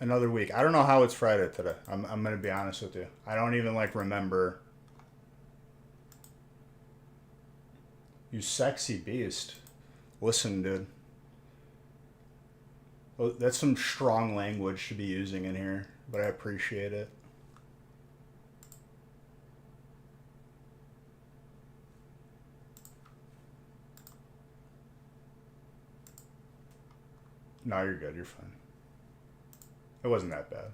Another week. I don't know how it's Friday today. I'm gonna be honest with you. I don't even like remember. You sexy beast. Listen, dude. Well, that's some strong language to be using in here, but I appreciate it. No, you're good. You're fine. It wasn't that bad.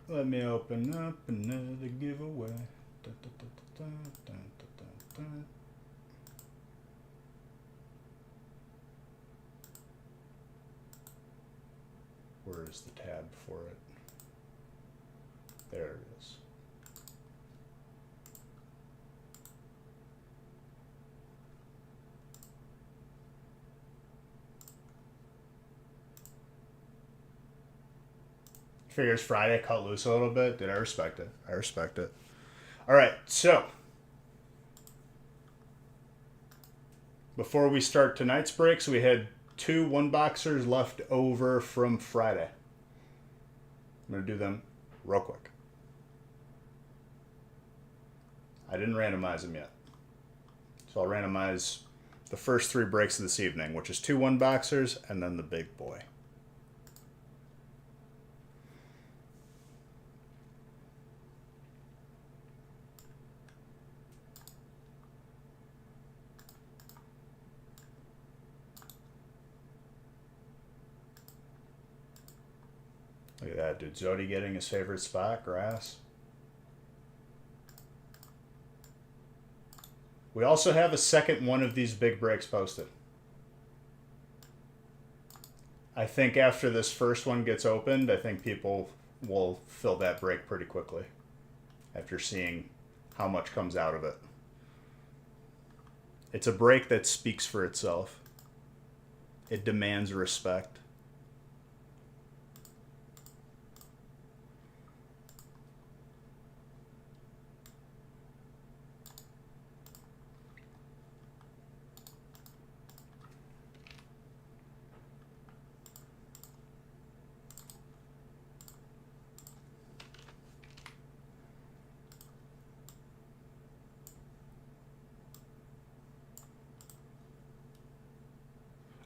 Let me open up another giveaway. Da, da, da, da, da, da, da, da. Where is the tab for it? There it is. Figures Friday cut loose a little bit. Did I respect it? I respect it. All right, so before we start tonight's breaks, we had 2 1-boxers left over from Friday. I'm going to do them real quick. I didn't randomize them yet. So I'll randomize the first 3 breaks of this evening, which is 2 1-boxers and then the big boy. Look at that, dude. Zodi getting his favorite spot, grass. We also have a second one of these big breaks posted. I think after this first one gets opened, I think people will fill that break pretty quickly after seeing how much comes out of it. It's a break that speaks for itself. It demands respect.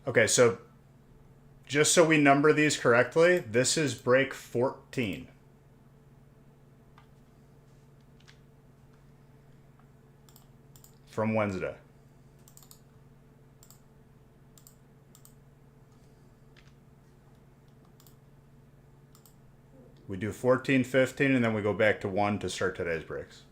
Okay, so just so we number these correctly, this is break 14. From Wednesday. We do 14, 15, and then we go back to 1 to start today's breaks.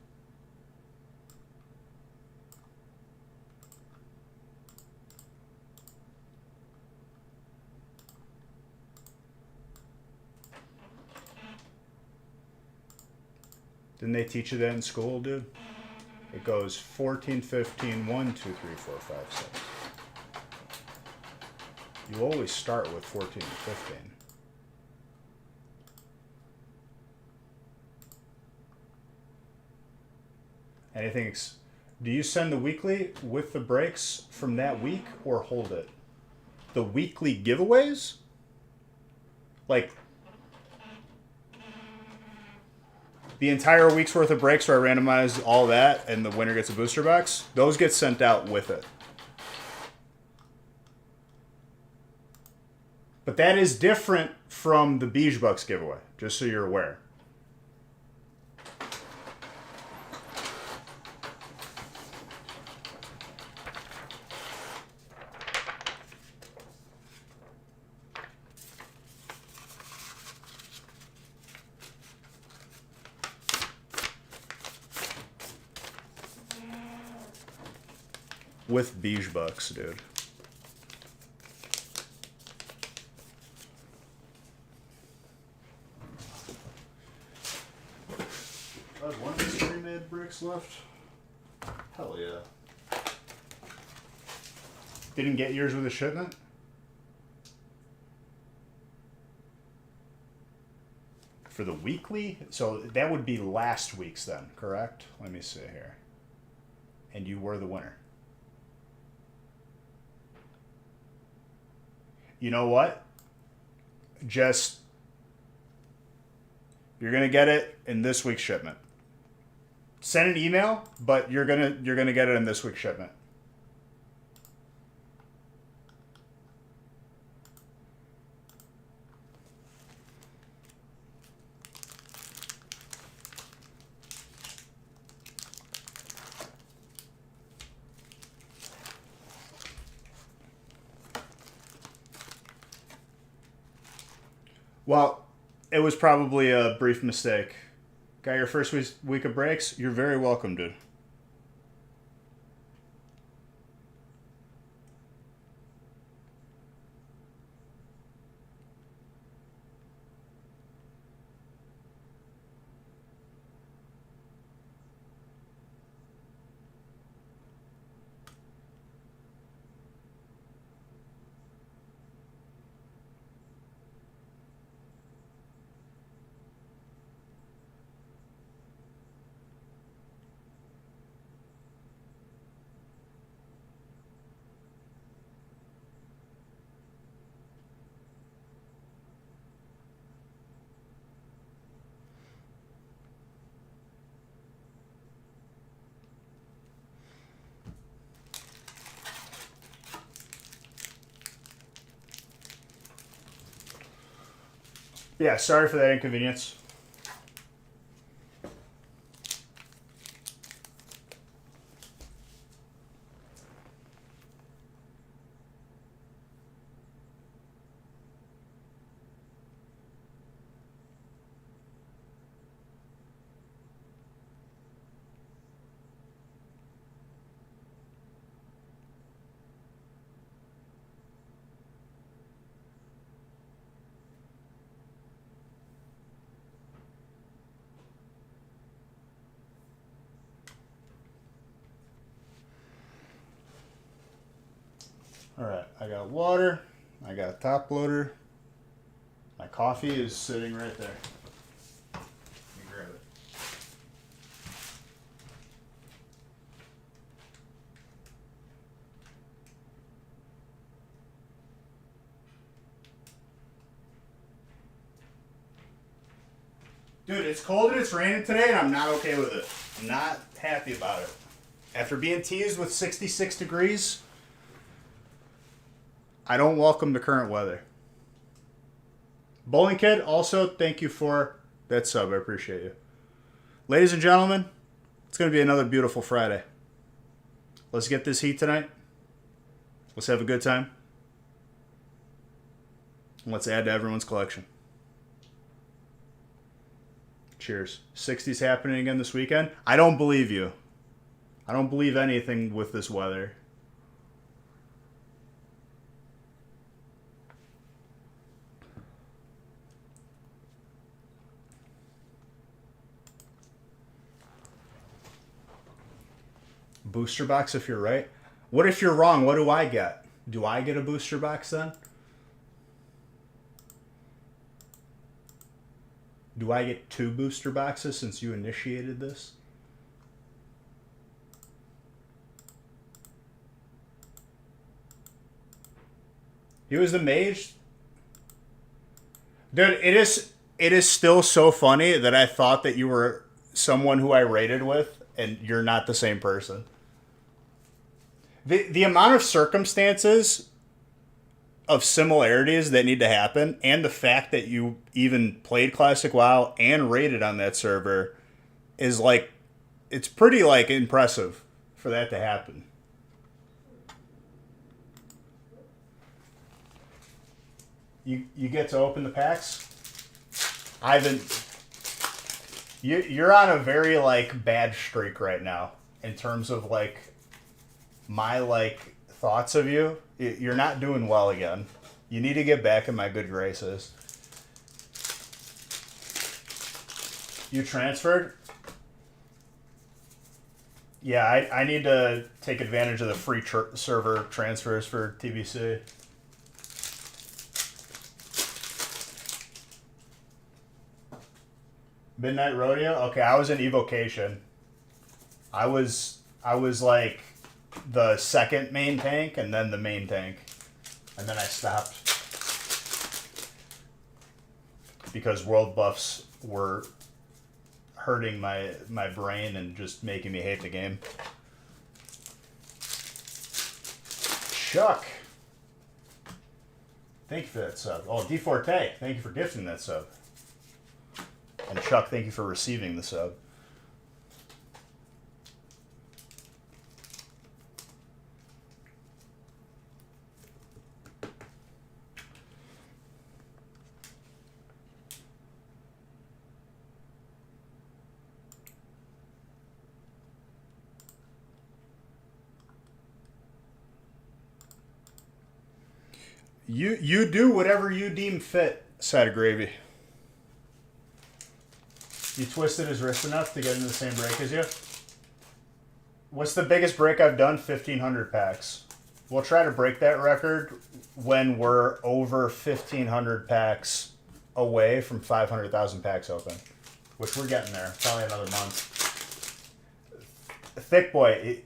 Didn't they teach you that in school, dude? It goes 14, 15, 1, 2, 3, 4, 5, 6. You always start with 14 and 15. Anything? Do you send the weekly with the breaks from that week or hold it? The weekly giveaways? Like the entire week's worth of breaks where I randomize all that and the winner gets a booster box? Those get sent out with it. But that is different from the Beige Bucks giveaway, just so you're aware. With Beige Bucks, dude. I have one of these pre-made bricks left. Hell yeah. Didn't get yours with a shipment? For the weekly? So that would be last week's then, correct? Let me see here. And you were the winner. you know what? Just, you're going to get it in this week's shipment. Send an email, but you're going to get it in this week's shipment. Well, it was probably a brief mistake. Got your first week of breaks? You're very welcome, dude. Yeah, sorry for that inconvenience. All right, I got water. I got a top loader. My coffee is sitting right there. Let me grab it. Dude, it's cold and it's raining today, and I'm not okay with it. I'm not happy about it. After being teased with 66 degrees, I don't welcome the current weather. Bowling Kid, also, thank you for that sub. I appreciate you. Ladies and gentlemen, it's going to be another beautiful Friday. Let's get this heat tonight. Let's have a good time. And let's add to everyone's collection. Cheers. 60s happening again this weekend. I don't believe you. I don't believe anything with this weather. Booster box if you're right. What if you're wrong? What do I get? Do I get a booster box then? Do I get 2 booster boxes since you initiated this? He was the mage? Dude, it is still so funny that I thought that you were someone who I raided with and you're not the same person. The amount of circumstances of similarities that need to happen, and the fact that you even played Classic WoW and raided on that server is like, it's pretty like impressive for that to happen. You get to open the packs? Ivan, you're on a very like bad streak right now in terms of like my like thoughts of you. You're not doing well again. You need to get back in my good graces. You transferred? Yeah, I need to take advantage of the free server transfers for TBC. Midnight Rodeo? Okay, I was in Evocation. I was like the second main tank and then the main tank. And then I stopped. because world buffs were hurting my brain and just making me hate the game. Chuck, thank you for that sub. Oh, DeForte, thank you for gifting that sub. And Chuck, thank you for receiving the sub. You do whatever you deem fit, side of gravy. You twisted his wrist enough to get into the same break as you? What's the biggest break I've done? 1,500 packs. We'll try to break that record when we're over 1,500 packs away from 500,000 packs open, which we're getting there. Probably another month. Thick boy,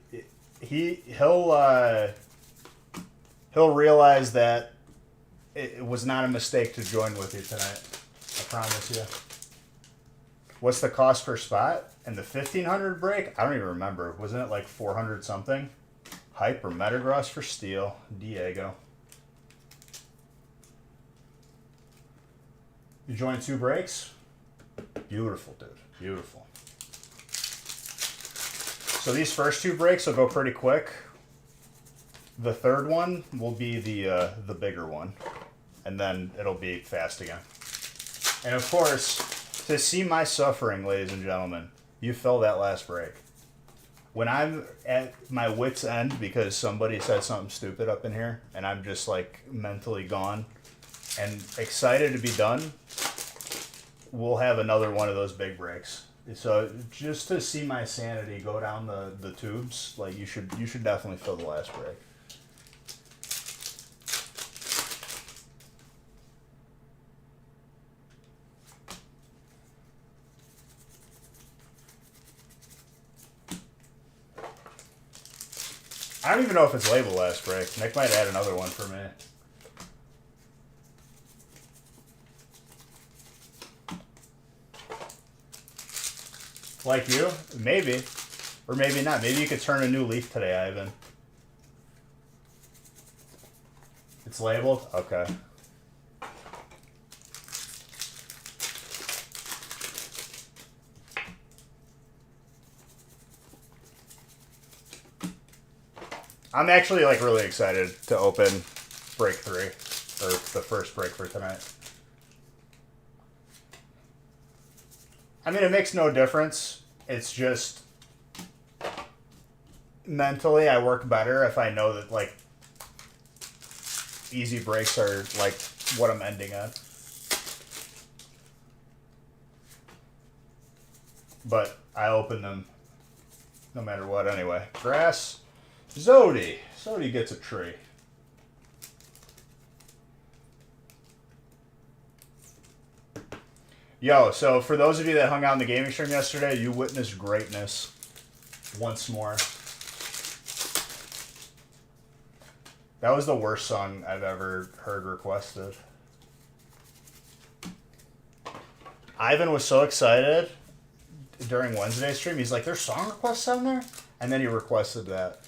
he'll realize that it was not a mistake to join with you tonight. I promise you. What's the cost per spot? And the 1,500 break? I don't even remember. Wasn't it like 400 something? Hype or Metagross for steel. Diego. You joined 2 breaks? Beautiful, dude. Beautiful. So these first 2 breaks will go pretty quick. The third one will be the bigger one. And then it'll be fast again. And of course, to see my suffering, ladies and gentlemen, you fill that last break. When I'm at my wit's end because somebody said something stupid up in here, and I'm just like mentally gone and excited to be done, we'll have another one of those big breaks. So just to see my sanity go down the tubes, like you should definitely fill the last break. I don't even know if it's labeled last break. Nick might add another one for me. Like you? Maybe. Or maybe not. Maybe you could turn a new leaf today, Ivan. It's labeled? Okay. I'm actually like really excited to open break 3, or the first break for tonight. I mean, it makes no difference. It's just mentally I work better if I know that like easy breaks are like what I'm ending on. But I open them no matter what anyway. Grass. Zodi. Zodi gets a tree. Yo, so for those of you that hung out in the gaming stream yesterday, you witnessed greatness once more. That was the worst song I've ever heard requested. Ivan was so excited during Wednesday's stream. He's like, there's song requests on there? And then he requested that.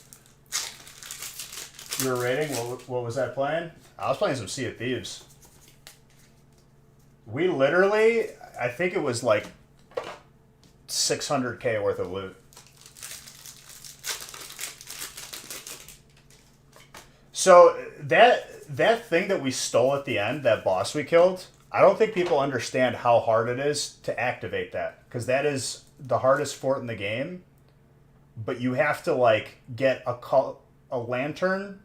You were rating? What was that playing? I was playing some Sea of Thieves. We literally, I think it was like 600k worth of loot. So that thing that we stole at the end, that boss we killed, I don't think people understand how hard it is to activate that. Because that is the hardest fort in the game. But you have to like get a lantern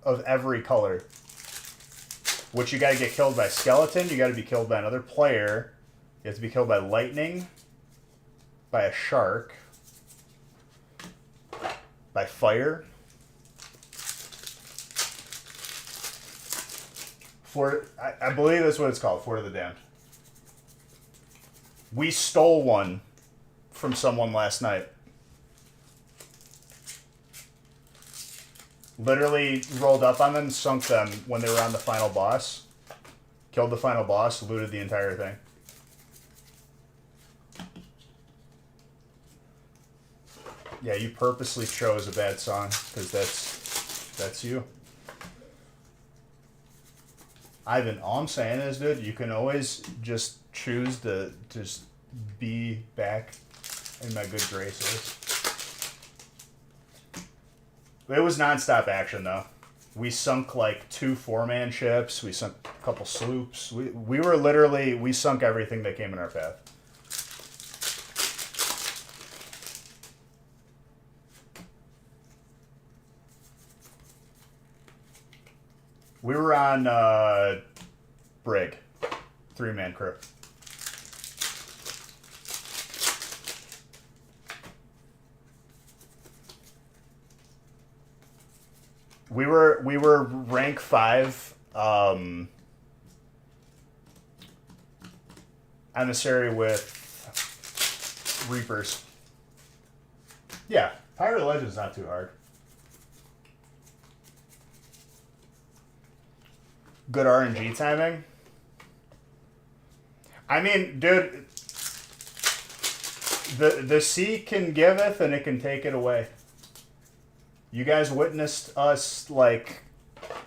of every color. Which you gotta get killed by skeleton, you gotta be killed by another player, you have to be killed by lightning, by a shark, by fire. I believe that's what it's called, Fort of the Damned. We stole one from someone last night. Literally rolled up on them, sunk them when they were on the final boss. Killed the final boss, looted the entire thing. Yeah, you purposely chose a bad song, because that's you. Ivan, all I'm saying is, dude, you can always just choose to just be back in my good graces. It was nonstop action, though. We sunk like 2 4-man ships. We sunk a couple sloops. We were literally, we sunk everything that came in our path. We were on Brig, 3-man crew. We were rank 5 emissary with Reapers. Yeah, Pirate Legend's not too hard. Good RNG timing. I mean, dude, the sea can giveth and it can take it away. You guys witnessed us, like,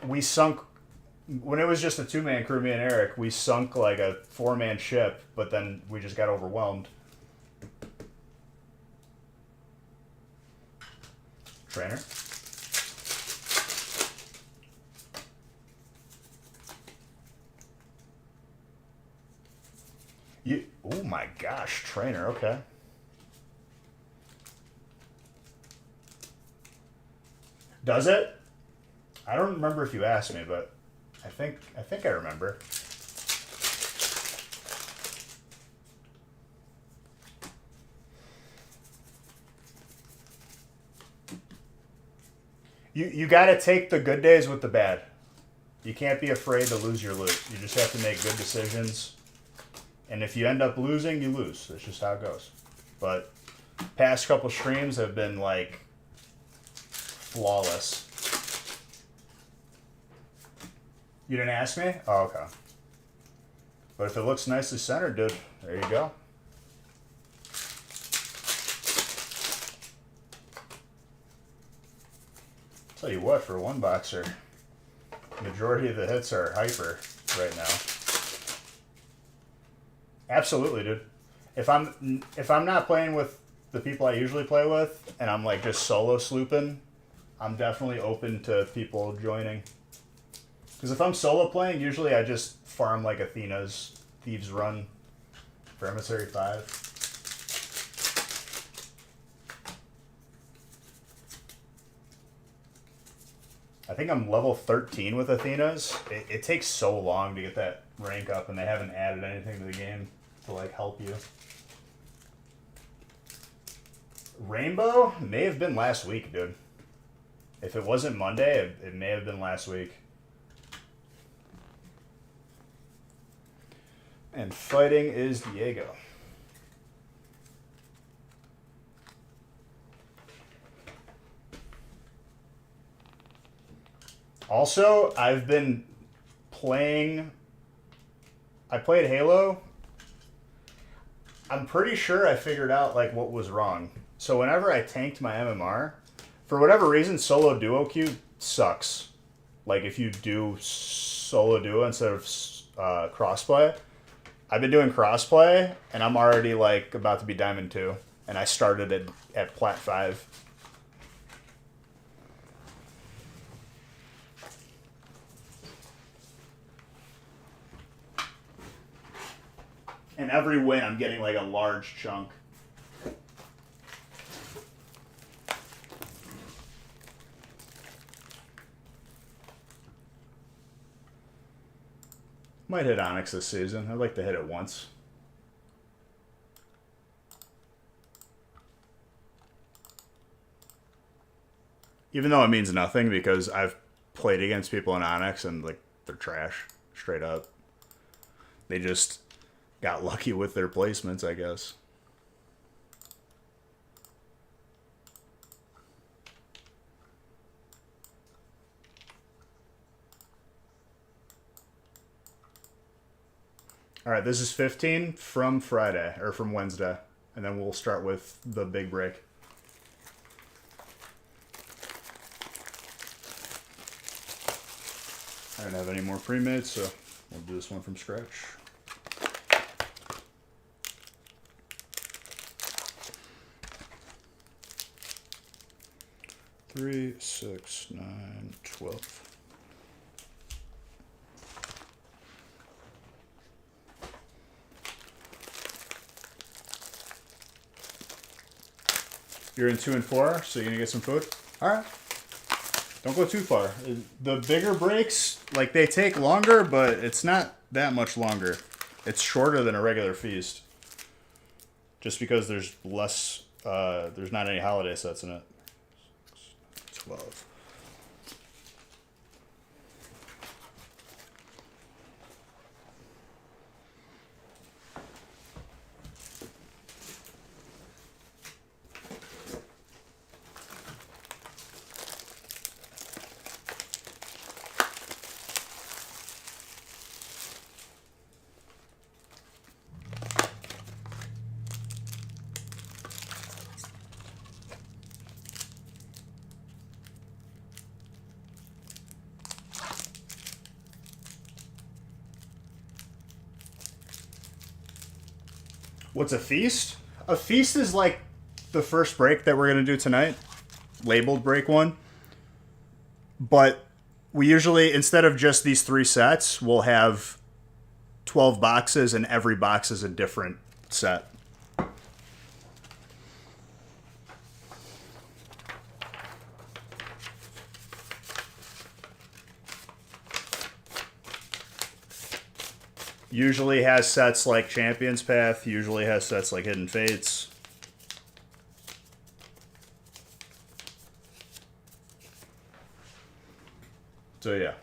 we sunk, when it was just a 2-man crew, me and Eric, we sunk like a 4-man ship, but then we just got overwhelmed. Trainer? Oh my gosh, Trainer, okay. Does it? I don't remember if you asked me, but I think I remember. You got to take the good days with the bad. You can't be afraid to lose your loot. You just have to make good decisions. And if you end up losing, you lose. That's just how it goes. But past couple streams have been like flawless. You didn't ask me? Oh, okay. But if it looks nicely centered, dude, there you go. Tell you what, for one boxer, majority of the hits are hyper right now. Absolutely, dude. If I'm not playing with the people I usually play with, and I'm like just solo slooping, I'm definitely open to people joining. Because if I'm solo playing, usually I just farm like Athena's Thieves Run for Emissary 5. I think I'm level 13 with Athena's. It takes so long to get that rank up, and they haven't added anything to the game to like help you. Rainbow may have been last week, dude. If it wasn't Monday, it may have been last week. And fighting is Diego. Also, I've been playing... I played Halo. I'm pretty sure I figured out like what was wrong. So whenever I tanked my MMR, for whatever reason, solo duo queue sucks. Like if you do solo duo instead of crossplay. I've been doing crossplay, and I'm already like about to be Diamond 2, and I started at Plat 5. And every win, I'm getting like a large chunk. Might hit Onyx this season. I'd like to hit it once. Even though it means nothing, because I've played against people in Onyx and like they're trash, straight up. They just got lucky with their placements, I guess. All right, this is 15 from Friday, or from Wednesday. And then we'll start with the big break. I don't have any more pre-made, so we'll do this one from scratch. Three, 6, 9, 12. You're in 2 and 4, so you're gonna get some food? Alright. Don't go too far. The bigger breaks, like, they take longer, but it's not that much longer. It's shorter than a regular feast. Just because there's less, there's not any holiday sets in it. 12. What's a feast? A feast is like the first break that we're going to do tonight, labeled break 1. But we usually, instead of just these 3 sets, we'll have 12 boxes, and every box is a different set. Usually has sets like Champion's Path, usually has sets like Hidden Fates. So yeah.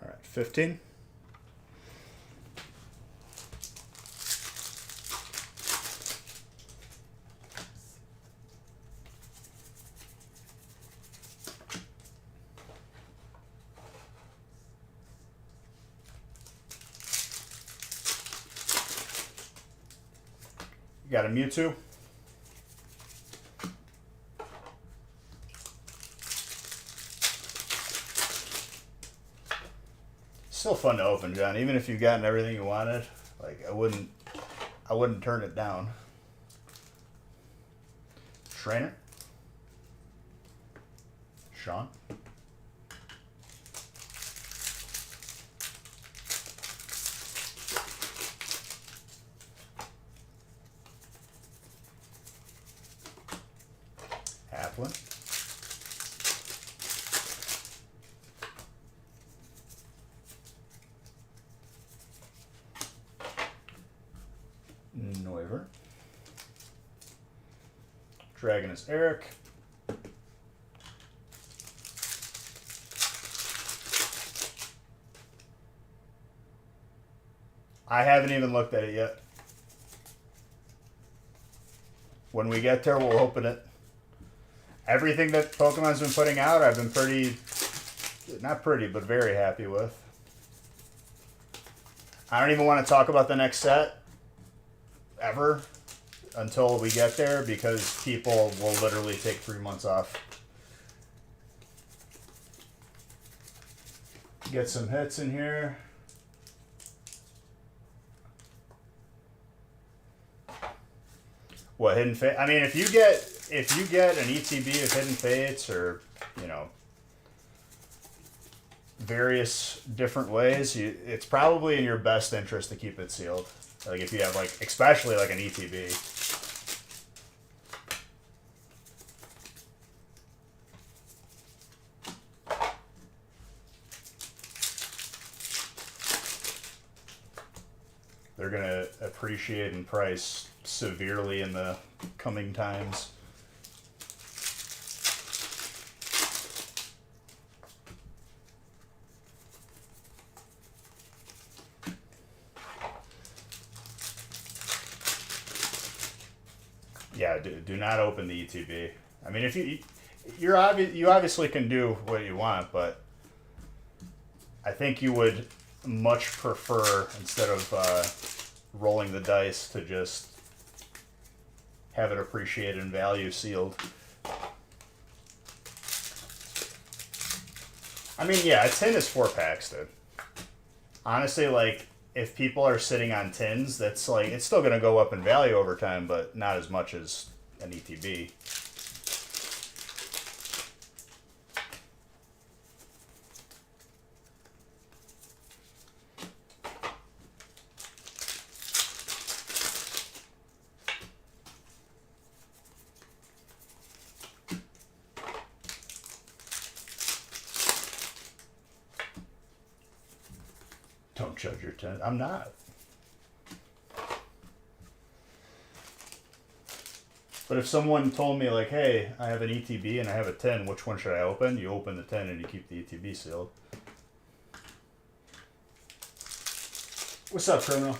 All right, 15. You got a Mewtwo. Still fun to open, John. Even if you've gotten everything you wanted, like I wouldn't turn it down. Trainer. Sean. Applin. Noivern. Dragonus Eric. I haven't even looked at it yet. When we get there, we'll open it. Everything that Pokemon's been putting out, I've been not pretty, but very happy with. I don't even want to talk about the next set ever until we get there, because people will literally take 3 months off. Get some hits in here. What, Hidden Fate? I mean, if you get an ETB of Hidden Fates, or, you know, various different ways, it's probably in your best interest to keep it sealed. Like if you have, like, especially like an ETB. they're going to appreciate in price severely in the coming times. Yeah, do not open the ETB. I mean, if you obviously can do what you want, but I think you would much prefer, instead of rolling the dice, to just have it appreciate in value sealed. I mean, yeah, a tin is 4 packs, dude. Honestly, like, if people are sitting on tins, that's like, it's still gonna go up in value over time, but not as much as an ETB. Don't judge your tin. I'm not. But if someone told me, like, hey, I have an ETB and I have a 10, which one should I open? You open the 10 and you keep the ETB sealed. What's up, criminal?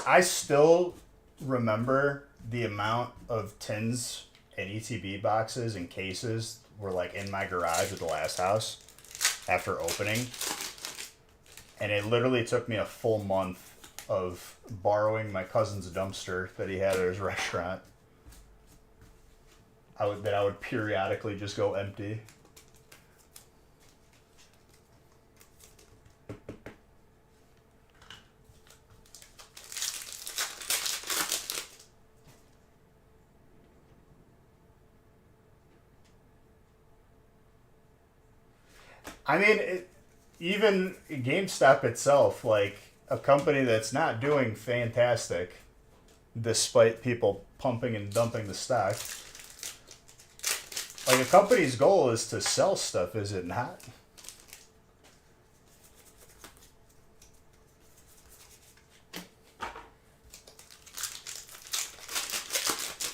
I still remember the amount of tins and ETB boxes and cases were like in my garage at the last house after opening. And it literally took me a full month of borrowing my cousin's dumpster that he had at his restaurant. I would periodically just go empty. I mean, even GameStop itself, like a company that's not doing fantastic, despite people pumping and dumping the stock. Like, a company's goal is to sell stuff, is it not?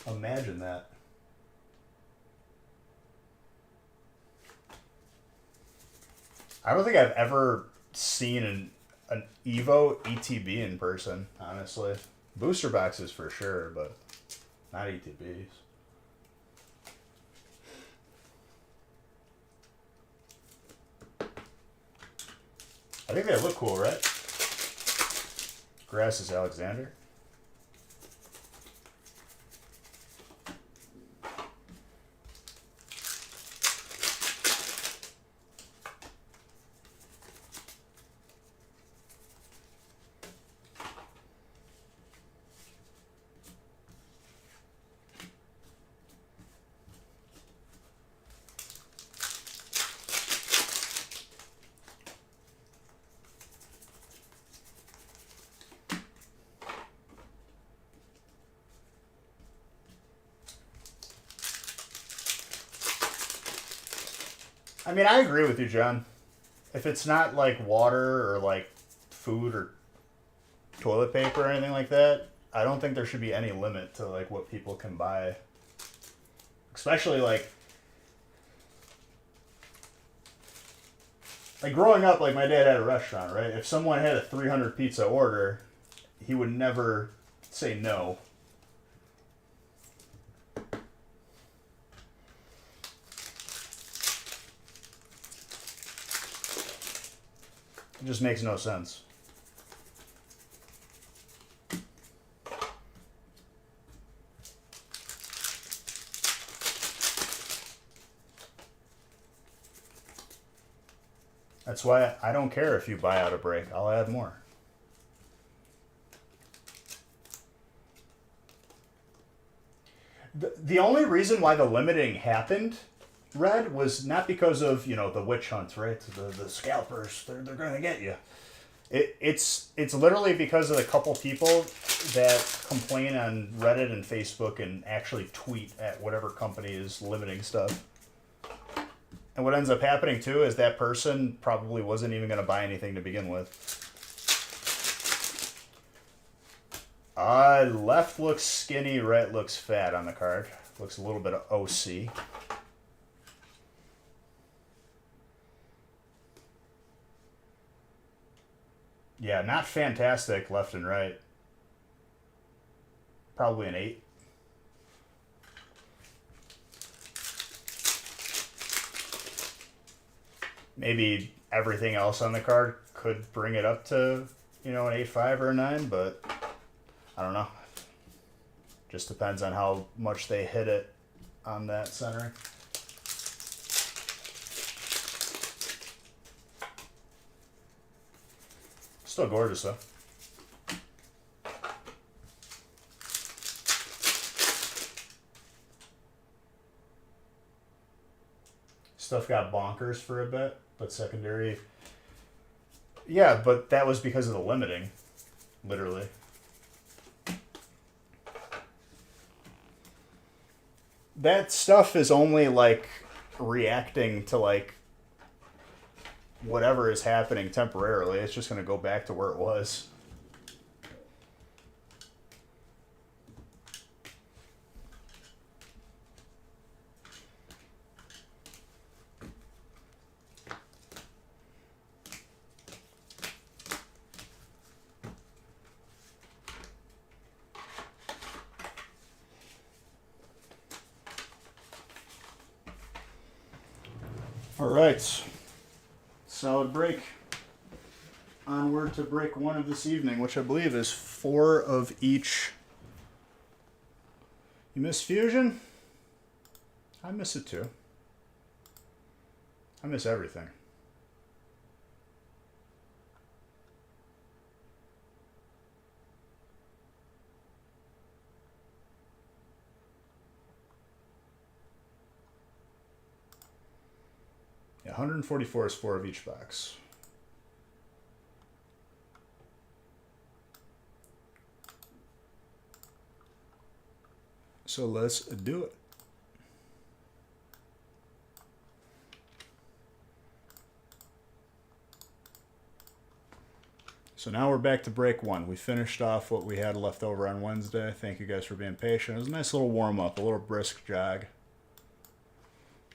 Imagine that. I don't think I've ever seen an Evo ETB in person, honestly. Booster boxes for sure, but not ETBs. I think they look cool, right? Grass is Alexander. I mean, I agree with you, John. If it's not like water or like food or toilet paper or anything like that, I don't think there should be any limit to like what people can buy. Especially like growing up, like my dad had a restaurant, right? If someone had a 300 pizza order, he would never say no. It just makes no sense. That's why I don't care if you buy out a break. I'll add more. The only reason why the limiting happened, Red, was not because of, the witch hunt, right? The scalpers, they're going to get you. It's literally because of the couple people that complain on Reddit and Facebook and actually tweet at whatever company is limiting stuff. And what ends up happening too is that person probably wasn't even going to buy anything to begin with. Left looks skinny, right looks fat on the card. Looks a little bit of OC. Yeah, not fantastic left and right. Probably an 8. Maybe everything else on the card could bring it up to, an 8.5 or a 9, but I don't know. Just depends on how much they hit it on that centering. Still gorgeous though. Stuff got bonkers for a bit, but secondary. Yeah, but that was because of the limiting, literally. That stuff is only like reacting to like whatever is happening temporarily. It's just going to go back to where it was. All right. Solid break. Onward to break 1 of this evening, which I believe is 4 of each. You miss Fusion? I miss it too. I miss everything. Yeah, 144 is 4 of each box. So let's do it. So now we're back to break 1. We finished off what we had left over on Wednesday. Thank you guys for being patient. It was a nice little warm-up, a little brisk jog.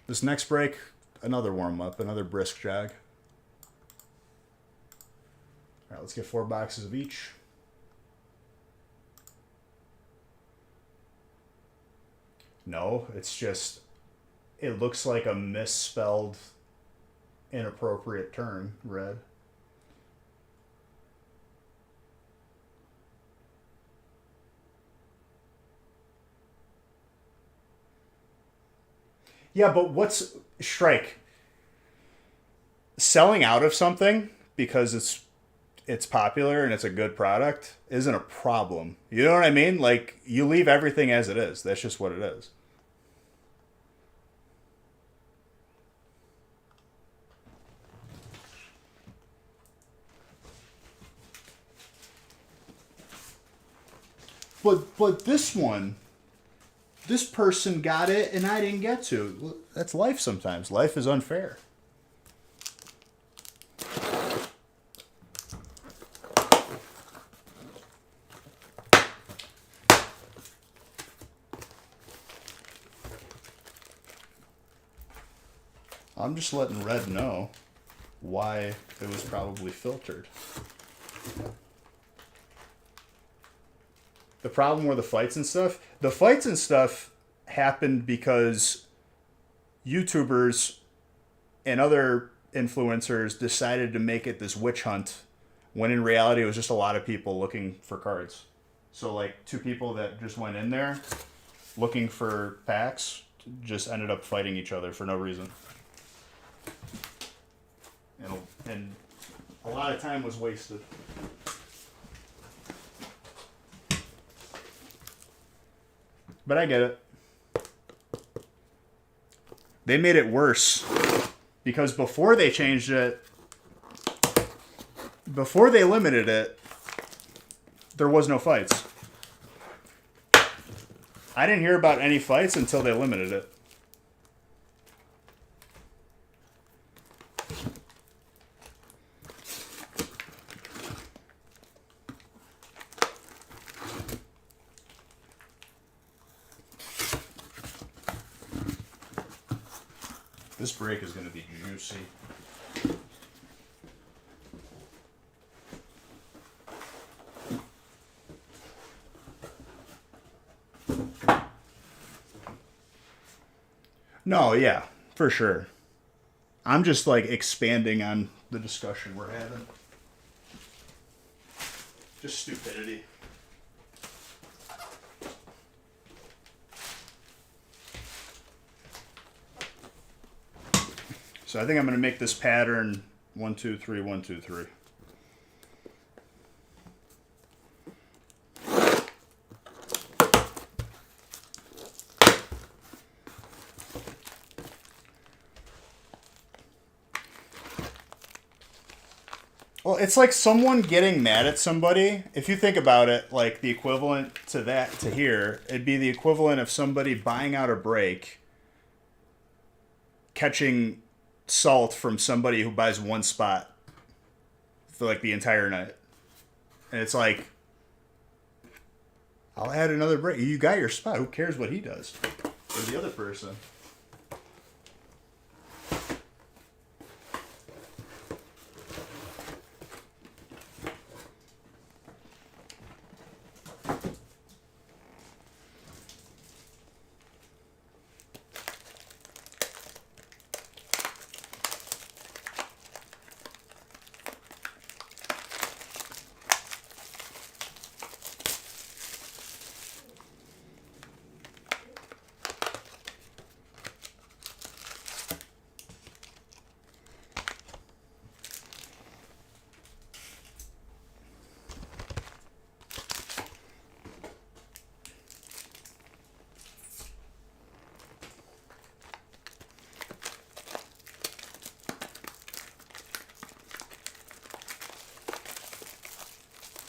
This next break, another warm-up, another brisk jog. All right, let's get 4 boxes of each. No, it's just, it looks like a misspelled, inappropriate term, Red. Yeah, but what's Strike? Selling out of something because it's popular and it's a good product isn't a problem. You know what I mean? Like, you leave everything as it is. That's just what it is. But this one, this person got it and I didn't get to. Well, that's life sometimes. Life is unfair. I'm just letting Red know why it was probably filtered. The problem were the fights and stuff. The fights and stuff happened because YouTubers and other influencers decided to make it this witch hunt when in reality it was just a lot of people looking for cards. So like 2 people that just went in there looking for packs just ended up fighting each other for no reason. And a lot of time was wasted. But I get it. They made it worse because before they changed it, before they limited it, there was no fights. I didn't hear about any fights until they limited it. This break is going to be juicy. No, yeah, for sure. I'm just like expanding on the discussion we're having. Just stupidity. So I think I'm going to make this pattern 1, 2, 3, 1, 2, 3. Well, it's like someone getting mad at somebody. If you think about it, like the equivalent to that to here, it'd be the equivalent of somebody buying out a break, catching salt from somebody who buys one spot for like the entire night. And it's like, I'll add another break. You got your spot. Who cares what he does? Or the other person.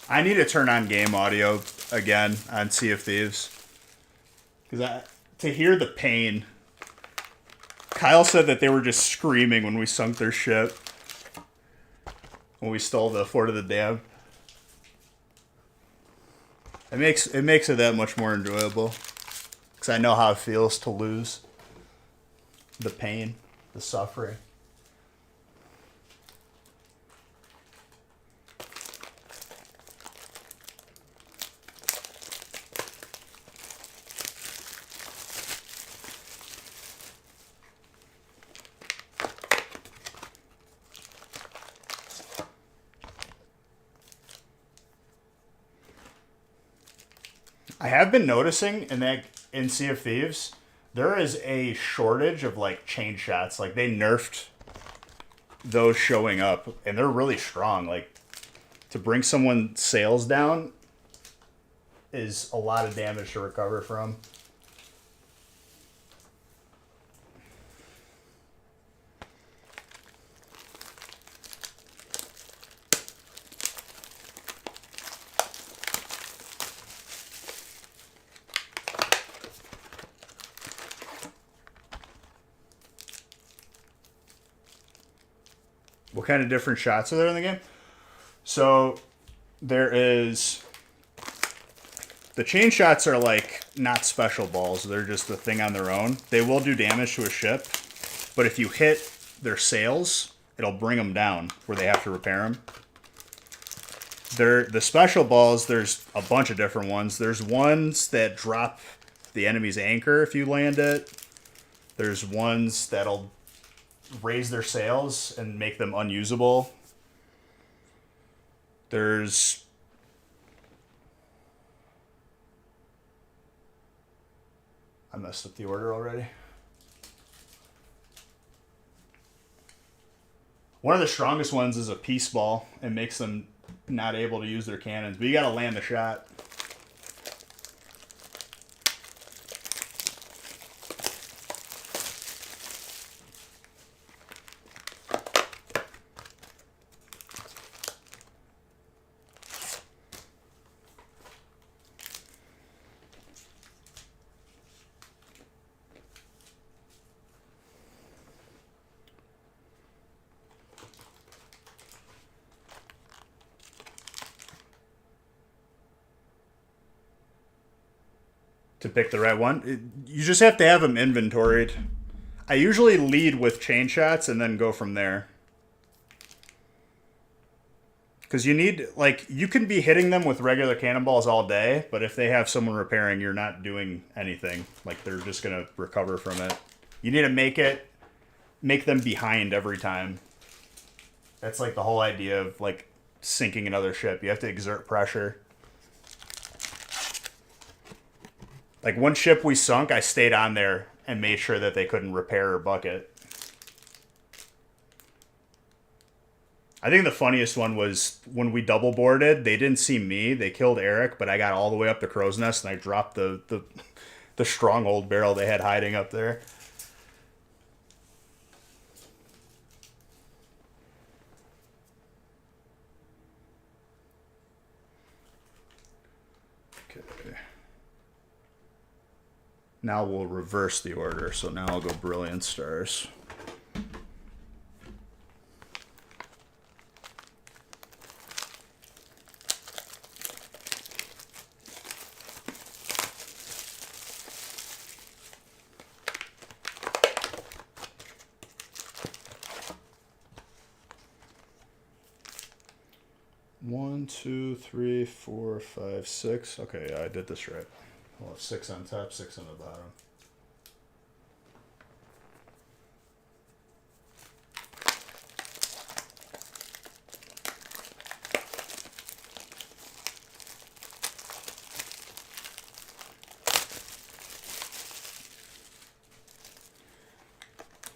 I need to turn on game audio again on Sea of Thieves. Because to hear the pain. Kyle said that they were just screaming when we sunk their ship. When we stole the Fort of the Damned. It makes it that much more enjoyable. Because I know how it feels to lose. The pain. The suffering. I have been noticing in Sea of Thieves, there is a shortage of like chain shots. Like they nerfed those showing up, and they're really strong. Like to bring someone's sails down is a lot of damage to recover from. What kind of different shots are there in the game? So there is the chain shots are like not special balls. They're just a thing on their own. They will do damage to a ship, but if you hit their sails, it'll bring them down where they have to repair them. The special balls, there's a bunch of different ones. There's ones that drop the enemy's anchor if you land it. There's ones that'll raise their sails and make them unusable. There's I messed up the order already. One of the strongest ones is a peace ball and makes them not able to use their cannons, but you gotta land the shot. to pick the right one. You just have to have them inventoried. I usually lead with chain shots and then go from there. Because you need, like, you can be hitting them with regular cannonballs all day, but if they have someone repairing, you're not doing anything. Like, they're just going to recover from it. You need to make them behind every time. That's, like, the whole idea of, like, sinking another ship. You have to exert pressure. Like, one ship we sunk, I stayed on there and made sure that they couldn't repair or bucket. I think the funniest one was when we double boarded. They didn't see me. They killed Eric, but I got all the way up to Crow's Nest and I dropped the stronghold barrel they had hiding up there. Okay. Now we'll reverse the order. So now I'll go Brilliant Stars. One, 2, 3, 4, 5, 6. Okay, yeah, I did this right. We'll have 6 on top, 6 on the bottom.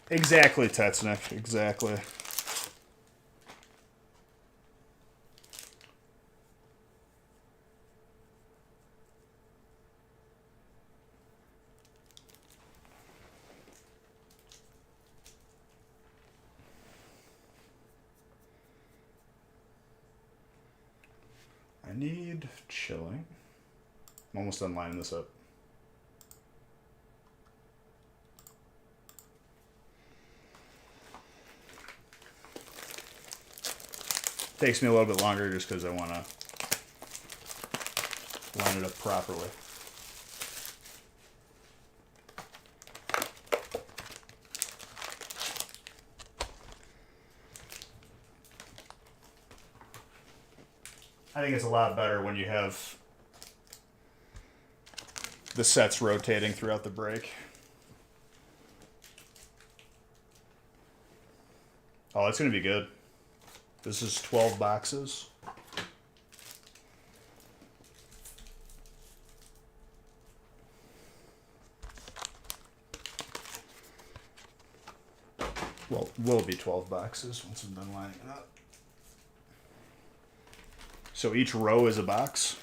Exactly, Tetsnick. Exactly. I need chilling. I'm almost done lining this up. Takes me a little bit longer just because I want to line it up properly. I think it's a lot better when you have the sets rotating throughout the break. Oh, that's going to be good. This is 12 boxes. Well, will be 12 boxes once I'm done lining it up. So each row is a box.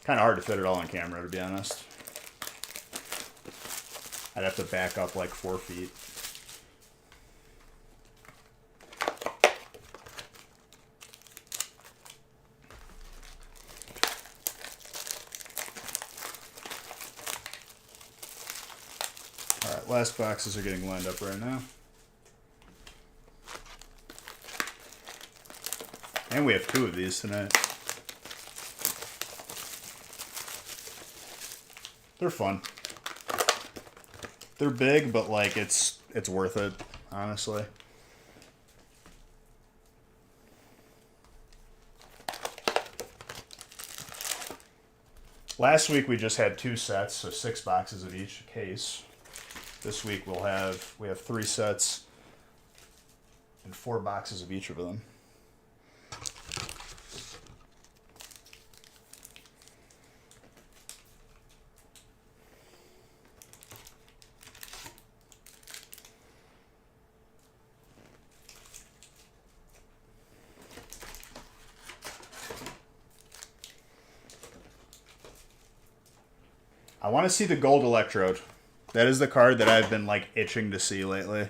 Kind of hard to fit it all on camera, to be honest. I'd have to back up like 4 feet. Alright, last boxes are getting lined up right now. And we have 2 of these tonight. They're fun. They're big, but like it's worth it, honestly. Last week we just had 2 sets, so 6 boxes of each case. This week we have 3 sets and 4 boxes of each of them. I want to see the gold electrode. That is the card that I've been like itching to see lately.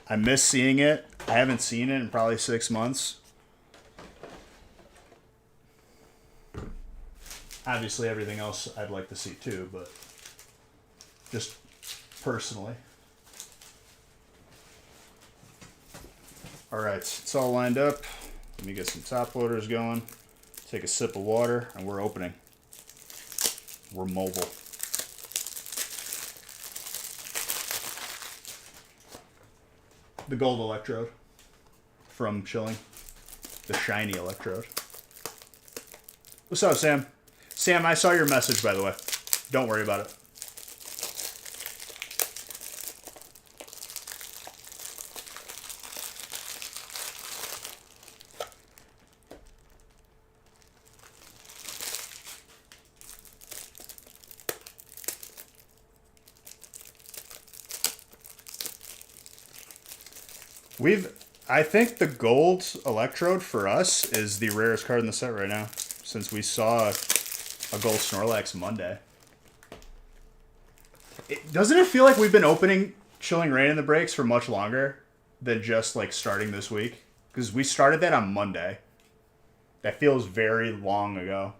I miss seeing it. I haven't seen it in probably 6 months. Obviously everything else I'd like to see too, but just personally. Alright, it's all lined up. Let me get some top loaders going. Take a sip of water, and we're opening. We're mobile. The gold electrode from Chilling. The shiny electrode. What's up, Sam? Sam, I saw your message, by the way. Don't worry about it. I think the gold electrode for us is the rarest card in the set right now, since we saw a gold Snorlax Monday. Doesn't it feel like we've been opening Chilling Reign in the breaks for much longer than just like starting this week? Because we started that on Monday. That feels very long ago.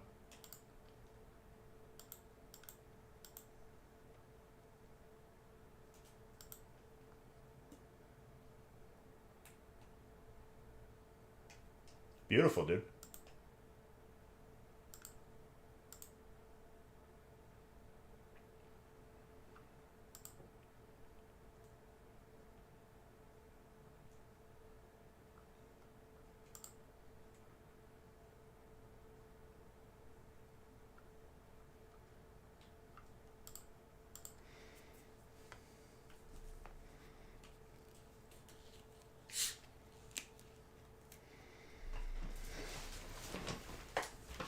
Beautiful, dude.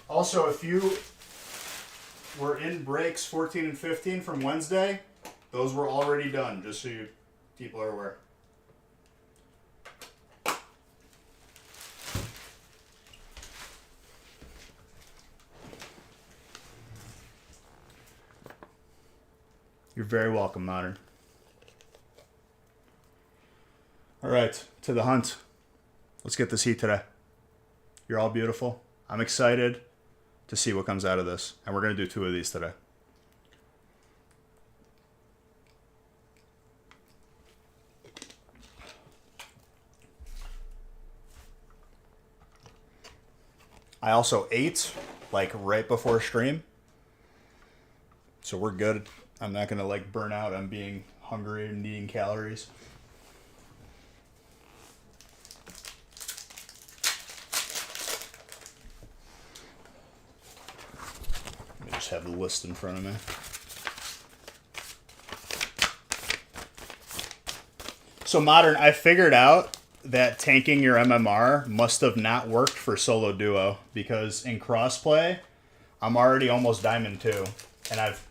Also, if you were in breaks 14 and 15 from Wednesday, those were already done, just so you people are aware. You're very welcome, Modern. All right, to the hunt. Let's get this heat today. You're all beautiful. I'm excited to see what comes out of this. And we're going to do 2 of these today. I also ate like right before stream. So we're good. I'm not going to like burn out on being hungry and needing calories. Have the list in front of me. So Modern, I figured out that tanking your MMR must have not worked for solo duo, because in crossplay, I'm already almost Diamond 2, and I've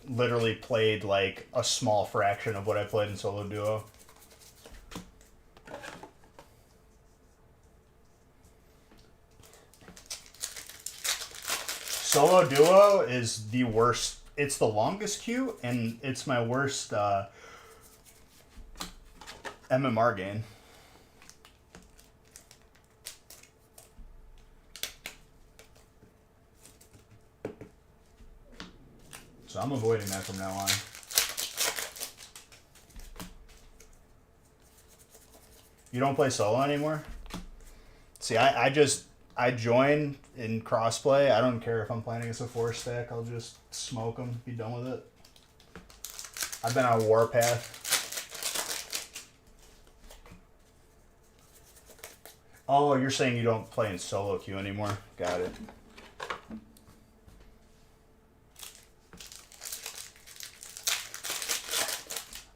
literally played like a small fraction of what I played in solo duo. Solo duo is the worst. It's the longest queue, and it's my worst MMR gain. So I'm avoiding that from now on. You don't play solo anymore? See, I join in crossplay. I don't care if I'm playing against a 4-stack. I'll just smoke them, be done with it. I've been on a warpath. Oh, you're saying you don't play in solo queue anymore? Got it.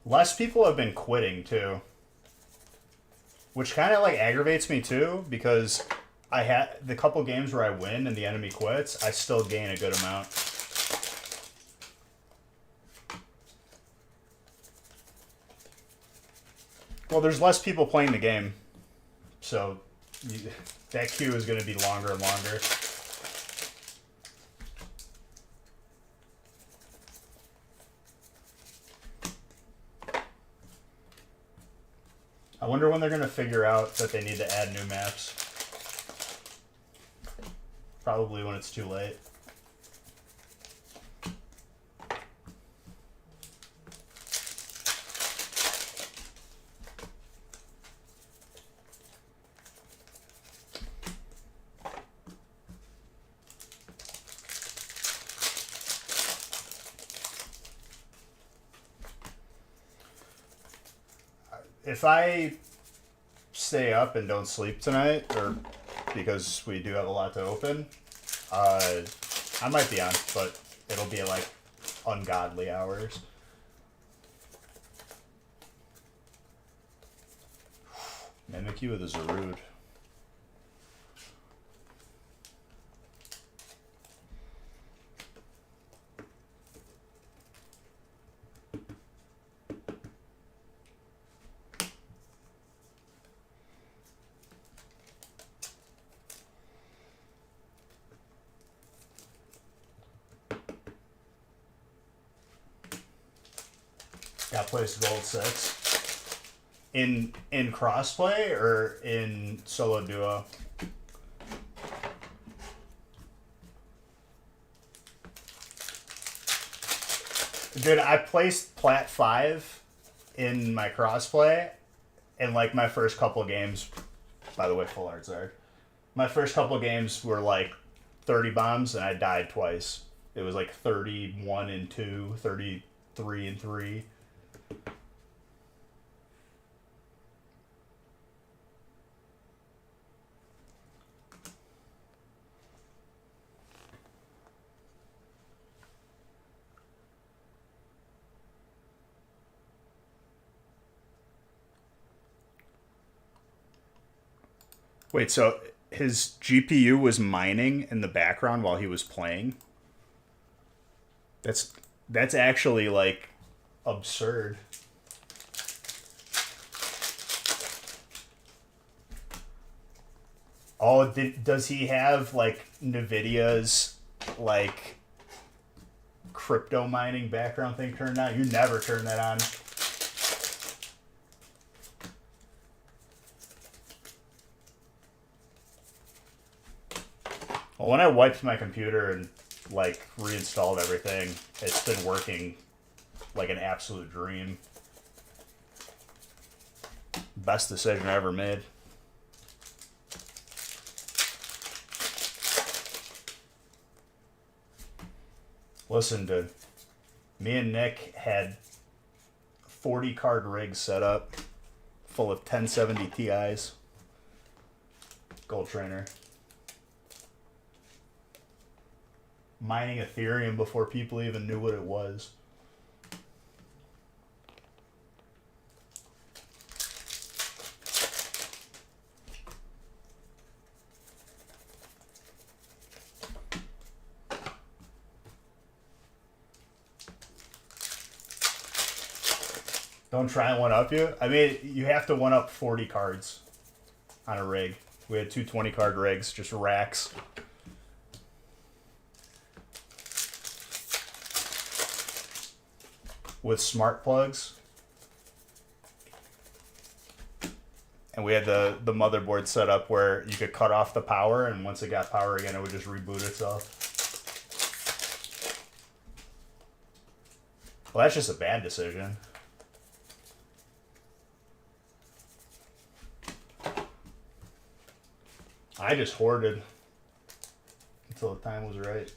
Less people have been quitting too, which kind of like aggravates me too, because I had the couple games where I win and the enemy quits, I still gain a good amount. Well, there's less people playing the game, so that queue is going to be longer and longer. I wonder when they're going to figure out that they need to add new maps. Probably when it's too late. if I stay up and don't sleep tonight, or because we do have a lot to open, uh, I might be on, but it'll be like ungodly hours. Mimic you with a Zarude. Got placed gold 6. In crossplay or in solo duo? Dude, I placed plat 5 in my crossplay, and like my first couple games, by the way, full arts are. My first couple games were like 30 bombs, and I died twice. It was like 31 and 2, 33 and 3. Wait, so his GPU was mining in the background while he was playing? That's that's actually like absurd. Oh, does he have like Nvidia's like crypto mining background thing turned on? You never turn that on. Well, when I wiped my computer and like reinstalled everything, it's been working like an absolute dream. Best decision I ever made. Listen, dude. Me and Nick had 40 card rigs set up full of 1070 Ti's. Gold Trainer. Mining Ethereum before people even knew what it was. Don't try and one up you. I mean, you have to one up 40 cards on a rig. We had two 20 card rigs, just racks. With smart plugs. And we had the motherboard set up where you could cut off the power, and once it got power again, it would just reboot itself. Well, that's just a bad decision. I just hoarded until the time was right.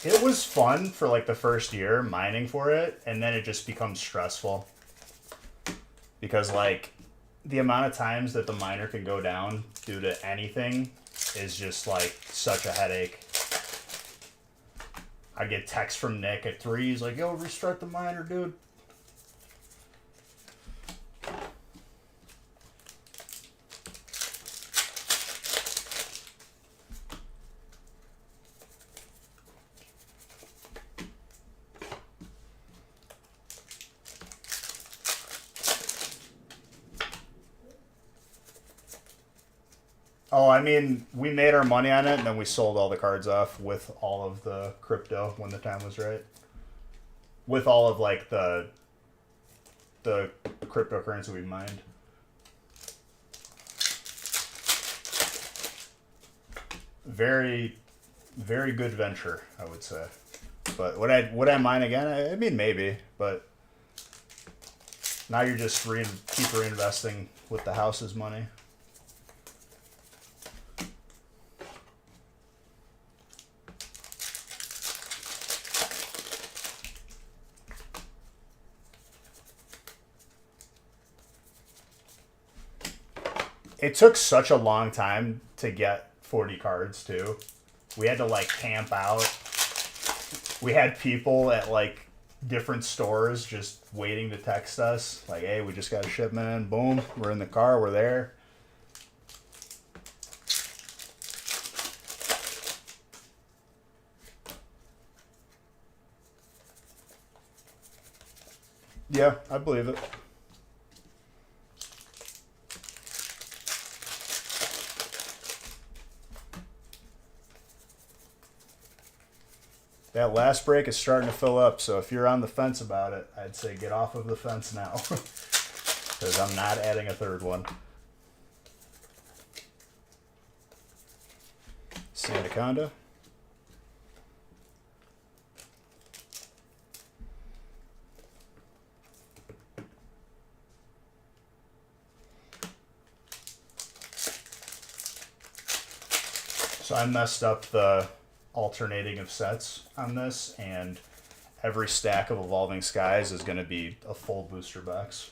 It was fun for like the first year mining for it, and then it just becomes stressful. Because like the amount of times that the miner can go down due to anything is just like such a headache. I get text from Nick at 3, he's like, yo, restart the miner, dude. Oh, I mean, we made our money on it, and then we sold all the cards off with all of the crypto when the time was right. With all of like the cryptocurrency we mined. Very, very good venture, I would say. But would I mine again? I mean, maybe, but Now you're just keep reinvesting with the house's money. It took such a long time to get 40 cards, too. We had to, like, camp out. We had people at, like, different stores just waiting to text us. Like, hey, we just got a shipment in. Boom. We're in the car. We're there. Yeah, I believe it. That last break is starting to fill up, so if you're on the fence about it, I'd say get off of the fence now. Because I'm not adding a third one. Sandaconda. So I messed up the alternating of sets on this, and every stack of Evolving Skies is going to be a full booster box,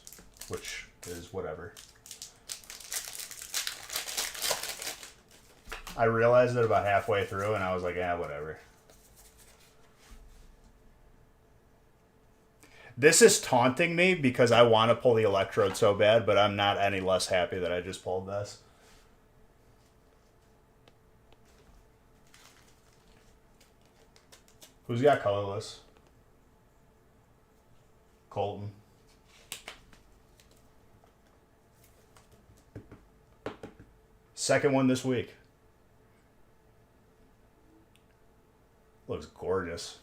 which is whatever. I realized it about halfway through, and I was like, yeah, whatever. This is taunting me because I want to pull the Electrode so bad, but I'm not any less happy that I just pulled this. Who's got colorless? Colton. Second one this week. Looks gorgeous.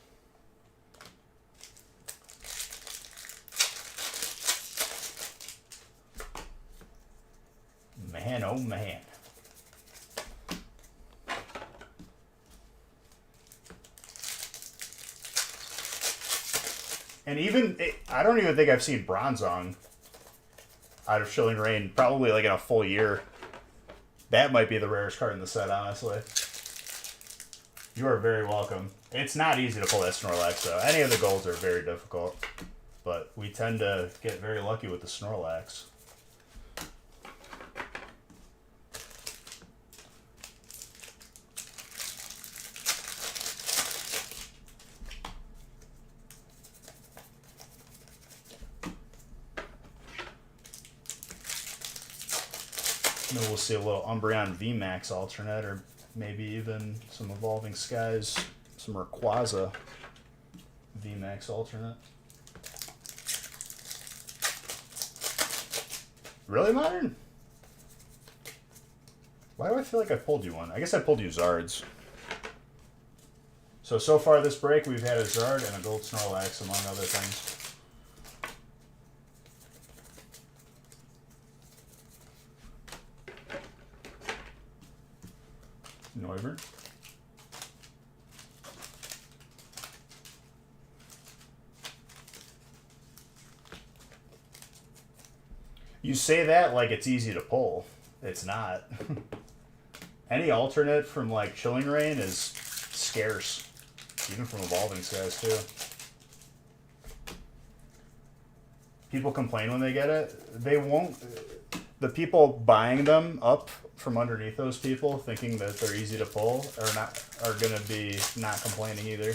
Man, oh man. And even, I don't even think I've seen Bronzong out of Chilling Reign probably like in a full year. That might be the rarest card in the set, honestly. You are very welcome. It's not easy to pull that Snorlax, though. Any of the golds are very difficult. But we tend to get very lucky with the Snorlax. Maybe we'll see a little Umbreon VMAX alternate, or maybe even some Evolving Skies, some Rayquaza VMAX alternate. Really, Modern? Why do I feel like I pulled you one? I guess I pulled you Zards. So far this break, we've had a Zard and a Gold Snorlax, among other things. Noivern. You say that like it's easy to pull. It's not. Any alternate from like Chilling Reign is scarce. Even from Evolving Skies too. People complain when they get it. They won't. The people buying them up from underneath those people, thinking that they're easy to pull, are gonna be not complaining either.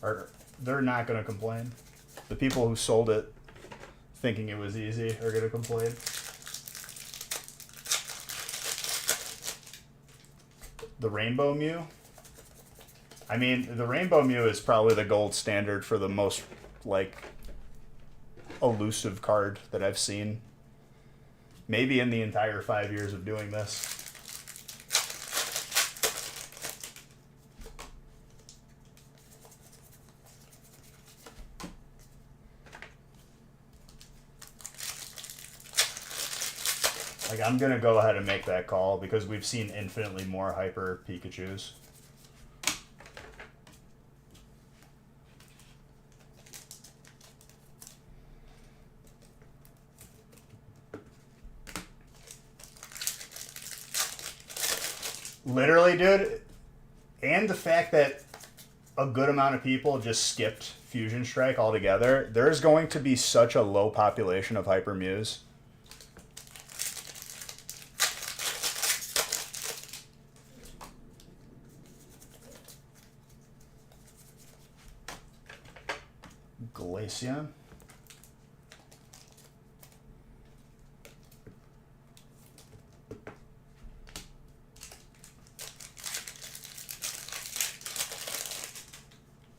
Or they're not gonna complain. The people who sold it, thinking it was easy, are gonna complain. The Rainbow Mew. I mean, the Rainbow Mew is probably the gold standard for the most like elusive card that I've seen. Maybe in the entire 5 years of doing this. Like, I'm going to go ahead and make that call because we've seen infinitely more Hyper Pikachus. Literally, dude. And the fact that a good amount of people just skipped Fusion Strike altogether, there's going to be such a low population of Hyper Muse. Glaceon.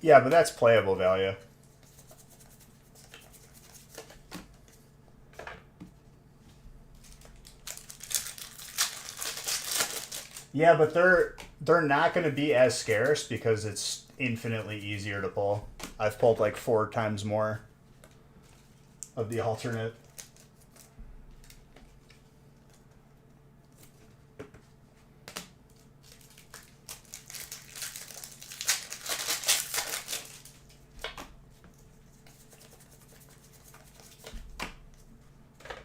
Yeah, but that's playable value. Yeah, but they're not going to be as scarce because it's infinitely easier to pull. I've pulled like 4 times more of the alternate.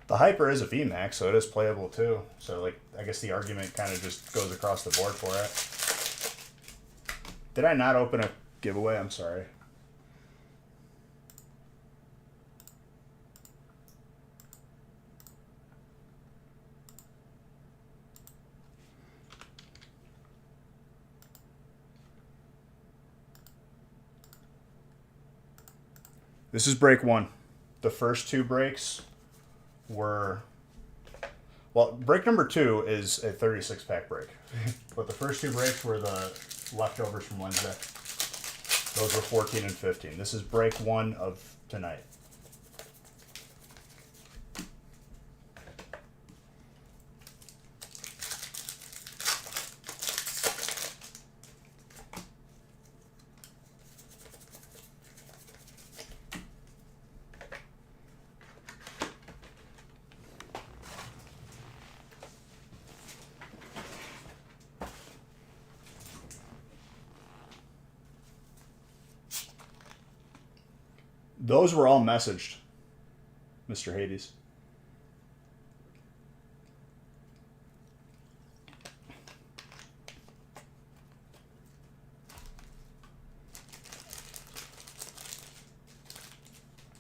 The Hyper is a VMAX, so it is playable too. So, like, I guess the argument kind of just goes across the board for it. Did I not open a giveaway? I'm sorry. This is break 1. The first 2 breaks were, well, break number 2 is a 36-pack break. But the first 2 breaks were the leftovers from Wednesday. Those were 14 and 15. This is break 1 of tonight. Those were all messaged, Mr. Hades.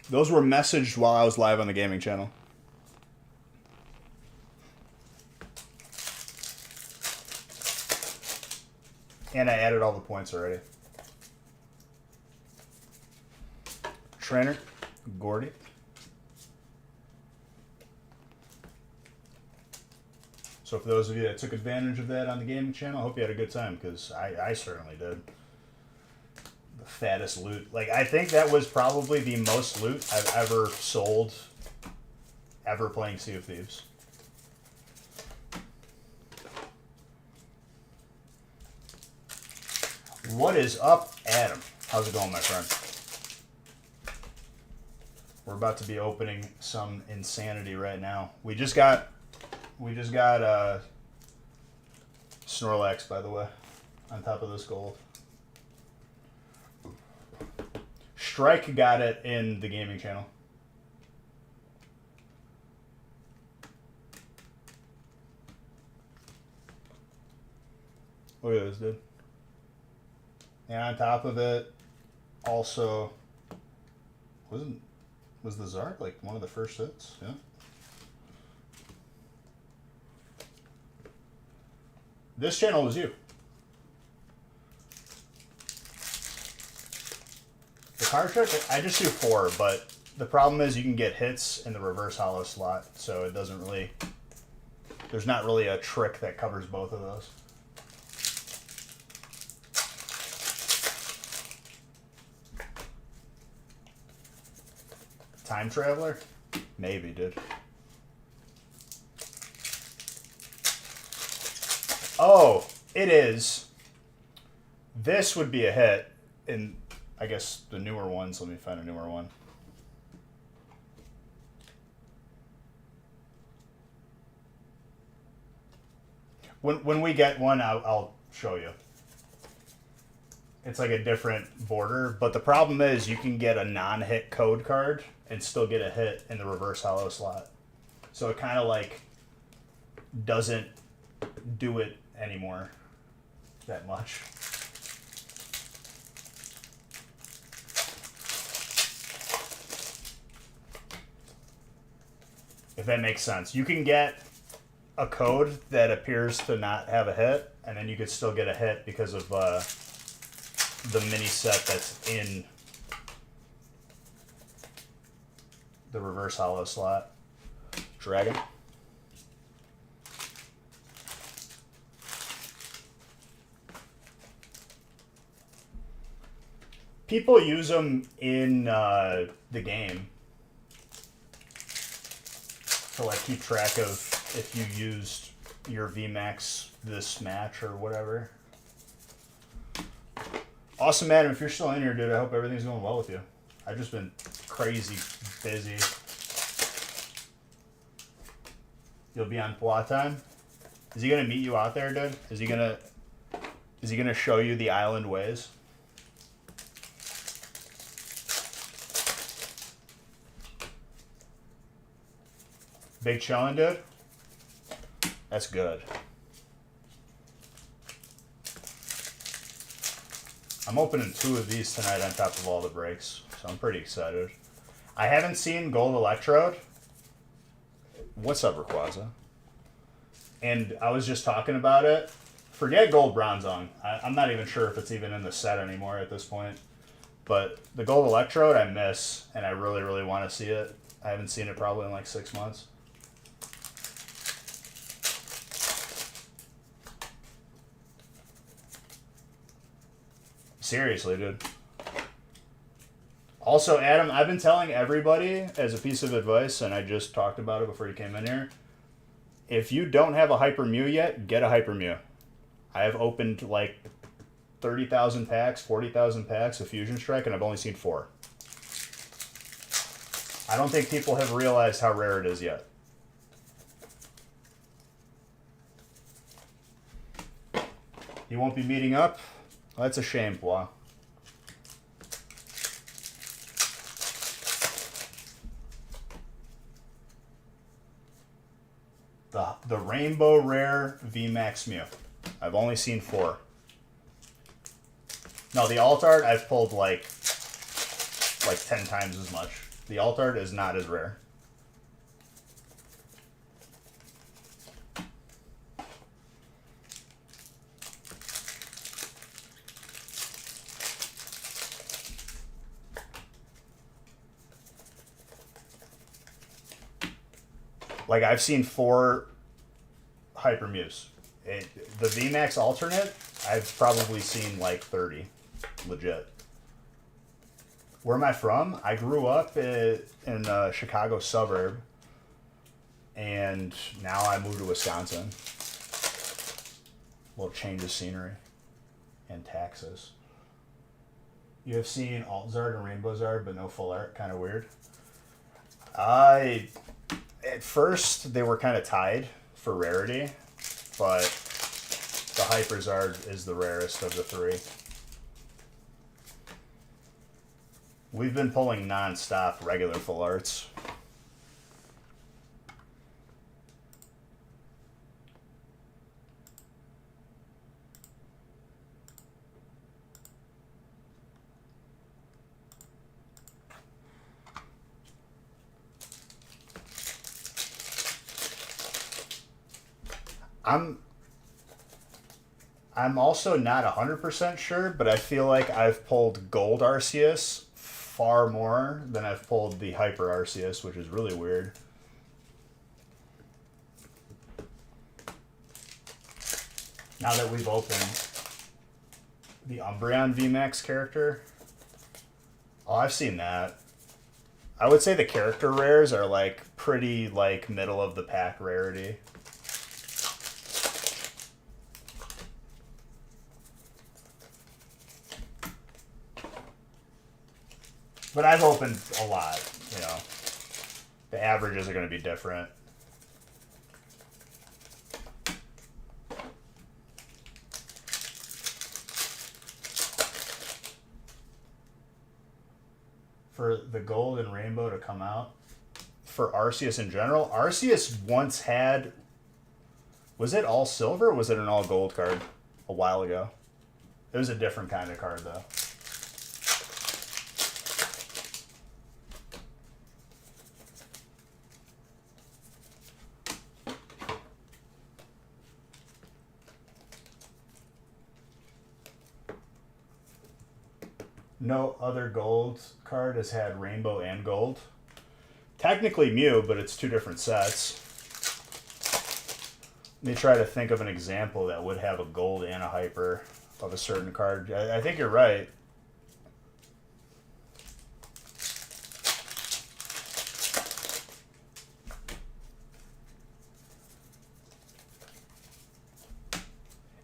Those were messaged while I was live on the gaming channel. And I added all the points already. Trainer, Gordy. So for those of you that took advantage of that on the gaming channel, I hope you had a good time, because I certainly did. The fattest loot. Like, I think that was probably the most loot I've ever sold ever playing Sea of Thieves. What is up, Adam? How's it going, my friend? We're about to be opening some insanity right now. We just got Snorlax, by the way, on top of this gold. Strike got it in the gaming channel. Look at this, dude. And on top of it, also, was the Zark like one of the first hits? Yeah. This channel was you. The card trick, I just do 4, but the problem is you can get hits in the reverse hollow slot, so it doesn't really, there's not really a trick that covers both of those. Time Traveler? Maybe, dude. Oh, it is. This would be a hit in, I guess, the newer ones. Let me find a newer one. When we get one, I'll show you. It's like a different border, but the problem is you can get a non-hit code card and still get a hit in the reverse hollow slot. So it kind of like doesn't do it anymore. that much. If that makes sense. You can get a code that appears to not have a hit, and then you could still get a hit because of the mini set that's in the reverse hollow slot. Dragon. People use them in the game to like keep track of if you used your VMAX this match or whatever. Awesome, Adam. If you're still in here, dude, I hope everything's going well with you. I've just been crazy busy. You'll be on Pwa time. Is he gonna meet you out there, dude? Is he gonna show you the island ways? Big chillin', dude? That's good. I'm opening 2 of these tonight on top of all the breaks, so I'm pretty excited. I haven't seen Gold Electrode. What's up, Rayquaza? And I was just talking about it. Forget Gold Bronzong. I'm not even sure if it's even in the set anymore at this point. But the Gold Electrode I miss, and I really, really want to see it. I haven't seen it probably in like 6 months. Seriously, dude. Also, Adam, I've been telling everybody as a piece of advice, and I just talked about it before you came in here. If you don't have a Hyper Mew yet, get a Hyper Mew. I have opened like 30,000 packs, 40,000 packs of Fusion Strike, and I've only seen 4. I don't think people have realized how rare it is yet. You won't be meeting up? Well, that's a shame, Pwa. The Rainbow Rare VMAX Mew. I've only seen 4. No, the Alt-Art I've pulled like 10 times as much. The Alt-Art is not as rare. Like, I've seen 4 Hyper Mews. The VMAX alternate, I've probably seen like 30. Legit. Where am I from? I grew up in a Chicago suburb, and now I moved to Wisconsin. A little change of scenery and taxes. You have seen Alt-Zard and Rainbow Zard, but no full art. Kind of weird. At first, they were kind of tied for rarity, but the Hyper Zard is the rarest of the 3. We've been pulling non-stop regular full arts. I'm also not 100% sure, but I feel like I've pulled Gold Arceus far more than I've pulled the Hyper Arceus, which is really weird. Now that we've opened the Umbreon VMAX character. Oh, I've seen that. I would say the character rares are like pretty like middle of the pack rarity. But I've opened a lot, you know. The averages are going to be different. For the Gold and Rainbow to come out, for Arceus in general, Arceus once had... Was it all silver or was it an all gold card a while ago? It was a different kind of card, though. No other gold card has had rainbow and gold. Technically Mew, but it's two different sets. Let me try to think of an example that would have a gold and a hyper of a certain card. I think you're right.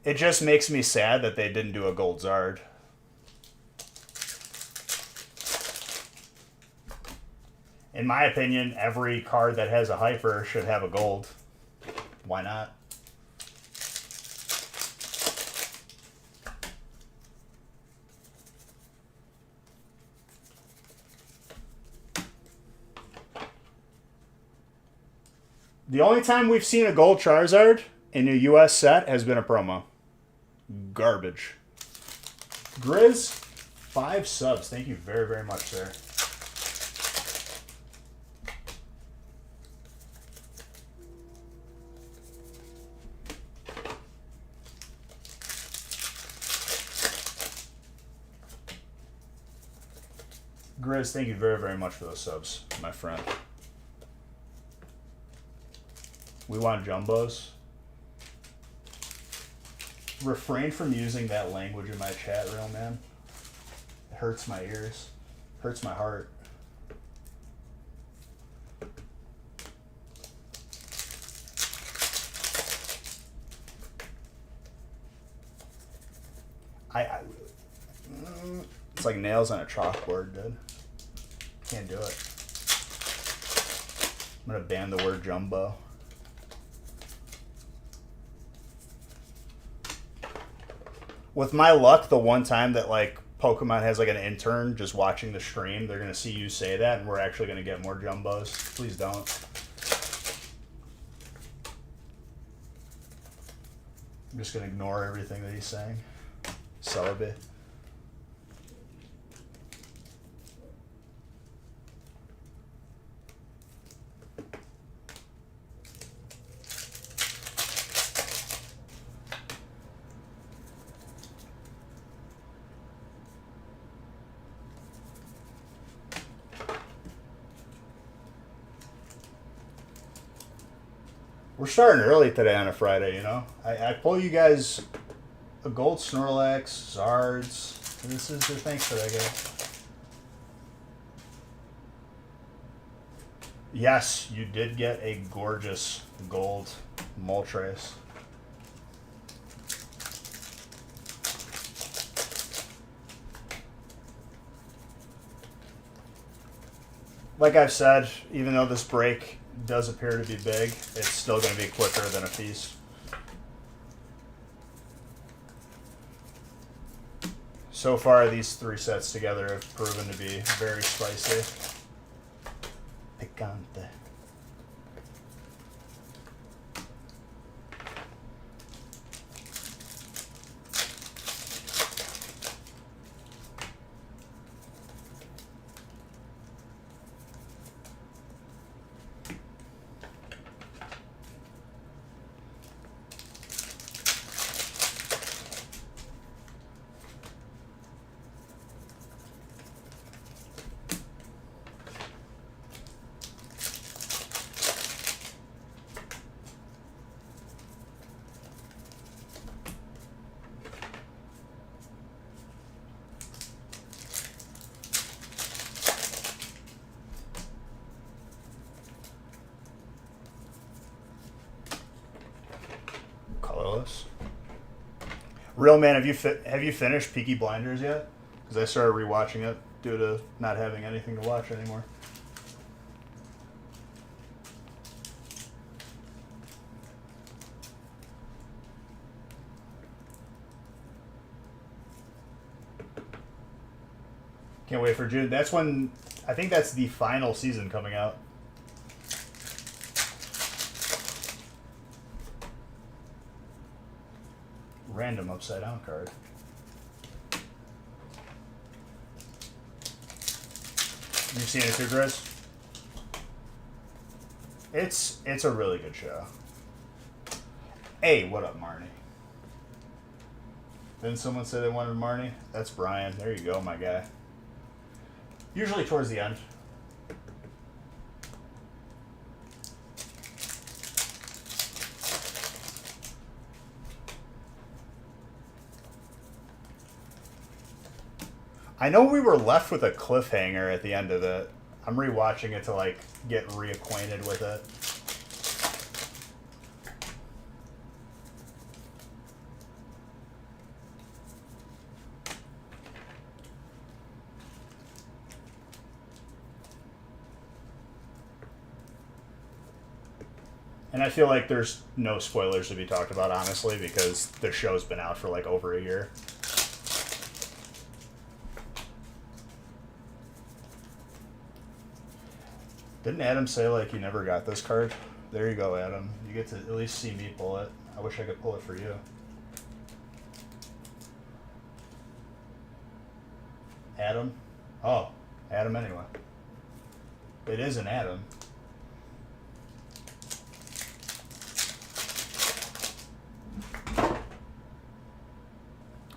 It just makes me sad that they didn't do a gold Zard. In my opinion, every card that has a hyper should have a gold. Why not? The only time we've seen a gold Charizard in a US set has been a promo. Garbage. Grizz, 5 subs. Thank you very, very much, sir. Grizz, thank you very, very much for those subs, my friend. We want jumbos. Refrain from using that language in my chat, real man. It hurts my ears. Hurts my heart. It's like nails on a chalkboard, dude. Can't do it. I'm gonna ban the word jumbo. With my luck, the one time that like Pokemon has like an intern just watching the stream, they're gonna see you say that, and we're actually gonna get more jumbos. Please don't. I'm just gonna ignore everything that he's saying. Celebi. We're starting early today on a Friday, you know. I pull you guys a gold Snorlax, Zards. This is the thanks that I get. Yes, you did get a gorgeous gold Moltres. Like I've said, even though this break does appear to be big, it's still going to be quicker than a feast. So far, these 3 sets together have proven to be very spicy. Picante. Colorless. Real man, have you finished Peaky Blinders yet? Because I started rewatching it due to not having anything to watch anymore. Can't wait for June. That's when I think that's the final season coming out. Random upside down card. You've seen it too, Chris? It's a really good show. Hey, what up, Marnie? Didn't someone say they wanted Marnie? That's Brian. There you go, my guy. Usually towards the end. I know we were left with a cliffhanger at the end of it. I'm rewatching it to like get reacquainted with it. And I feel like there's no spoilers to be talked about, honestly, because the show's been out for like over a year. Didn't Adam say like he never got this card? There you go, Adam. You get to at least see me pull it. I wish I could pull it for you. Adam? Oh, Adam anyway. It is an Adam.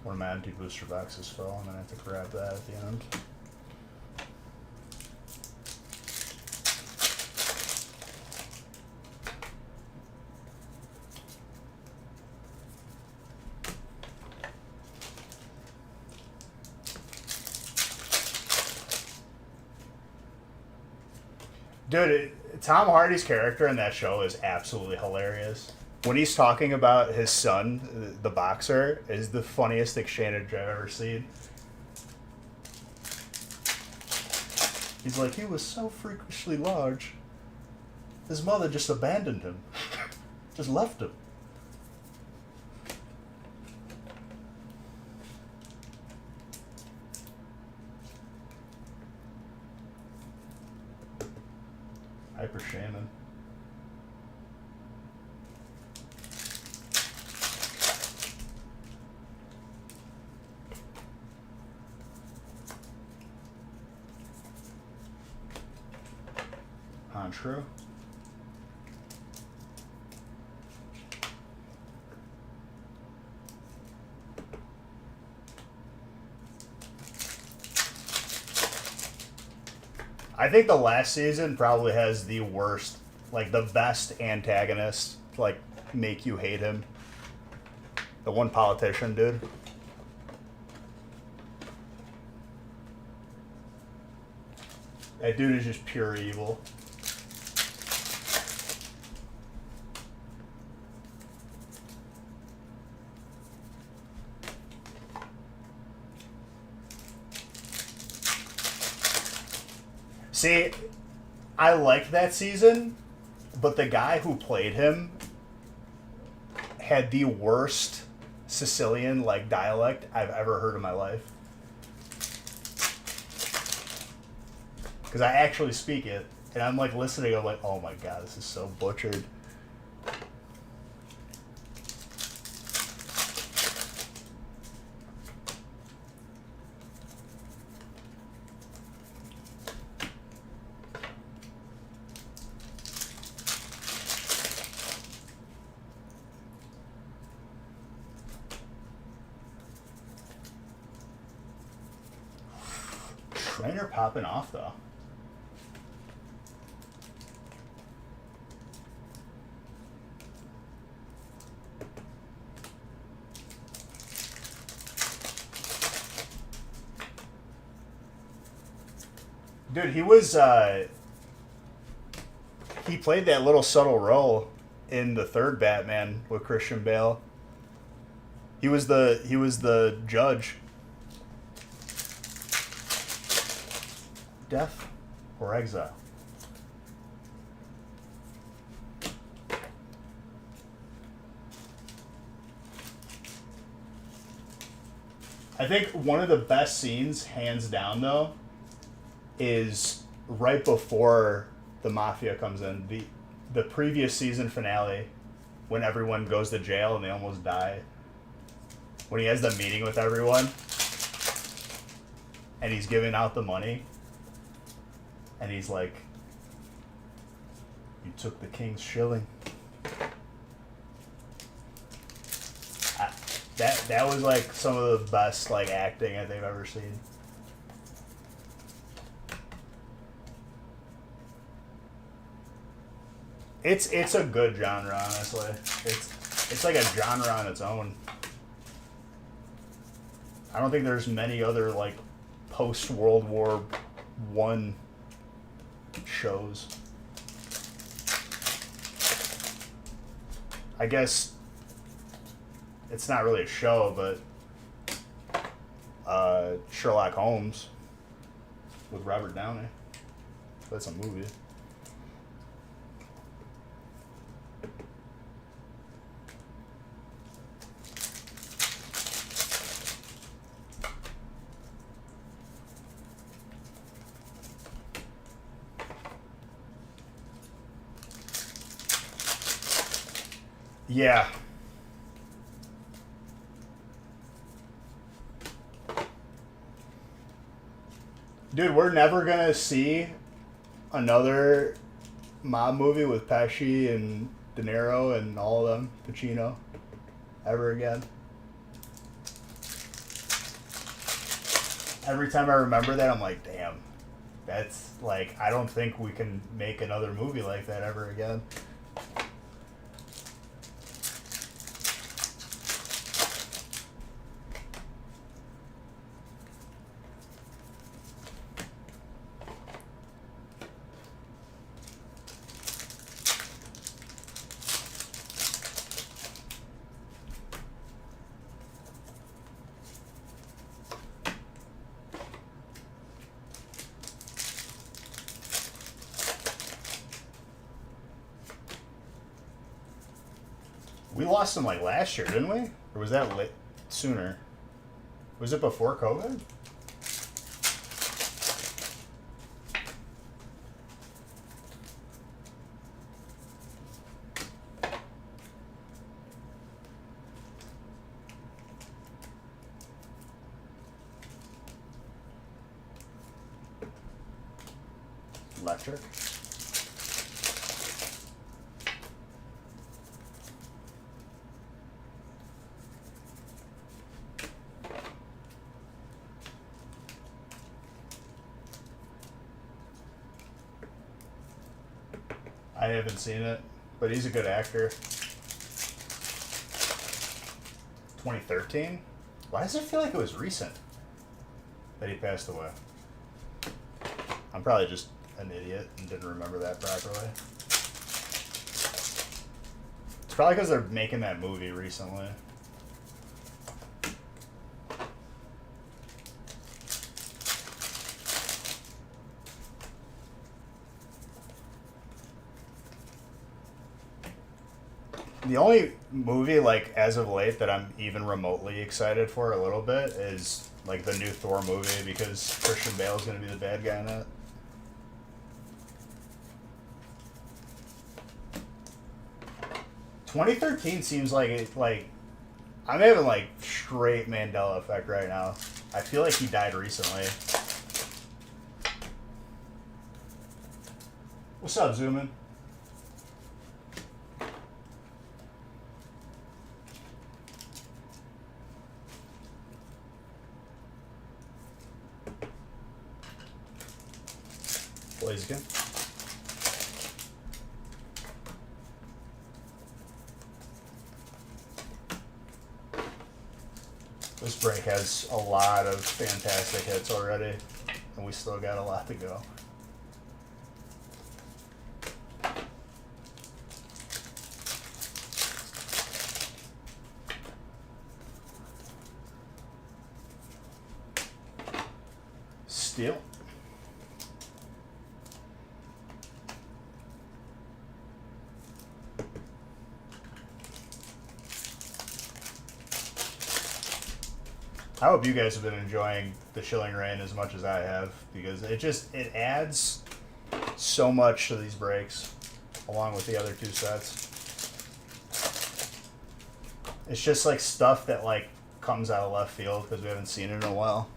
One of my empty booster boxes fell. I'm going to have to grab that at the end. Dude, Tom Hardy's character in that show is absolutely hilarious. When he's talking about his son, the boxer, is the funniest exchange I've ever seen. He's like, he was so freakishly large. His mother just abandoned him. Just left him. Hyper Shaman. True. I think the last season probably has the worst, like the best antagonist, like make you hate him. The one politician, dude. That dude is just pure evil. See, I liked that season, but the guy who played him had the worst Sicilian like dialect I've ever heard in my life. Because I actually speak it, and I'm like listening, I'm like, oh my god, this is so butchered. Trainer popping off though. Dude, he was he played that little subtle role in the third Batman with Christian Bale. He was the judge. Death or exile? I think one of the best scenes, hands down though, is right before the Mafia comes in. The previous season finale, when everyone goes to jail and they almost die. When he has the meeting with everyone and he's giving out the money. And he's like, "You took the king's shilling." That was like some of the best like acting I think I've ever seen. It's a good genre, honestly. It's like a genre on its own. I don't think there's many other like post World War One shows. I guess it's not really a show, but Sherlock Holmes with Robert Downey. That's a movie. Yeah. Dude, we're never gonna see another mob movie with Pesci and De Niro and all of them, Pacino, ever again. Every time I remember that, I'm like, damn, that's like, I don't think we can make another movie like that ever again. We lost him like last year, didn't we? Or was that late, sooner? Was it before COVID? Electric. I haven't seen it, but he's a good actor. 2013? Why does it feel like it was recent that he passed away? I'm probably just an idiot and didn't remember that properly. It's probably because they're making that movie recently. The only movie, like, as of late that I'm even remotely excited for a little bit is, like, the new Thor movie because Christian Bale's going to be the bad guy in it. "2013 seems like it, like, I'm having, like, straight Mandela effect right now. I feel like he died recently. What's up, Zoomin? Blaziken. This break has a lot of fantastic hits already, and we still got a lot to go. Steel. I hope you guys have been enjoying the Chilling Reign as much as I have, because it adds so much to these breaks, along with the other two sets. It's just like stuff that like comes out of left field because we haven't seen it in a while.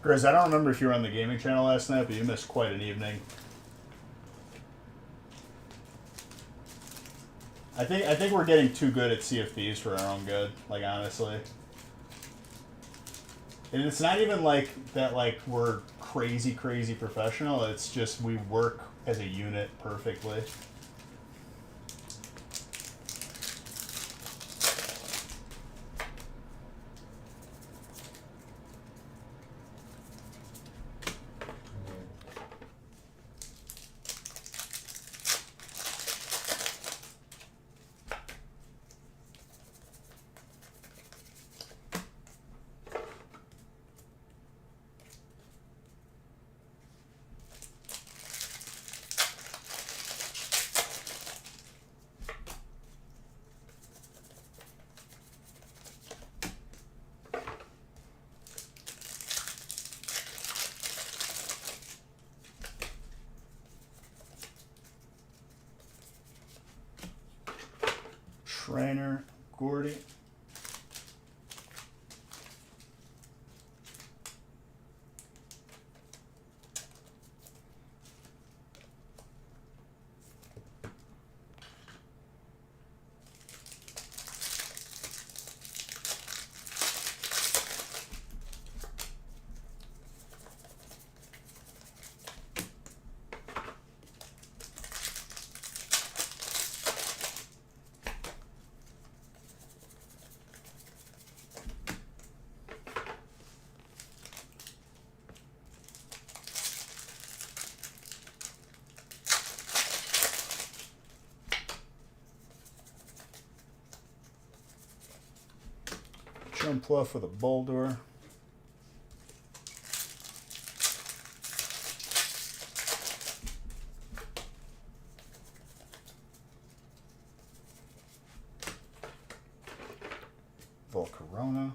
Grizz, I don't remember if you were on the gaming channel last night, but you missed quite an evening. I think we're getting too good at CFPs for our own good. Like honestly, and it's not even like that. Like we're crazy professional. It's just we work as a unit perfectly. Trainer, Gordy. Pluff with a Boldor. Volcarona.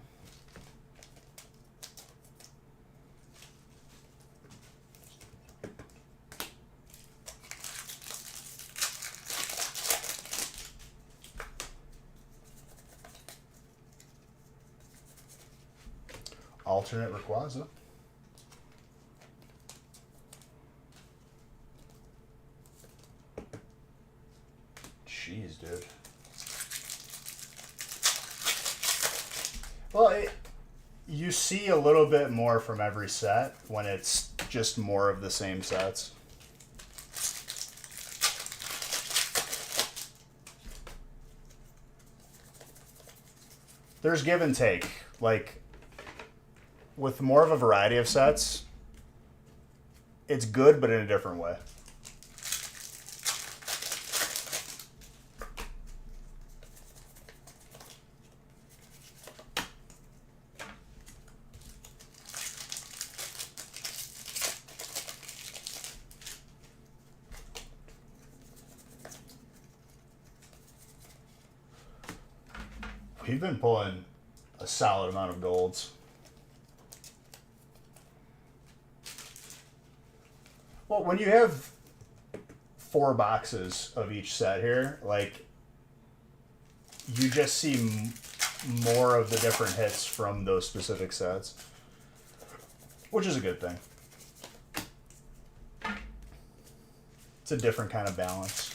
Alternate Rayquaza. Jeez, dude. Well, you see a little bit more from every set when it's just more of the same sets. There's give and take. Like, with more of a variety of sets, it's good, but in a different way. We've been pulling a solid amount of golds. Well, when you have 4 boxes of each set here, like, you just see more of the different hits from those specific sets, which is a good thing. It's a different kind of balance.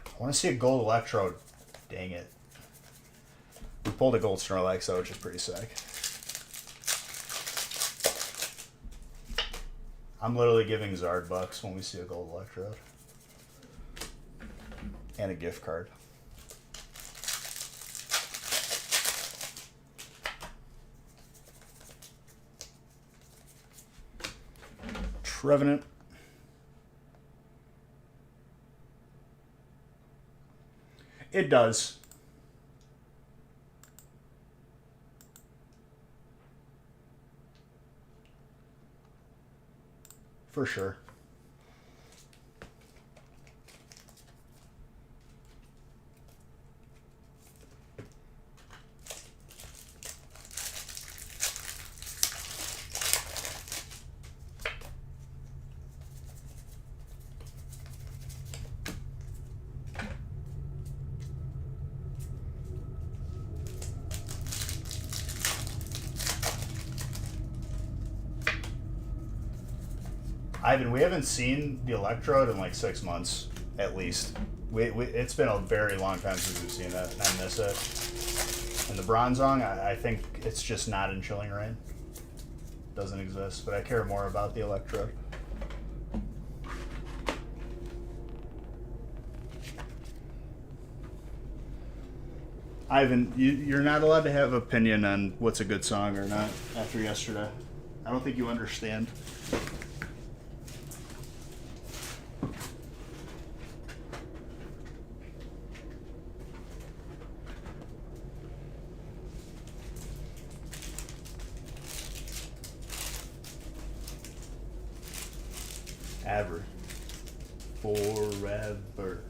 I want to see a gold Electrode. Dang it. We pulled a gold Snorlax, though, which is pretty sick. I'm literally giving Zard bucks when we see a gold Electrode. And a gift card. Trevenant. It does. For sure. Ivan, we haven't seen the Electrode in like 6 months, at least. It's been a very long time since we've seen it, and I miss it. And the Bronzong, I think it's just not in Chilling Reign. Doesn't exist, but I care more about the Electrode. Ivan, you're not allowed to have opinion on what's a good song or not after yesterday. I don't think you understand. Ever. Forever.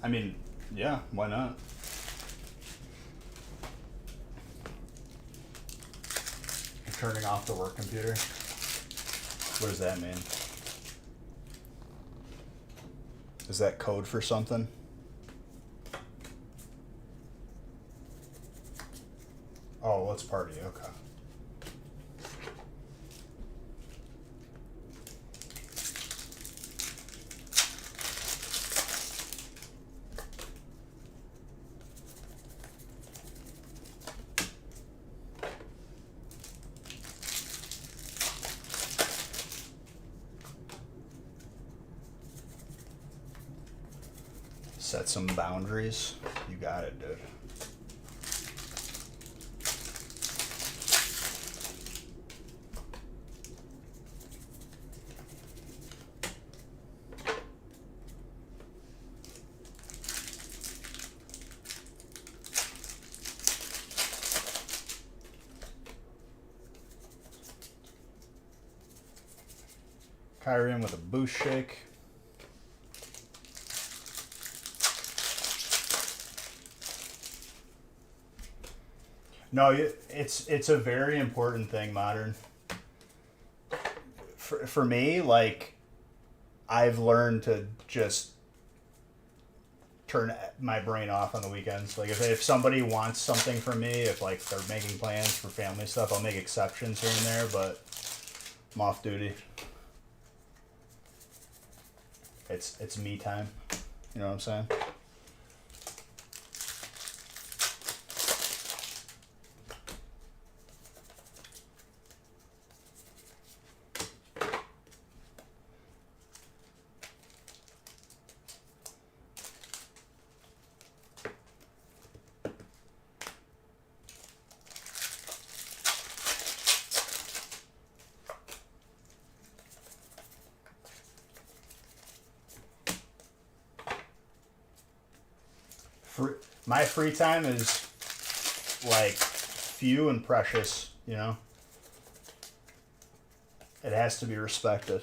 I mean, yeah, why not? Turning off the work computer. What does that mean? Is that code for something? Oh, let's party. Okay. Set some boundaries. You got it, dude. Kyrian with a boost shake. No, it's a very important thing, Modern. For me, like, I've learned to just turn my brain off on the weekends. Like, if somebody wants something from me, if, like, they're making plans for family stuff, I'll make exceptions here and there, but I'm off duty. It's me time. You know what I'm saying? My free time is like few and precious, you know? It has to be respected.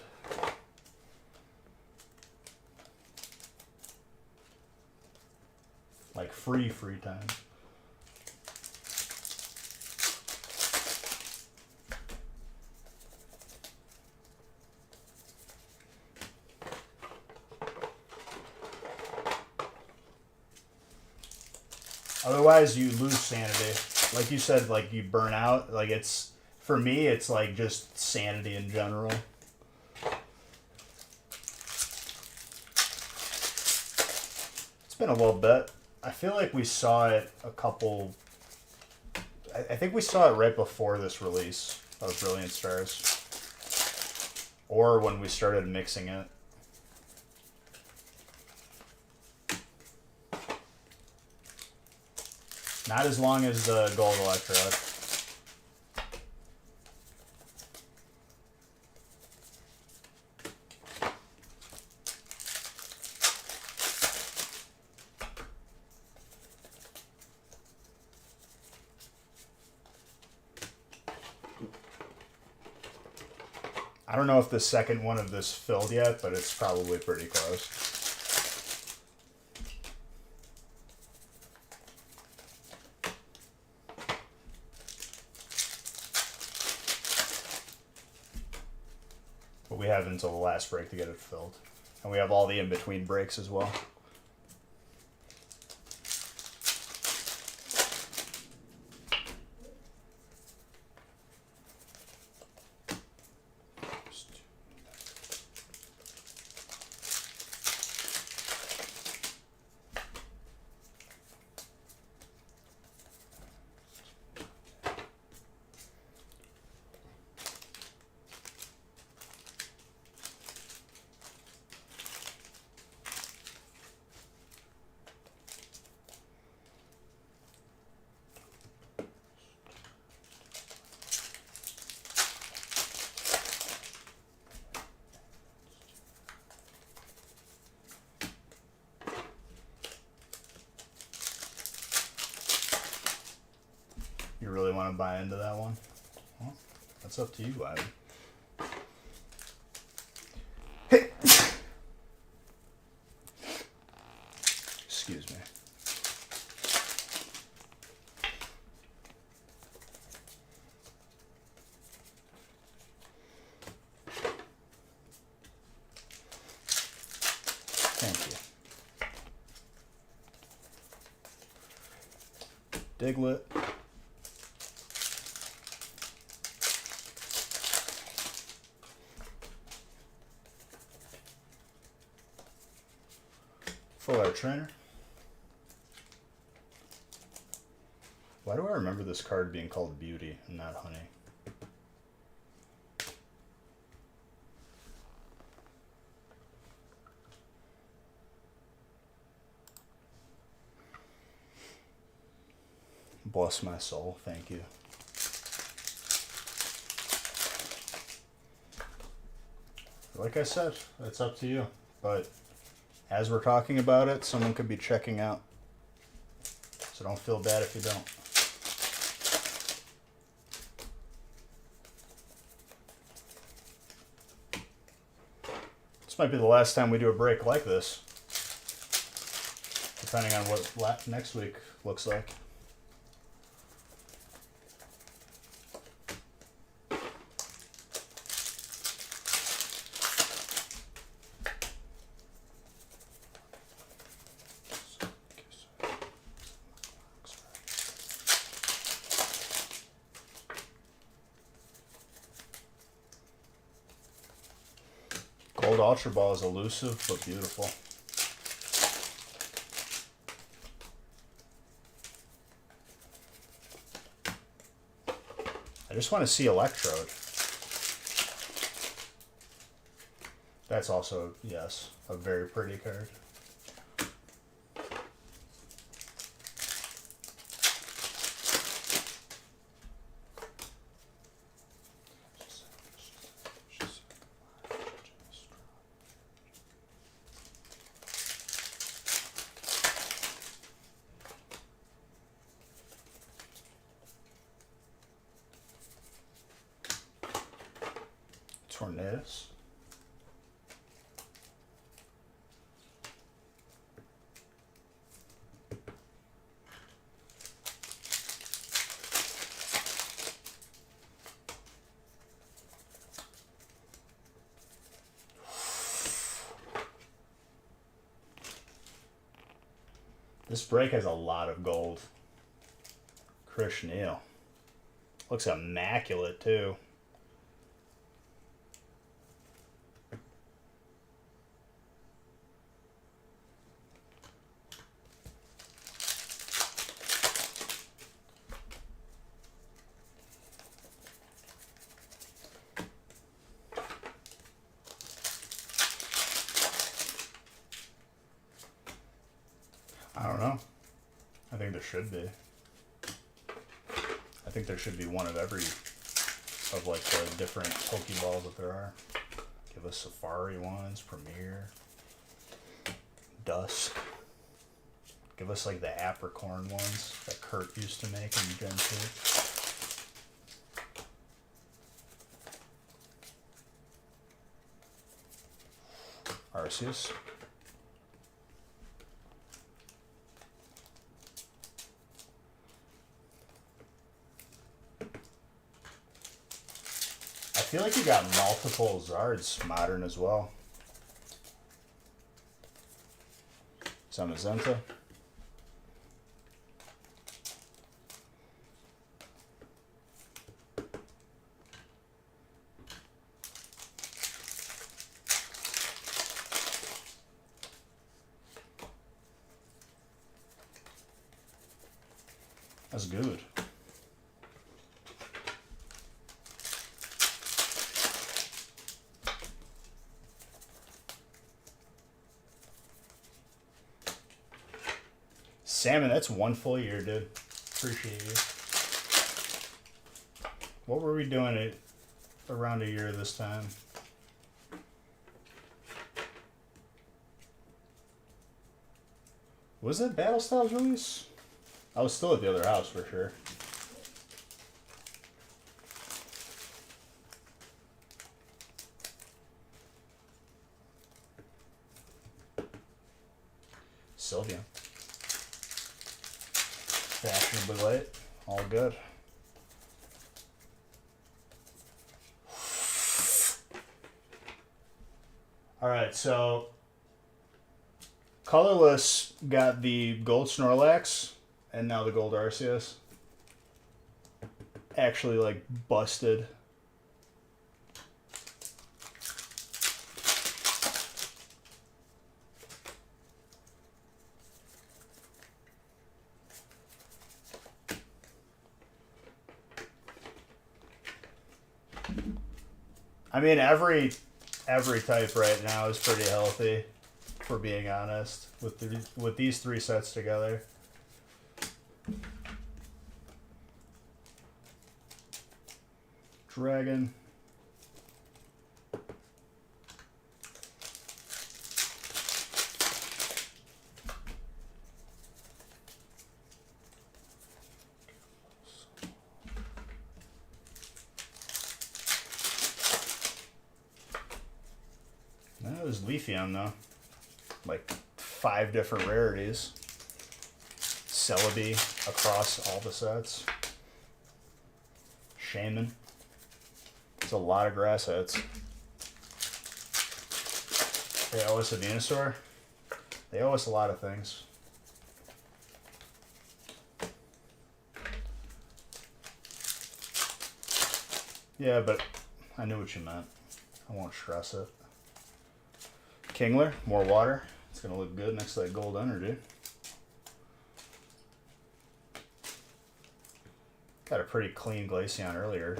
Like free time. Otherwise, you lose sanity. Like you said, like you burn out. Like it's, for me, it's like just sanity in general. It's been a little bit. I feel like we saw it a couple. I think we saw it right before this release of Brilliant Stars, or when we started mixing it. Not as long as the Gold Electrode. I don't know if the second one of this filled yet, but it's probably pretty close. But we have until the last break to get it filled. And we have all the in-between breaks as well. really want to buy into that one? Well, that's up to you, Ivan. Hey. Excuse me. Thank you. Diglett. Full Art Trainer. Why do I remember this card being called Beauty and not Honey? Bless my soul, thank you. Like I said, it's up to you. But as we're talking about it, someone could be checking out. So don't feel bad if you don't. This might be the last time we do a break like this. Depending on what next week looks like. Gold Ultra Ball is elusive but beautiful. I just want to see Electrode. That's also, yes, a very pretty card. Tornadus. This break has a lot of gold. Chris Neal. Looks immaculate too. I don't know. I think there should be. I think there should be one of every, of like the different Pokeballs that there are. Give us Safari ones, Premier, Dusk. Give us like the Apricorn ones that Kurt used to make in Gen 2. Arceus. I feel like you got multiple Zards modern as well. Zamazenta. That's good. Salmon, that's one full year, dude. Appreciate you. What were we doing at around a year this time? Was that Battle Styles release? I was still at the other house for sure. Sylvian. Fashionably light. All good. Alright, so colorless got the gold Snorlax and now the gold Arceus. Actually, like, busted. I mean, every type right now is pretty healthy, for being honest, with these three sets together. Dragon. That was Leafeon though. Like 5 different rarities. Celebi across all the sets. Shaman. It's a lot of grass hits. They owe us a Venusaur. They owe us a lot of things. Yeah, but I knew what you meant. I won't stress it. Kingler, more water. It's going to look good next to that gold energy. Got a pretty clean Glaceon earlier.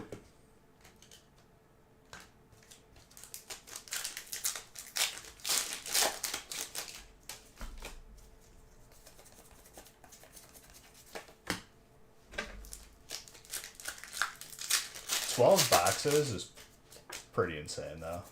$12 boxes is pretty insane though.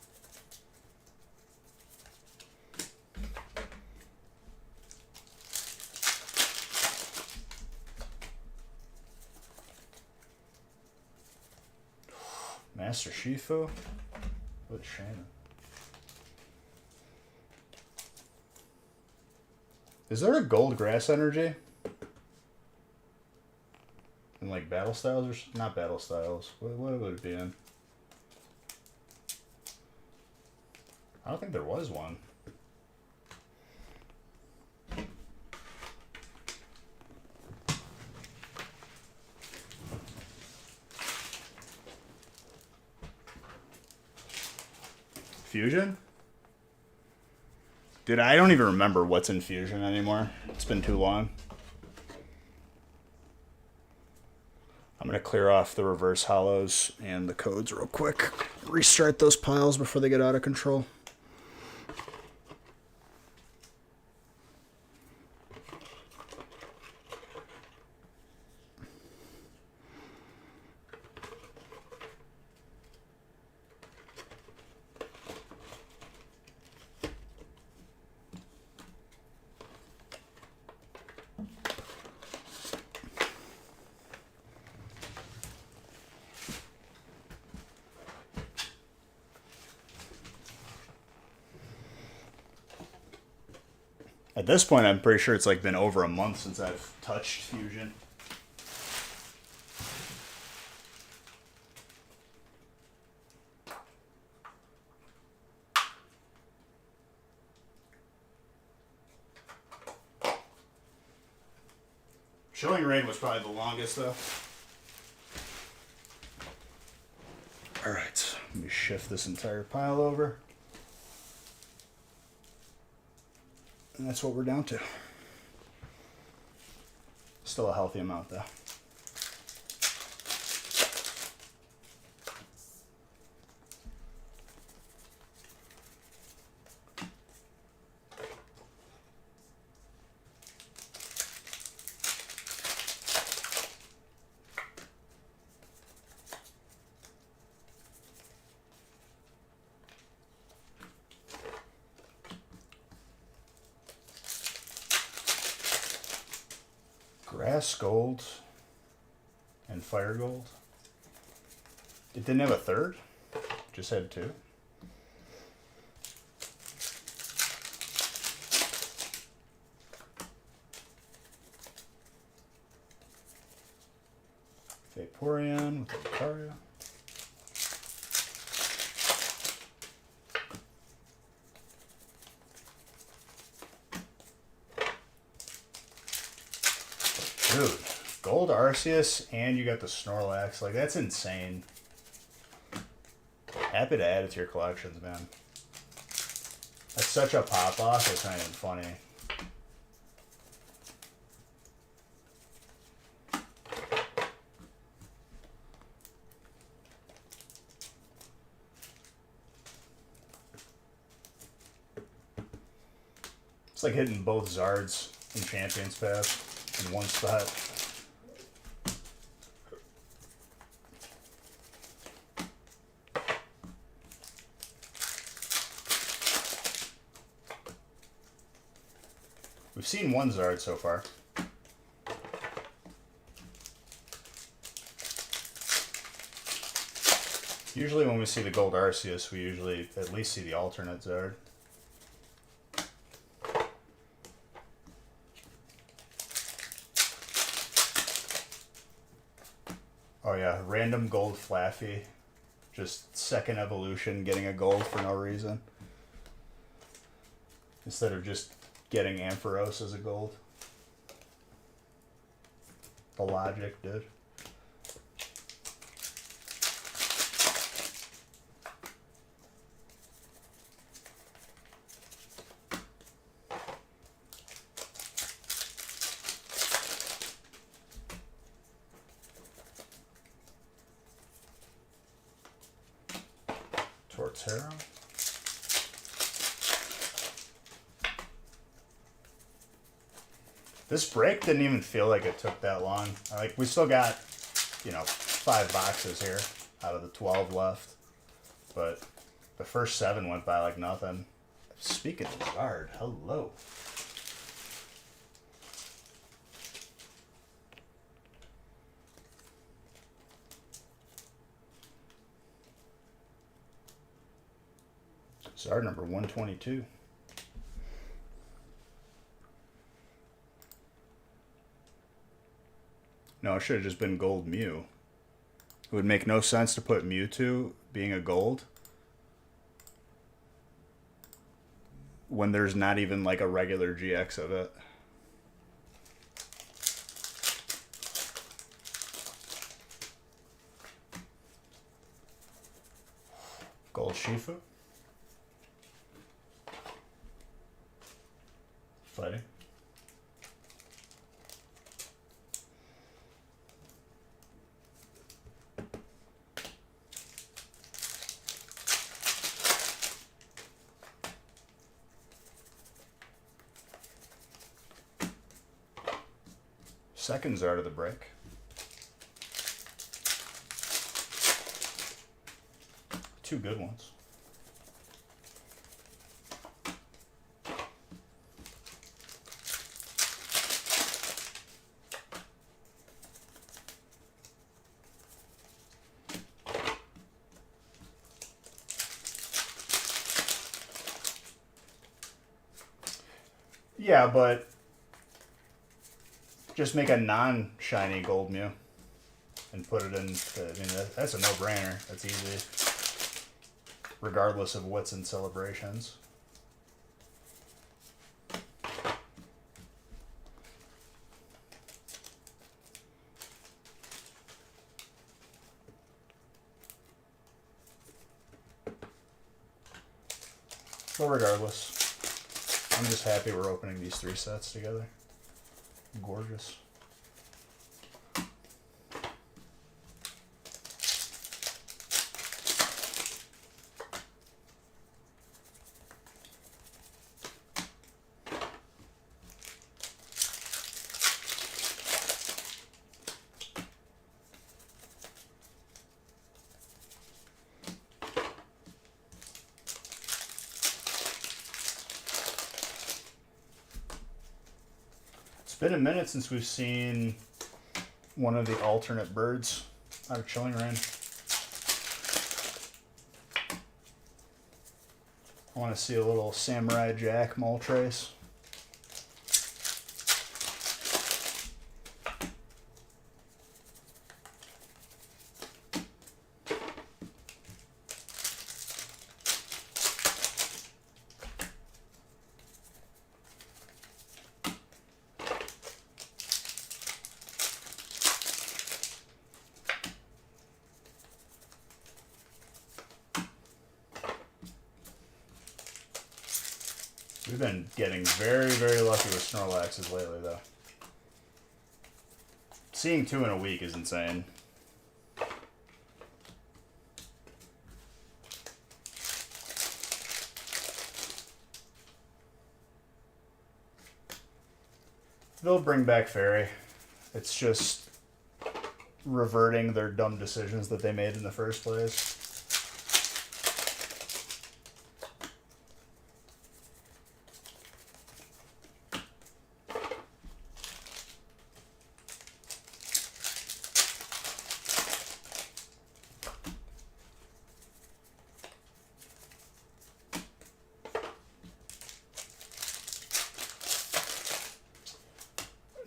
Master Shifu with Shaman. Is there a gold grass energy? In like battle styles or not battle styles? What would it be in? I don't think there was one. Fusion? Dude, I don't even remember what's in Fusion anymore. It's been too long. I'm going to clear off the reverse hollows and the codes real quick. Restart those piles before they get out of control. At this point, I'm pretty sure it's like been over a month since I've touched Fusion. Showing Rain was probably the longest though. Alright, let me shift this entire pile over. And that's what we're down to. Still a healthy amount though. Grass Gold and Fire Gold. It didn't have a third, just had 2. Vaporeon with Lucario. Dude, gold Arceus and you got the Snorlax. Like, that's insane. Happy to add it to your collections, man. That's such a pop-off, it's not even funny. It's like hitting both Zards in Champions Pass in one spot. We've seen one Zard so far. Usually when we see the gold Arceus, we usually at least see the alternate Zard. Oh yeah, random gold Flaffy. Just second evolution, getting a gold for no reason. Instead of just getting Ampharos as a gold. The logic, dude. Torterra. This break didn't even feel like it took that long. Like, we still got, you know, 5 boxes here out of the 12 left. But the first 7 went by like nothing. Speaking of Zard, hello. Zard number 122. No, it should have just been gold Mew. It would make no sense to put Mewtwo being a gold when there's not even like a regular GX of it. Gold Shifu. Fighting. Second Zard of the break. Two good ones. Yeah, but just make a non-shiny gold Mew and put it in. I mean, that's a no-brainer. That's easy, regardless of what's in celebrations. But regardless, I'm just happy we're opening these 3 sets together. Gorgeous. It's been a minute since we've seen one of the alternate birds out of Chilling Reign. I want to see a little Samurai Jack Moltres. We've been getting very, very lucky with Snorlaxes lately, though. Seeing 2 in a week is insane. They'll bring back Fairy. It's just reverting their dumb decisions that they made in the first place.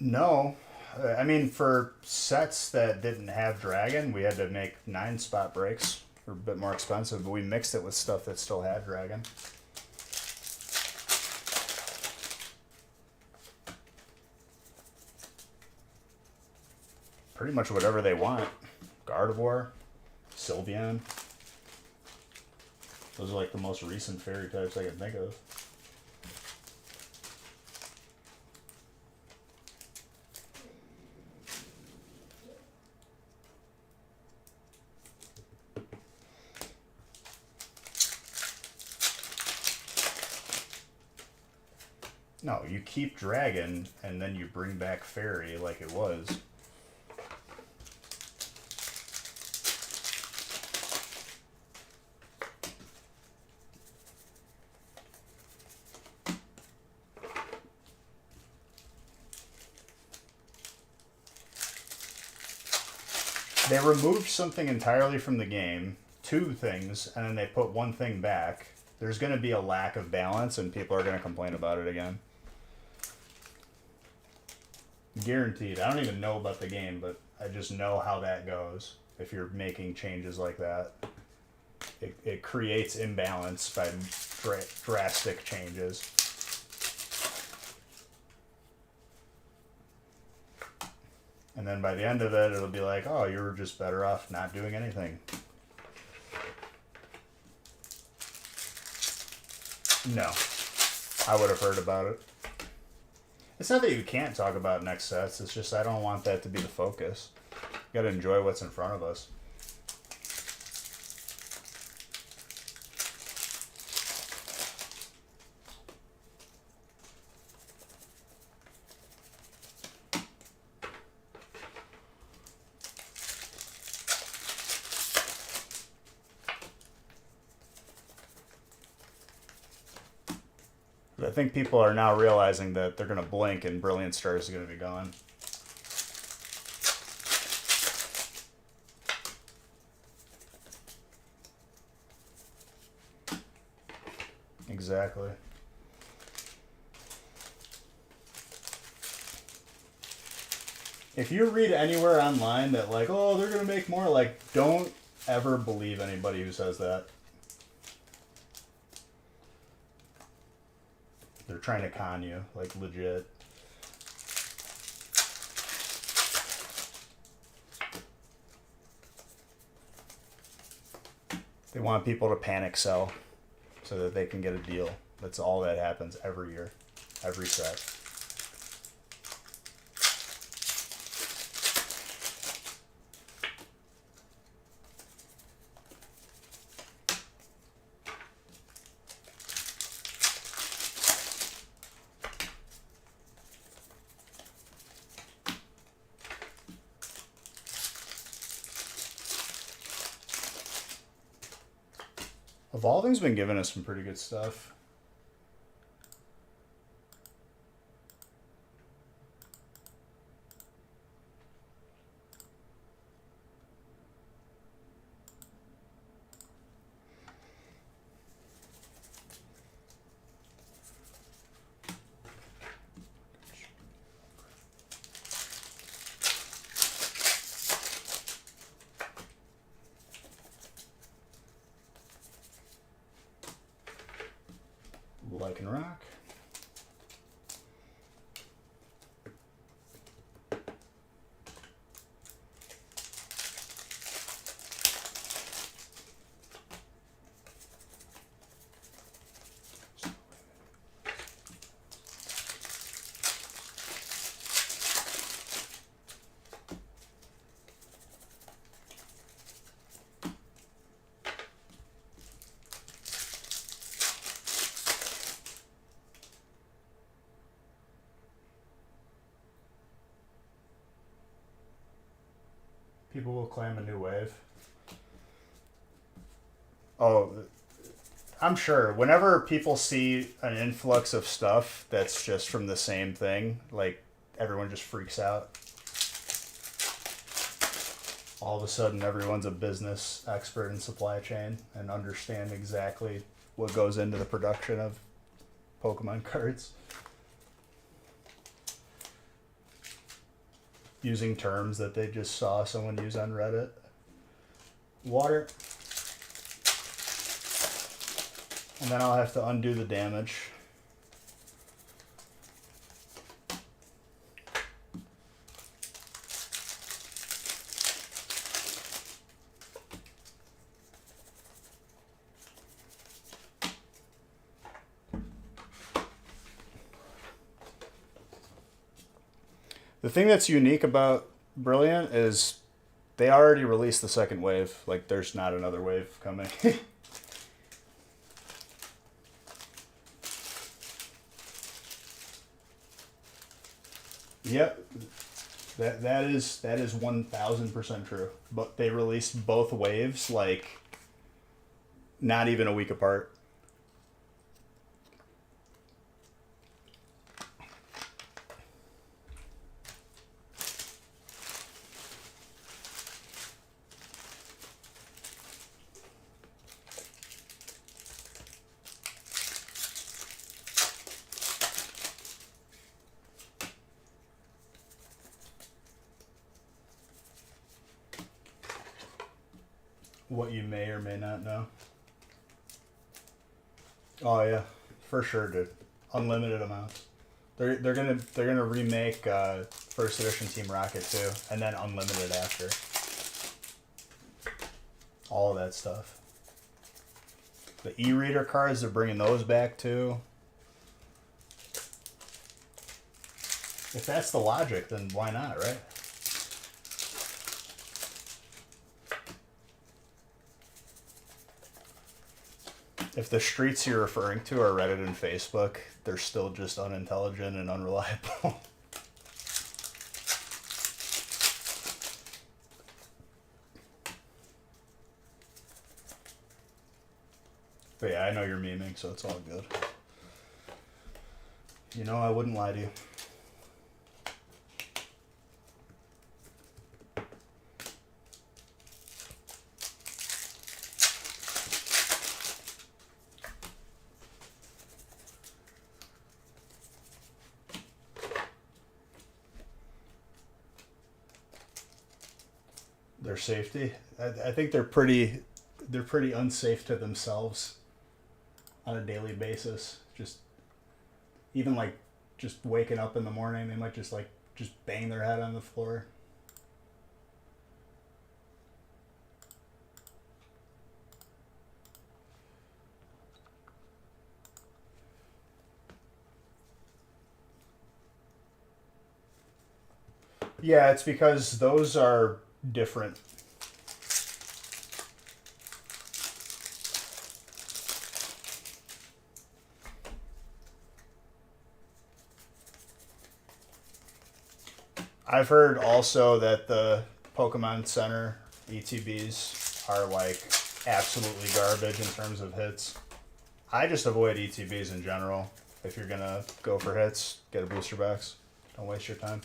No. I mean, for sets that didn't have Dragon, we had to make 9-spot breaks. For a bit more expensive, but we mixed it with stuff that still had Dragon. Pretty much whatever they want. Gardevoir, Sylveon. Those are like the most recent fairy types I can think of. No, you keep Dragon, and then you bring back Fairy like it was. They removed something entirely from the game, 2 things, and then they put 1 thing back. There's going to be a lack of balance, and people are going to complain about it again. Guaranteed. I don't even know about the game, but I just know how that goes if you're making changes like that. It creates imbalance by drastic changes. And then by the end of it, it'll be like, oh, you were just better off not doing anything. No. I would have heard about it. It's not that you can't talk about next sets, it's just I don't want that to be the focus. You gotta enjoy what's in front of us. I think people are now realizing that they're going to blink and Brilliant Stars is going to be gone. Exactly. If you read anywhere online that like, oh, they're going to make more, like, don't ever believe anybody who says that. They're trying to con you, like, legit. They want people to panic sell so that they can get a deal. That's all that happens every year, every set. Evolving's been giving us some pretty good stuff. Lycanroc. People will claim a new wave. Oh, I'm sure. Whenever people see an influx of stuff that's just from the same thing, like everyone just freaks out. All of a sudden, everyone's a business expert in supply chain and understand exactly what goes into the production of Pokemon cards. Using terms that they just saw someone use on Reddit. Water. And then I'll have to undo the damage. The thing that's unique about Brilliant is they already released the second wave. Like, there's not another wave coming. Yep, that is 1,000% true. But they released both waves like not even a week apart. What you may or may not know. Oh yeah, for sure, dude. Unlimited amounts. They're gonna remake first edition Team Rocket too, and then unlimited after. All of that stuff. The e-reader cards, they're bringing those back too. If that's the logic, then why not, right? If the streets you're referring to are Reddit and Facebook, they're still just unintelligent and unreliable. But yeah, I know you're memeing, so it's all good. You know, I wouldn't lie to you. Their safety, I think they're pretty unsafe to themselves on a daily basis. Just even like just waking up in the morning, they might just bang their head on the floor. Yeah, it's because those are different. I've heard also that the Pokemon Center ETBs are like absolutely garbage in terms of hits. I just avoid ETBs in general. If you're gonna go for hits, get a booster box. Don't waste your time.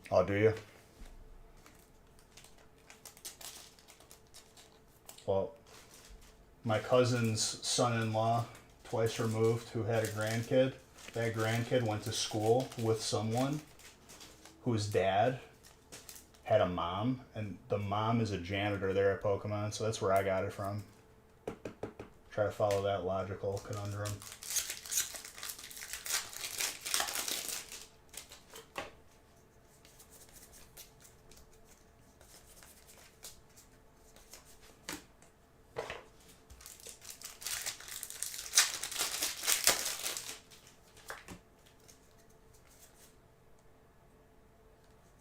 Oh, do you? Well, my cousin's son-in-law, twice removed, who had a grandkid, that grandkid went to school with someone whose dad had a mom, and the mom is a janitor there at Pokemon, so that's where I got it from. Try to follow that logical conundrum.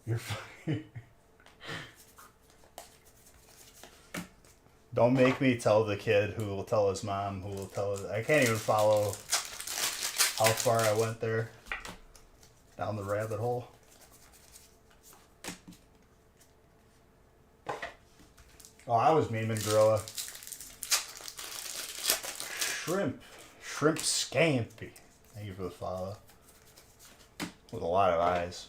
You're funny. Don't make me tell the kid who will tell his mom, who will tell his... I can't even follow how far I went there. Down the rabbit hole. Oh, I was memeing Gorilla. Shrimp Scampi. Thank you for the follow. With a lot of eyes.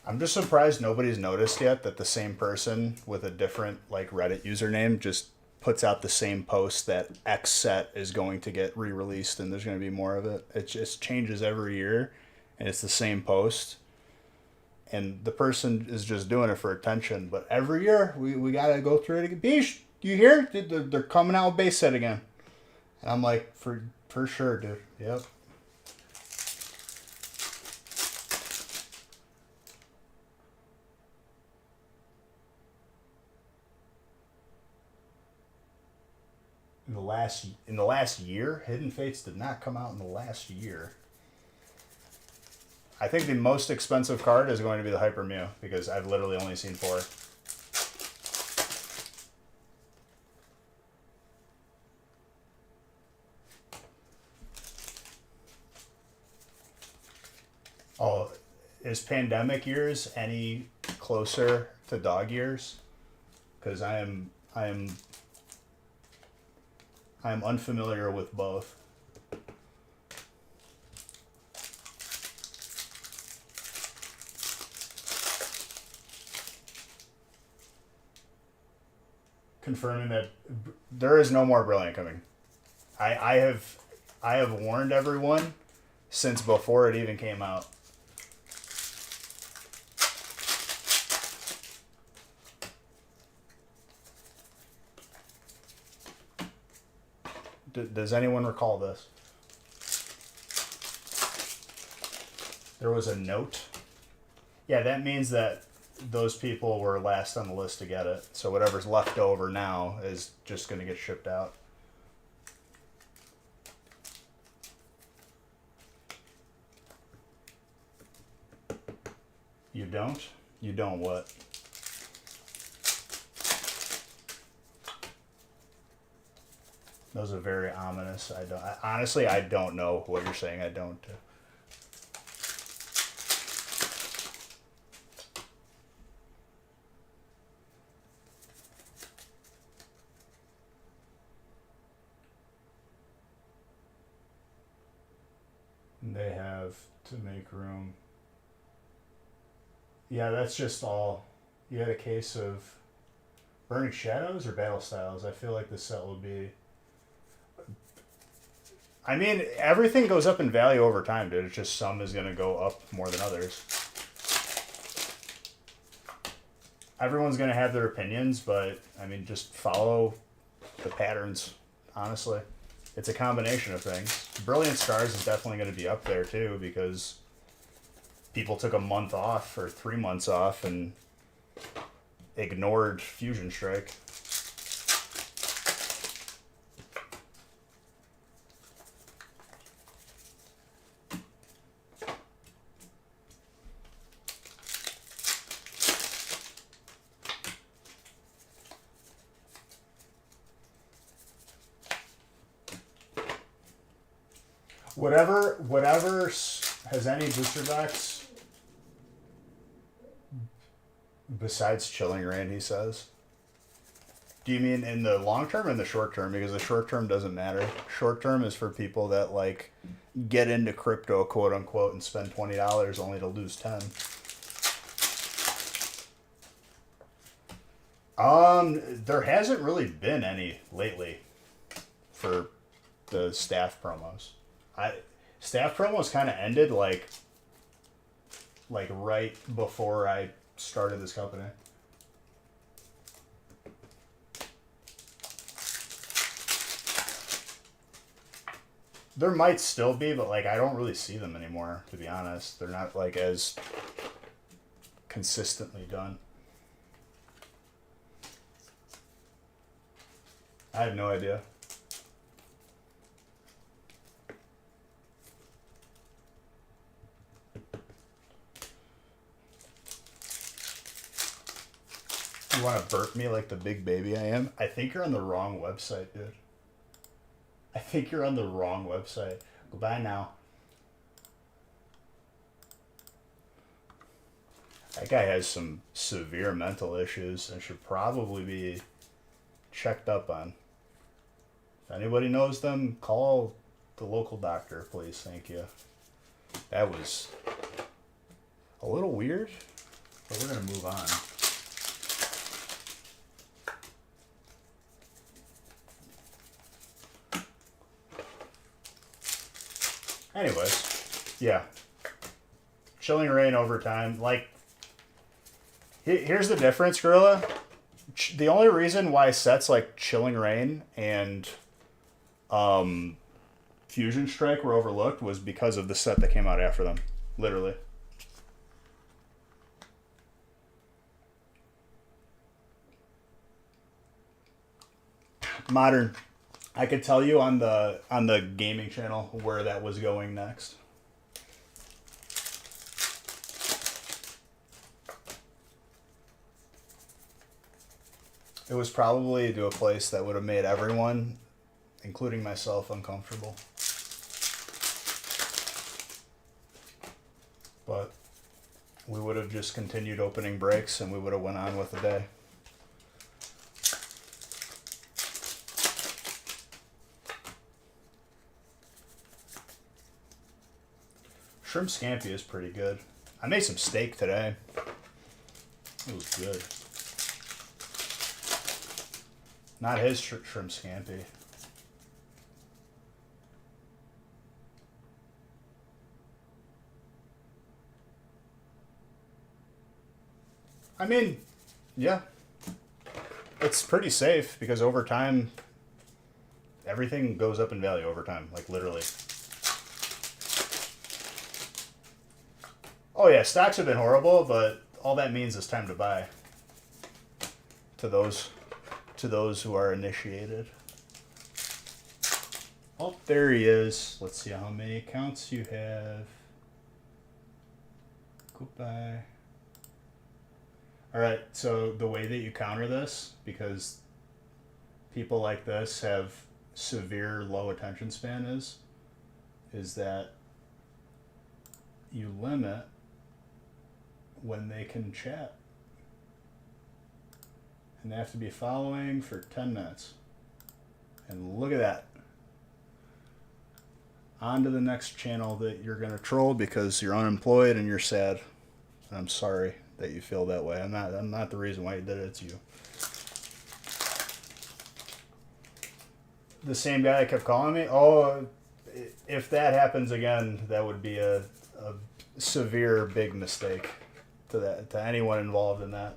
I'm just surprised nobody's noticed yet that the same person with a different like Reddit username just puts out the same post that X set is going to get re-released and there's going to be more of it. It just changes every year and it's the same post. And the person is just doing it for attention. But every year we got to go through it again. Beesh, you hear? They're coming out with base set again. And I'm like, for sure, dude. Yep. In the last year, Hidden Fates did not come out in the last year. I think the most expensive card is going to be the Hyper Mew because I've literally only seen 4. Oh, is pandemic years any closer to dog years? Because I am unfamiliar with both. Confirming that there is no more Brilliant coming. I have warned everyone since before it even came out. Does anyone recall this? There was a note. Yeah, that means that those people were last on the list to get it. So whatever's left over now is just going to get shipped out. You don't? You don't what? Those are very ominous. Honestly, I don't know what you're saying. I don't. They have to make room. Yeah, that's just all. You had a case of Burning Shadows or Battle Styles. I feel like this set will be... I mean, everything goes up in value over time, dude. It's just some is going to go up more than others. Everyone's going to have their opinions, but, I mean, just follow the patterns, honestly. It's a combination of things. Brilliant Stars is definitely going to be up there, too, because people took a month off or 3 months off and ignored Fusion Strike. Whatever has any booster box besides Chilling Reign, he says. Do you mean in the long term or in the short term? Because the short term doesn't matter. Short term is for people that like get into crypto, quote unquote, and spend $20 only to lose 10. There hasn't really been any lately for the staff promos. I staff promos kind of ended like right before I started this company. There might still be, but like I don't really see them anymore, to be honest. They're not like as consistently done. I have no idea. You want to burp me like the big baby I am? I think you're on the wrong website, dude. I think you're on the wrong website. Goodbye now. That guy has some severe mental issues and should probably be checked up on. If anybody knows them, call the local doctor, please. Thank you. That was a little weird, but we're going to move on. Anyways, yeah. Chilling Reign overtime. Like, here's the difference, Gorilla. The only reason why sets like Chilling Reign and Fusion Strike were overlooked was because of the set that came out after them. Literally. Modern. I could tell you on the gaming channel where that was going next. It was probably to a place that would have made everyone, including myself, uncomfortable. But we would have just continued opening breaks and we would have went on with the day. Shrimp scampi is pretty good. I made some steak today. It was good. Not his shrimp scampi. I mean, yeah. It's pretty safe because over time, everything goes up in value over time, like literally. Oh yeah, stocks have been horrible, but all that means is time to buy. To those who are initiated. Oh, there he is. Let's see how many accounts you have. Goodbye. Alright, so the way that you counter this, because people like this have severe low attention span is that you limit when they can chat. And they have to be following for 10 minutes. And look at that. On to the next channel that you're going to troll because you're unemployed and you're sad. And I'm sorry that you feel that way. I'm not the reason why you did it. It's you. The same guy that kept calling me? Oh, if that happens again, that would be a severe big mistake to anyone involved in that.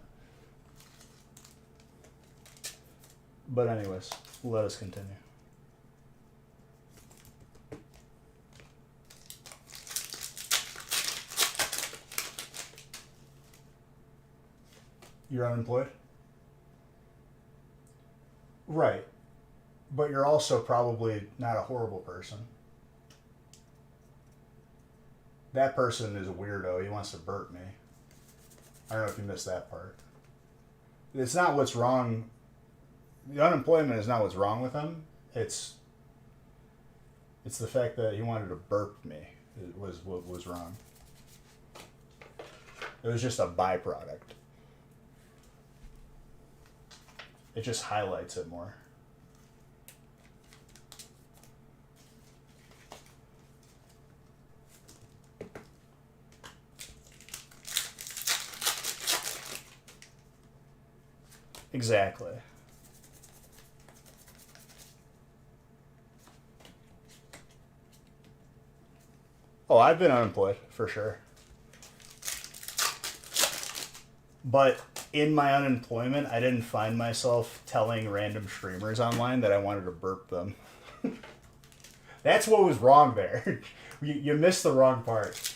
But anyways, let us continue. You're unemployed? Right. But you're also probably not a horrible person. That person is a weirdo. He wants to burp me. I don't know if you missed that part. It's not what's wrong. The unemployment is not what's wrong with him. It's the fact that he wanted to burp me. It was what was wrong. It was just a byproduct. It just highlights it more. Exactly. I've been unemployed for sure. But in my unemployment, I didn't find myself telling random streamers online that I wanted to burp them. That's what was wrong there. You missed the wrong part.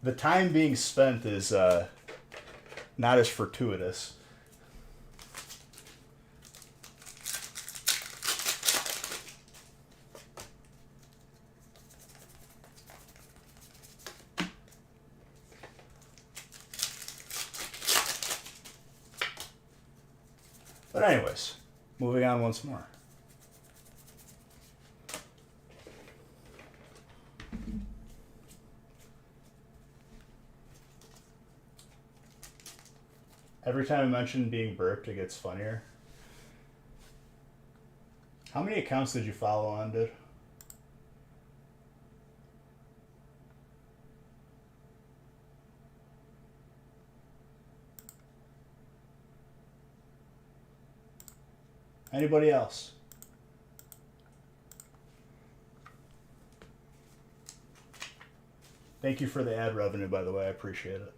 The time being spent is not as fortuitous. But anyways, moving on once more. Every time I mention being burped, it gets funnier. How many accounts did you follow on, dude? Anybody else? Thank you for the ad revenue, by the way. I appreciate it.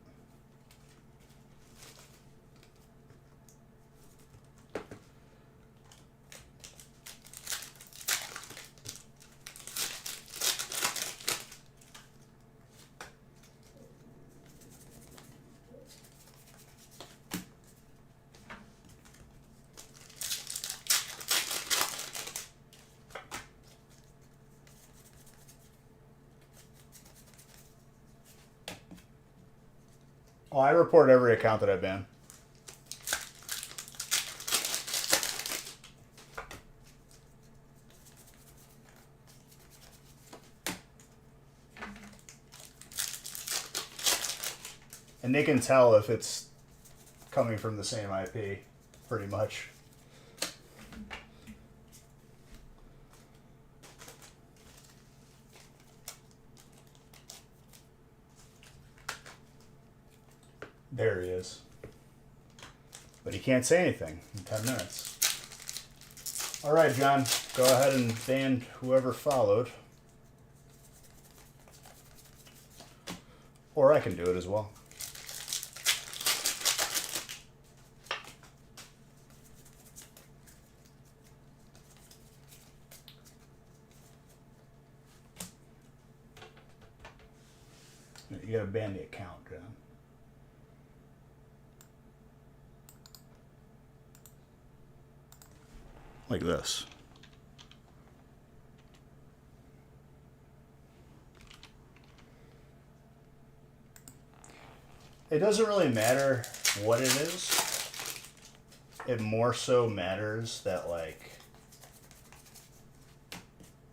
Oh, I report every account that I ban. And they can tell if it's coming from the same IP, pretty much. There he is. But he can't say anything in 10 minutes. All right, John, go ahead and ban whoever followed. Or I can do it as well. You gotta ban the account, John. Like this. It doesn't really matter what it is. It more so matters that, like,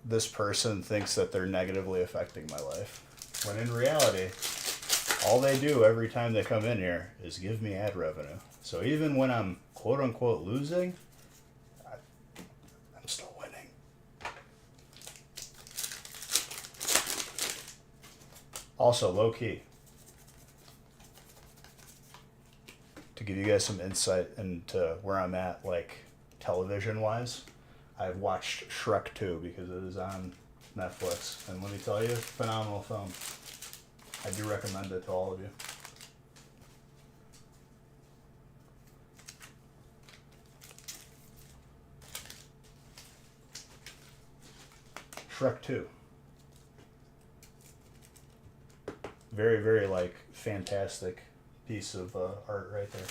this person thinks that they're negatively affecting my life. When in reality, all they do every time they come in here is give me ad revenue. So even when I'm quote unquote losing, I'm still winning. Also, low key, to give you guys some insight into where I'm at, like, television wise, I've watched Shrek 2 because it is on Netflix, and let me tell you, phenomenal film. I do recommend it to all of you. Shrek 2. Very, very, like, fantastic piece of art right there.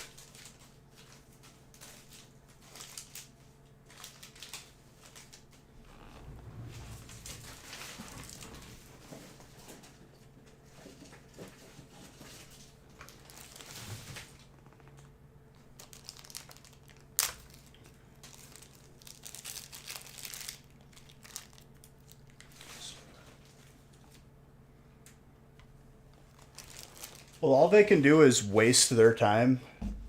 Well, all they can do is waste their time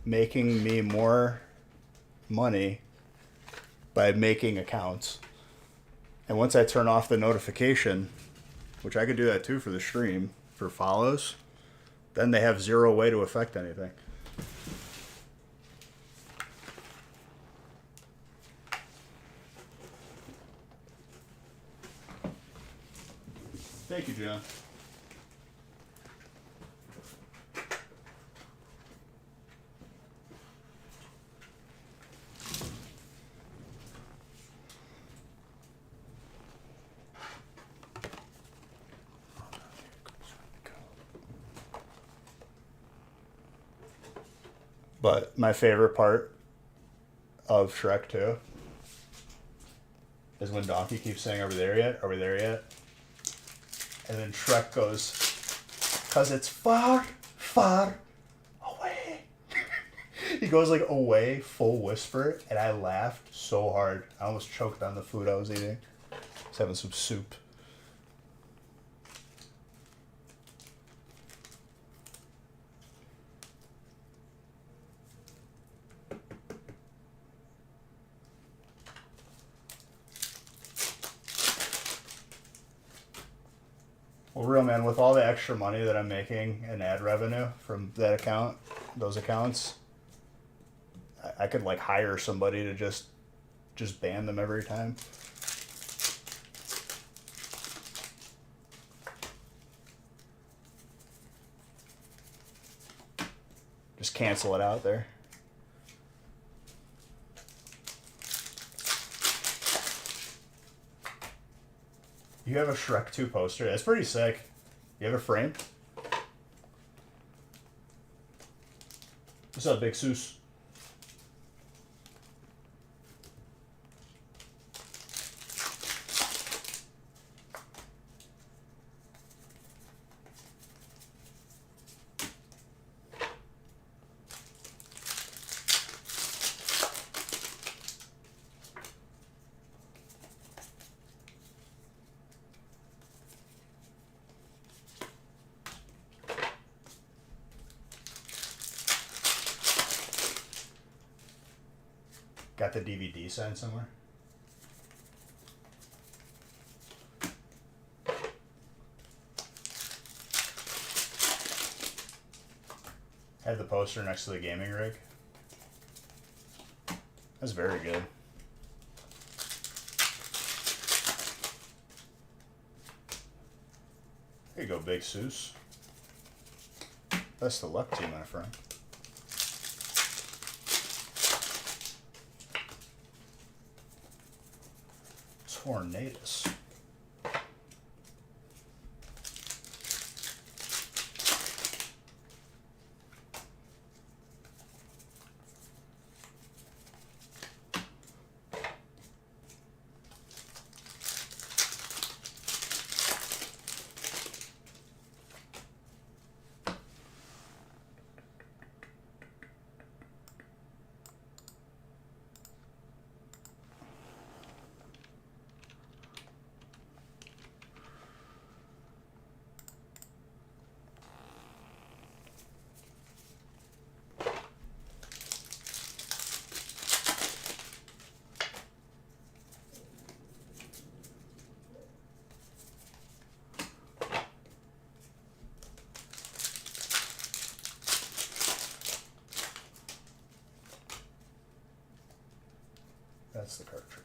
making me more money by making accounts. And once I turn off the notification, which I could do that too for the stream, for follows, then they have zero way to affect anything. Thank you, John. But my favorite part of Shrek 2 is when Donkey keeps saying, "Are we there yet? Are we there yet?" And then Shrek goes, "'Cause it's far, far away." He goes like away, full whisper, and I laughed so hard. I almost choked on the food I was eating. I was having some soup. Well, real man, with all the extra money that I'm making in ad revenue from that account, those accounts, I could like hire somebody to just ban them every time. Just cancel it out there. You have a Shrek 2 poster. That's pretty sick. You have a frame? What's up, Big Seuss? Got the DVD signed somewhere? Had the poster next to the gaming rig. That's very good. There you go, Big Seuss. Best of luck to you, my friend. Tornadoes. That's the card trick.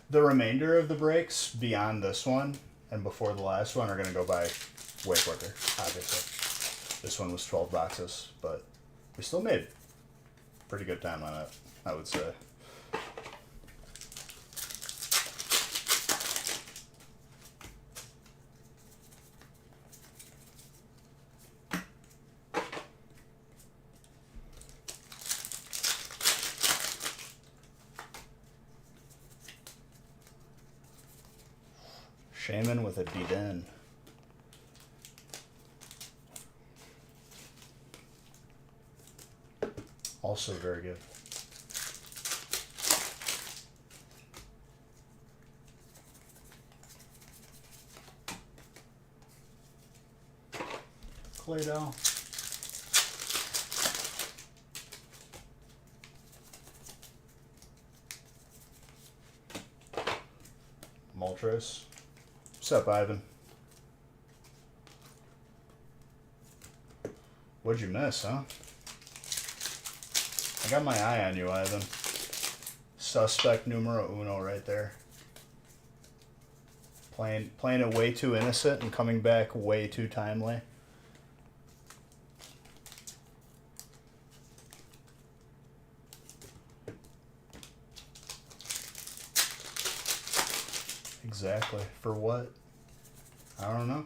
The remainder of the breaks beyond this one and before the last one are going to go by way quicker, obviously. This one was 12 boxes, but we still made pretty good time on it, I would say. Shaman with a D-Den. Also very good. Claydell. Moltres. What's up, Ivan? What'd you miss, huh? I got my eye on you, Ivan. Suspect numero uno right there. Playing it way too innocent and coming back way too timely. Exactly. For what? I don't know.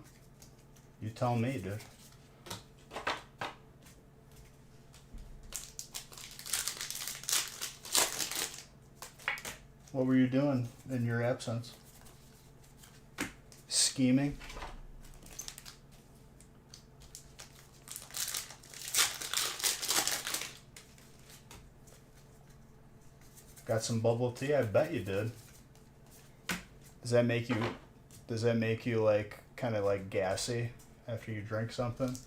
You tell me, dude. What were you doing in your absence? Scheming? Got some bubble tea? I bet you did. Does that make you like kind of like gassy after you drink something?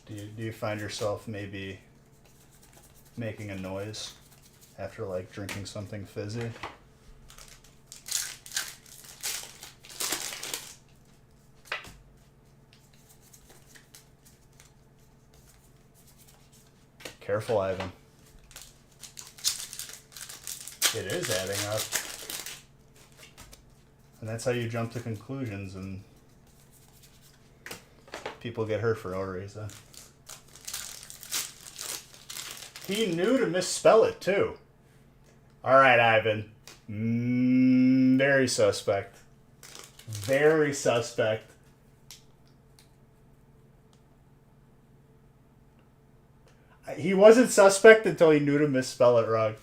Do you find yourself maybe making a noise after like drinking something fizzy? Careful, Ivan. It is adding up. And that's how you jump to conclusions and people get hurt for no reason. He knew to misspell it too. Alright, Ivan. Very suspect. Very suspect. He wasn't suspect until he knew to misspell it wrong.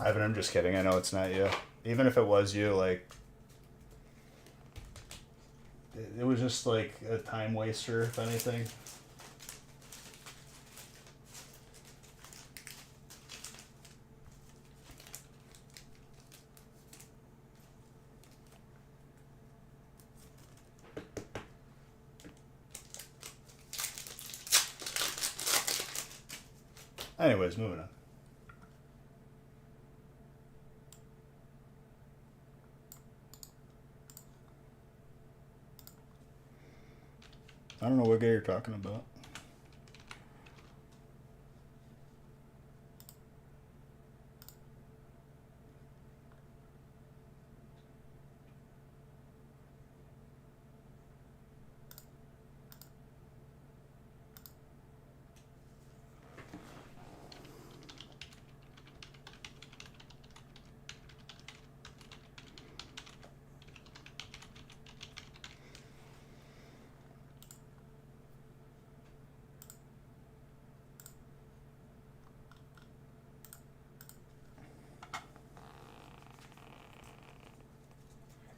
Ivan, I'm just kidding. I know it's not you. Even if it was you, like, it was just like a time waster, if anything. Anyways, moving on. I don't know what game you're talking about.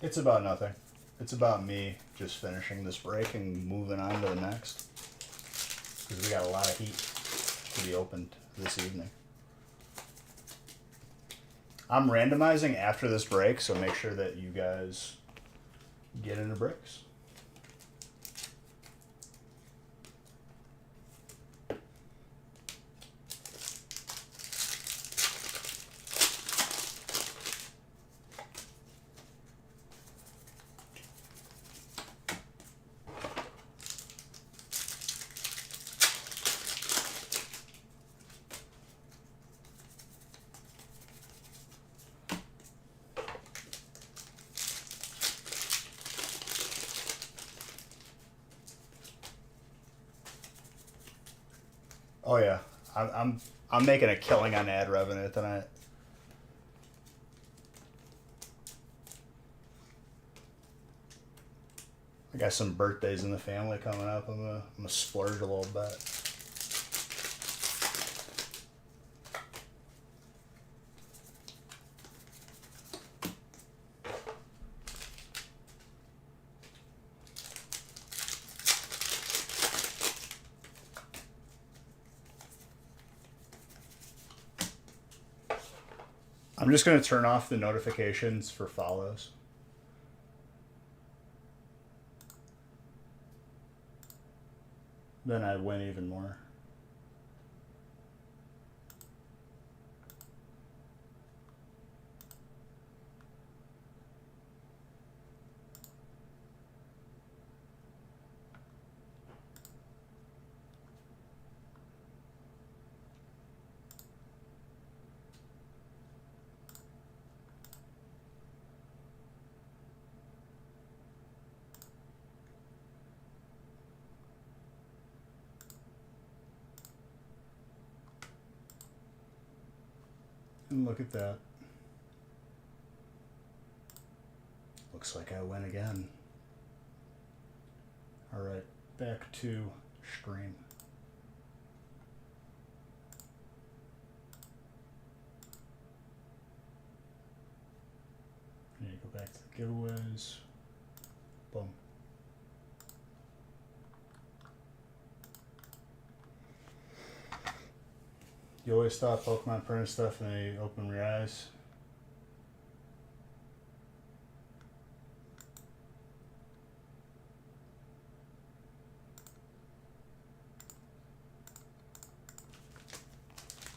It's about nothing. It's about me just finishing this break and moving on to the next. Because we got a lot of heat to be opened this evening. I'm randomizing after this break, so make sure that you guys get into breaks. Oh yeah, I'm making a killing on ad revenue tonight. I got some birthdays in the family coming up. I'm gonna splurge a little bit. I'm just going to turn off the notifications for follows. Then I win even more. And look at that. Looks like I win again. All right, back to stream. I need to go back to the giveaways. Boom. You always thought Pokemon printed stuff and they open your eyes.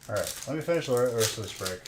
Alright, let me finish the rest of this break.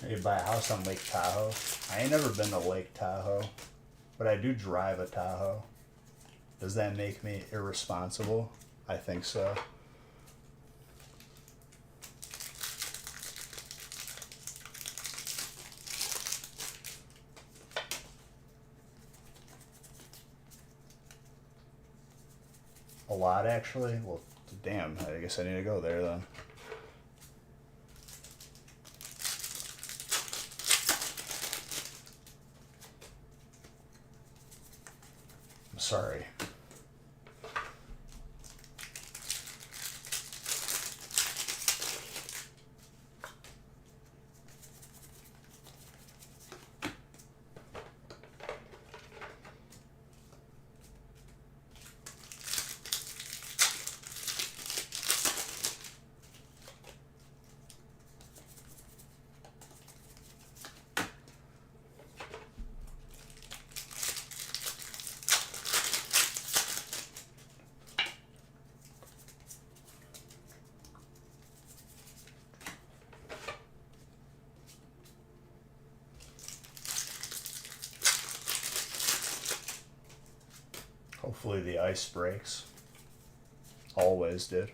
I could buy a house on Lake Tahoe. I ain't never been to Lake Tahoe, but I do drive a Tahoe. Does that make me irresponsible? I think so. A lot, actually? Well, damn, I guess I need to go there then. I'm sorry. Hopefully the ice breaks. Always did.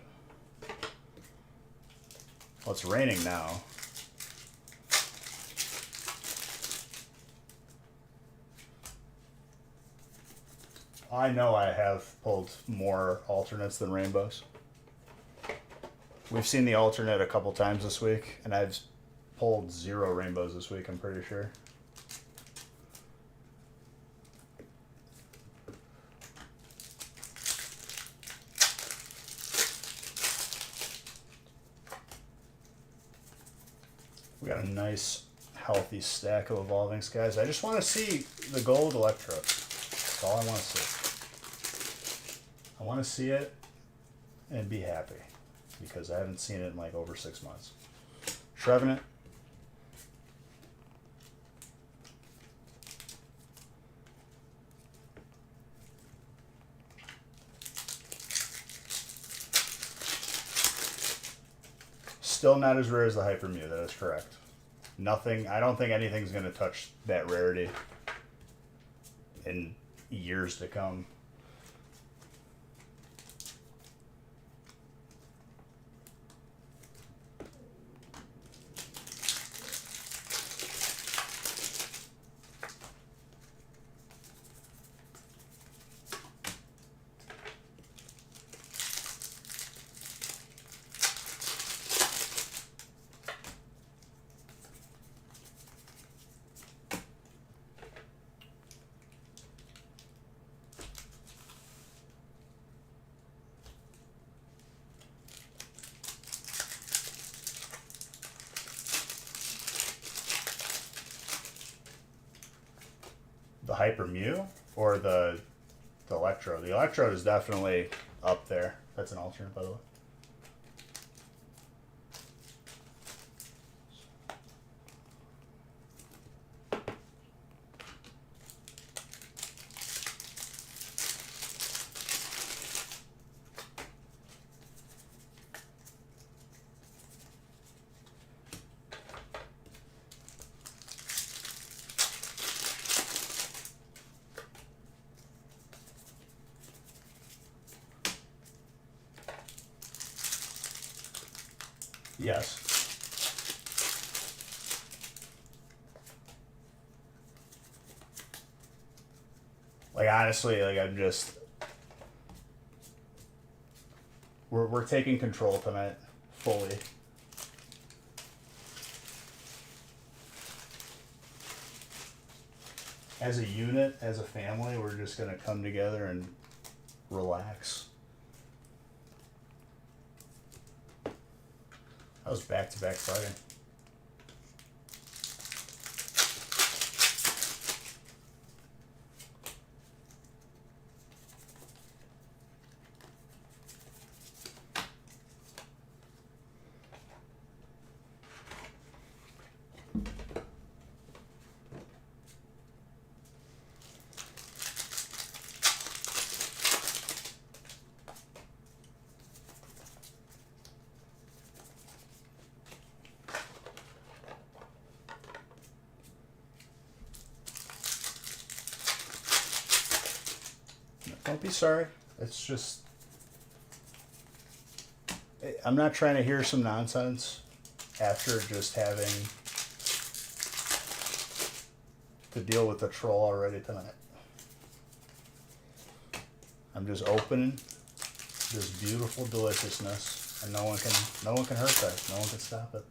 Well, it's raining now. I know I have pulled more alternates than rainbows. We've seen the alternate a couple times this week, and I've pulled 0 rainbows this week, I'm pretty sure. We got a nice, healthy stack of Evolving Skies. I just want to see the gold Electrode. That's all I want to see. I want to see it and be happy, because I haven't seen it in like over 6 months. Trevenant. Still not as rare as the Hyper Mew, that is correct. Nothing, I don't think anything's going to touch that rarity in years to come. Hyper Mew or the Electrode. The Electrode is definitely up there. That's an alternate, by the way. Yes. Like honestly, like I'm just we're taking control tonight fully. As a unit, as a family, we're just gonna come together and relax. That was back-to-back Friday. Don't be sorry. It's just I'm not trying to hear some nonsense after just having to deal with the troll already tonight. I'm just opening this beautiful deliciousness, and no one can hurt that. No one can stop it.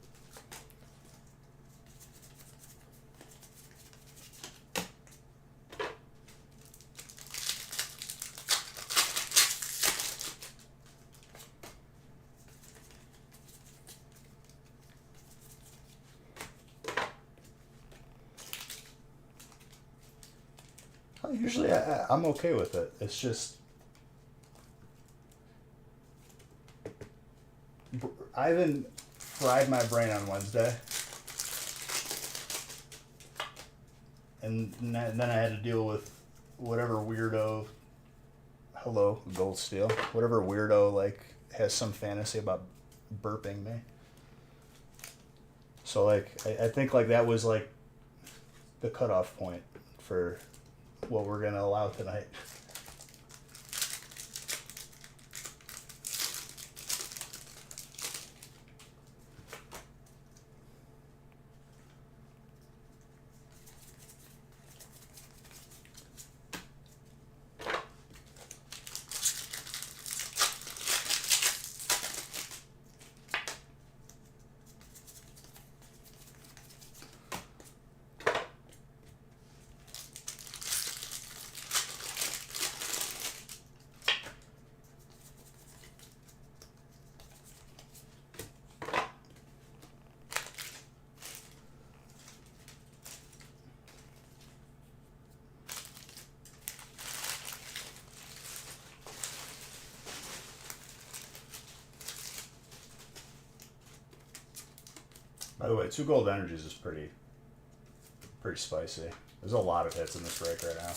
Usually I'm okay with it. It's just Ivan fried my brain on Wednesday, and then I had to deal with whatever weirdo. Hello, Gold Steel. Whatever weirdo like has some fantasy about burping me. So like I think like that was like the cutoff point for what we're gonna allow tonight. By the way, 2 gold energies is pretty spicy. There's a lot of hits in this break right now.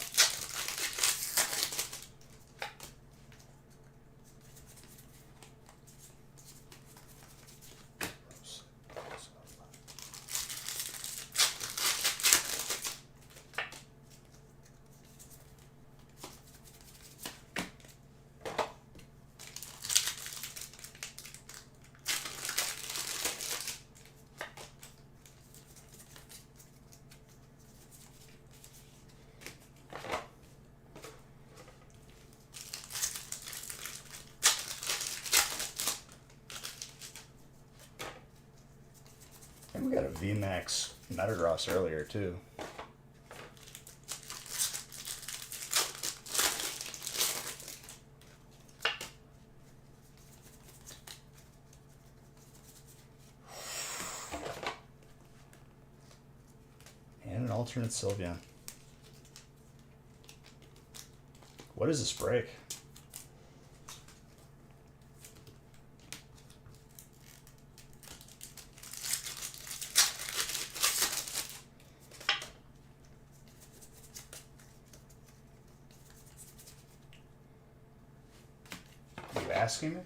And we got a VMAX Metagross earlier too. And an alternate Sylveon. What is this brake? Are you asking me?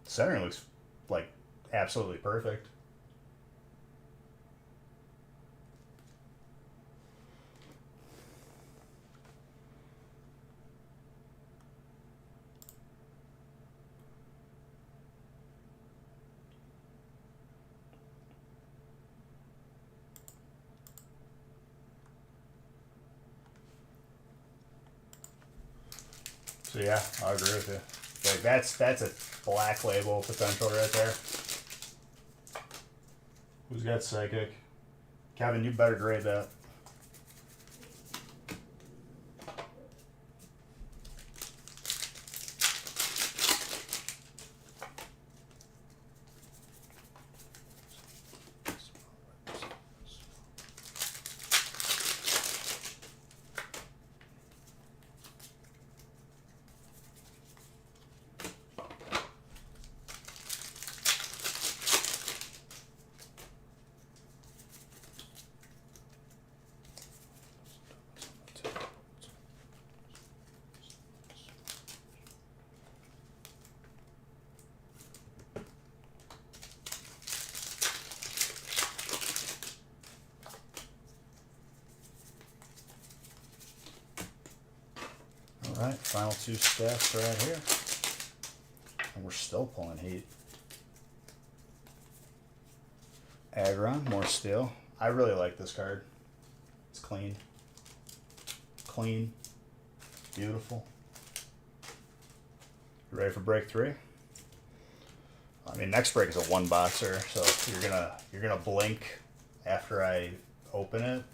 Centering looks like absolutely perfect. So yeah, I agree with you. Like that's a black label potential right there. Who's got psychic? Kevin, you better grade that. Alright, final two stacks right here. And we're still pulling heat. Aggron, more steel. I really like this card. It's clean. Clean. Beautiful. You ready for break 3? I mean, next break is a one boxer, so you're gonna blink after I open it,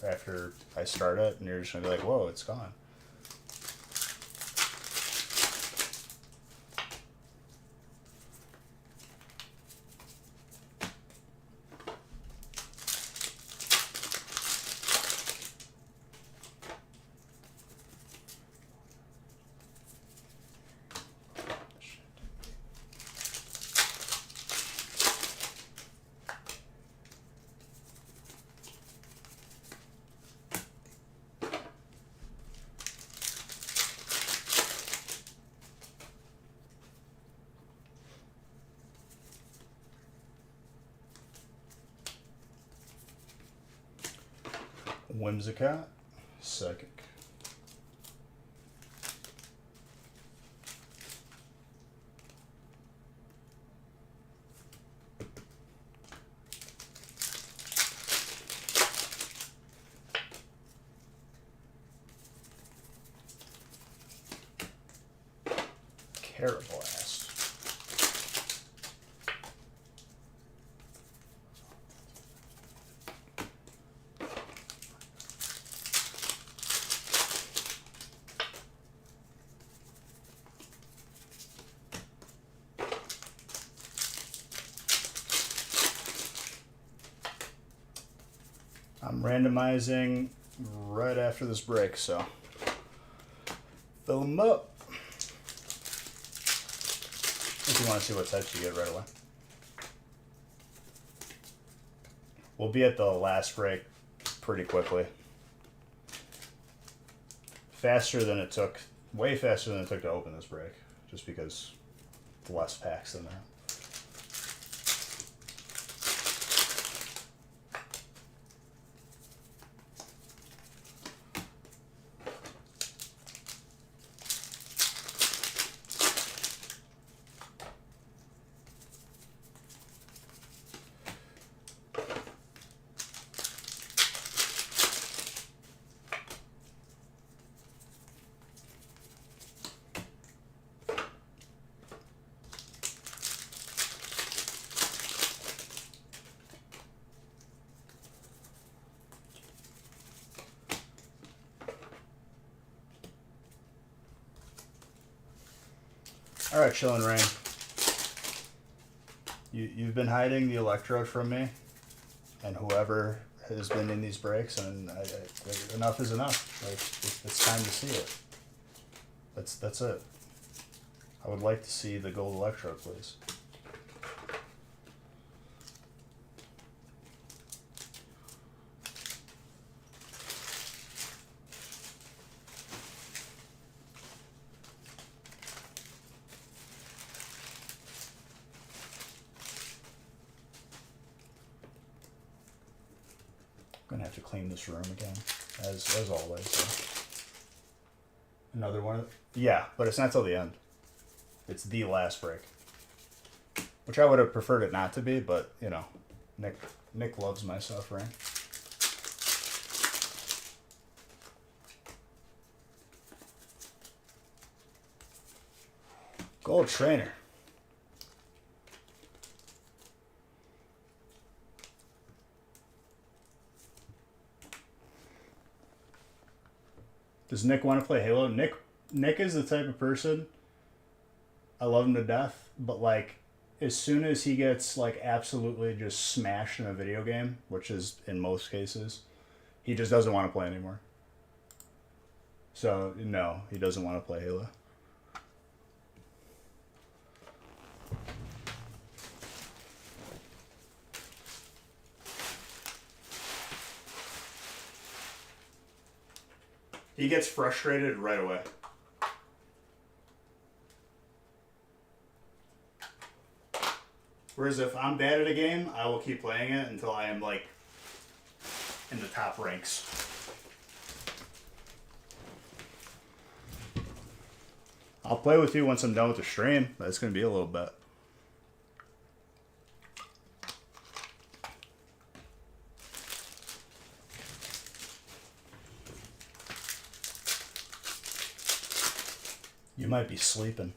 after I start it, and you're just gonna be like, whoa, it's gone. Whimsicott, Psychic. Carablast. I'm randomizing right after this break, so fill them up. If you want to see what types you get right away. We'll be at the last break pretty quickly. Faster than it took, way faster than it took to open this break, just because it's less packs than that. All right, Chillin' Rain. You've been hiding the electrode from me and whoever has been in these breaks, and enough is enough. Like it's time to see it. That's it. I would like to see the gold electro, please. Gonna have to clean this room again, as always. So. Another one. Yeah, but it's not till the end. It's the last break, which I would have preferred it not to be, but you know, Nick loves my suffering. Gold trainer. Does Nick want to play Halo? Nick is the type of person, I love him to death, but like as soon as he gets like absolutely just smashed in a video game, which is in most cases, he just doesn't want to play anymore. So no, he doesn't want to play Halo. He gets frustrated right away. Whereas if I'm bad at a game, I will keep playing it until I am like in the top ranks. I'll play with you once I'm done with the stream, but it's going to be a little bit. You might be sleeping.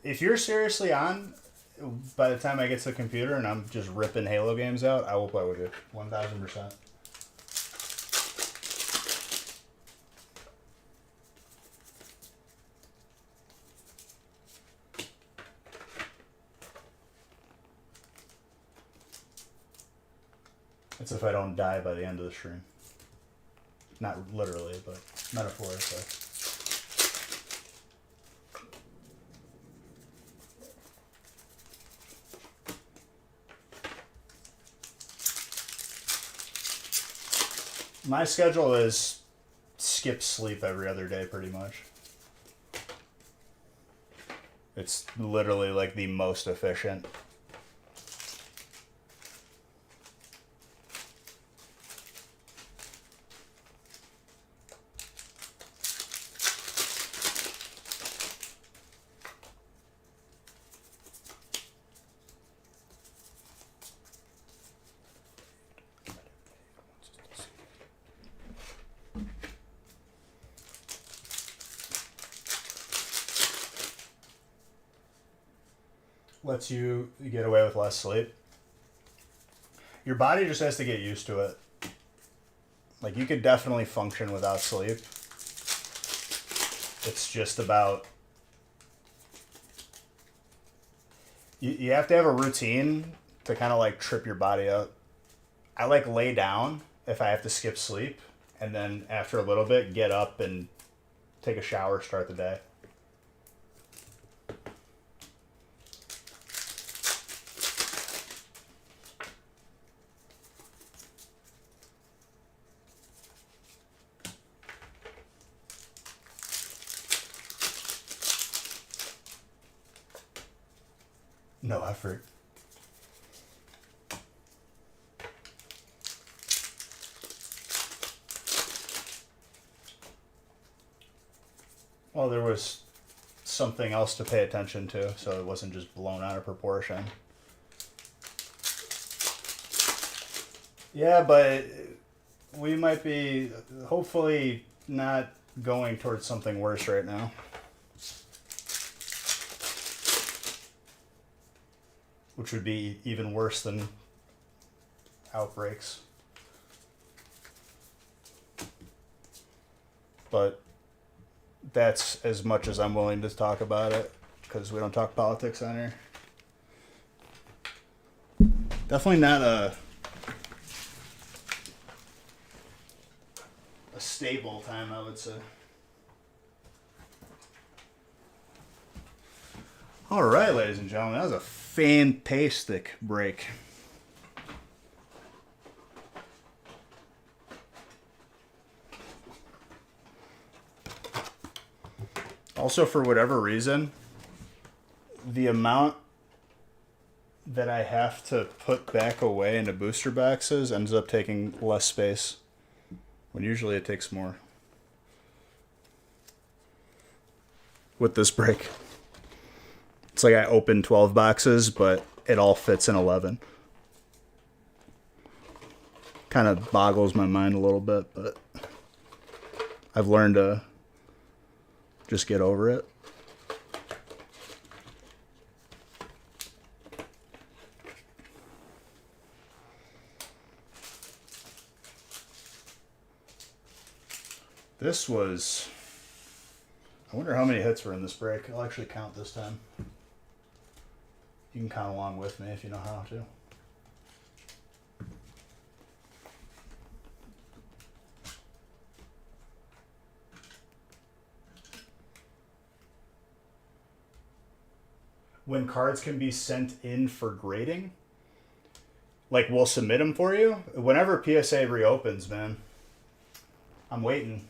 If you're seriously on, by the time I get to the computer and I'm just ripping Halo games out, I will play with you. 1000%. That's if I don't die by the end of the stream. Not literally, but metaphorically. My schedule is skip sleep every other day pretty much. It's literally like the most efficient. Lets you get away with less sleep. Your body just has to get used to it. Like you could definitely function without sleep. It's just about you have to have a routine to kind of like trip your body out. I like lay down if I have to skip sleep, and then after a little bit get up and take a shower, start the day. No effort. Well, there was something else to pay attention to, so it wasn't just blown out of proportion. Yeah, but we might be hopefully not going towards something worse right now. Which would be even worse than outbreaks. But that's as much as I'm willing to talk about it because we don't talk politics on here. Definitely not a stable time, I would say. All right, ladies and gentlemen, that was a fantastic break. Also, for whatever reason, the amount that I have to put back away into booster boxes ends up taking less space, when usually it takes more. With this break. It's like I opened 12 boxes, but it all fits in 11. Kind of boggles my mind a little bit, but I've learned to just get over it. This was... I wonder how many hits were in this break. I'll actually count this time. You can count along with me if you know how to. When cards can be sent in for grading, like we'll submit them for you. Whenever PSA reopens, man, I'm waiting.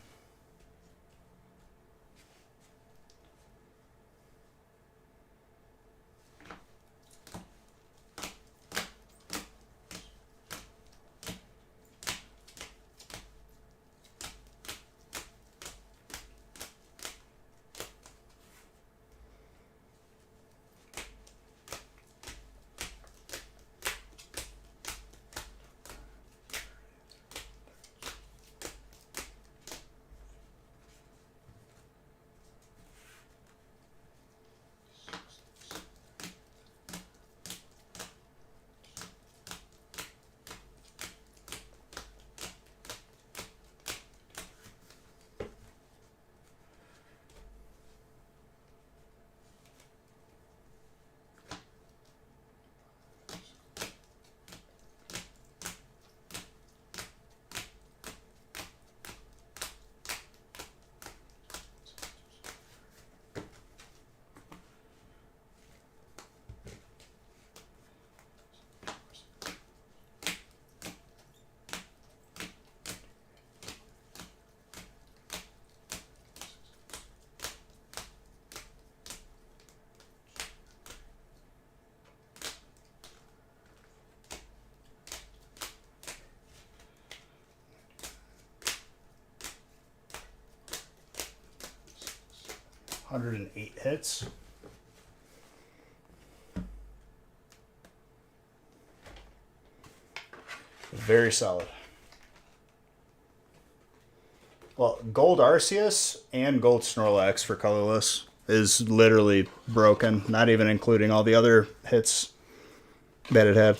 $108 hits. Very solid. Well, gold Arceus and gold Snorlax for colorless is literally broken, not even including all the other hits that it had.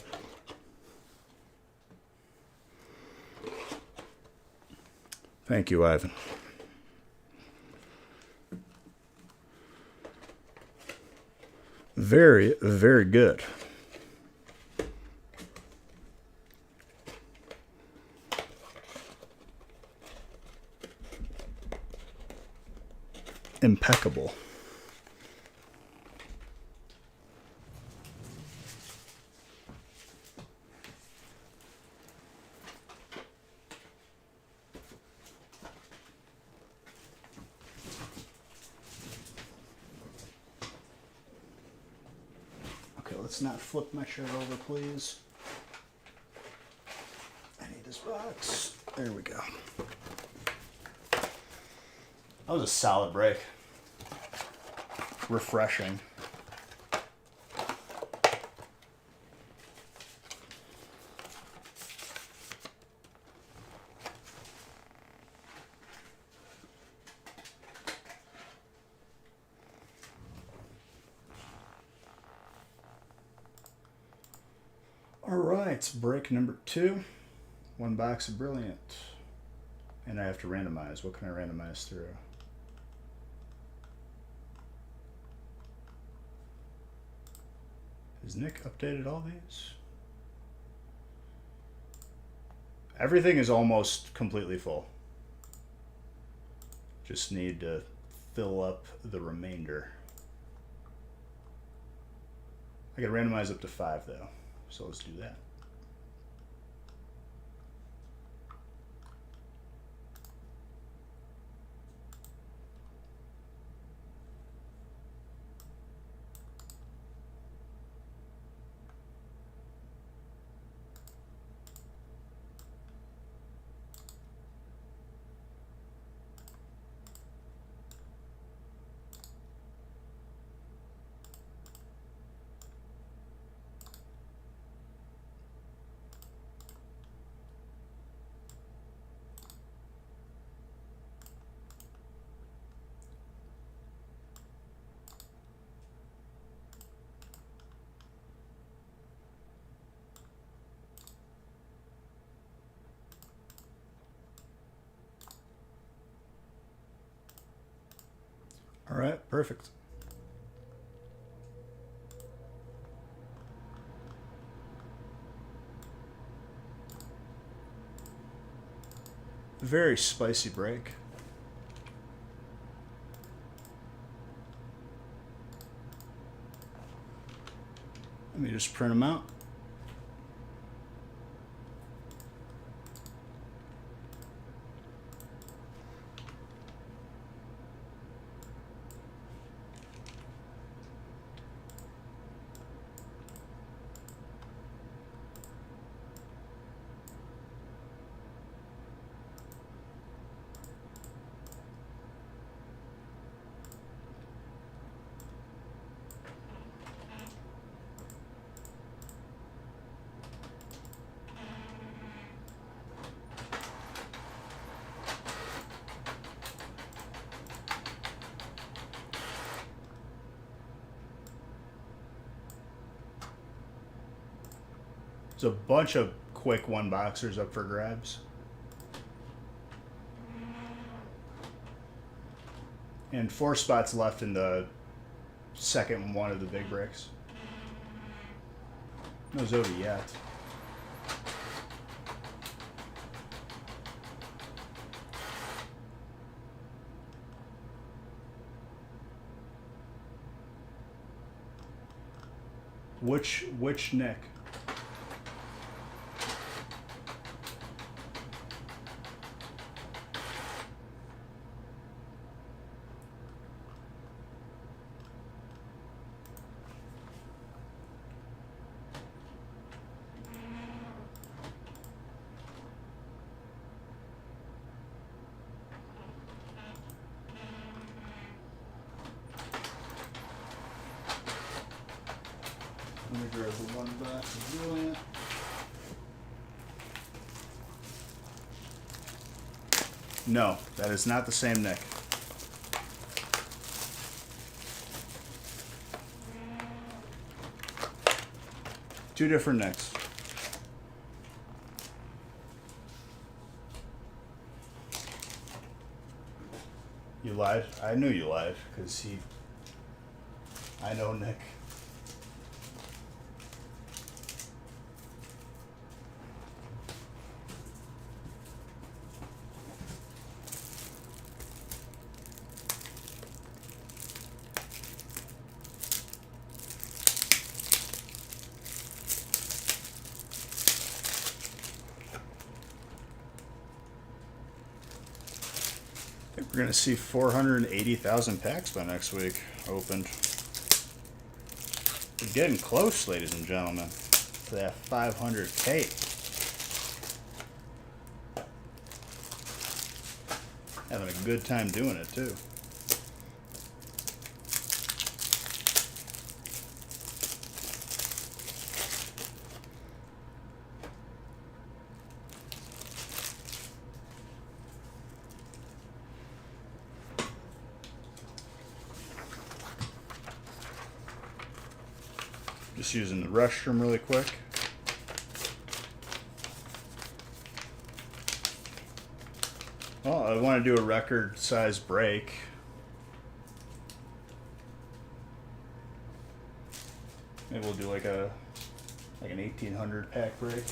Thank you, Ivan. Very, very good. Impeccable. Okay, let's not flip my shirt over, please. I need this box. There we go. That was a solid break. Refreshing. All right, break number 2. One box of Brilliant. And I have to randomize. What can I randomize through? Has Nick updated all these? Everything is almost completely full. Just need to fill up the remainder. I can randomize up to 5 though, so let's do that. All right, perfect. Very spicy break. Let me just print them out. There's a bunch of quick one boxers up for grabs. And 4 spots left in the second one of the big breaks. No Zodi yet. Which Nick? Let me grab the one box of Julian. No, that is not the same Nick. Two different Nicks. You lied? I knew you lied, because I know Nick. I think we're going to see 480,000 packs by next week opened. We're getting close, ladies and gentlemen, to that 500K. Having a good time doing it, too. Just using the restroom really quick. Well, I want to do a record size break. Maybe we'll do like an 1800 pack break.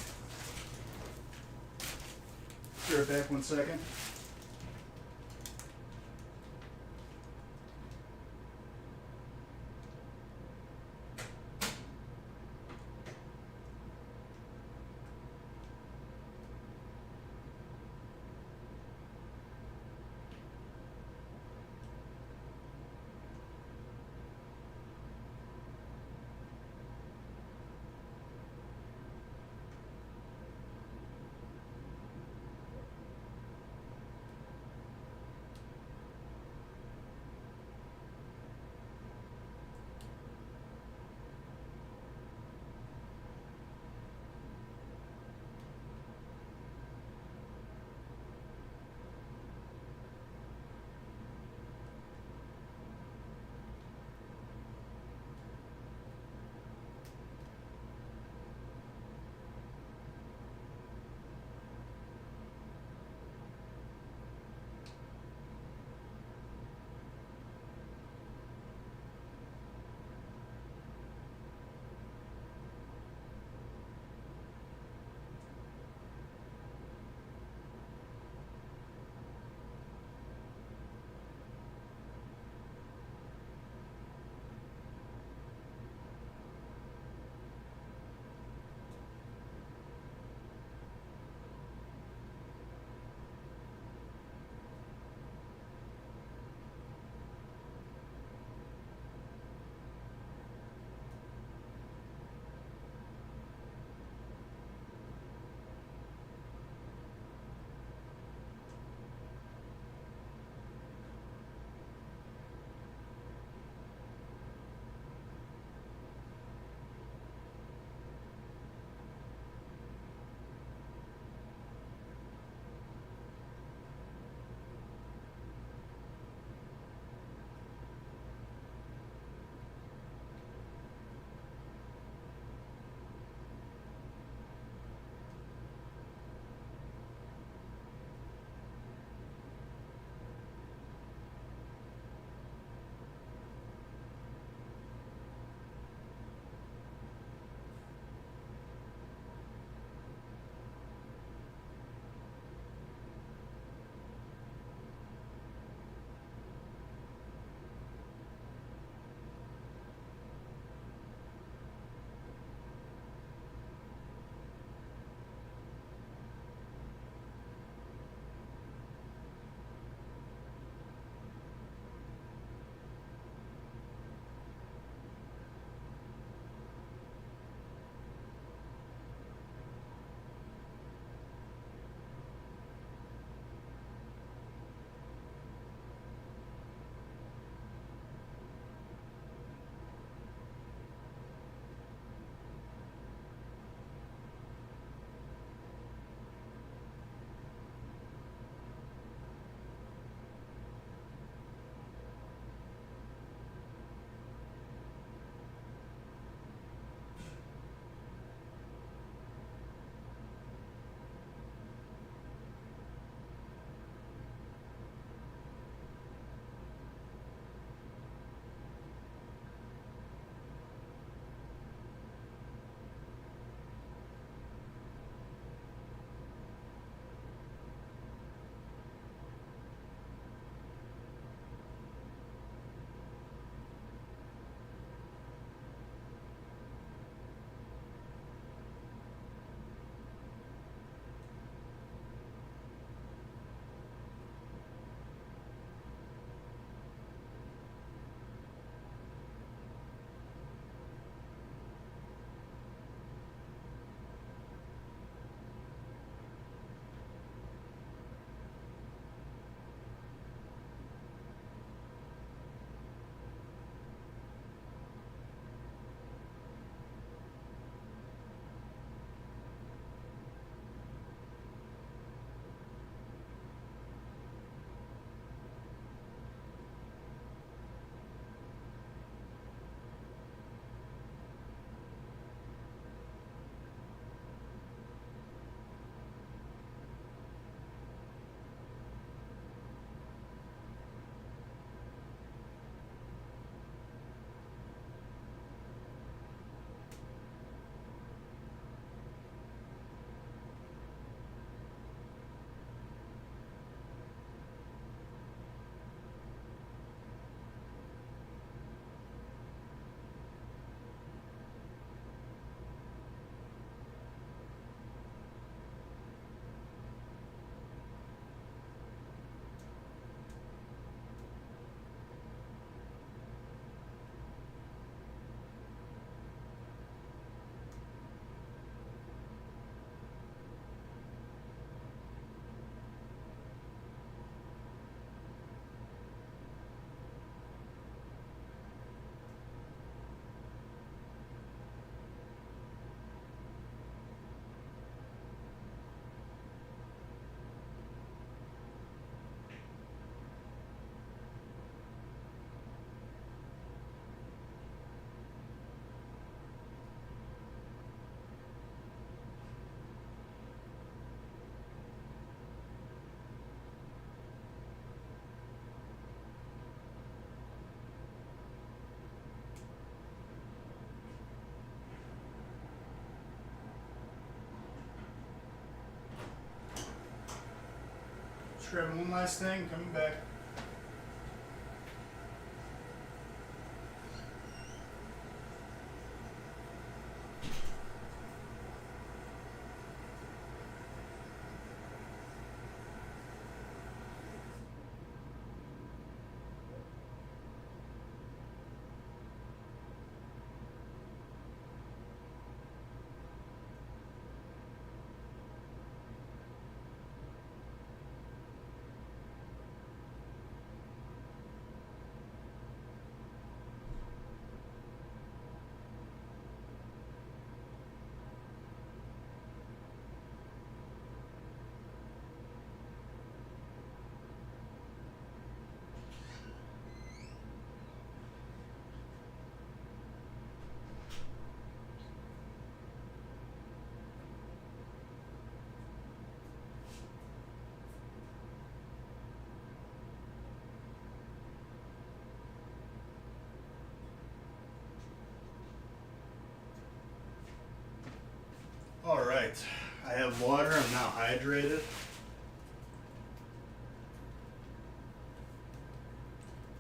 Be right back 1 second. grabbing one last thing, coming back. All right, I have water. I'm now hydrated.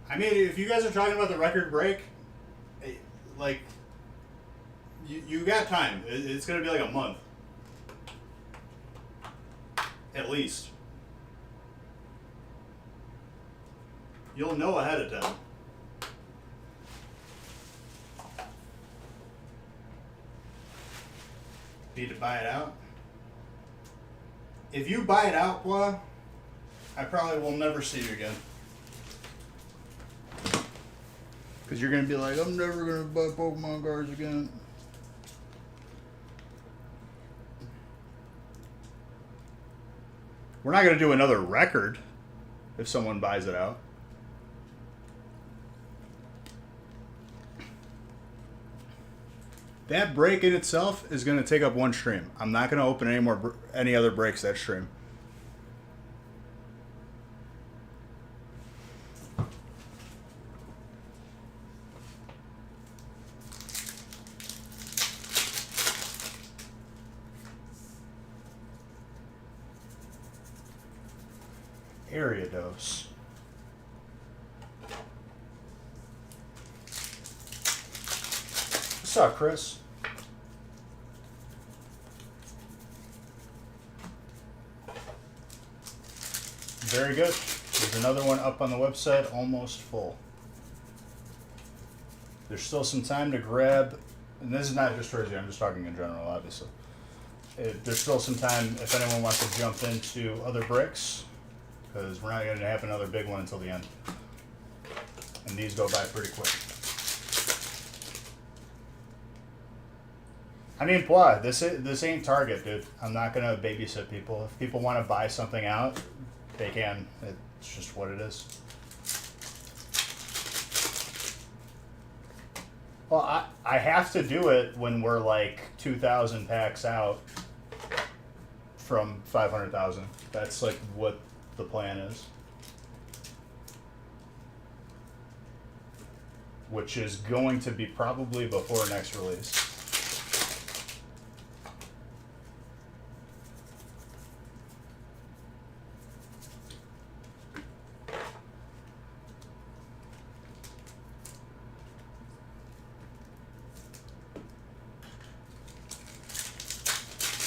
I mean, if you guys are talking about the record break, like, you got time. It's gonna be like a month, at least. You'll know ahead of time. Need to buy it out. If you buy it out, Blah, I probably will never see you again. Because you're going to be like, I'm never going to buy Pokemon cards again. We're not going to do another record if someone buys it out. That break in itself is going to take up one stream. I'm not going to open any other breaks that stream. Ariados. What's up, Chris? Very good. There's another one up on the website, almost full. There's still some time to grab, and this is not just Jersey, I'm just talking in general, obviously. There's still some time if anyone wants to jump into other bricks, because we're not going to have another big one until the end. And these go by pretty quick. I mean, blah, this ain't Target, dude. I'm not going to babysit people. If people want to buy something out, they can. It's just what it is. Well, I have to do it when we're like 2,000 packs out from 500,000. That's like what the plan is. Which is going to be probably before next release.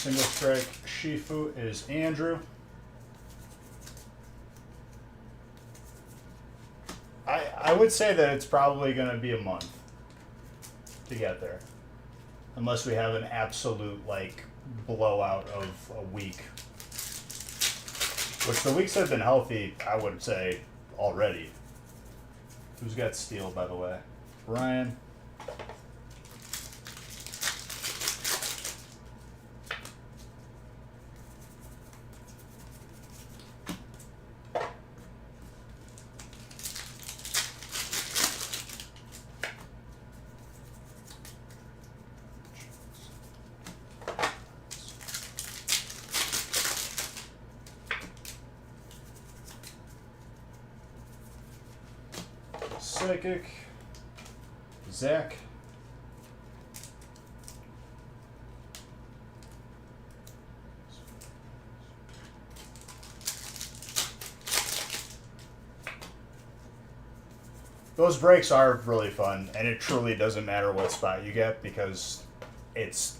Single strike Shifu is Andrew. I would say that it's probably going to be a month to get there. Unless we have an absolute, like, blowout of a week. Which the weeks have been healthy, I would say, already. Who's got steel, by the way? Ryan. Psychic, Zach, Those brakes are really fun, and it truly doesn't matter what spot you get because it's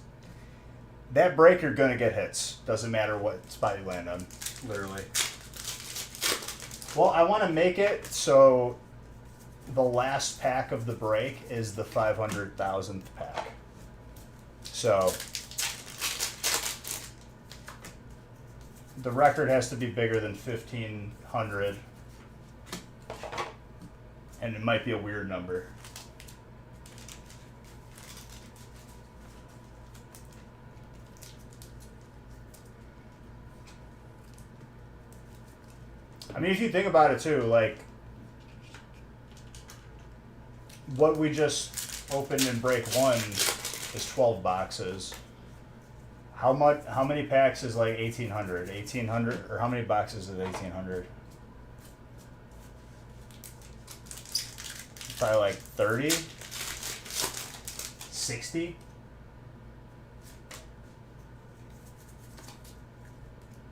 that brake you're gonna get hits. Doesn't matter what spot you land on, literally. Well, I want to make it so the last pack of the brake is the 500,000th pack. So the record has to be bigger than 1,500. And it might be a weird number. I mean, if you think about it too, like what we just opened in break 1 is 12 boxes. How many packs is like 1,800? 1,800, or how many boxes is 1,800? Probably like 30, 60.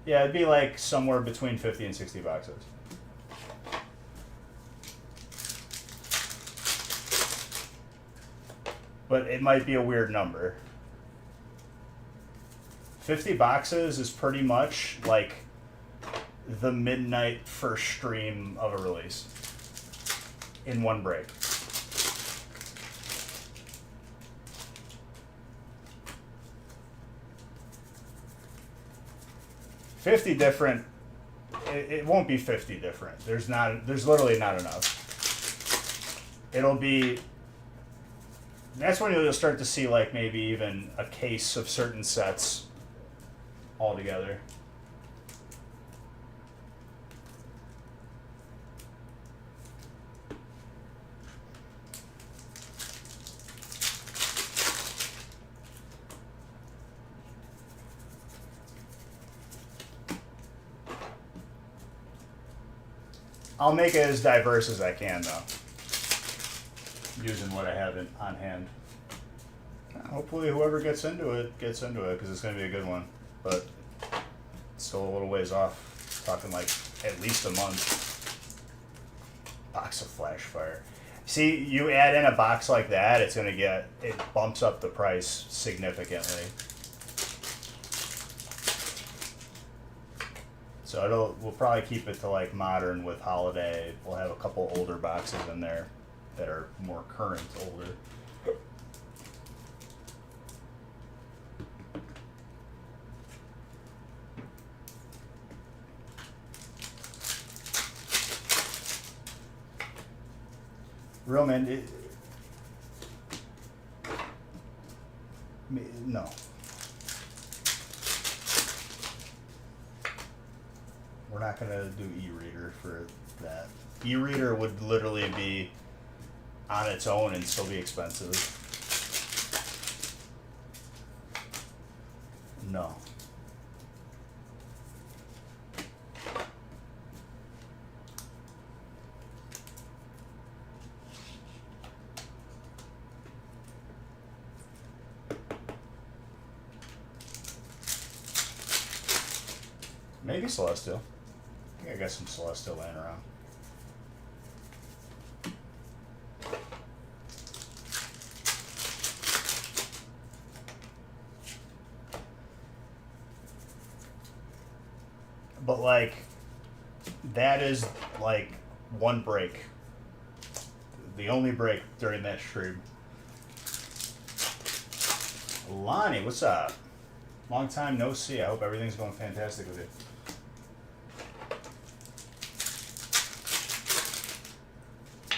Yeah, it'd be like somewhere between 50 and 60 boxes. But it might be a weird number. 50 boxes is pretty much like the midnight first stream of a release in one break. $50 different. It won't be 50 different. There's literally not enough. It'll be. That's when you'll start to see like maybe even a case of certain sets altogether. I'll make it as diverse as I can, though, using what I have on hand. Hopefully whoever gets into it, because it's going to be a good one. But it's still a little ways off. Talking like at least a month. Box of Flashfire. See, you add in a box like that, it bumps up the price significantly. So we'll probably keep it to like modern with holiday. We'll have a couple older boxes in there that are more current older. Real man, no. We're not going to do e-reader for that. E-reader would literally be on its own and still be expensive. No. Maybe Celestial. I think I got some Celestial laying around. But like, that is like one break. The only break during that stream. Lonnie, what's up? Long time no see. I hope everything's going fantastic with you.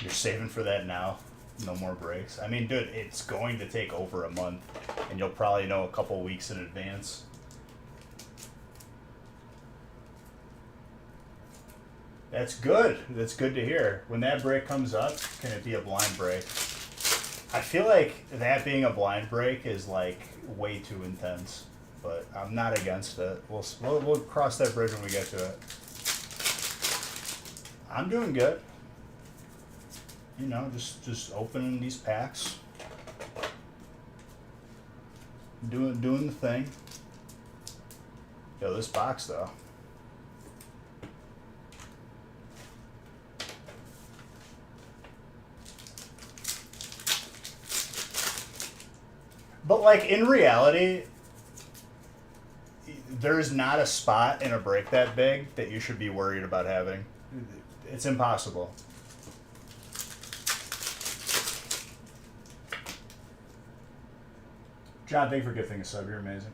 You're saving for that now? No more breaks? I mean, dude, it's going to take over a month, and you'll probably know a couple weeks in advance. That's good. That's good to hear. When that break comes up, can it be a blind break? I feel like that being a blind break is like way too intense, but I'm not against it. We'll cross that bridge when we get to it. I'm doing good. You know, just opening these packs, doing the thing. Yo, this box though. But like in reality, there's not a spot in a brake that big that you should be worried about having. It's impossible. John, thank you for gifting a sub. You're amazing.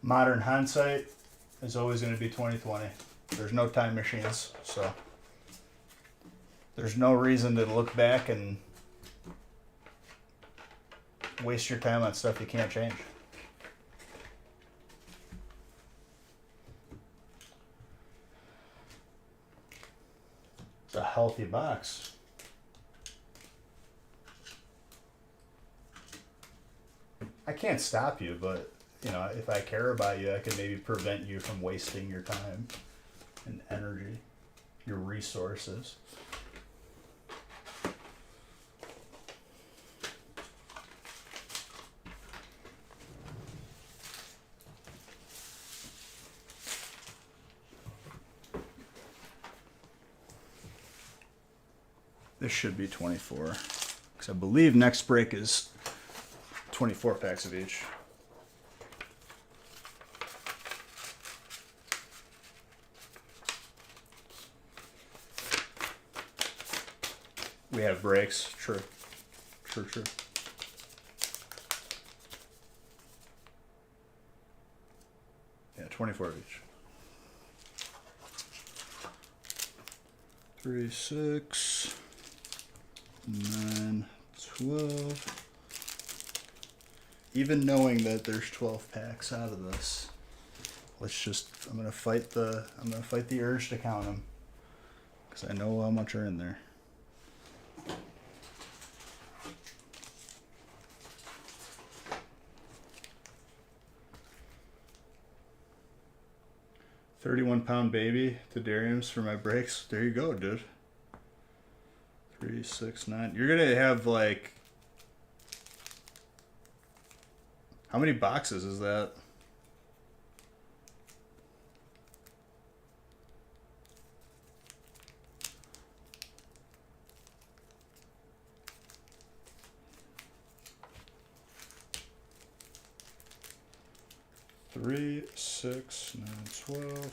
Modern hindsight is always going to be 2020. There's no time machines, so there's no reason to look back and waste your time on stuff you can't change. It's a healthy box. I can't stop you, but you know, if I care about you, I can maybe prevent you from wasting your time and energy, your resources. This should be 24, because I believe next break is 24 packs of each. We have breaks. True. True. Yeah, 24 of each. 3, 6, 9, 12. Even knowing that there's 12 packs out of this, I'm gonna fight the urge to count them, because I know how much are in there. £31 baby to Darium's for my breaks. There you go, dude. 3, 6, 9. You're gonna have like, how many boxes is that? Three, 6, 9, 12.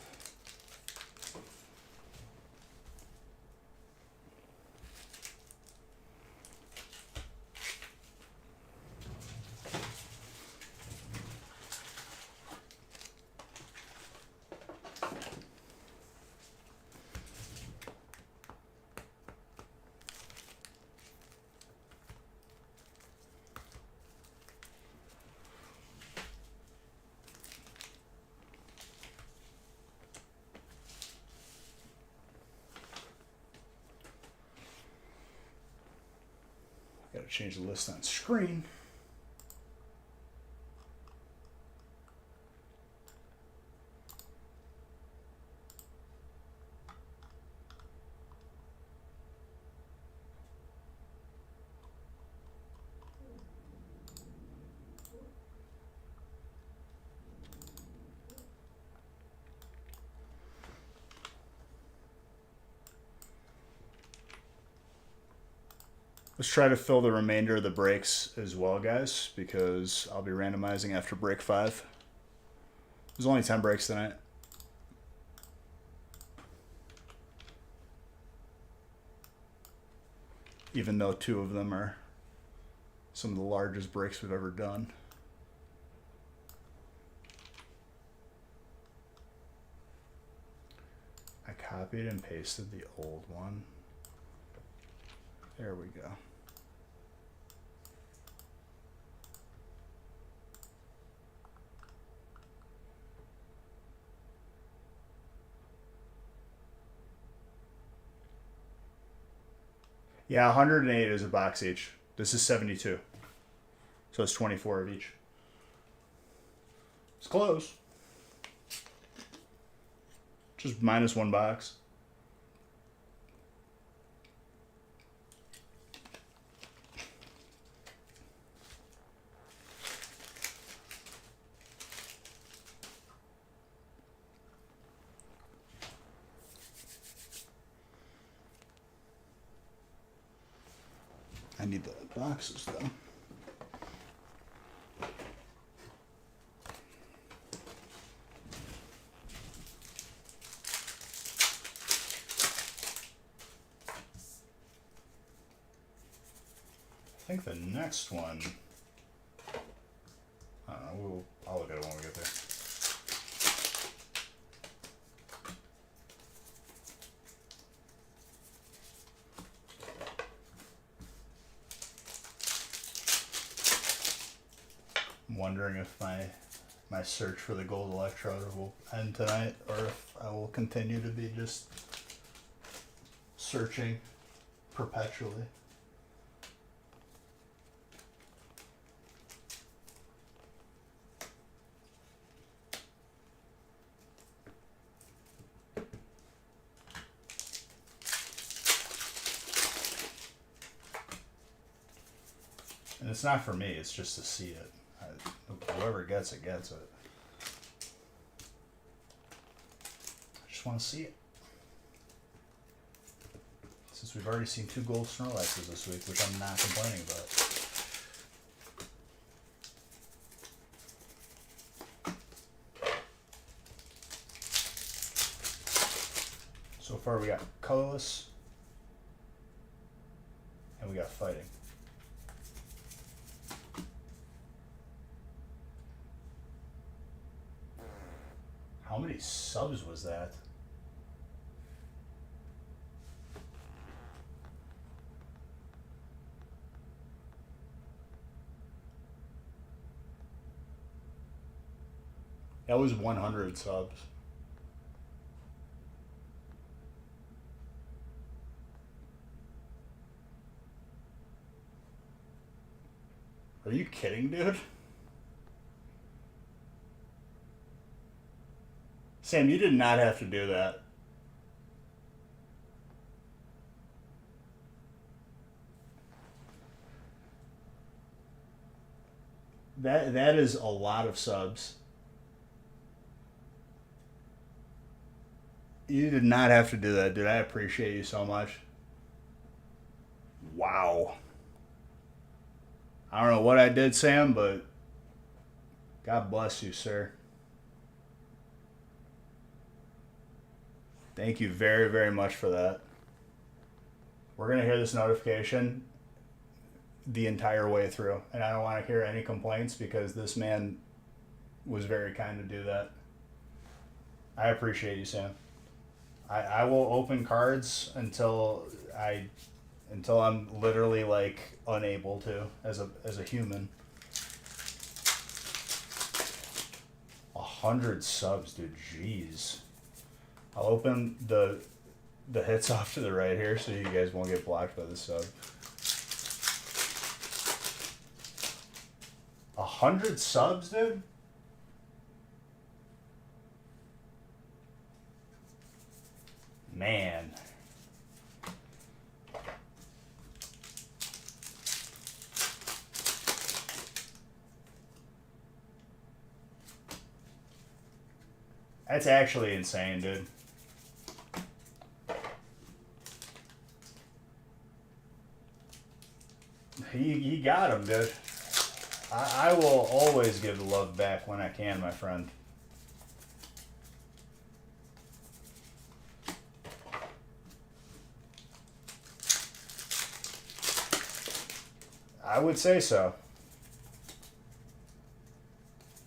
Gotta change the list on screen. Let's try to fill the remainder of the breaks as well, guys, because I'll be randomizing after break 5. There's only 10 breaks tonight. Even though 2 of them are some of the largest breaks we've ever done. I copied and pasted the old one. There we go. Yeah, 108 is a box each. This is 72. So it's 24 of each. It's close. Just minus 1 box. I need the boxes though. I think the next one, I don't know, I'll look at it when we get there. I'm wondering if my search for the gold electrode will end tonight, or if I will continue to be just searching perpetually. And it's not for me, it's just to see it. Whoever gets it, gets it. I just want to see it. Since we've already seen 2 gold Snorlaxes this week, which I'm not complaining about. So far we got colorless, and we got fighting. How many subs was that? That was 100 subs. Are you kidding, dude? Sam, you did not have to do that. That is a lot of subs. You did not have to do that, dude. I appreciate you so much. Wow. I don't know what I did, Sam, but God bless you, sir. Thank you very, very much for that. We're going to hear this notification the entire way through, and I don't want to hear any complaints because this man was very kind to do that. I appreciate you, Sam. I will open cards until I'm literally like unable to as a human. 100 subs, dude. Jeez. I'll open the hits off to the right here so you guys won't get blocked by the sub. 100 subs, dude? Man. That's actually insane, dude. He got him, dude. I will always give the love back when I can, my friend. I would say so.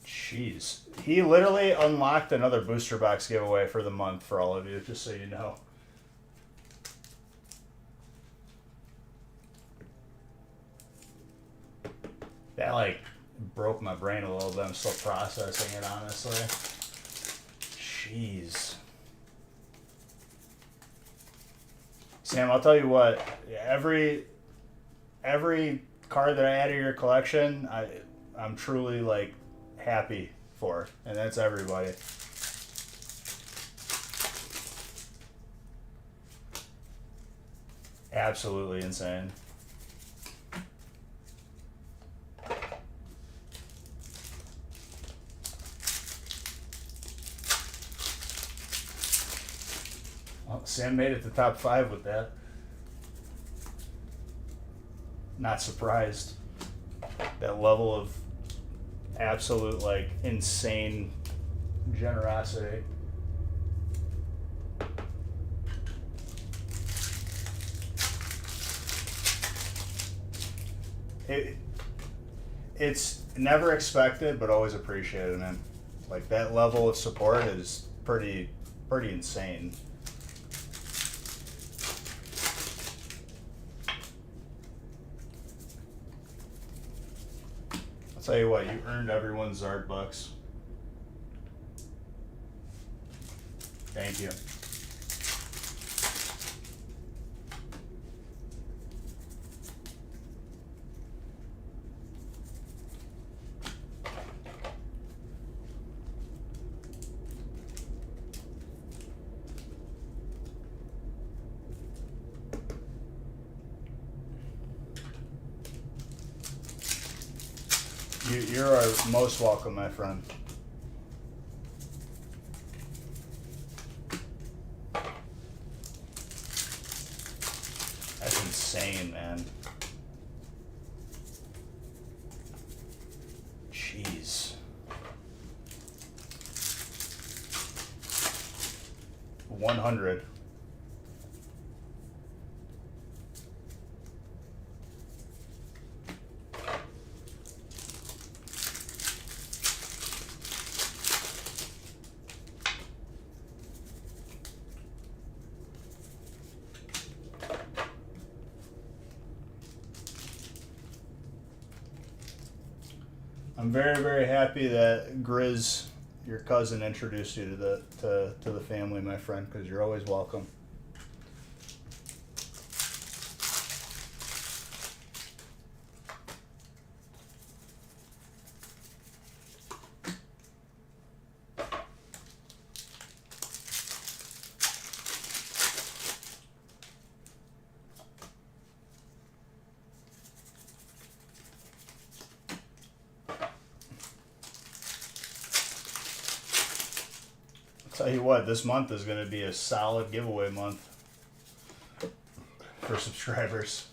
Jeez. He literally unlocked another booster box giveaway for the month for all of you, just so you know. That, like, broke my brain a little bit. I'm still processing it, honestly. Jeez. Sam, I'll tell you what. Every card that I add to your collection, I'm truly, like, happy for. And that's everybody. Absolutely insane. Well, Sam made it to top 5 with that. Not surprised. That level of absolute, like, insane generosity. It, it's never expected, but always appreciated, man. Like, that level of support is pretty insane. I'll tell you what, you earned everyone's Zard bucks. Thank you. You're most welcome, my friend. That's insane, man. Jeez. 100. I'm very, very happy that Grizz, your cousin, introduced you to the family, my friend, because you're always welcome. Tell you what, this month is going to be a solid giveaway month for subscribers.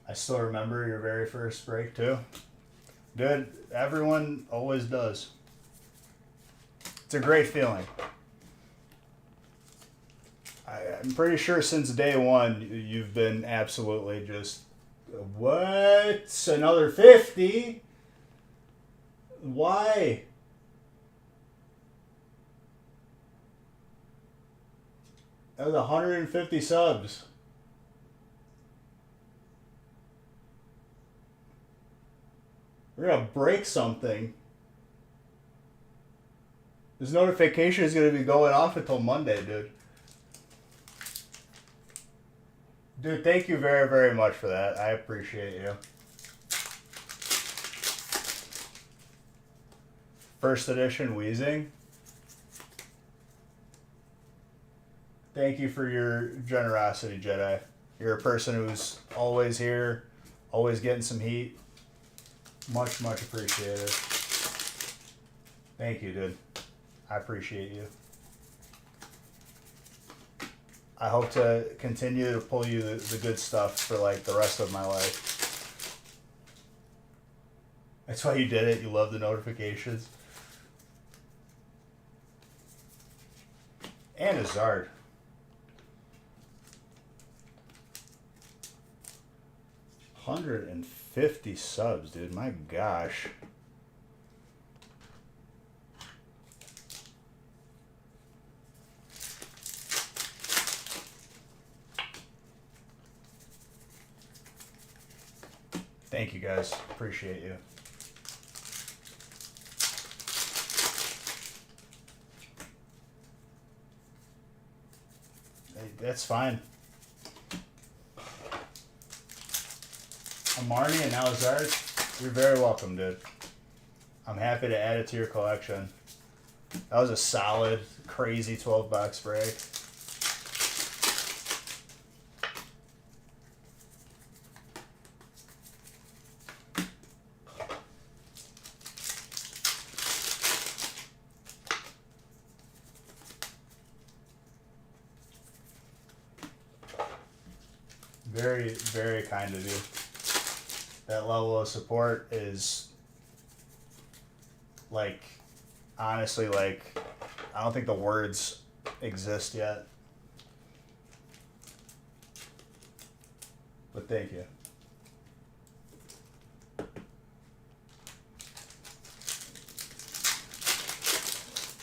I still remember your very first break too. Dude, everyone always does. It's a great feeling. I'm pretty sure since day one you've been absolutely just, what? Another 50? Why? That was 150 subs. We're gonna break something. This notification is gonna be going off until Monday, dude. Dude, thank you very, very much for that. I appreciate you. First edition Wheezing. Thank you for your generosity, Jedi. You're a person who's always here, always getting some heat. Much, much appreciated. Thank you, dude. I appreciate you. I hope to continue to pull you the good stuff for like the rest of my life. That's why you did it. You love the notifications. And a Zard. $150 subs, dude. My gosh. Thank you, guys. Appreciate you. Hey, that's fine. Amarni and now Zard, you're very welcome, dude. I'm happy to add it to your collection. That was a solid, crazy 12-box break. Very, very kind of you. That level of support is, like, honestly, like, I don't think the words exist yet. But thank you.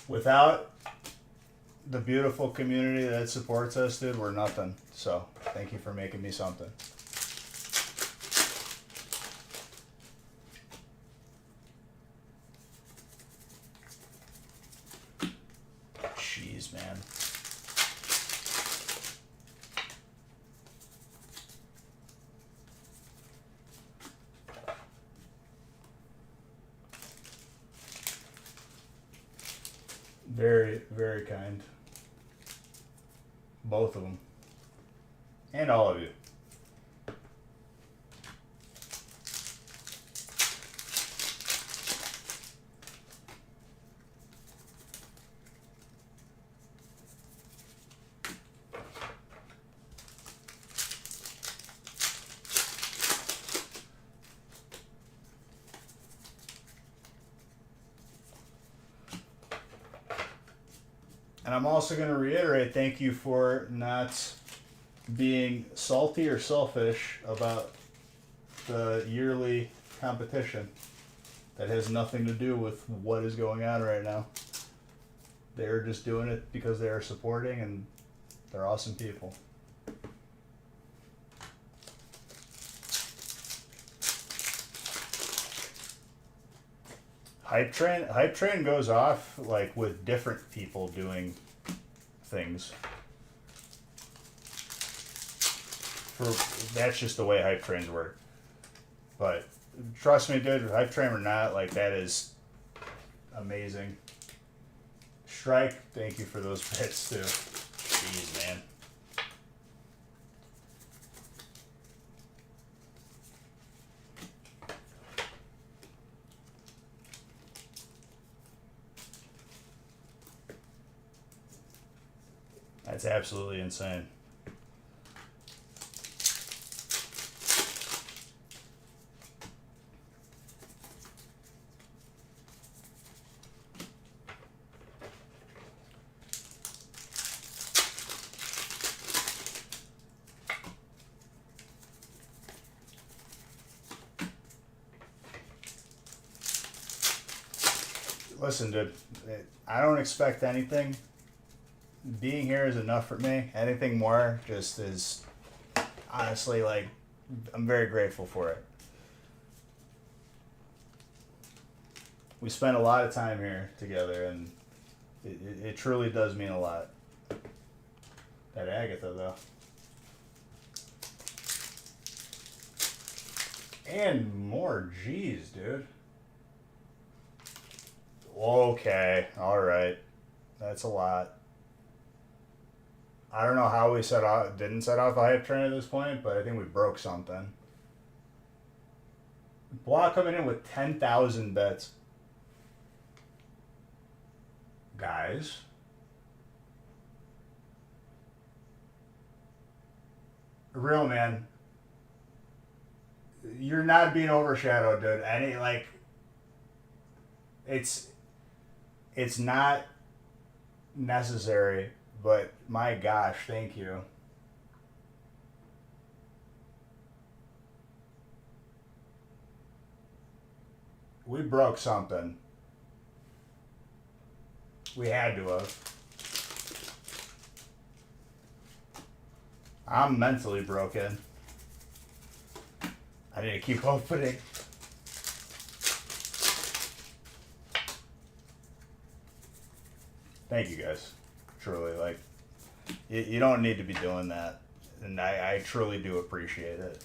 Without the beautiful community that supports us, dude, we're nothing. So, thank you for making me something. Jeez, man. Very, very kind. Both of them. And all of you. And I'm also going to reiterate thank you for not being salty or selfish about the yearly competition. That has nothing to do with what is going on right now. They're just doing it because they are supporting and they're awesome people. Hype train goes off like with different people doing things. That's just the way hype trains work. But trust me, dude, hype train or not, like that is amazing. Strike, thank you for those bits too. Jeez, man. That's absolutely insane. Listen, dude, I don't expect anything. Being here is enough for me. Anything more just is honestly like I'm very grateful for it. We spent a lot of time here together, and it truly does mean a lot. That Agatha, though. And more, jeez, dude. Okay, alright. That's a lot. I don't know how we didn't set off a hype train at this point, but I think we broke something. Block coming in with 10,000 bets. Guys. Real man. You're not being overshadowed, dude. It's not necessary, but my gosh, thank you. We broke something. We had to have. I'm mentally broken. I need to keep opening. Thank you guys. Truly, like, you don't need to be doing that. And I truly do appreciate it.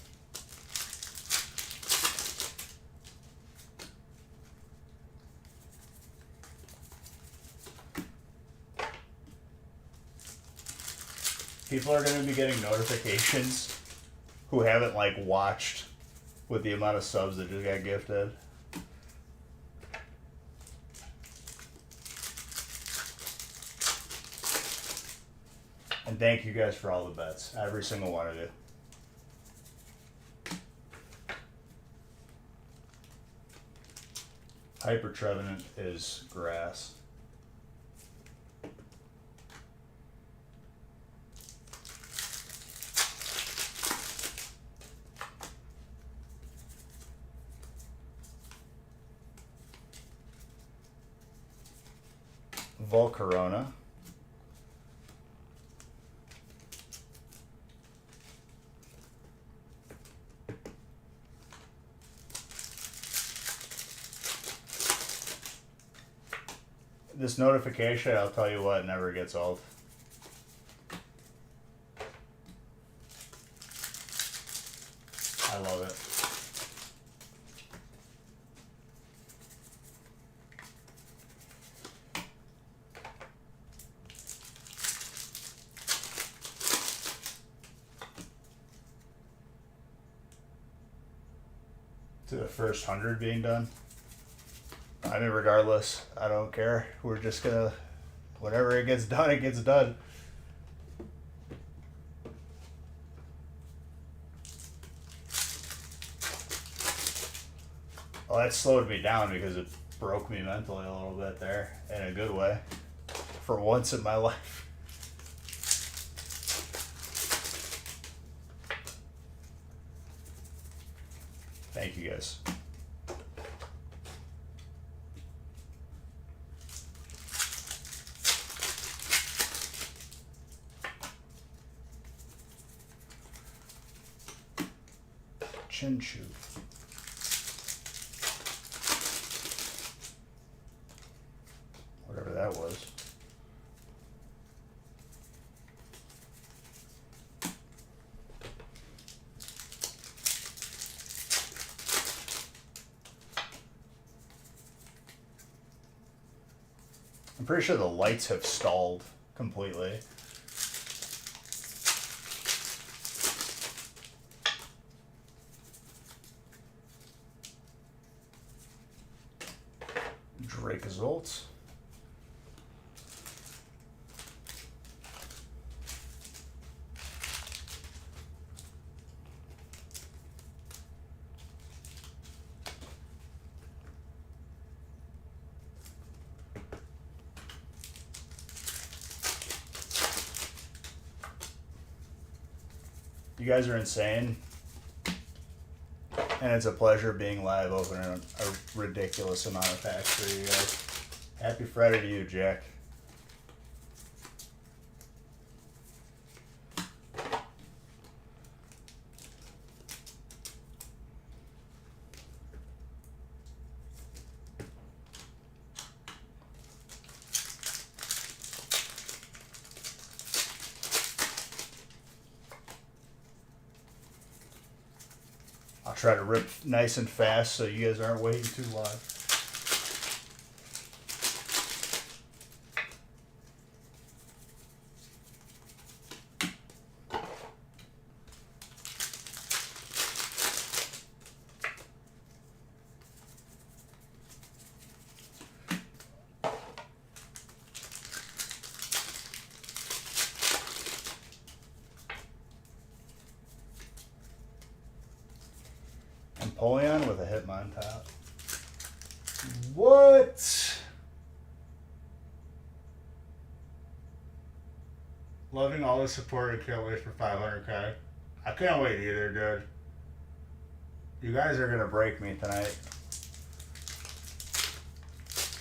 People are going to be getting notifications who haven't, like, watched with the amount of subs that just got gifted. And thank you guys for all the bets. Every single one of you. Hyper Trevenant is grass. Volcarona. This notification, I'll tell you what, never gets old. I love it. To the first 100 being done. I mean, regardless, I don't care. We're just gonna, whenever it gets done, it gets done. Well, that slowed me down because it broke me mentally a little bit there, in a good way, for once in my life. Thank you guys. Chinchu. Whatever that was. I'm pretty sure the lights have stalled completely. Dracozolt. You guys are insane. And it's a pleasure being live opening a ridiculous amount of packs for you guys. Happy Friday to you, Jack. I'll try to rip nice and fast so you guys aren't waiting too long. Empoleon with a Hitmontop. What? Loving all the support and can't wait for 500k. I can't wait either, dude. You guys are gonna break me tonight.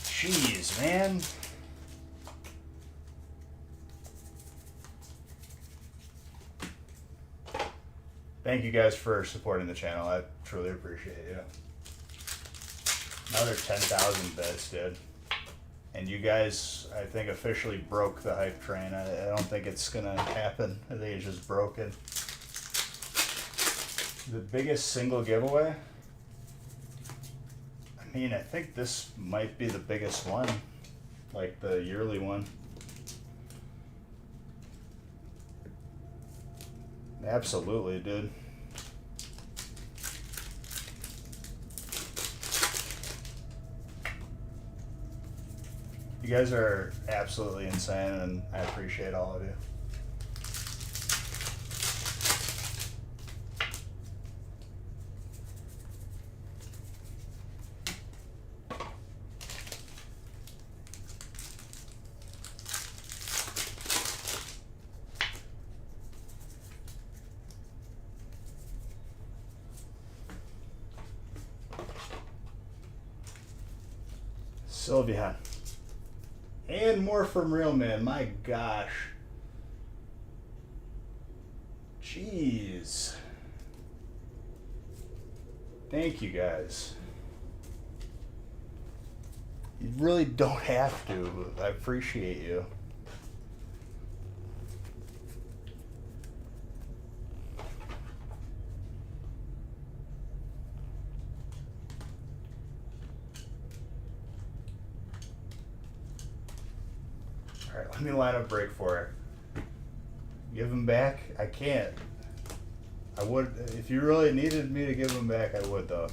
Jeez, man. Thank you guys for supporting the channel. I truly appreciate you. Another 10,000 bits, dude. And you guys, I think, officially broke the hype train. I don't think it's gonna happen. I think it's just broken. The biggest single giveaway? I mean, I think this might be the biggest one. Like the yearly one. Absolutely, dude. You guys are absolutely insane, and I appreciate all of you. Sylvia. And more from Real Man. My gosh. Jeez. Thank you guys. You really don't have to. I appreciate you. Alright, let me line up break for it. Give them back? I can't. I would, if you really needed me to give them back, I would though.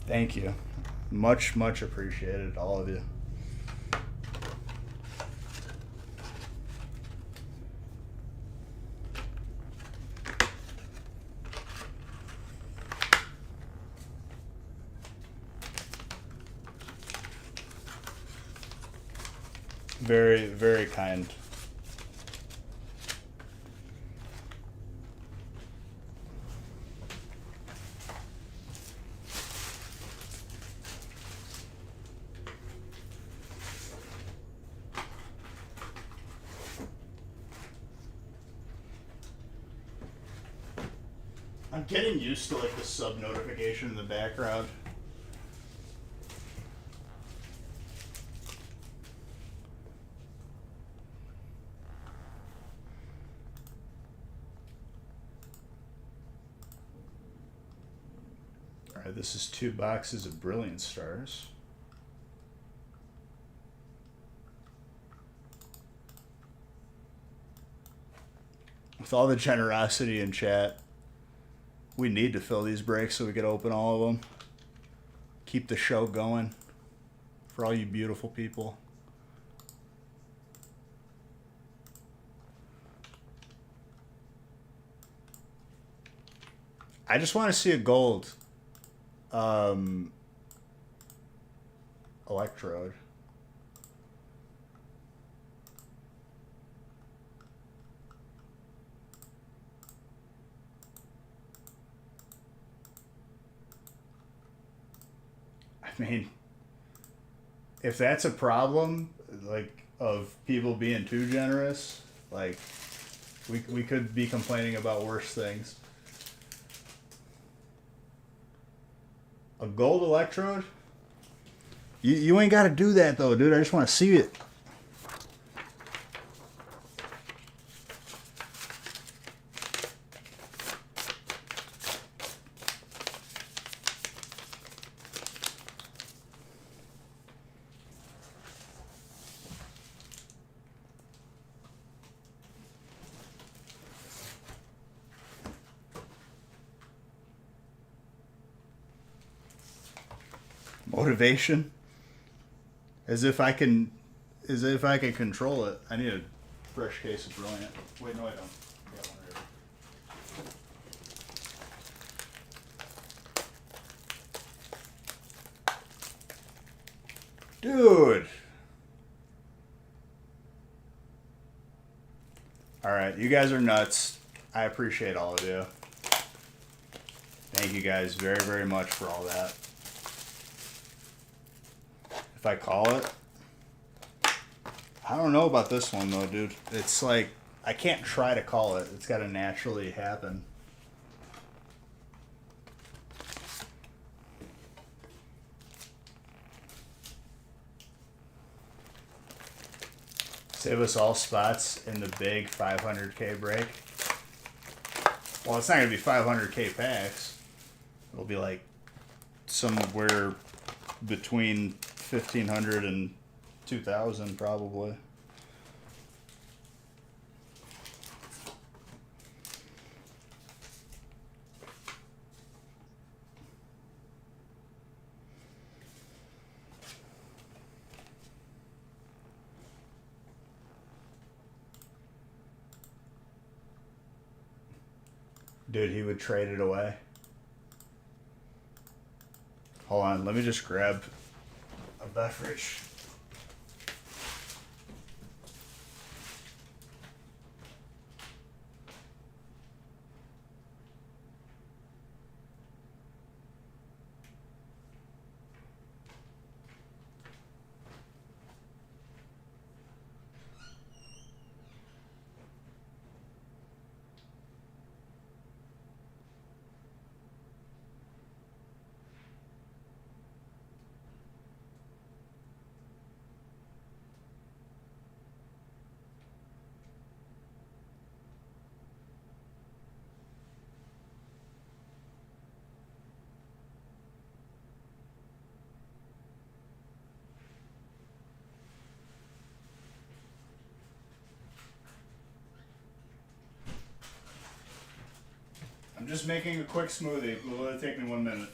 Thank you. Much, much appreciated, all of you. Very, very kind. I'm getting used to like the sub notification in the background. Alright, this is 2 boxes of Brilliant Stars. With all the generosity in chat, we need to fill these breaks so we could open all of them. Keep the show going for all you beautiful people. I just want to see a gold electrode. I mean, if that's a problem, like, of people being too generous, like, we could be complaining about worse things. A gold electrode? You ain't got to do that, though, dude. I just want to see it. Motivation, as if I can control it. I need a fresh case of Brilliant. Wait, no, I don't. I got one right here. Dude. All right, you guys are nuts. I appreciate all of you. Thank you guys very, very much for all that. If I call it, I don't know about this one though, dude. It's like, I can't try to call it. It's got to naturally happen. Save us all spots in the big 500K break. Well, it's not going to be 500K packs. It'll be like somewhere between 1,500 and 2,000 probably. Dude, he would trade it away. Hold on, let me just grab a beverage. I'm just making a quick smoothie. Will it take me 1 minute?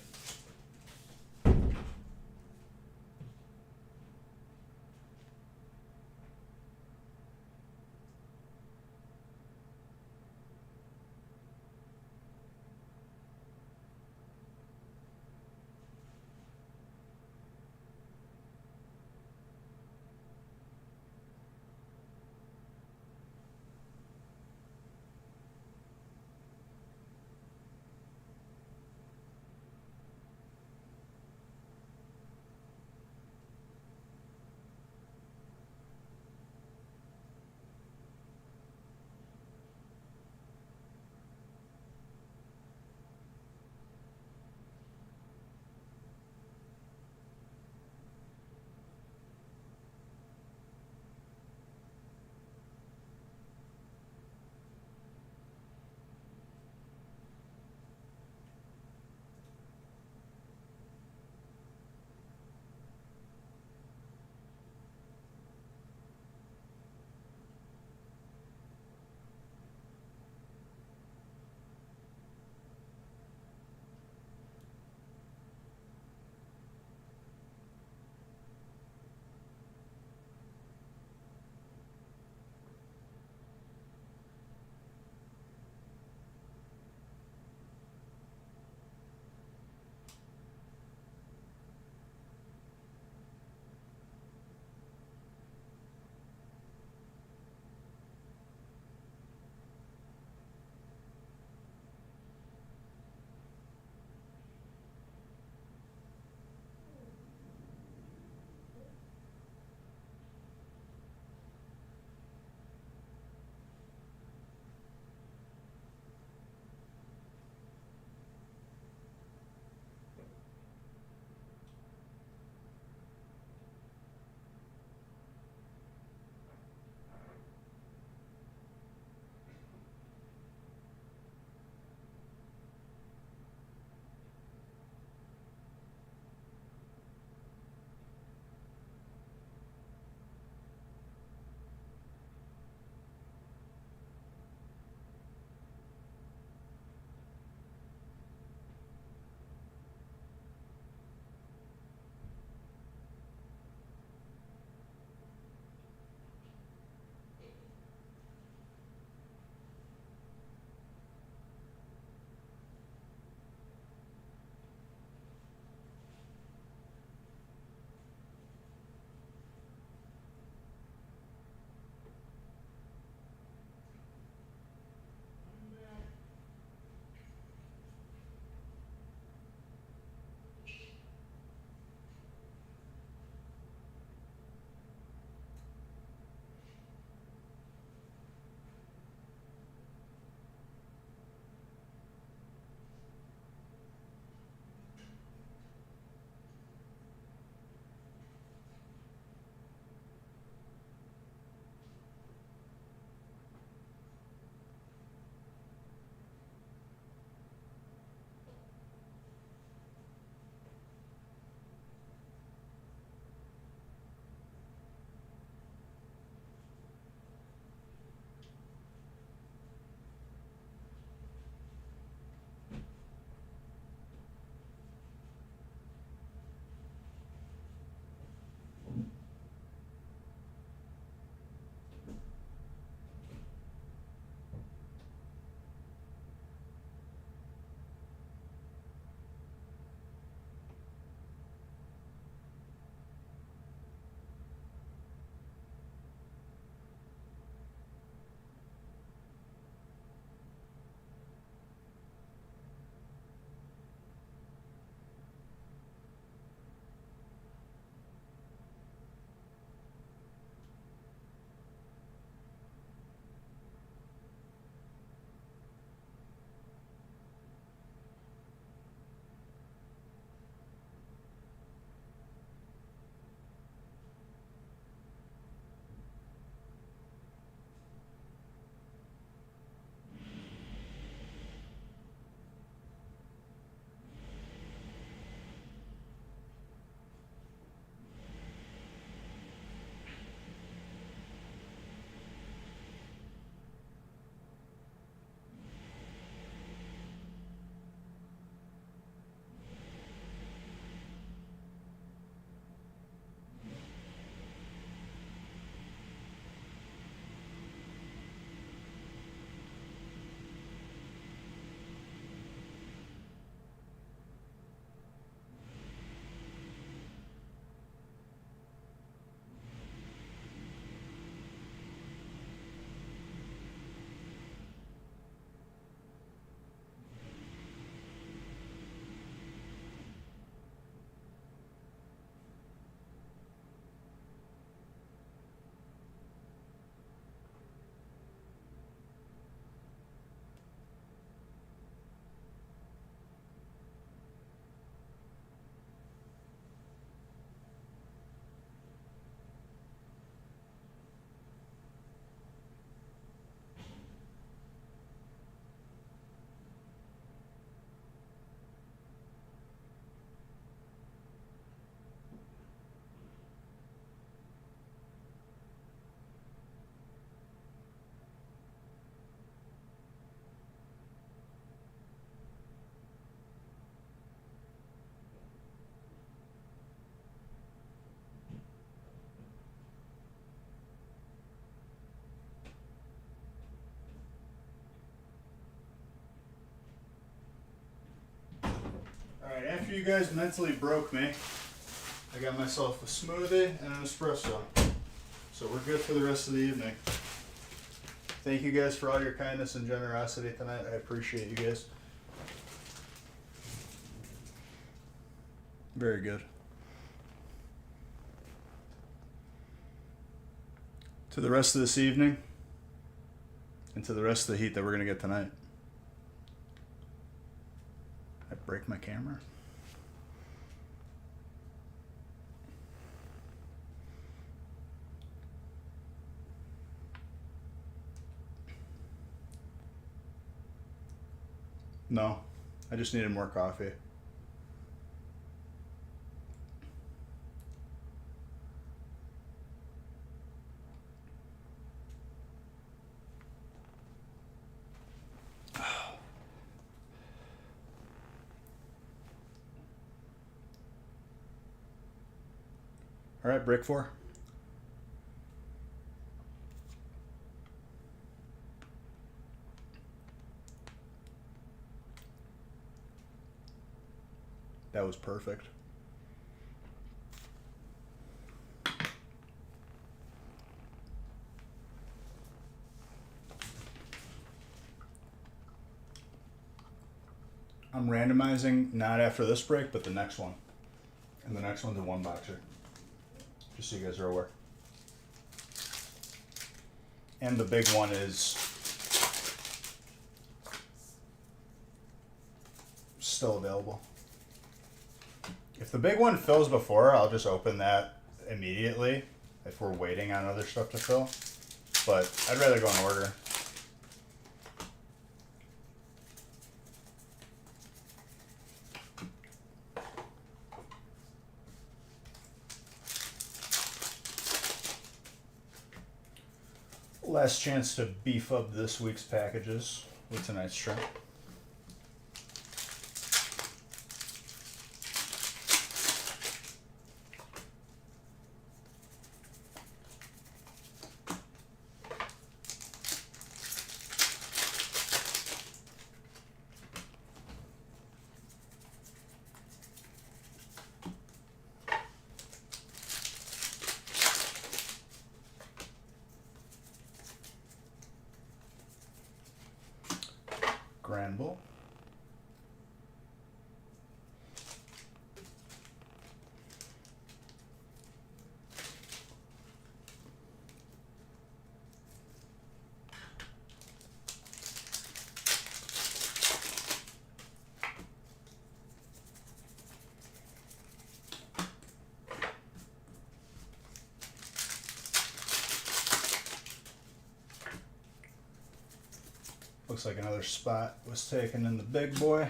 Alright, after you guys mentally broke me, I got myself a smoothie and an espresso. So we're good for the rest of the evening. Thank you guys for all your kindness and generosity tonight. I appreciate you guys. Very good. To the rest of this evening, and to the rest of the heat that we're going to get tonight. I break my camera. No, I just needed more coffee. All right, break 4. That was perfect. I'm randomizing not after this break, but the next one. And the next one's a 1-boxer. Just so you guys are aware. And the big one is still available. If the big one fills before, I'll just open that immediately if we're waiting on other stuff to fill. But I'd rather go in order. Last chance to beef up this week's packages with tonight's try. Granbull. Looks like another spot was taken in the big boy.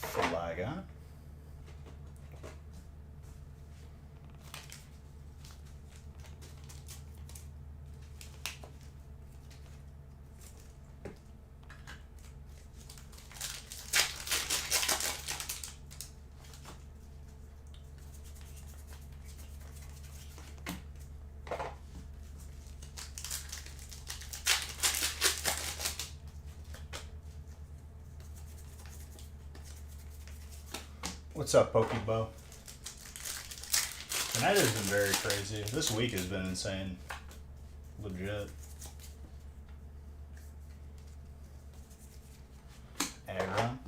Flygon. What's up, Pokebo? Tonight has been very crazy. This week has been insane. Legit. Aggron.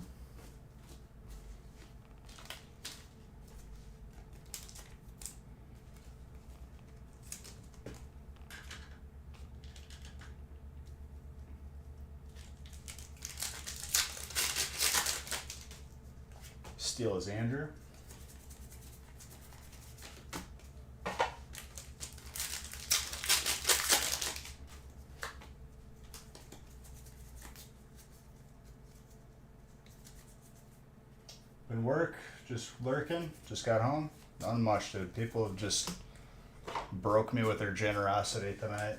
Steelixander. Been work, just lurking, just got home. Not much, dude. People have just broke me with their generosity tonight.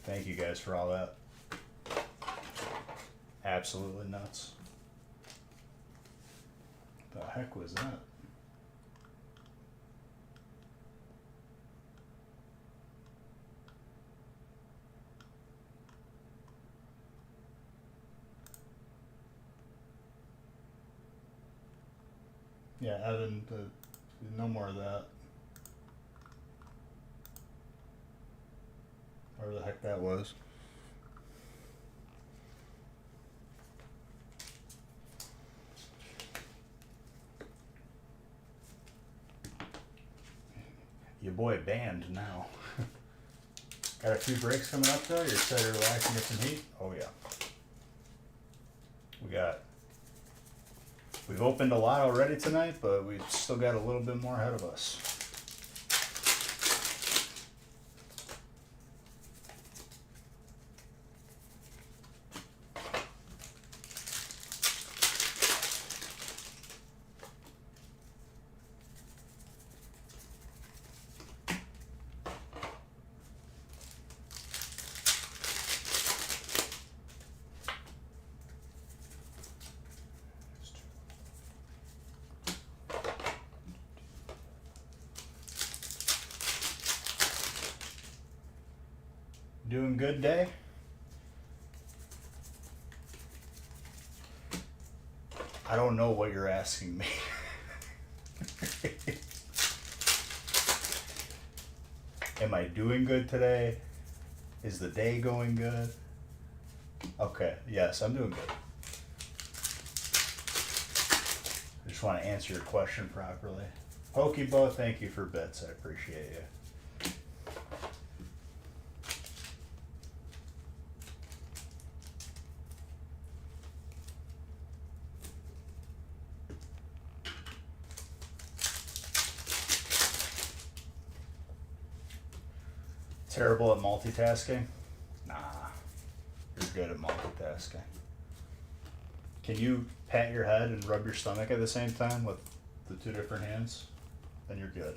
Thank you guys for all that. Absolutely nuts. The heck was that? Yeah, Evan, no more of that. Whatever the heck that was. Your boy banned now. Got a few breaks coming up though. You're excited to relax and get some heat? Oh yeah. We've opened a lot already tonight, but we've still got a little bit more ahead of us. Doing good day? I don't know what you're asking me. Am I doing good today? Is the day going good? Okay, yes, I'm doing good. I just want to answer your question properly. Pokebo, thank you for bits. I appreciate you. Terrible at multitasking? Nah, you're good at multitasking. Can you pat your head and rub your stomach at the same time with the two different hands? Then you're good.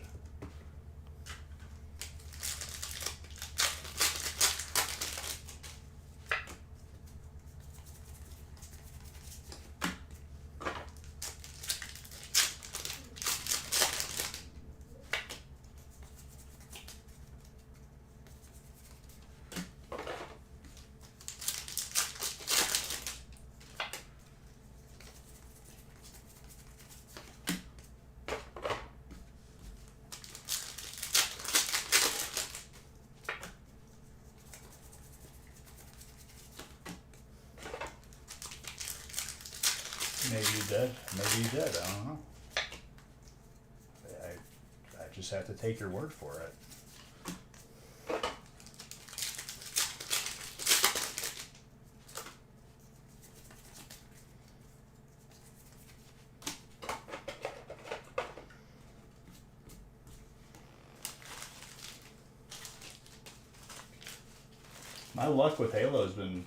Maybe you did. Maybe you did. I don't know. I just have to take your word for it. My luck with Halo has been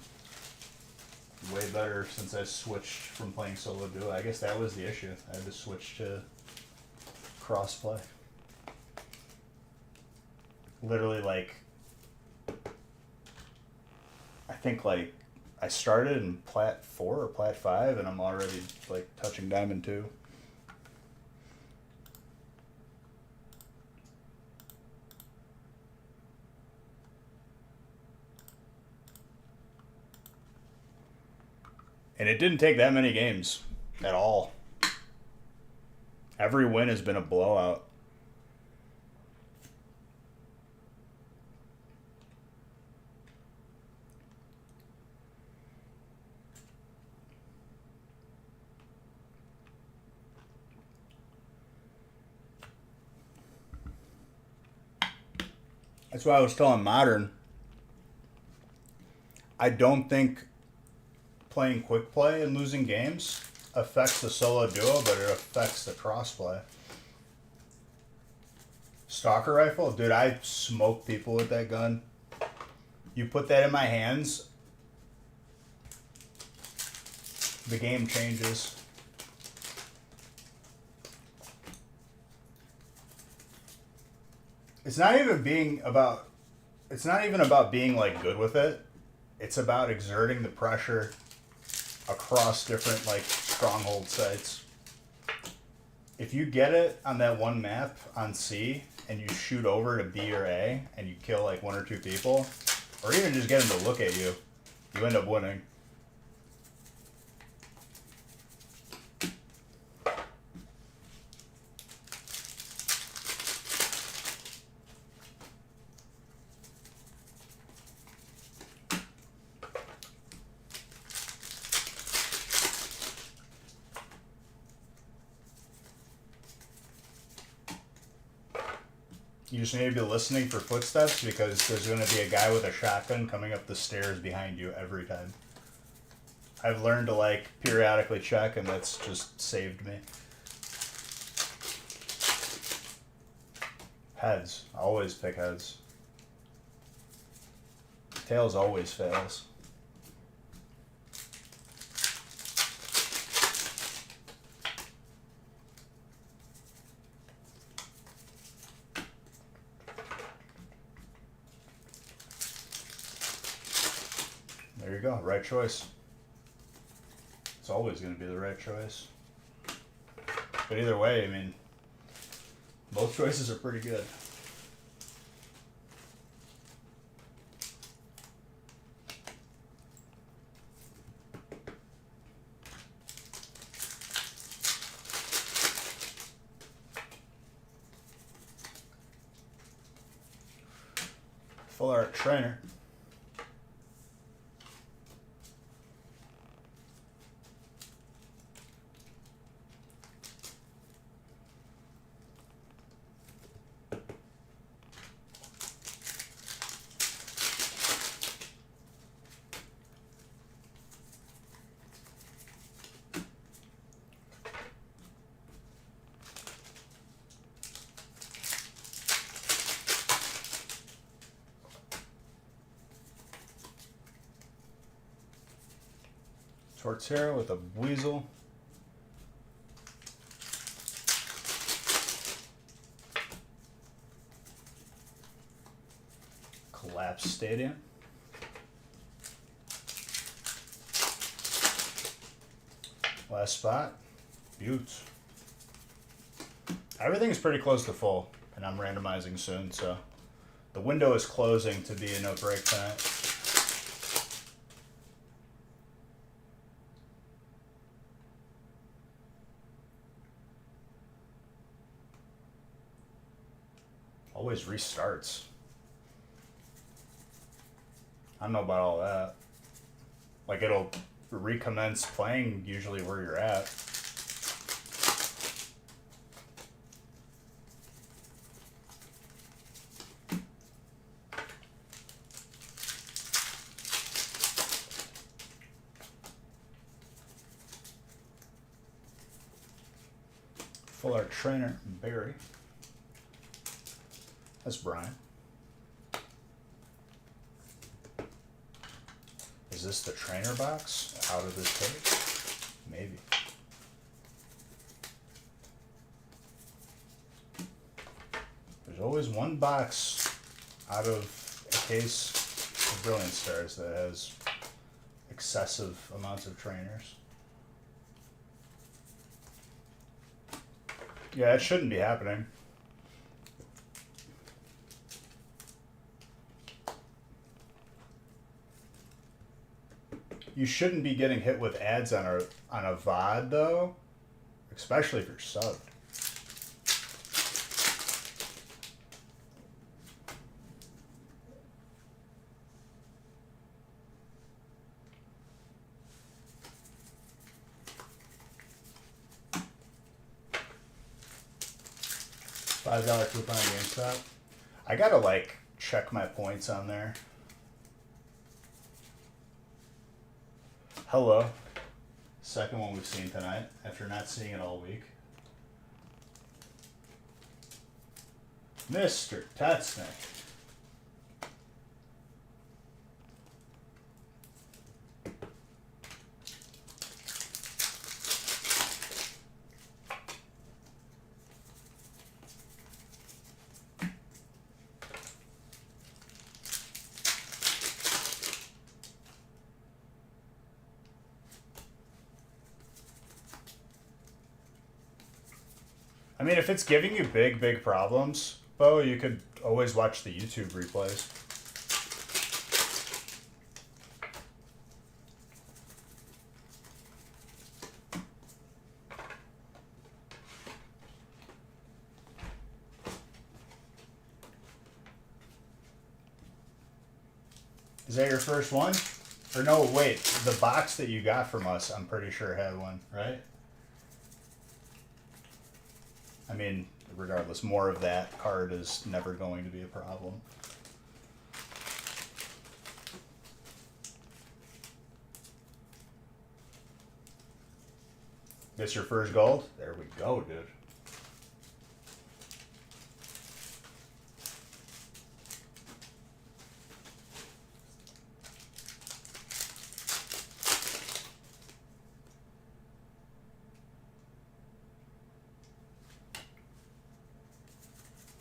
way better since I switched from playing solo duo. I guess that was the issue. I had to switch to crossplay. Literally, like, I think like I started in Plat 4 or Plat 5, and I'm already like touching Diamond 2. And it didn't take that many games at all. Every win has been a blowout. That's why I was telling Modern, I don't think playing quick play and losing games affects the solo duo, but it affects the crossplay. Stalker rifle? Dude, I smoke people with that gun. You put that in my hands, the game changes. It's not even being about it's not even about being like good with it. It's about exerting the pressure across different like stronghold sites. If you get it on that one map on C and you shoot over to B or A and you kill like 1 or 2 people, or even just get them to look at you, you end up winning. You just need to be listening for footsteps because there's going to be a guy with a shotgun coming up the stairs behind you every time. I've learned to like periodically check, and that's just saved me. Heads. Always pick heads. Tails always fails. There you go, right choice. It's always going to be the right choice. But either way, I mean, both choices are pretty good. Full art trainer. Torterra with a weasel. Collapse Stadium. Last spot. Buttes. Everything is pretty close to full, and I'm randomizing soon, so the window is closing to be a no break tonight. Always restarts. I don't know about all that. Like, it'll recommence playing usually where you're at. Full art trainer, Barry. That's Brian. Is this the trainer box out of this case? Maybe. There's always one box out of a case of Brilliant Stars that has excessive amounts of trainers. Yeah, it shouldn't be happening. You shouldn't be getting hit with ads on a VOD though, especially if you're subbed. $5 coupon on GameStop. I gotta like check my points on there. Hello. Second one we've seen tonight after not seeing it all week. Mr. Tatsnick. I mean, if it's giving you big problems, Bo, you could always watch the YouTube replays. Is that your first one? Or no, wait, the box that you got from us, I'm pretty sure had one, right? I mean, regardless, more of that card is never going to be a problem. This your first gold? There we go, dude.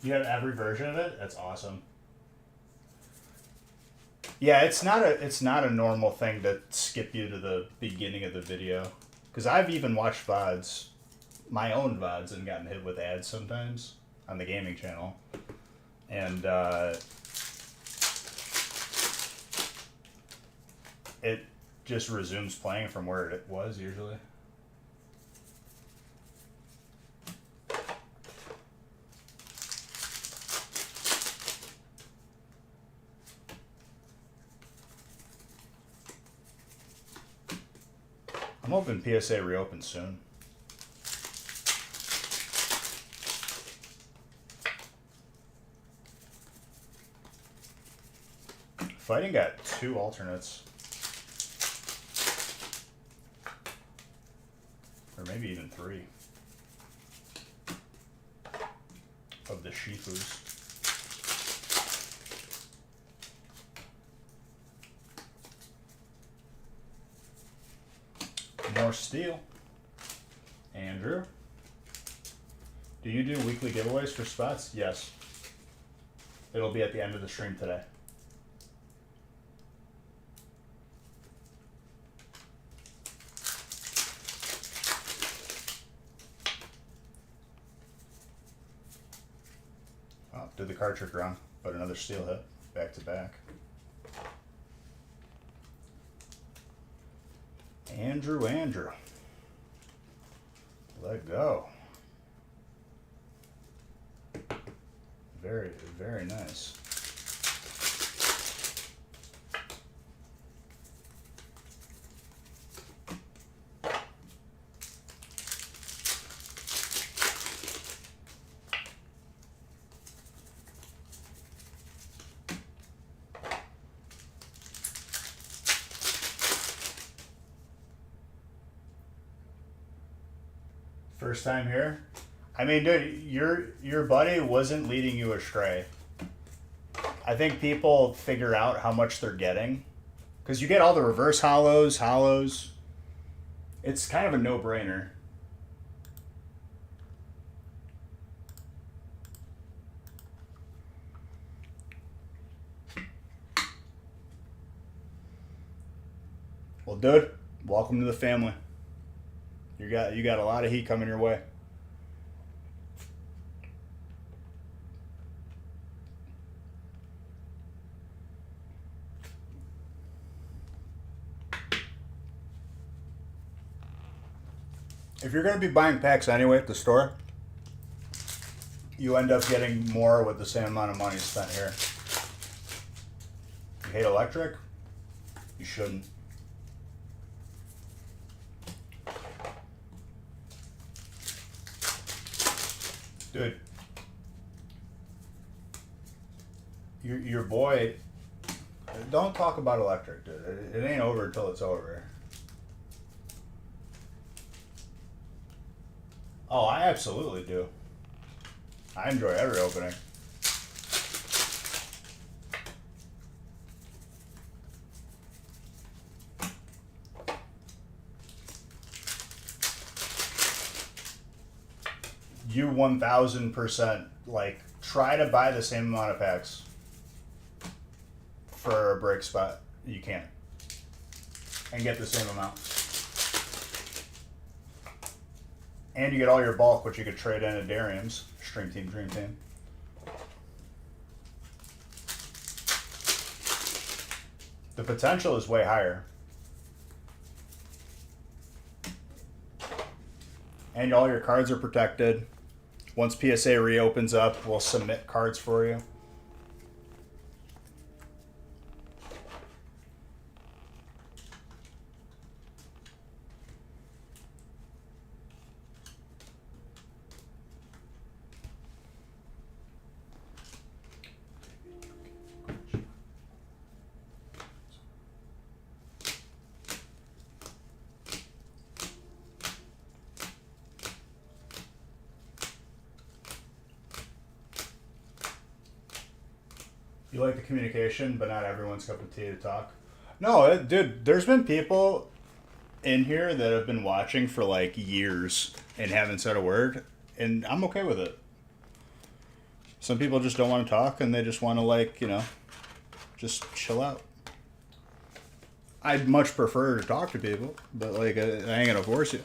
You have every version of it? That's awesome. Yeah, it's not a normal thing to skip you to the beginning of the video. Because I've even watched VODs, my own VODs, and gotten hit with ads sometimes on the gaming channel. And it just resumes playing from where it was usually. I'm hoping PSA reopens soon. Fighting got 2 alternates. Or maybe even 3. Of the Shifus. More steel. Andrew. Do you do weekly giveaways for spots? Yes. It'll be at the end of the stream today. Oh, did the card trick wrong, but another steel hit, back to back. Andrew. Let go. Very, very nice. First time here? I mean, dude, your buddy wasn't leading you astray. I think people figure out how much they're getting. Because you get all the reverse hollows. It's kind of a no-brainer. Well, dude, welcome to the family. You got a lot of heat coming your way. If you're going to be buying packs anyway at the store, you end up getting more with the same amount of money spent here. You hate electric? You shouldn't. Dude, your boy, don't talk about electric, dude. It ain't over until it's over. Oh, I absolutely do. I enjoy every opening. You 1000%, like, try to buy the same amount of packs for a break spot. You can't. And get the same amount. And you get all your bulk, which you could trade into Darium's. Stream Team, Dream Team. The potential is way higher. And all your cards are protected. Once PSA reopens up, we'll submit cards for you. You like the communication, but not everyone's cup of tea to talk. No, dude, there's been people in here that have been watching for like years and haven't said a word, and I'm okay with it. Some people just don't want to talk and they just want to, like, you know, just chill out. I'd much prefer to talk to people, but like, I ain't gonna force you.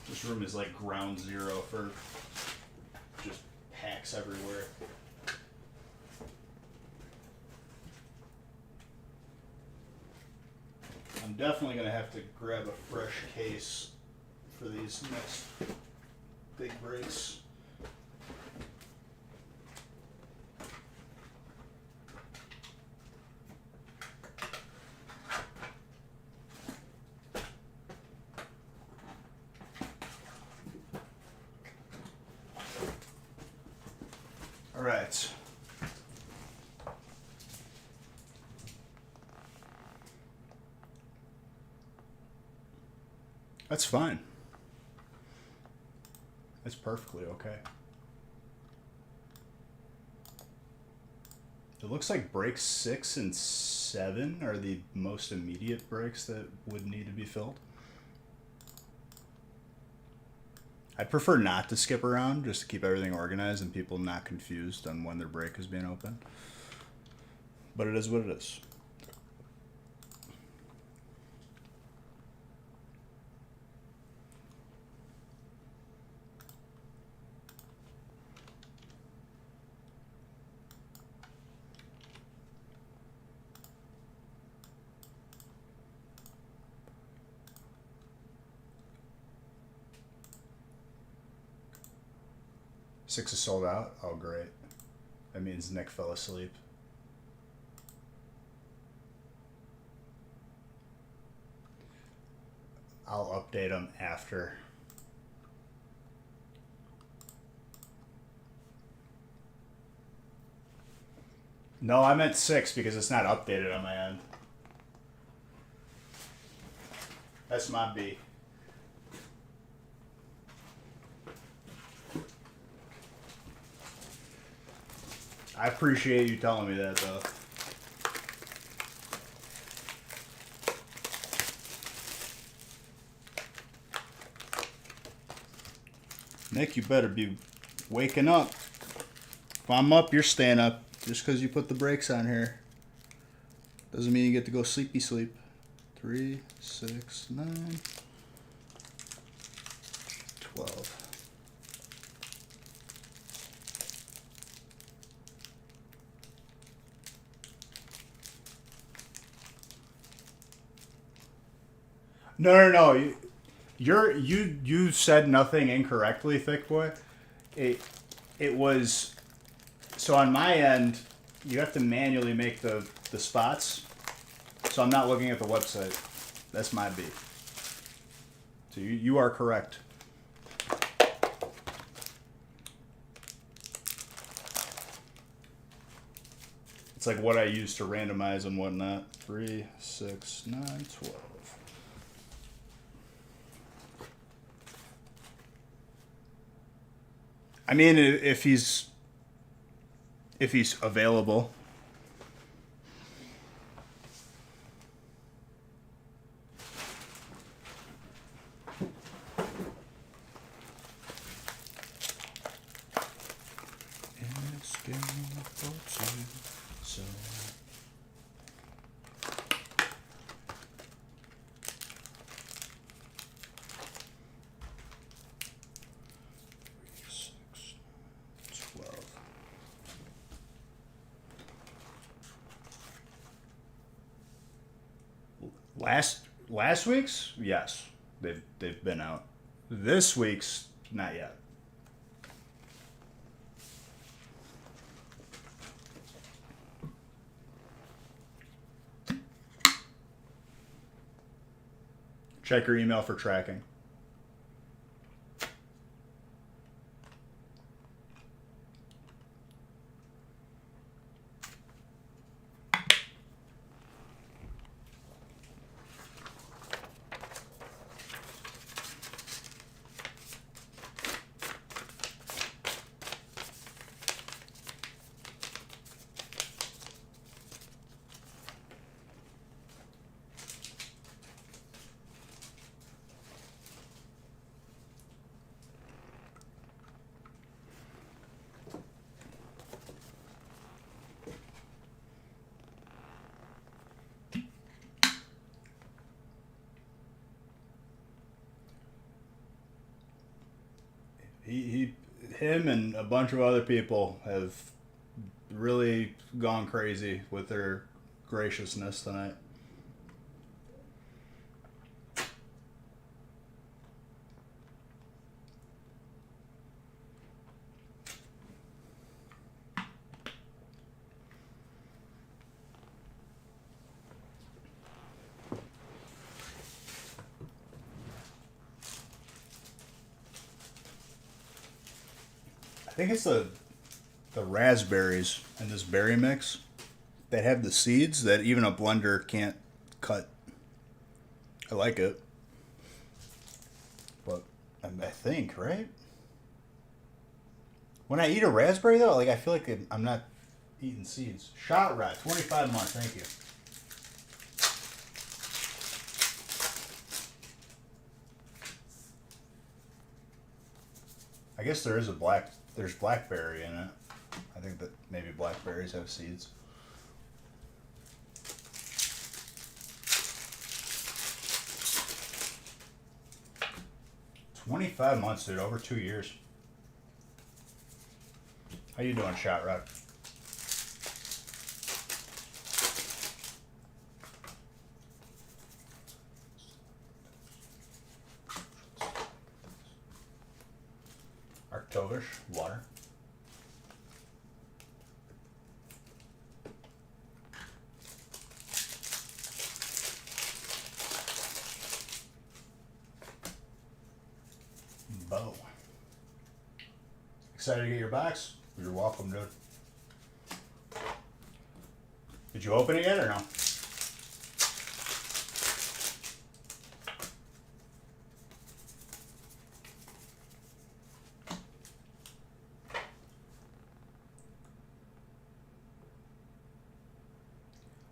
This room is like ground zero for just packs everywhere. I'm definitely gonna have to grab a fresh case for these next big breaks. All right. That's fine. That's perfectly okay. It looks like breaks 6 and 7 are the most immediate breaks that would need to be filled. I'd prefer not to skip around, just to keep everything organized and people not confused on when their break is being opened. But it is what it is. Six is sold out. Oh, great. That means Nick fell asleep. I'll update him after. No, I meant 6 because it's not updated on my end. That's my B. I appreciate you telling me that, though. Nick, you better be waking up. If I'm up, you're staying up. Just because you put the brakes on here doesn't mean you get to go sleepy sleep. 3, 6, 9, 12. No. You said nothing incorrectly, Thick Boy. It was, so on my end, you have to manually make the spots. So I'm not looking at the website. That's my B. So you are correct. It's like what I use to randomize and whatnot. 3, 6, 9, 12. I mean, if he's available. Last week's, yes, they've been out. This week's, not yet. Check your email for tracking. Him and a bunch of other people have really gone crazy with their graciousness tonight. I think it's the raspberries in this berry mix that have the seeds that even a blender can't cut. I like it. But I think, right? When I eat a raspberry though, like I feel like I'm not eating seeds. Shot Rat, 25 months, thank you. I guess there's blackberry in it. I think that maybe blackberries have seeds. $25, dude, over 2 years. How you doing, Shot Rock? Arctovish, water. Bo. Excited to get your box? You're welcome, dude. Did you open it yet or no?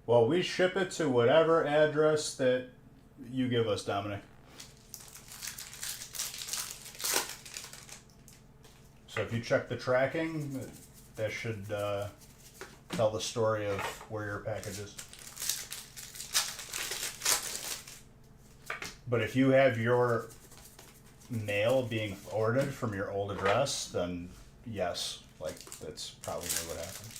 Well, we ship it to whatever address that you give us, Dominic. So if you check the tracking, that should tell the story of where your package is. But if you have your mail being forwarded from your old address, then yes, like that's probably what happened.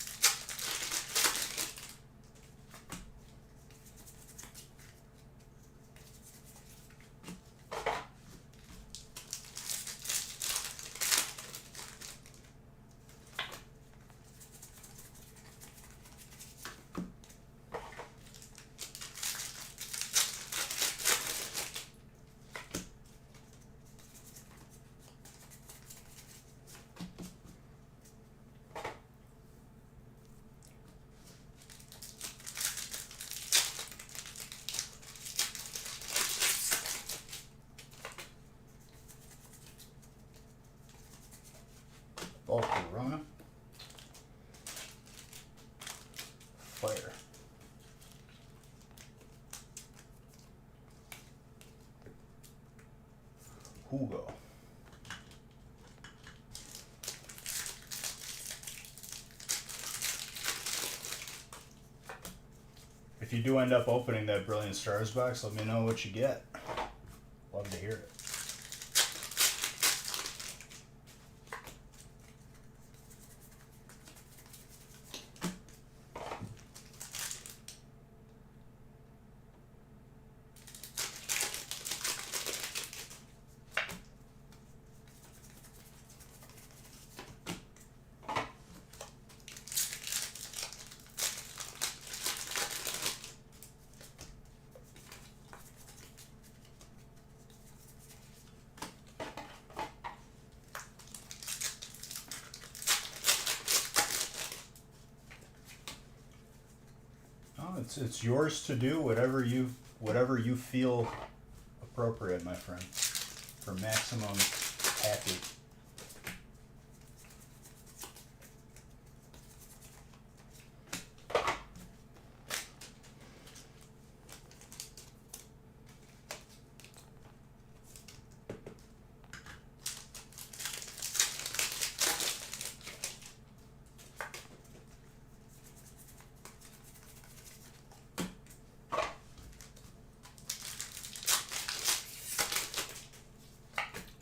Bulk Corona. Fire. Hugo. If you do end up opening that Brilliant Stars box, let me know what you get. Love to hear it. It's yours to do whatever you feel appropriate, my friend, for maximum happy.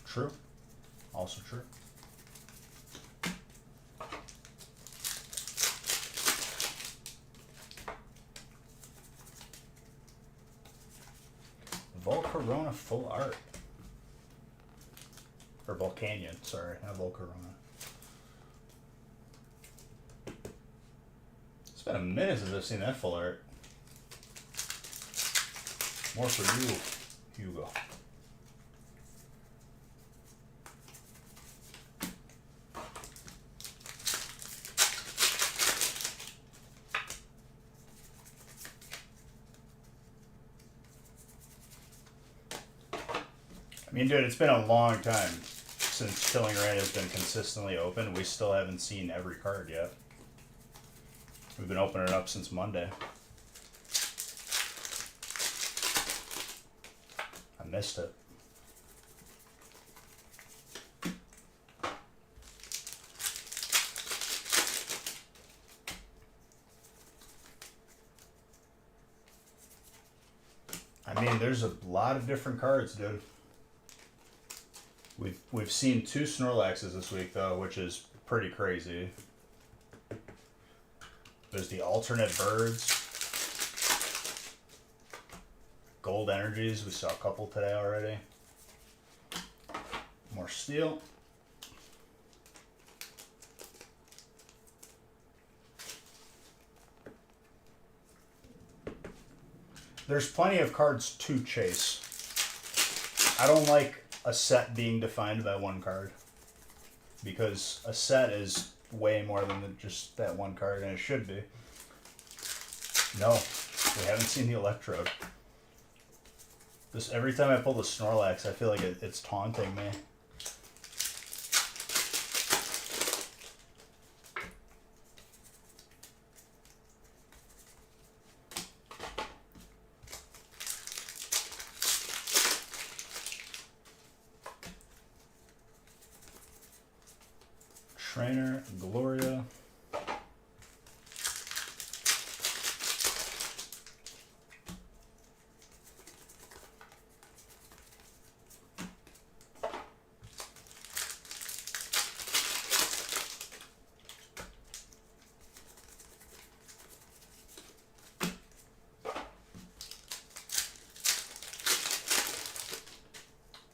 True. Also true. Volcarona full art. Or Volcanion, sorry, not Volcarona. It's been a minute since I've seen that full art. More for you, Hugo. I mean, dude, it's been a long time since Killing Rain has been consistently open. We still haven't seen every card yet. We've been opening it up since Monday. I missed it. I mean, there's a lot of different cards, dude. We've seen 2 Snorlaxes this week though, which is pretty crazy. There's the alternate birds. Gold energies, we saw a couple today already. More steel. There's plenty of cards to chase. I don't like a set being defined by one card, because a set is way more than just that one card, and it should be. No, we haven't seen the Electrode. Every time I pull the Snorlax, I feel like it's taunting me. Trainer, Gloria.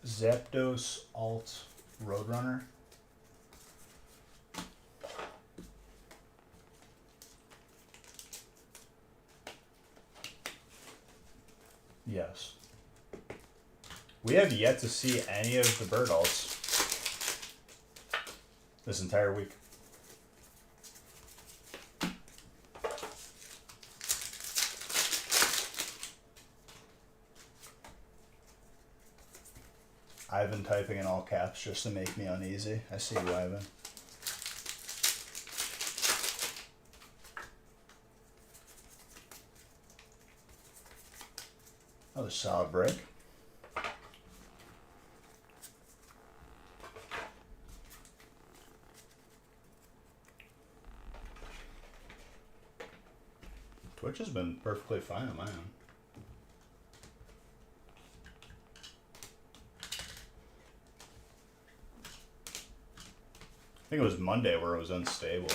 Zapdos, Alt, Roadrunner. Yes. We have yet to see any of the bird alts this entire week. Ivan typing in all caps just to make me uneasy. I see you, Ivan. Another solid break. Twitch has been perfectly fine on my own. I think it was Monday where it was unstable.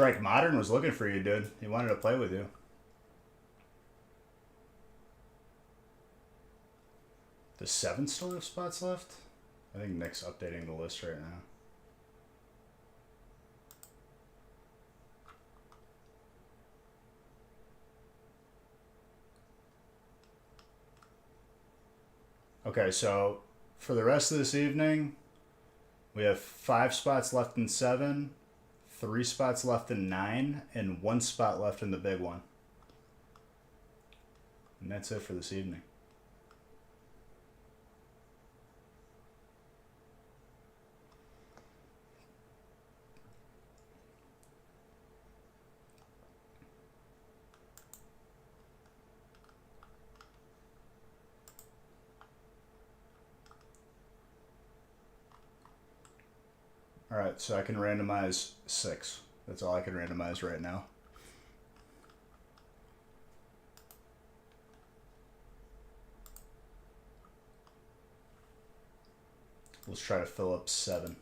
Strike Modern was looking for you, dude. He wanted to play with you. Does 7 still have spots left? I think Nick's updating the list right now. Okay, so for the rest of this evening, we have 5 spots left in 7, 3 spots left in 9, and 1 spot left in the big one. And that's it for this evening. Alright, so I can randomize 6. That's all I can randomize right now. Let's try to fill up 7.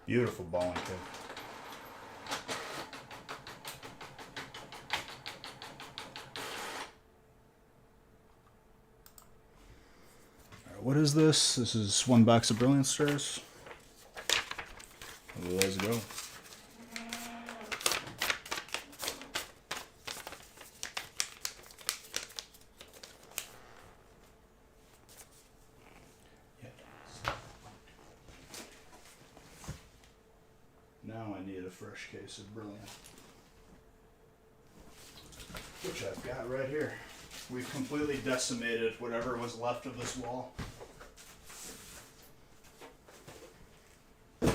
Beautiful bowling kid. Alright, what is this? This is 1 box of Brilliant Stars. Let's go. Now I need a fresh case of Brilliant, which I've got right here. We've completely decimated whatever was left of this wall. I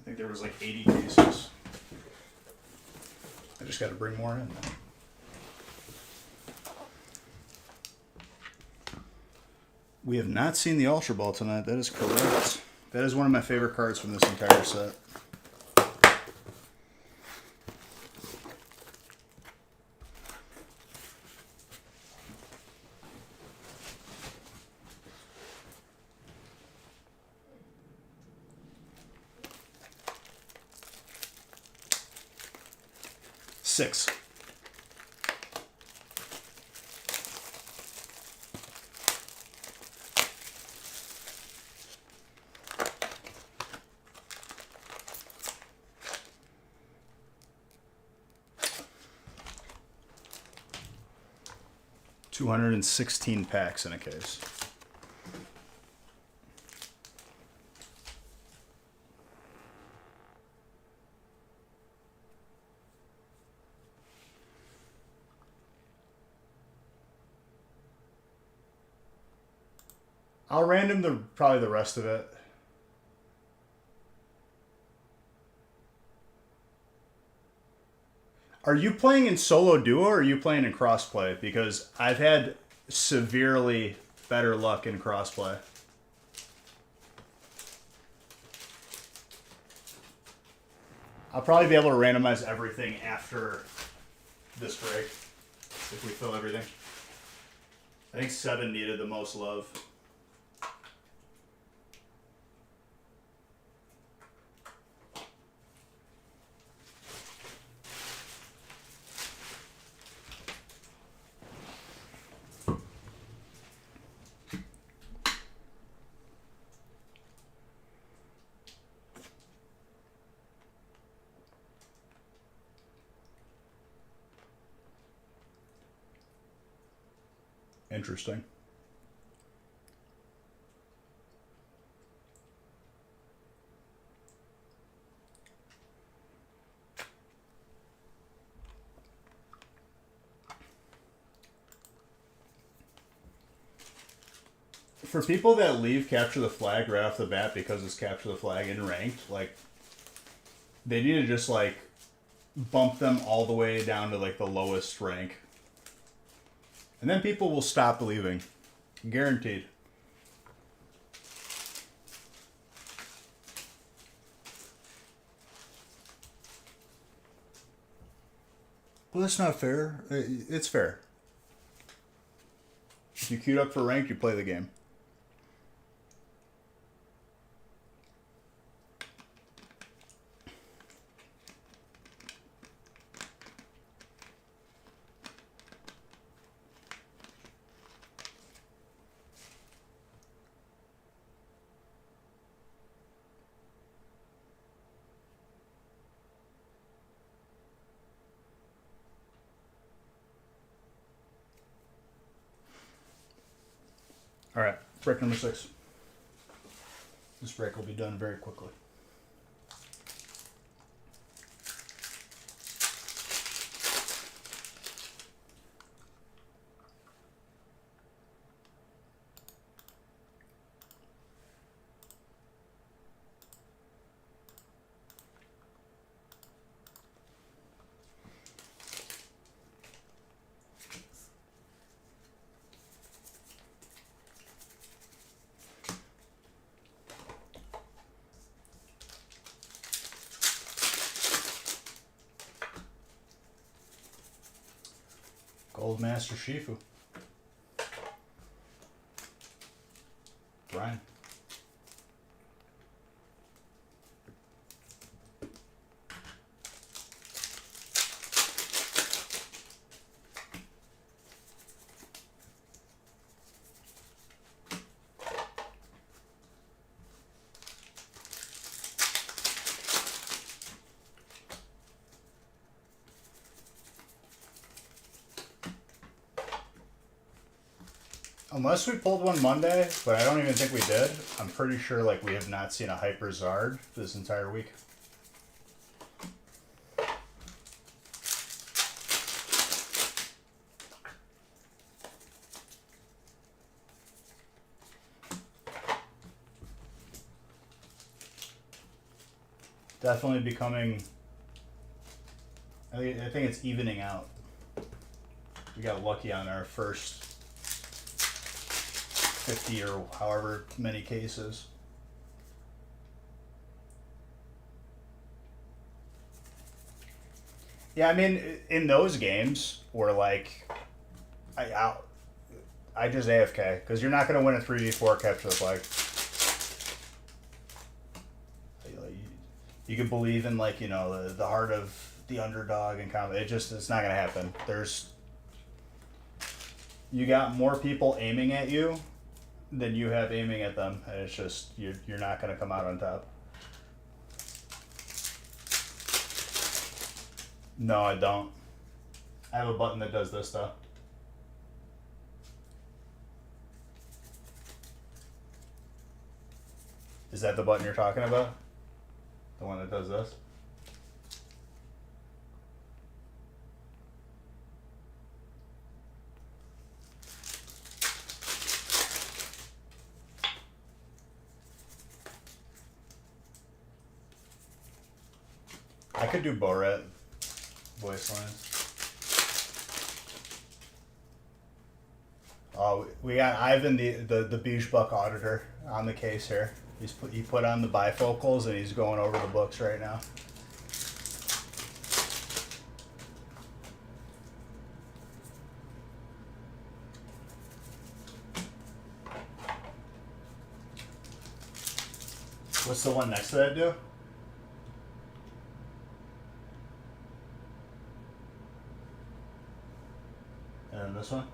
think there was like 80 cases. I just got to bring more in now. We have not seen the Ultra Ball tonight. That is correct. That is one of my favorite cards from this entire set. Six. $216 packs in a case. I'll random probably the rest of it. Are you playing in solo duo or are you playing in crossplay? Because I've had severely better luck in crossplay. I'll probably be able to randomize everything after this break if we fill everything. I think 7 needed the most love. Interesting. For people that leave Capture the Flag right off the bat because it's Capture the Flag in ranked, like, they need to just, like, bump them all the way down to, like, the lowest rank. And then people will stop leaving. Guaranteed. Well, that's not fair. It's fair. If you queued up for ranked, you play the game. All right, break number 6. This break will be done very quickly. Gold Master Shifu. Brian. Unless we pulled one Monday, but I don't even think we did. I'm pretty sure like we have not seen a Hyper Zard this entire week. Definitely becoming. I think it's evening out. We got lucky on our first 50 or however many cases. Yeah, I mean, in those games where like I just AFK because you're not going to win a 3v4 Capture the Flag. You could believe in like, you know, the heart of the underdog and combat. It's not going to happen. You got more people aiming at you than you have aiming at them, and it's just you're not going to come out on top. No, I don't. I have a button that does this though. Is that the button you're talking about? The one that does this? I could do Borat voice lines. We got Ivan, the Beige Buck auditor, on the case here. He put on the bifocals and he's going over the books right now. What's the one next to that do? And then this one?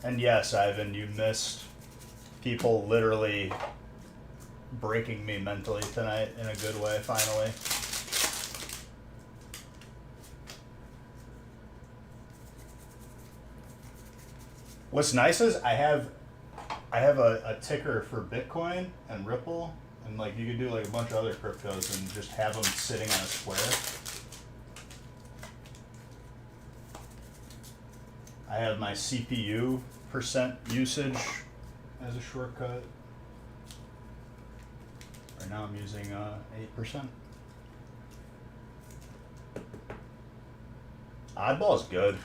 And yes, Ivan, you missed people literally breaking me mentally tonight in a good way, finally. What's nice is I have a ticker for Bitcoin and Ripple, and like you could do like a bunch of other cryptos and just have them sitting on a square. I have my CPU percent usage as a shortcut. Right now I'm using 8%. Oddball's good.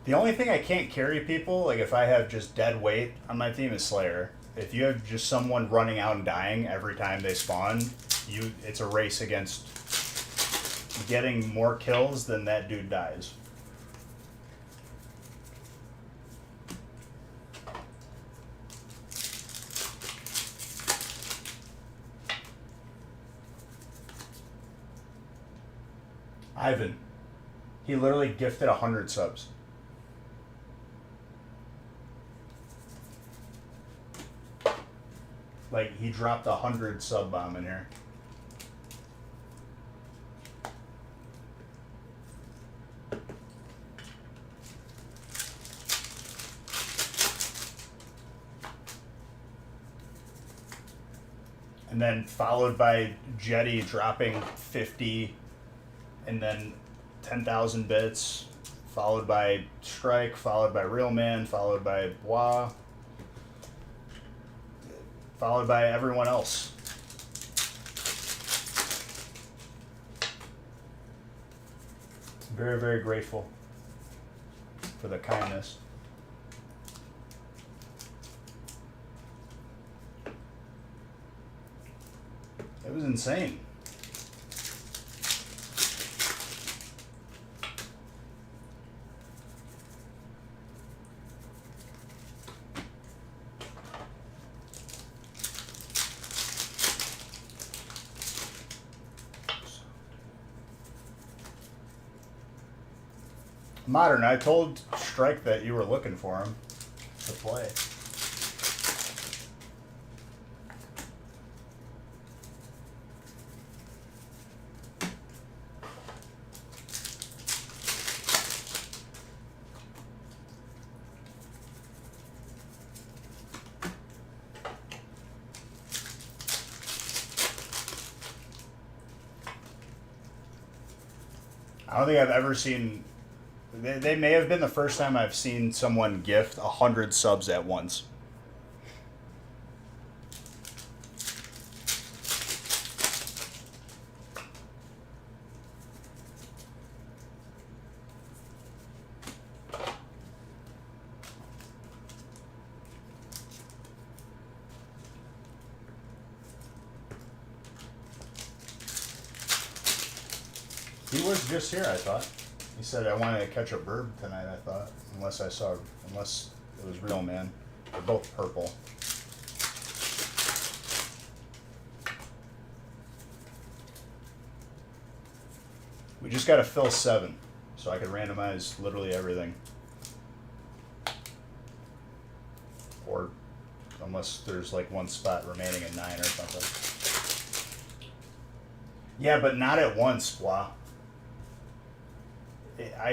The only thing I can't carry people, like if I have just dead weight on my team, is Slayer. If you have just someone running out and dying every time they spawn, it's a race against getting more kills than that dude dies. Ivan, he literally gifted 100 subs. Like, he dropped 100 sub bomb in here. And then followed by Jetty dropping 50, and then 10,000 bits, followed by Strike, followed by Real Man, followed by Bois, followed by everyone else. Very, very grateful for the kindness. It was insane. Modern, I told Strike that you were looking for him to play. I don't think I've ever seen. They may have been the first time I've seen someone gift 100 subs at once. He was just here, I thought. He said, I wanted to catch a bird tonight, I thought. Unless it was Real Man. They're both purple. We just gotta fill 7, so I could randomize literally everything. Or, unless there's like one spot remaining at 9 or something. Yeah, but not at once, Blah. I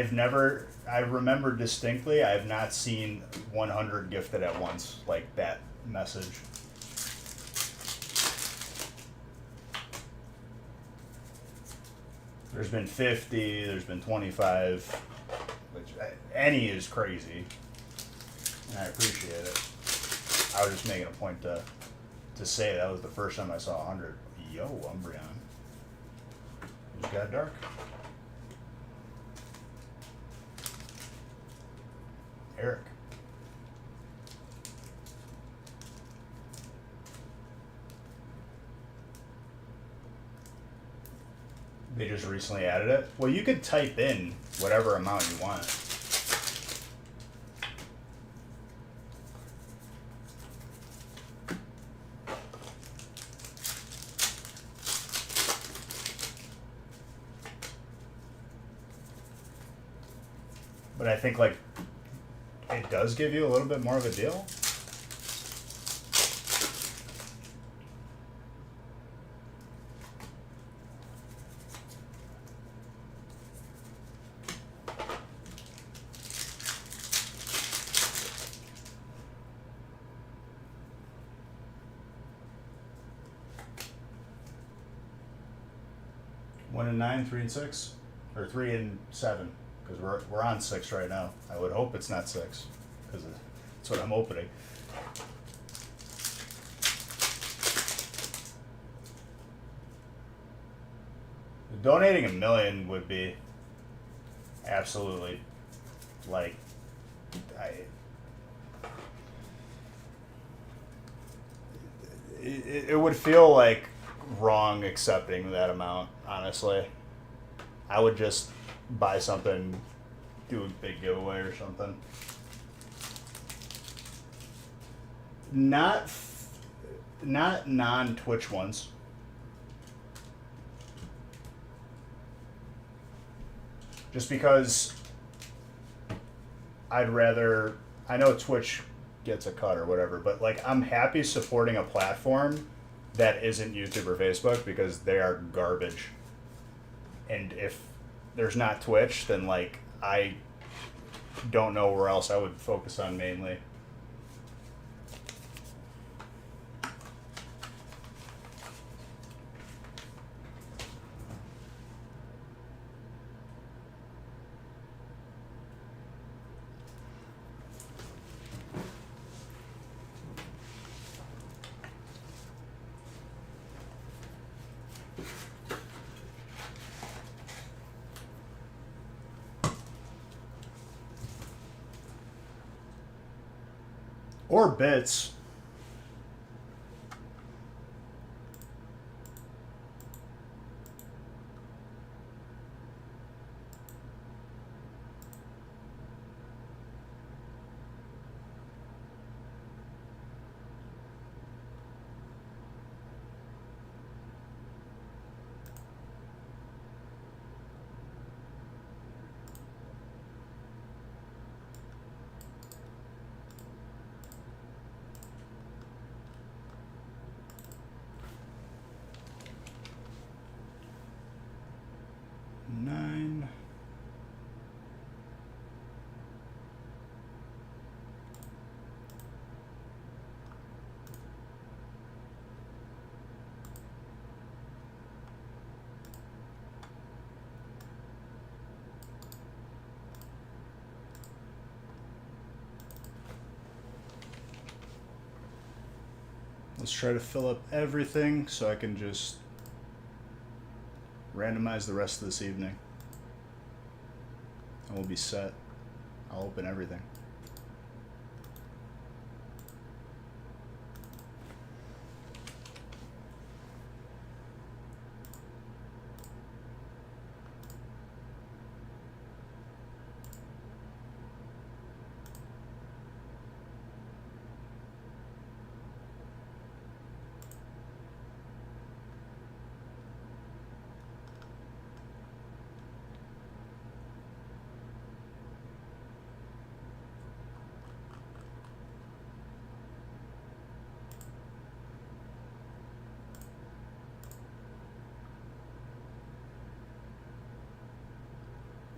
remember distinctly, I have not seen 100 gifted at once, like that message. There's been 50, there's been 25, which any is crazy, and I appreciate it. I was just making a point to say that was the first time I saw 100. Yo, Umbreon. It just got dark. Eric. They just recently added it. Well, you could type in whatever amount you want. But I think like it does give you a little bit more of a deal. One and nine, 3 and 6, or 3 and 7, because we're on 6 right now. I would hope it's not 6, because that's what I'm opening. Donating $1 million would be absolutely like it would feel like wrong accepting that amount, honestly. I would just buy something, do a big giveaway or something. Not non-Twitch ones. Just because I'd rather, I know Twitch gets a cut or whatever, but like I'm happy supporting a platform that isn't YouTube or Facebook because they are garbage. And if there's not Twitch, then like I don't know where else I would focus on mainly. Or bits. Nine. Let's try to fill up everything so I can just randomize the rest of this evening. And we'll be set. I'll open everything.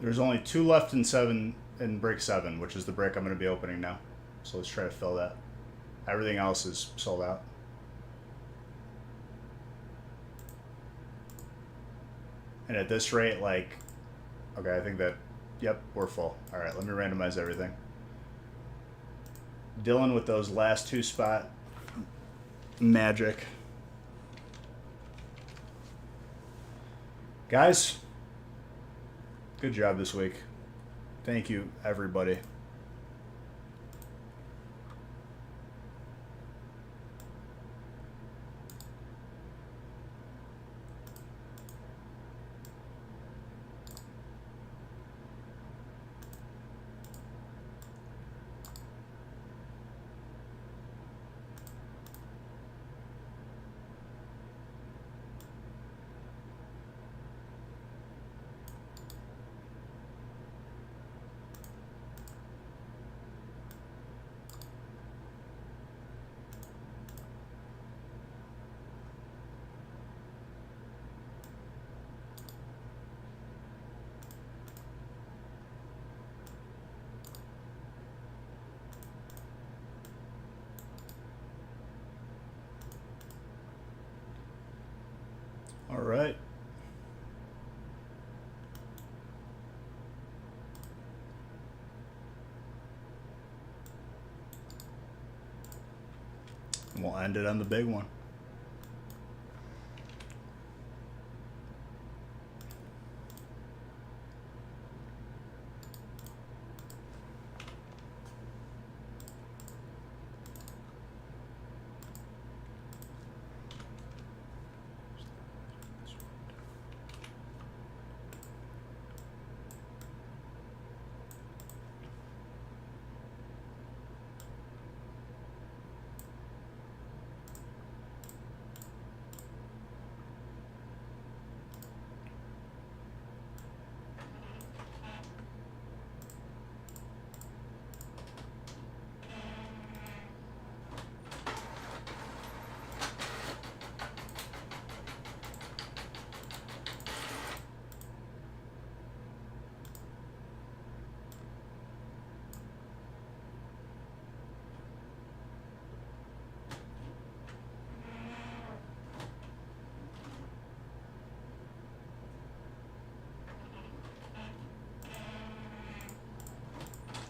There's only 2 left in 7 in break 7, which is the break I'm going to be opening now. So let's try to fill that. Everything else is sold out. And at this rate, like, okay, I think that, yep, we're full. All right, let me randomize everything. Dylan with those last 2 spot magic. Guys, good job this week. Thank you, everybody. All right. And we'll end it on the big one.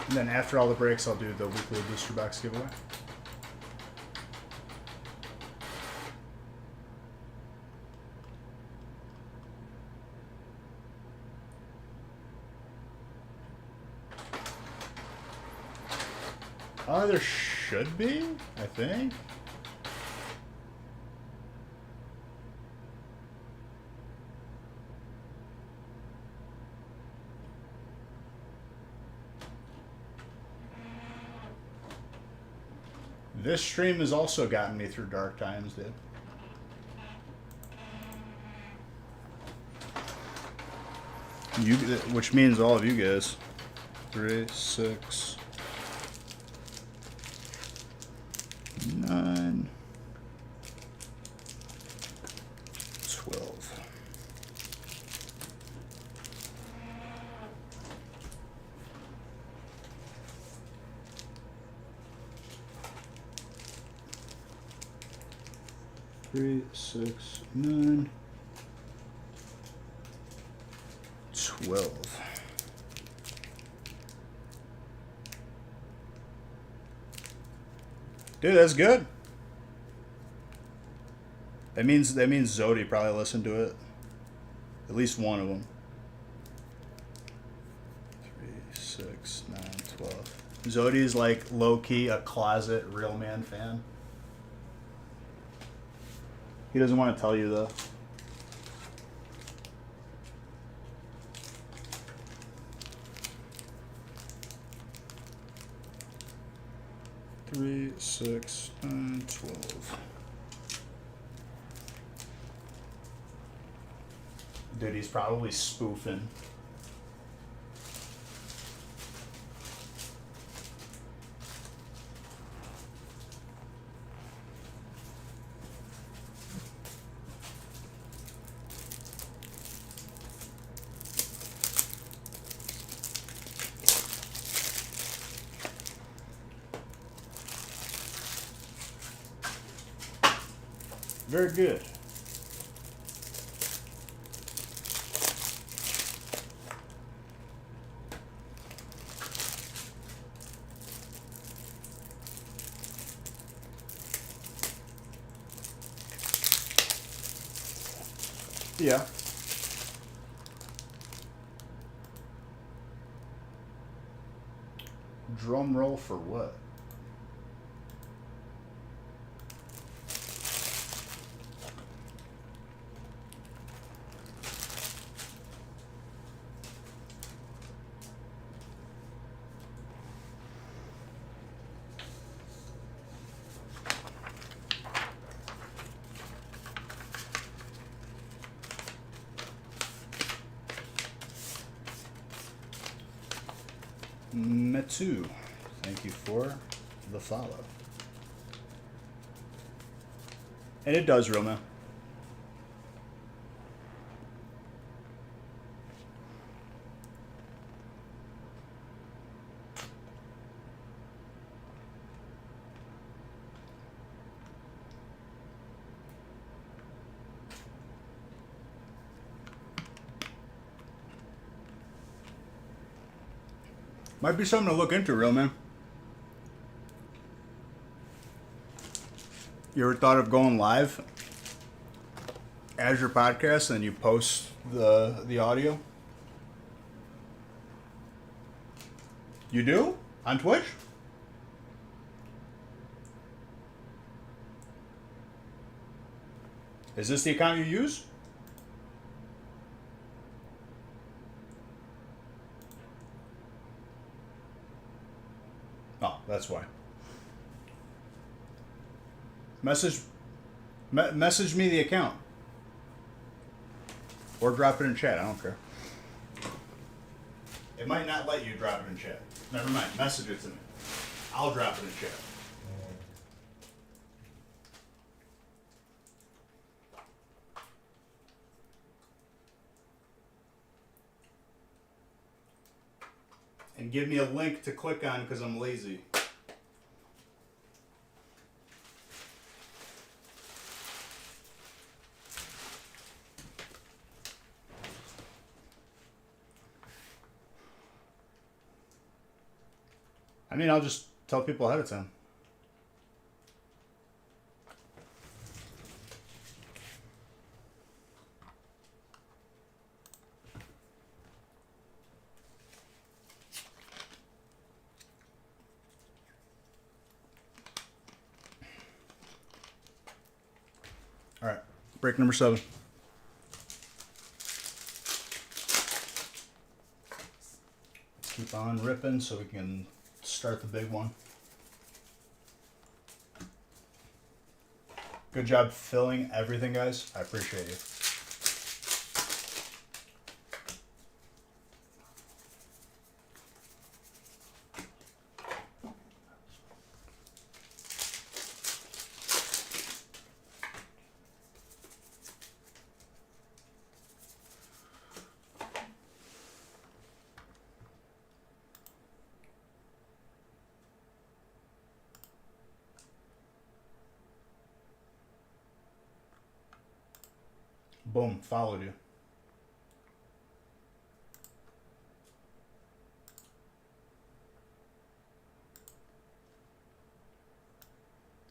And then after all the breaks, I'll do the weekly booster box giveaway. There should be, I think. This stream has also gotten me through dark times, dude. Which means all of you guys. 3, 6, 9, 12. Three, 6, 9, 12. Dude, that's good. That means Zodi probably listened to it. At least one of them. 3, 6, 9, 12. Zodi's like low-key a closet real man fan. He doesn't want to tell you though. Three, 6, 9, 12. Dude, he's probably spoofing. Very good. Yeah. Drum roll for what? Metsu, thank you for the follow. And it does, real man. Might be something to look into, real man. You ever thought of going live as your podcast and you post the audio? You do? On Twitch? Is this the account you use? Oh, that's why. Message me the account. Or drop it in chat, I don't care. It might not let you drop it in chat. Never mind, message it to me. I'll drop it in chat. And give me a link to click on because I'm lazy. I mean, I'll just tell people ahead of time. All right, break number 7. Keep on ripping so we can start the big one. Good job filling everything, guys. I appreciate you. Boom, followed you.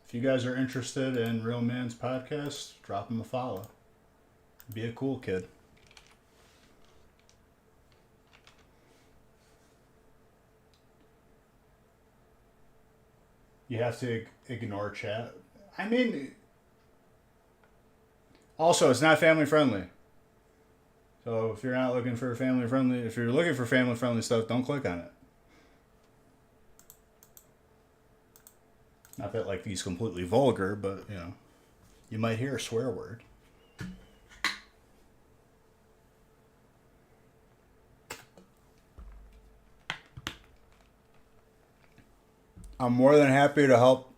If you guys are interested in Real Man's podcast, drop him a follow. Be a cool kid. You have to ignore chat. I mean, also, it's not family friendly. So if you're not looking for family friendly, if you're looking for family friendly stuff, don't click on it. Not that like he's completely vulgar, but you know, you might hear a swear word. I'm more than happy to help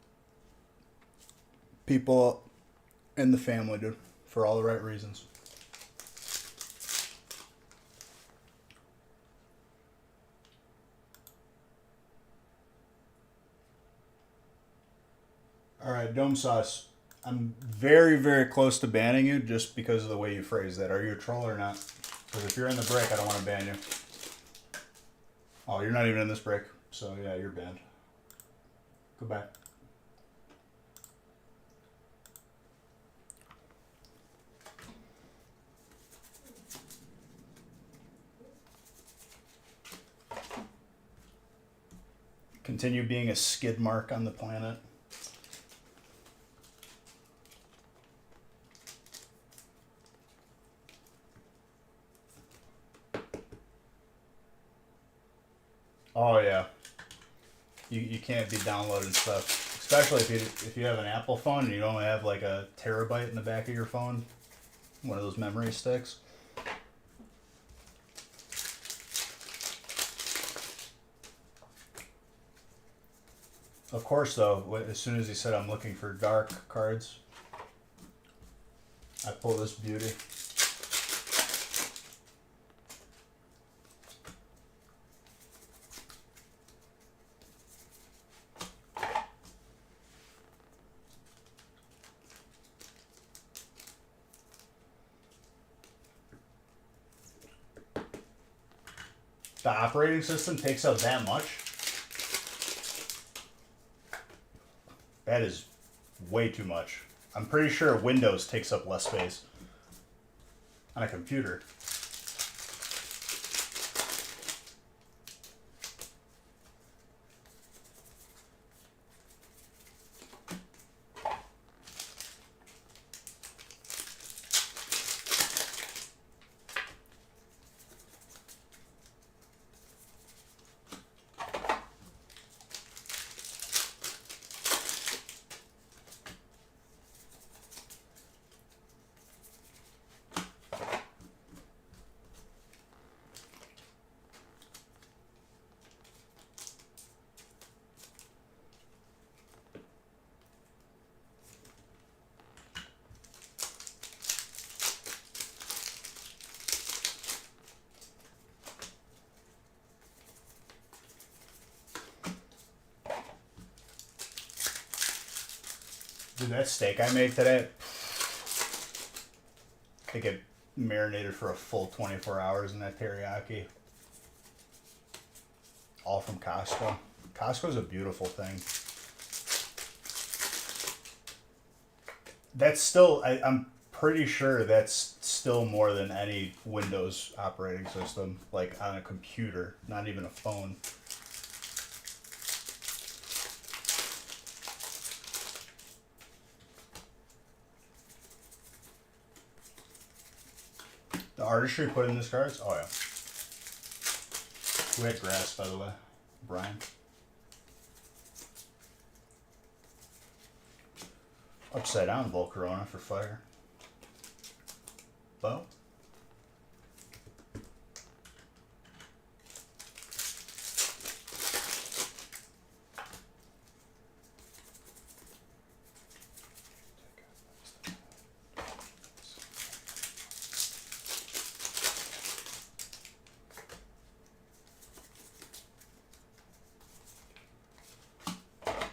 people in the family, dude, for all the right reasons. All right, Dome Sauce. I'm very, very close to banning you just because of the way you phrase that. Are you a troll or not? Because if you're in the break, I don't want to ban you. Oh, you're not even in this break. So, yeah, you're banned. Goodbye. Continue being a skid mark on the planet. Oh yeah, you can't be downloading stuff, especially if you have an Apple phone and you only have like a terabyte in the back of your phone, one of those memory sticks. Of course, though, as soon as he said I'm looking for dark cards, I pull this beauty. the operating system takes up that much, that is way too much. I'm pretty sure Windows takes up less space on a computer. Dude, that steak I made today, I think it marinated for a full 24 hours in that teriyaki. All from Costco. Costco's a beautiful thing. That's still, I'm pretty sure that's still more than any Windows operating system, like on a computer, not even a phone. The artistry put in this cards? Oh, yeah. Who had grass, by the way? Brian. Upside down Volcarona for fire. Bo?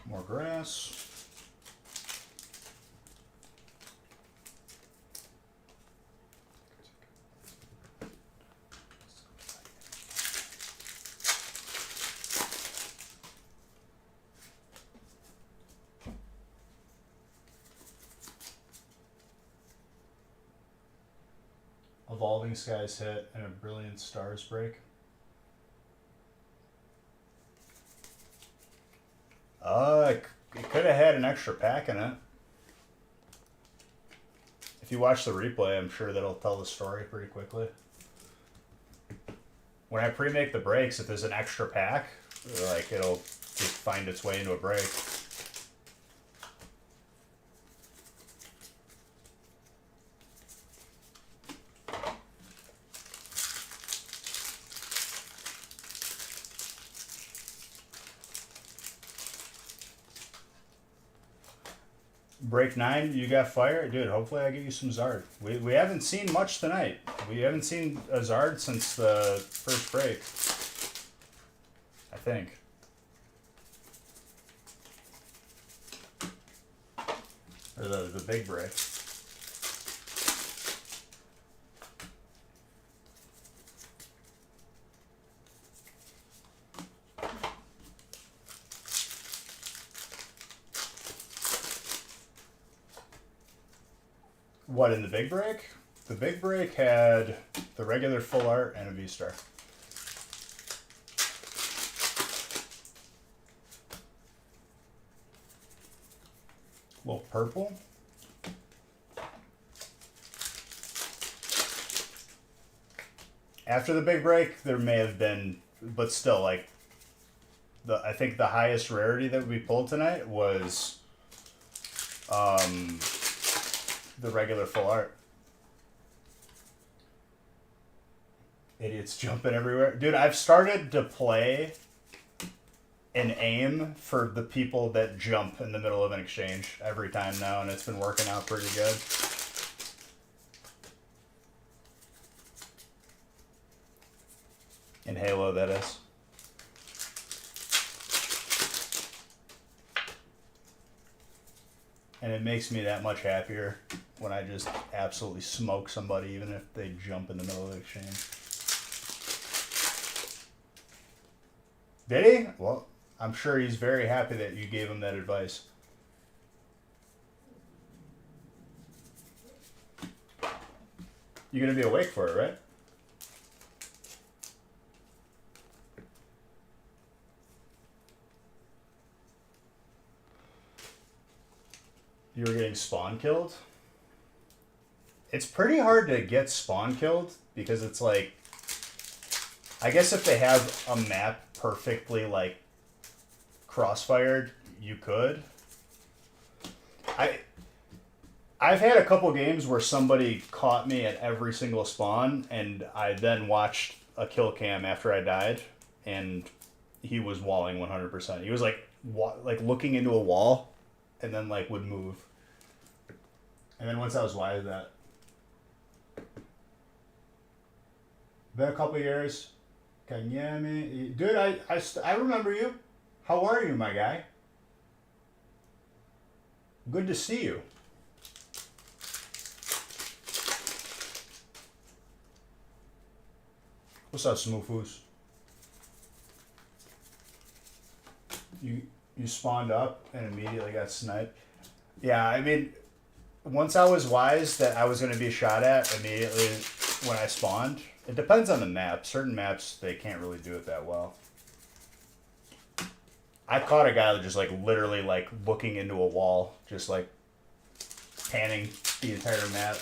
More grass. Evolving Skies hit and a Brilliant Stars break. It could have had an extra pack in it. If you watch the replay, I'm sure that'll tell the story pretty quickly. When I pre-make the breaks, if there's an extra pack, like it'll just find its way into a break. Break 9, you got fire? Dude, hopefully I get you some Zard. We haven't seen much tonight. We haven't seen a Zard since the first break. I think. Or the big break. What, in the big break? The big break had the regular full art and a V-Star. A little purple. After the big break, there may have been, but still, like, I think the highest rarity that we pulled tonight was the regular full art. Idiots jumping everywhere. Dude, I've started to play and aim for the people that jump in the middle of an exchange every time now, and it's been working out pretty good. In Halo, that is. And it makes me that much happier when I just absolutely smoke somebody, even if they jump in the middle of the exchange. Did he? Well, I'm sure he's very happy that you gave him that advice. You're gonna be awake for it, right? You were getting spawn killed? It's pretty hard to get spawn killed because it's like, I guess if they have a map perfectly like crossfired, you could. I I've had a couple games where somebody caught me at every single spawn, and I then watched a kill cam after I died, and he was walling 100%. He was like like looking into a wall, and then like would move. And then once I was wise that. Been a couple years. Kanyemi. Dude, I remember you. How are you, my guy? Good to see you. What's up, Smoofus? You spawned up and immediately got sniped. Yeah, I mean, once I was wise that I was going to be shot at immediately when I spawned, it depends on the map. Certain maps, they can't really do it that well. I caught a guy that just like literally like looking into a wall, just like panning the entire map.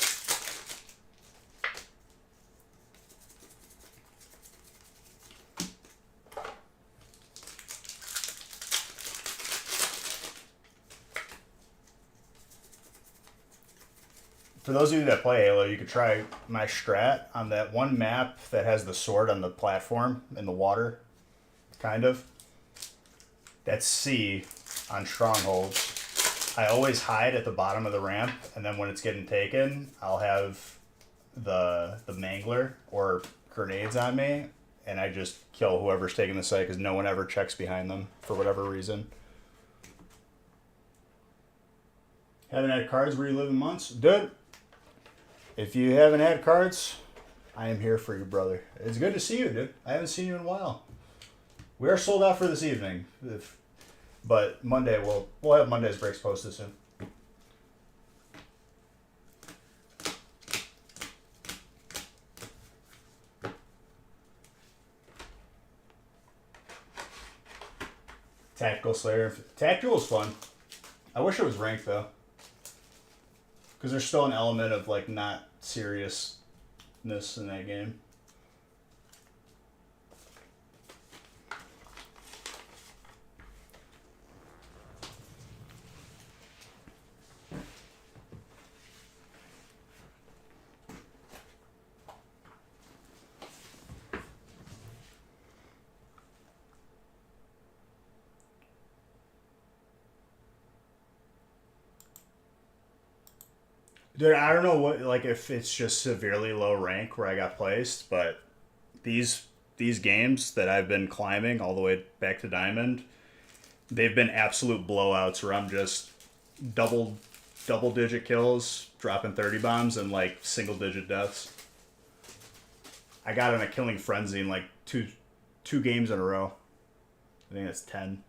For those of you that play Halo, you could try my strat on that one map that has the sword on the platform in the water, kind of. That's C on strongholds. I always hide at the bottom of the ramp, and then when it's getting taken, I'll have the mangler or grenades on me, and I just kill whoever's taking the site because no one ever checks behind them for whatever reason. Haven't had cards where you live in months? Dude, if you haven't had cards, I am here for you, brother. It's good to see you, dude. I haven't seen you in a while. We are sold out for this evening, but Monday we'll have Monday's breaks posted soon. Tactical Slayer. Tactical is fun. I wish it was ranked though, because there's still an element of like not seriousness in that game. Dude, I don't know what like if it's just severely low rank where I got placed, but these games that I've been climbing all the way back to Diamond, they've been absolute blowouts where I'm just double digit kills, dropping 30 bombs and like single digit deaths. I got in a killing frenzy in like two games in a row. I think that's 10.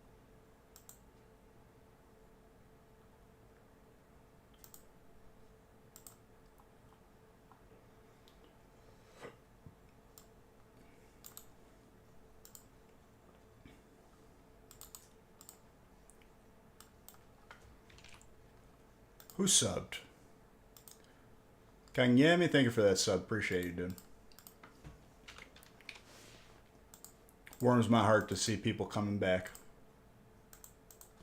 Who subbed? Kanyemi, thank you for that sub. Appreciate you, dude. Warms my heart to see people coming back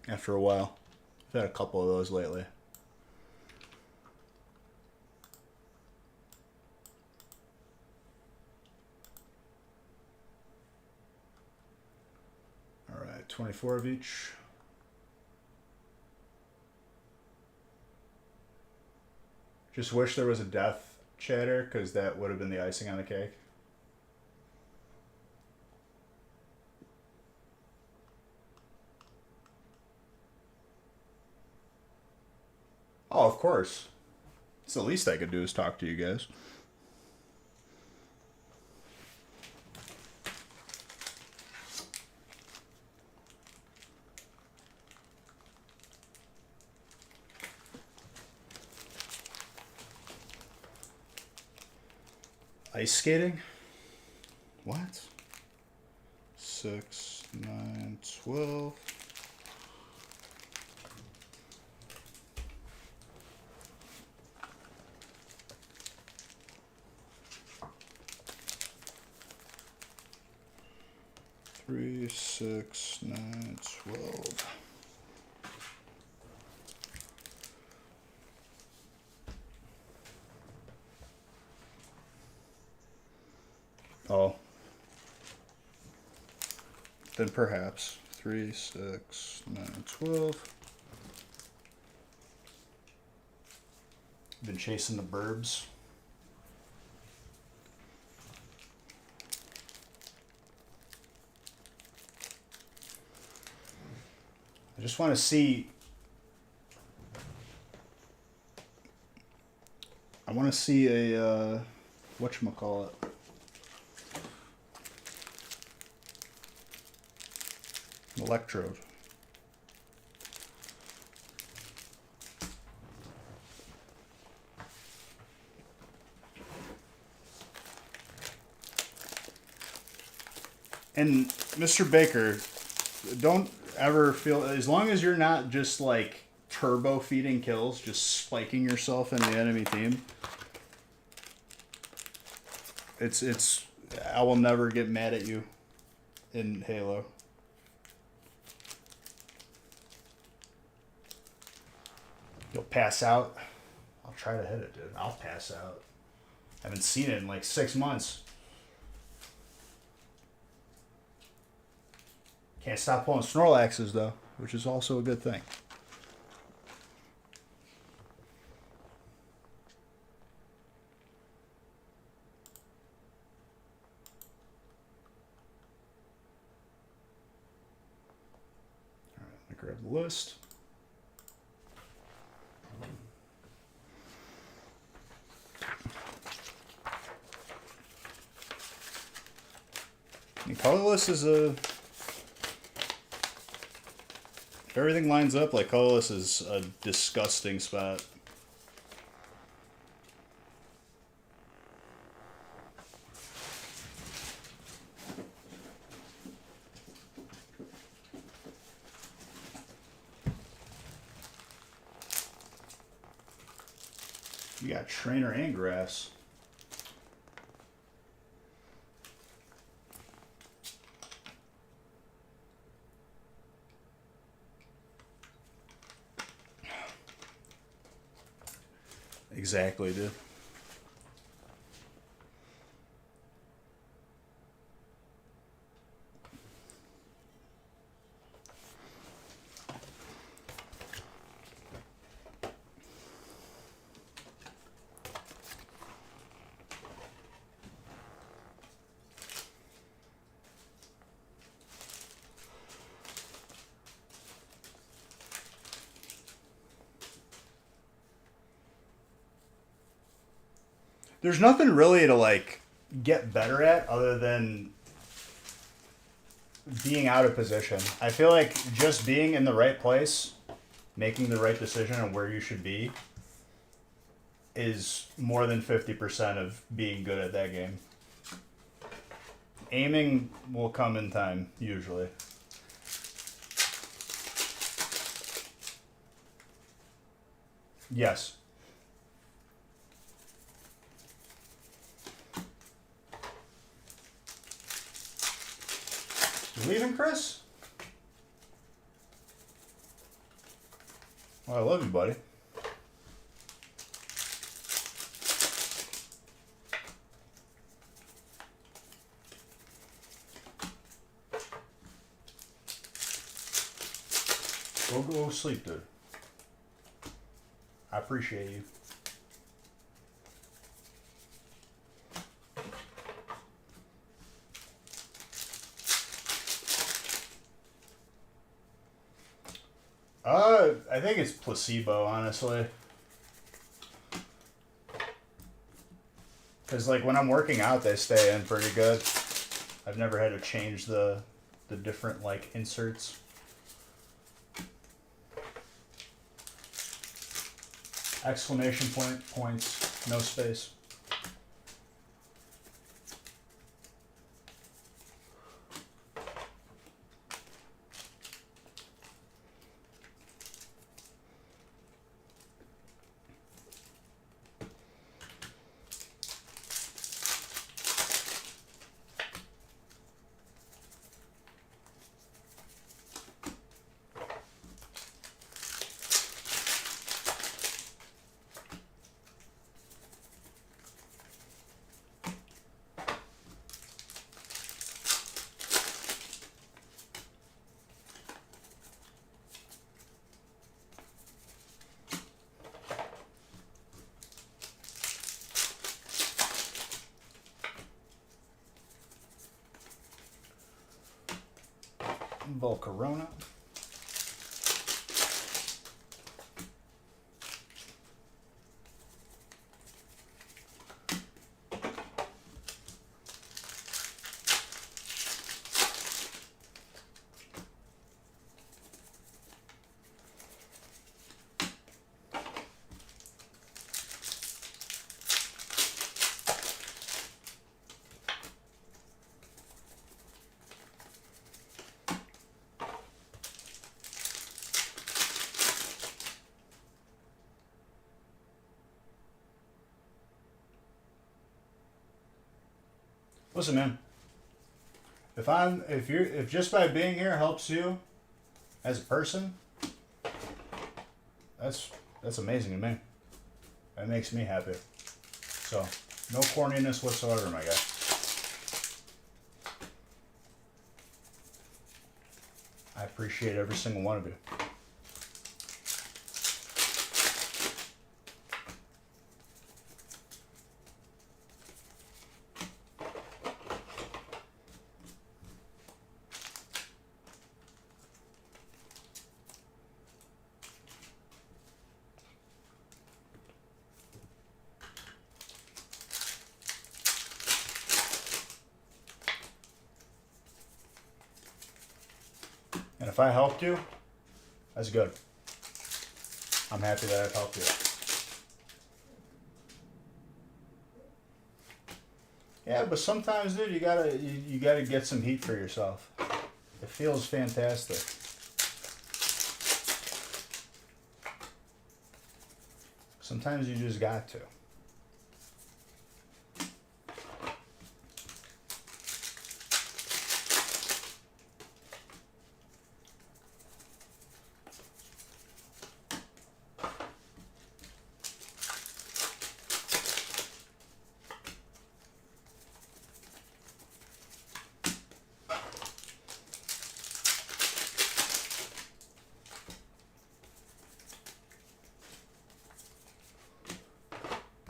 after a while. I've had a couple of those lately. All right, 24 of each. Just wish there was a death chatter, because that would have been the icing on the cake. Oh, of course. It's the least I could do is talk to you guys. Ice skating? What? 6, 9, 12. Three, 6, 9, 12. Oh. Then perhaps 3, 6, 9, 12. Been chasing the burbs. I just want to see. I want to see a whatchamacallit. Electrode. And Mr. Baker, don't ever feel, as long as you're not just like turbo feeding kills, just spiking yourself in the enemy team. It's I will never get mad at you in Halo. You'll pass out. I'll try to hit it, dude. I'll pass out. I haven't seen it in like 6 months. Can't stop pulling Snorlaxes, though, which is also a good thing. All right, let me grab the list. And colorless is a... If everything lines up, like colorless is a disgusting spot. You got trainer and grass. Exactly, dude. There's nothing really to like get better at other than being out of position. I feel like just being in the right place, making the right decision on where you should be, is more than 50% of being good at that game. Aiming will come in time, usually. Yes. You leaving, Chris? Well, I love you, buddy. Go sleep, dude. I appreciate you. I think it's placebo, honestly. Because, like, when I'm working out, they stay in pretty good. I've never had to change the different, like, inserts. Exclamation point, points, no space. Volcarona. Listen, man. If just by being here helps you as a person, that's amazing to me. That makes me happy. So, no corniness whatsoever, my guy. I appreciate every single one of you. And if I helped you, that's good. I'm happy that I've helped you. Yeah, but sometimes, dude, you gotta get some heat for yourself. It feels fantastic. Sometimes you just got to.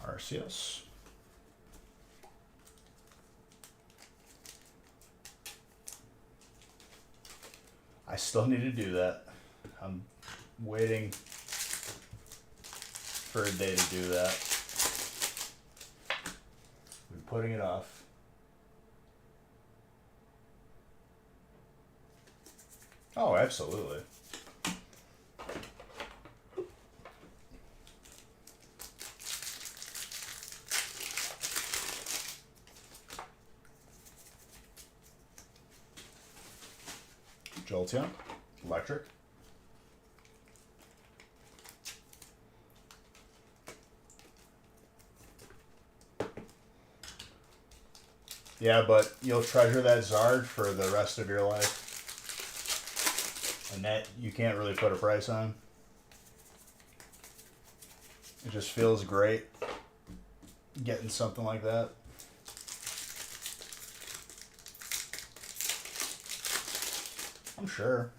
Arceus. I still need to do that. I'm waiting for a day to do that. Been putting it off. Oh, absolutely. Jolteon, electric. Yeah, but you'll treasure that Zard for the rest of your life. And that you can't really put a price on. It just feels great getting something like that. I'm sure.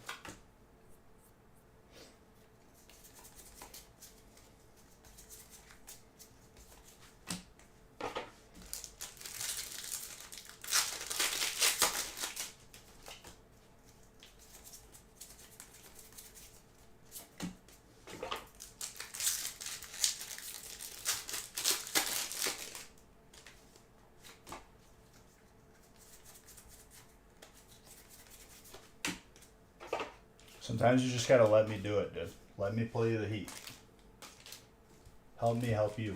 Sometimes you just gotta let me do it, dude. Let me play the heat. Help me help you.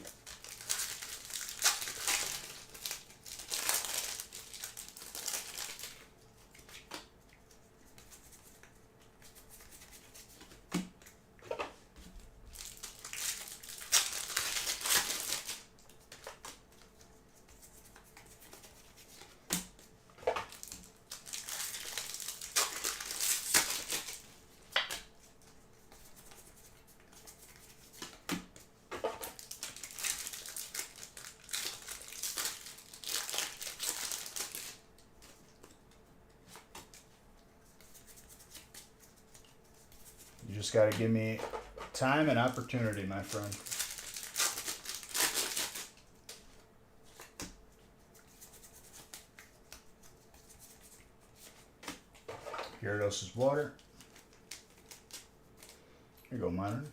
You just got to give me time and opportunity, my friend. Gyarados' water. Here you go, Modern.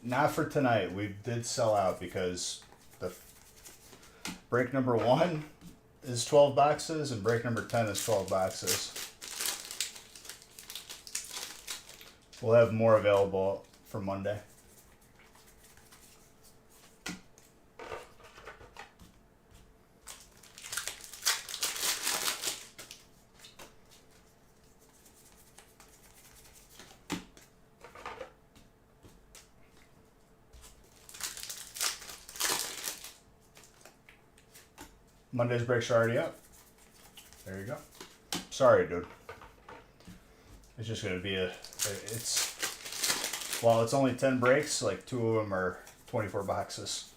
Not for tonight. We did sell out because the break number 1 is 12 boxes and break number 10 is 12 boxes. We'll have more available for Monday. Monday's breaks are already up. There you go. Sorry, dude. It's just gonna be well, it's only 10 breaks, like 2 of them are 24 boxes.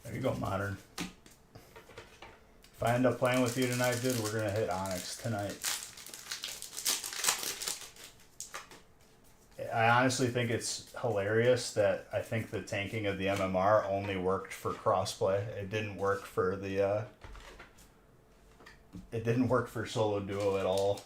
There you go, Modern. If I end up playing with you tonight, dude, we're gonna hit Onyx tonight. I honestly think it's hilarious that I think the tanking of the MMR only worked for crossplay. It didn't work for the it didn't work for solo duo at all.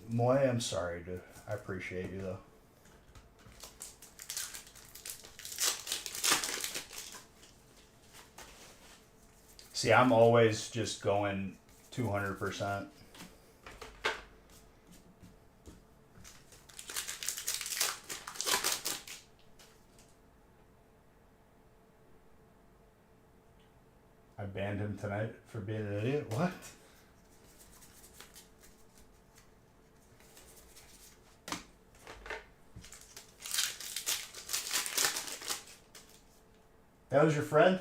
Moy, I'm sorry, dude. I appreciate you though. See, I'm always just going 200%. I banned him tonight for being an idiot. What? That was your friend?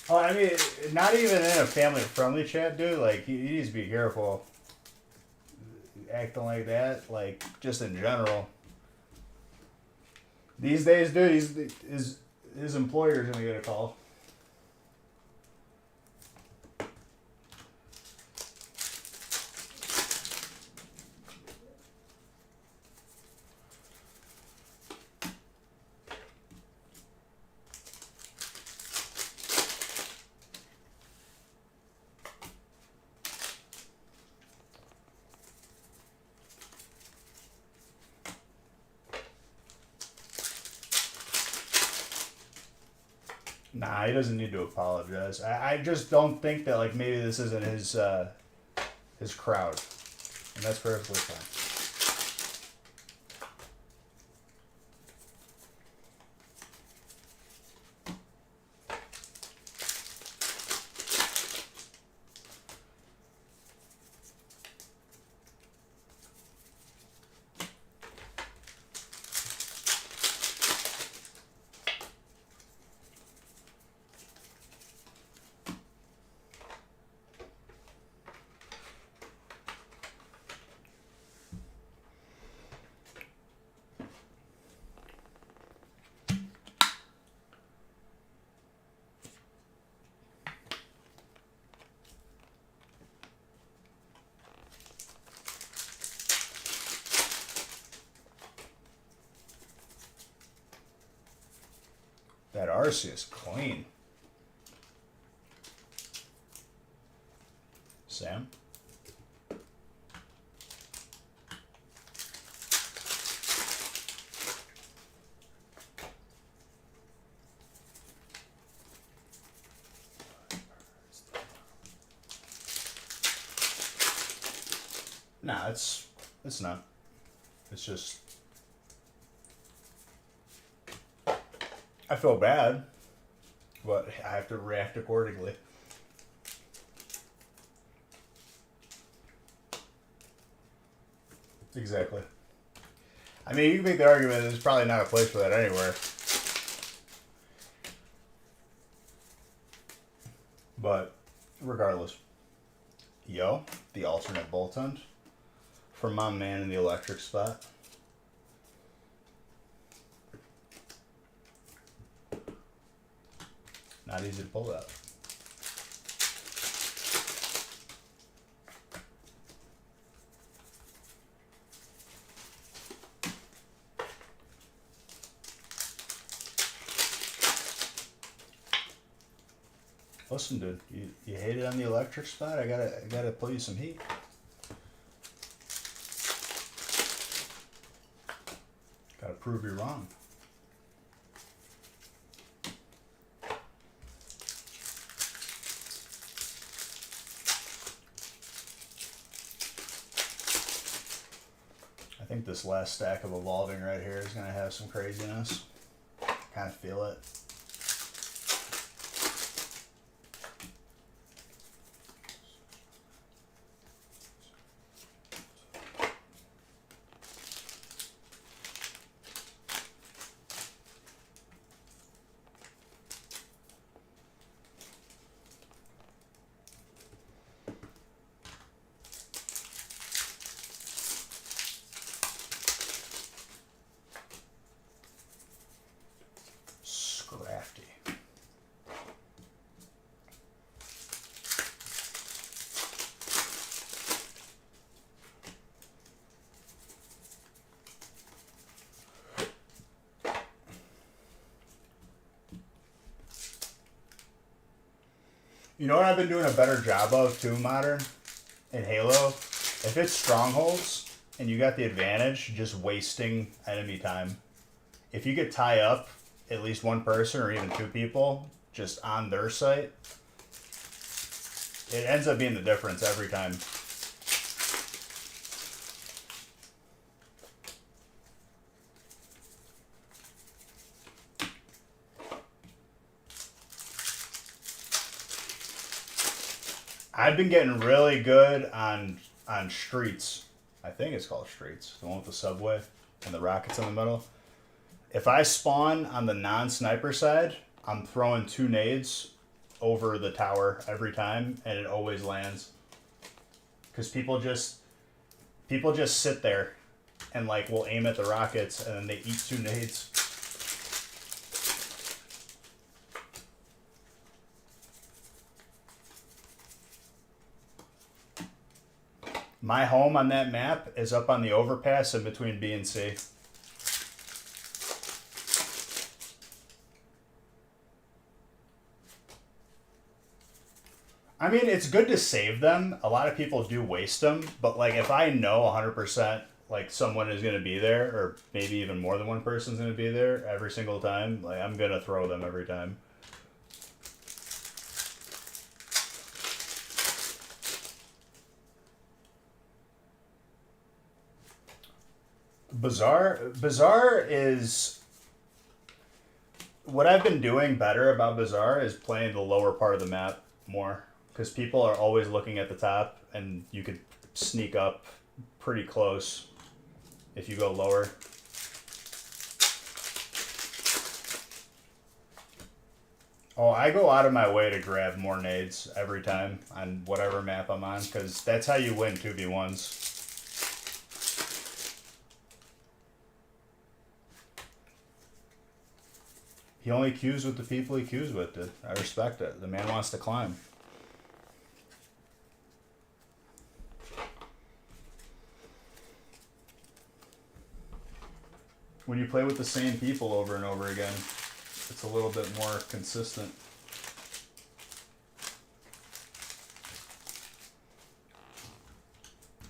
Oh, I mean, not even in a family-friendly chat, dude. Like, you need to be careful acting like that. Like, just in general. These days, dude, his employer's gonna get a call. Nah, he doesn't need to apologize. I just don't think that, like, maybe this isn't his crowd. And that's perfectly fine. That Arceus clean. Sam? Nah, it's not. It's just I feel bad, but I have to react accordingly. Exactly. I mean, you can make the argument there's probably not a place for that anywhere. But regardless. Yo, the alternate bolt end from my man in the electric spot. Not easy to pull that. Listen, dude, you hate it on the electric spot? I gotta pull you some heat. Gotta prove you wrong. I think this last stack of evolving right here is gonna have some craziness. Kind of feel it. Scrafty. You know what I've been doing a better job of too, Modern? In Halo? If it's strongholds and you got the advantage, just wasting enemy time. If you could tie up at least one person or even two people just on their site, it ends up being the difference every time. I've been getting really good on streets. I think it's called streets. The one with the subway and the rockets in the middle. If I spawn on the non-sniper side, I'm throwing 2 nades over the tower every time, and it always lands. Because people just sit there and like will aim at the rockets, and then they eat 2 nades. My home on that map is up on the overpass in between B and C. I mean, it's good to save them. A lot of people do waste them, but like if I know 100% like someone is going to be there, or maybe even more than one person's going to be there every single time, like I'm going to throw them every time. Bazaar is what I've been doing better about Bazaar is playing the lower part of the map more, because people are always looking at the top, and you could sneak up pretty close if you go lower. Oh, I go out of my way to grab more nades every time on whatever map I'm on, because that's how you win 2v1s. He only queues with the people he queues with, dude. I respect it. The man wants to climb. When you play with the same people over and over again, it's a little bit more consistent.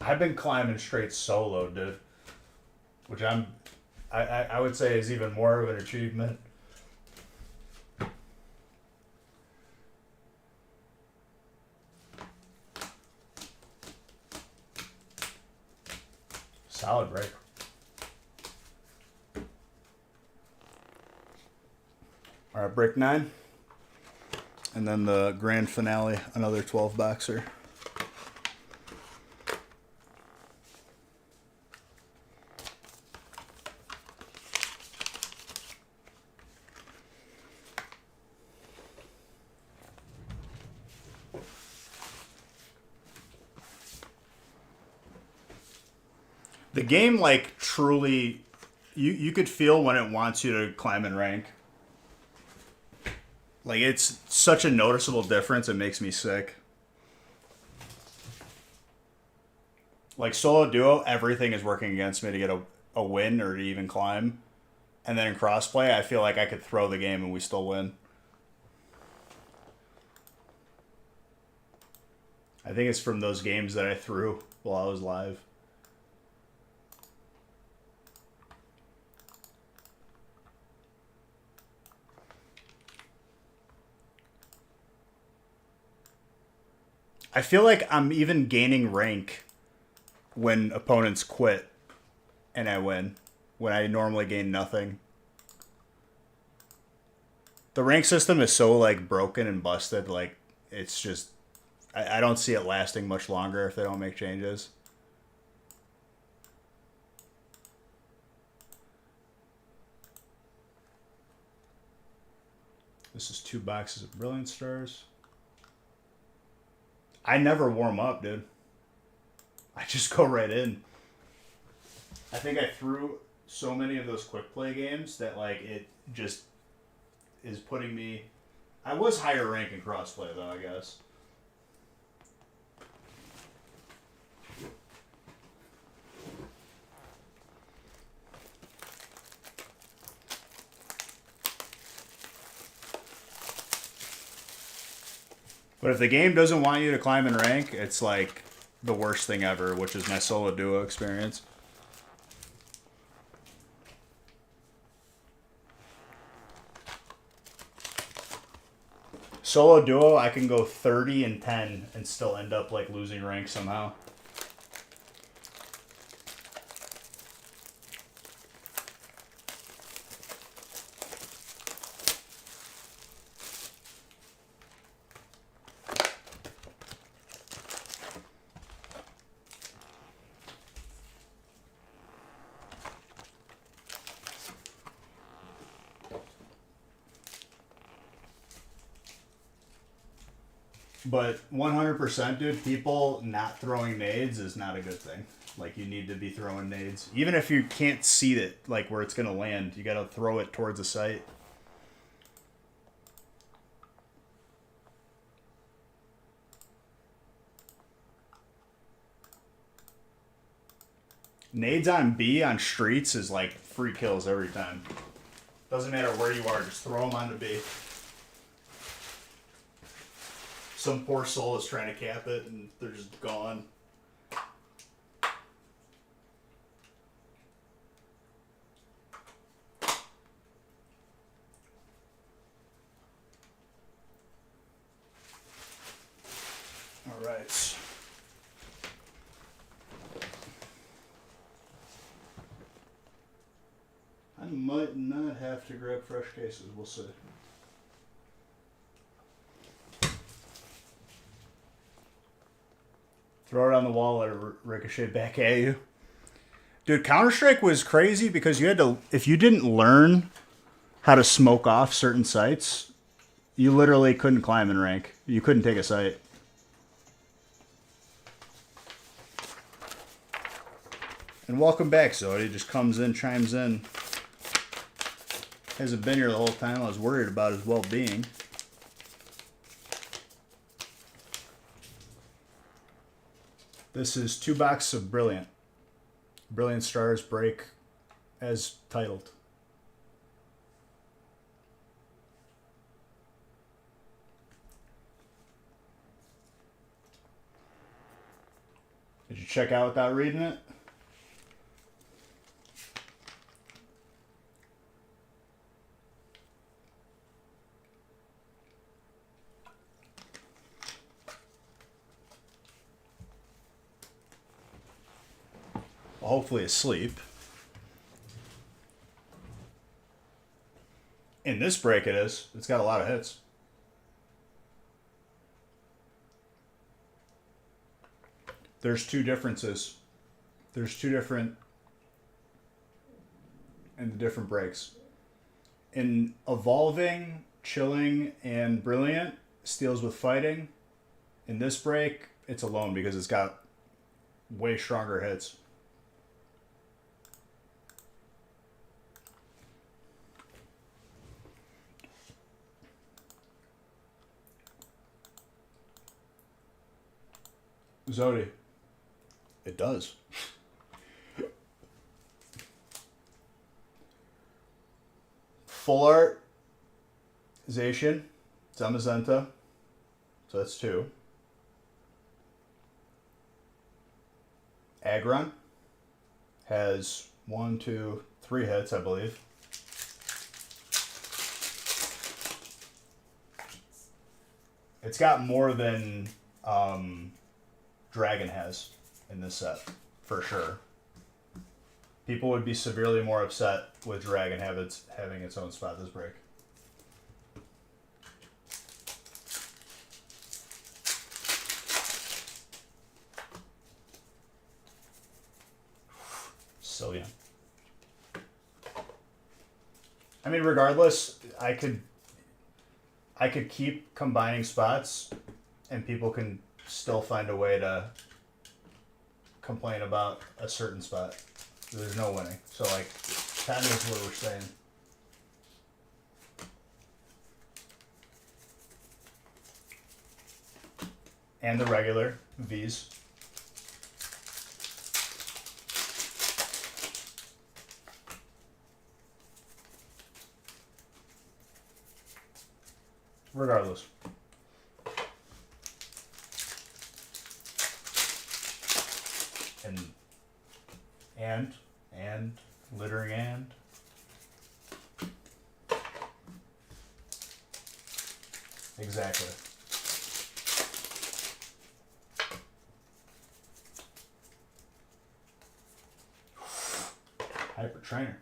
I've been climbing straight solo, dude. Which I would say is even more of an achievement. Solid break. All right, break 9. And then the grand finale, another 12 boxer. The game, like, truly, you could feel when it wants you to climb in rank. Like, it's such a noticeable difference, it makes me sick. Like, solo duo, everything is working against me to get a win or to even climb. And then in crossplay, I feel like I could throw the game and we still win. I think it's from those games that I threw while I was live. I feel like I'm even gaining rank when opponents quit and I win, when I normally gain nothing. The rank system is so like broken and busted, like it's just I don't see it lasting much longer if they don't make changes. This is 2 boxes of Brilliant Stars. I never warm up, dude. I just go right in. I think I threw so many of those quick play games that like it just is putting me. I was higher rank in crossplay though, I guess. But if the game doesn't want you to climb in rank, it's like the worst thing ever, which is my solo duo experience. Solo duo, I can go 30 and 10 and still end up like losing rank somehow. But 100%, dude, people not throwing nades is not a good thing. Like, you need to be throwing nades. Even if you can't see it, like, where it's going to land, you got to throw it towards the site. Nades on B on streets is, like, free kills every time. Doesn't matter where you are, just throw them onto B. Some poor soul is trying to cap it, and they're just gone. All right. I might not have to grab fresh cases. We'll see. Throw it on the wall, let it ricochet back at you. Dude, Counter-Strike was crazy because you had to, if you didn't learn how to smoke off certain sites, you literally couldn't climb in rank. You couldn't take a site. And welcome back, Zodi. Just comes in, chimes in. Hasn't been here the whole time. I was worried about his well-being. This is 2 boxes of Brilliant. Brilliant Stars break as titled. Did you check out without reading it? Hopefully asleep. In this break it is. It's got a lot of hits. There's 2 differences. There's 2 different in the different breaks. In Evolving, Chilling, and Brilliant, steals with fighting. In this break, it's alone because it's got way stronger hits. Zodi. It does. Full art. Zacian. Zamazenta. So that's 2. Aggron has 1, 2, 3 hits, I believe. It's got more than Dragon has in this set, for sure. People would be severely more upset with Dragon having its own spot this break. Sylveon. I mean, regardless, I could keep combining spots, and people can still find a way to complain about a certain spot. There's no winning. So, like, that is what we're saying. And the regular Vs. Regardless. And littering and. Exactly. Hyper Trainer.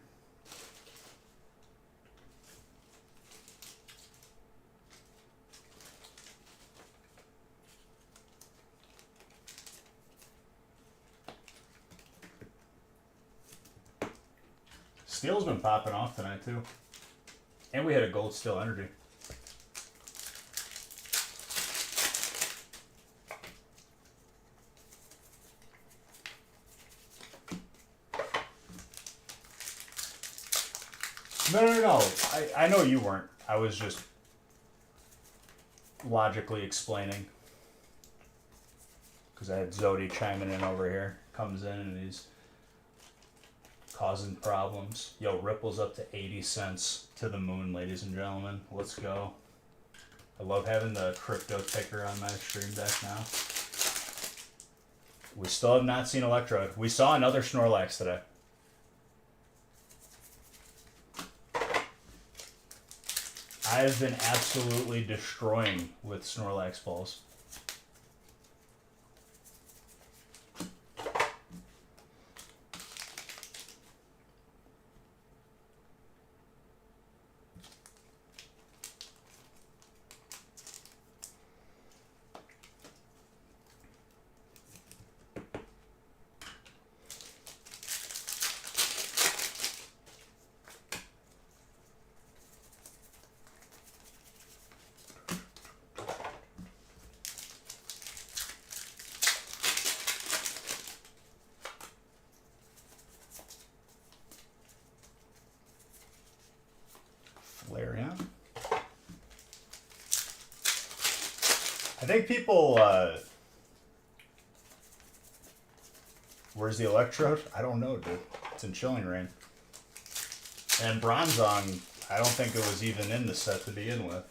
Steel's been popping off tonight too. And we had a gold Steel Energy. No. I know you weren't. I was just logically explaining. Because I had Zodi chiming in over here. Comes in and he's causing problems. Yo, Ripple's up to 80 cents to the moon, ladies and gentlemen. Let's go. I love having the crypto ticker on my stream deck now. We still have not seen Electrode. We saw another Snorlax today. I have been absolutely destroying with Snorlax balls. Flareon. I think people, where's the Electrode? I don't know, dude. It's in Chilling Reign. And Bronzong, I don't think it was even in the set to begin with.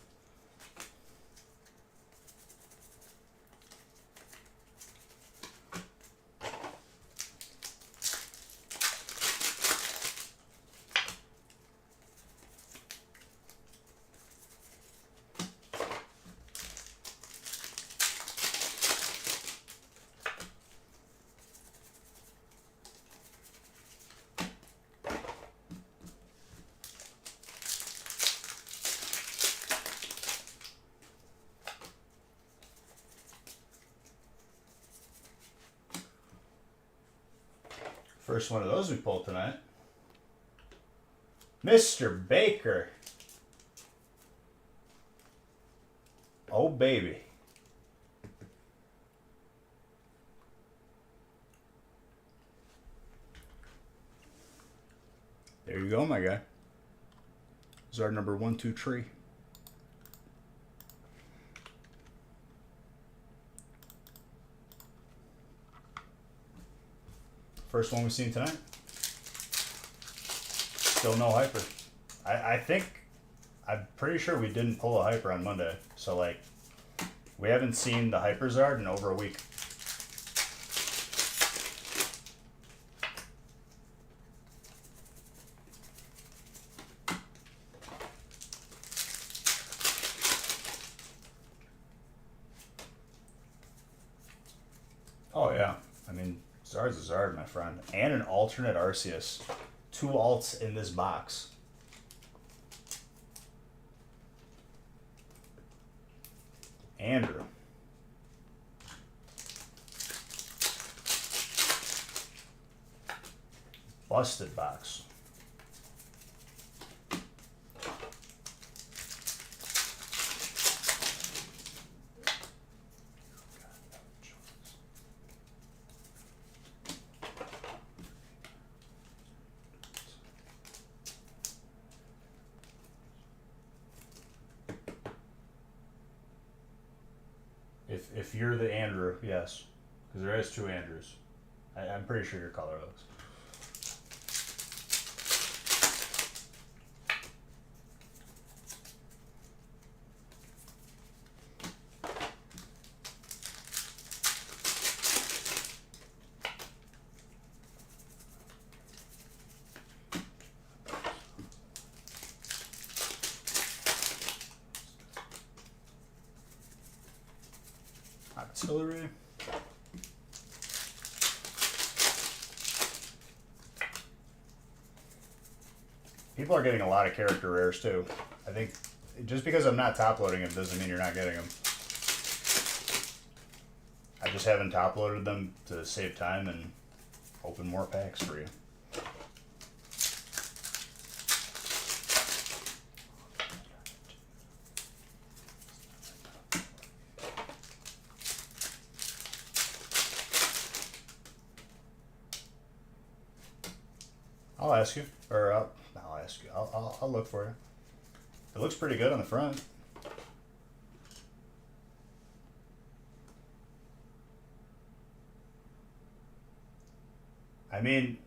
First one of those we pulled tonight. Mr. Baker. Oh, baby. There you go, my guy. This is our number 1, 2 tree. First one we've seen tonight. Still no hyper. I think, I'm pretty sure we didn't pull a hyper on Monday. So, like, we haven't seen the Hyperzard in over a week. Oh, yeah. I mean, Zard's a Zard, my friend. And an alternate Arceus. 2 alts in this box. Andrew. Busted box. If you're the Andrew, yes. Because there is 2 Andrews. I'm pretty sure you're colorless. Artillery. People are getting a lot of character rares too. I think just because I'm not top loading them doesn't mean you're not getting them. I just haven't top loaded them to save time and open more packs for you. I'll ask you, or I'll ask you. I'll look for you. It looks pretty good on the front. I mean,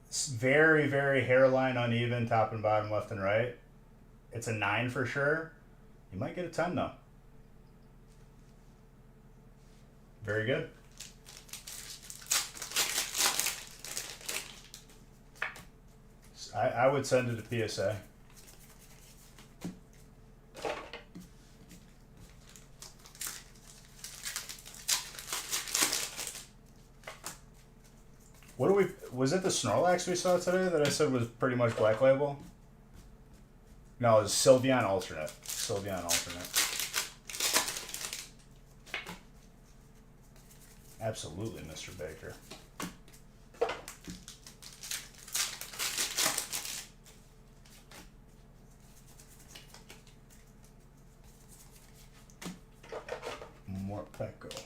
it's very, very hairline uneven, top and bottom, left and right. It's a 9 for sure. You might get a 10 though. Very good. I would send it to PSA. What do we? Was it the Snorlax we saw today that I said was pretty much Black Label? No, it was Sylveon alternate. Sylveon alternate. Absolutely, Mr. Baker. Morpeko.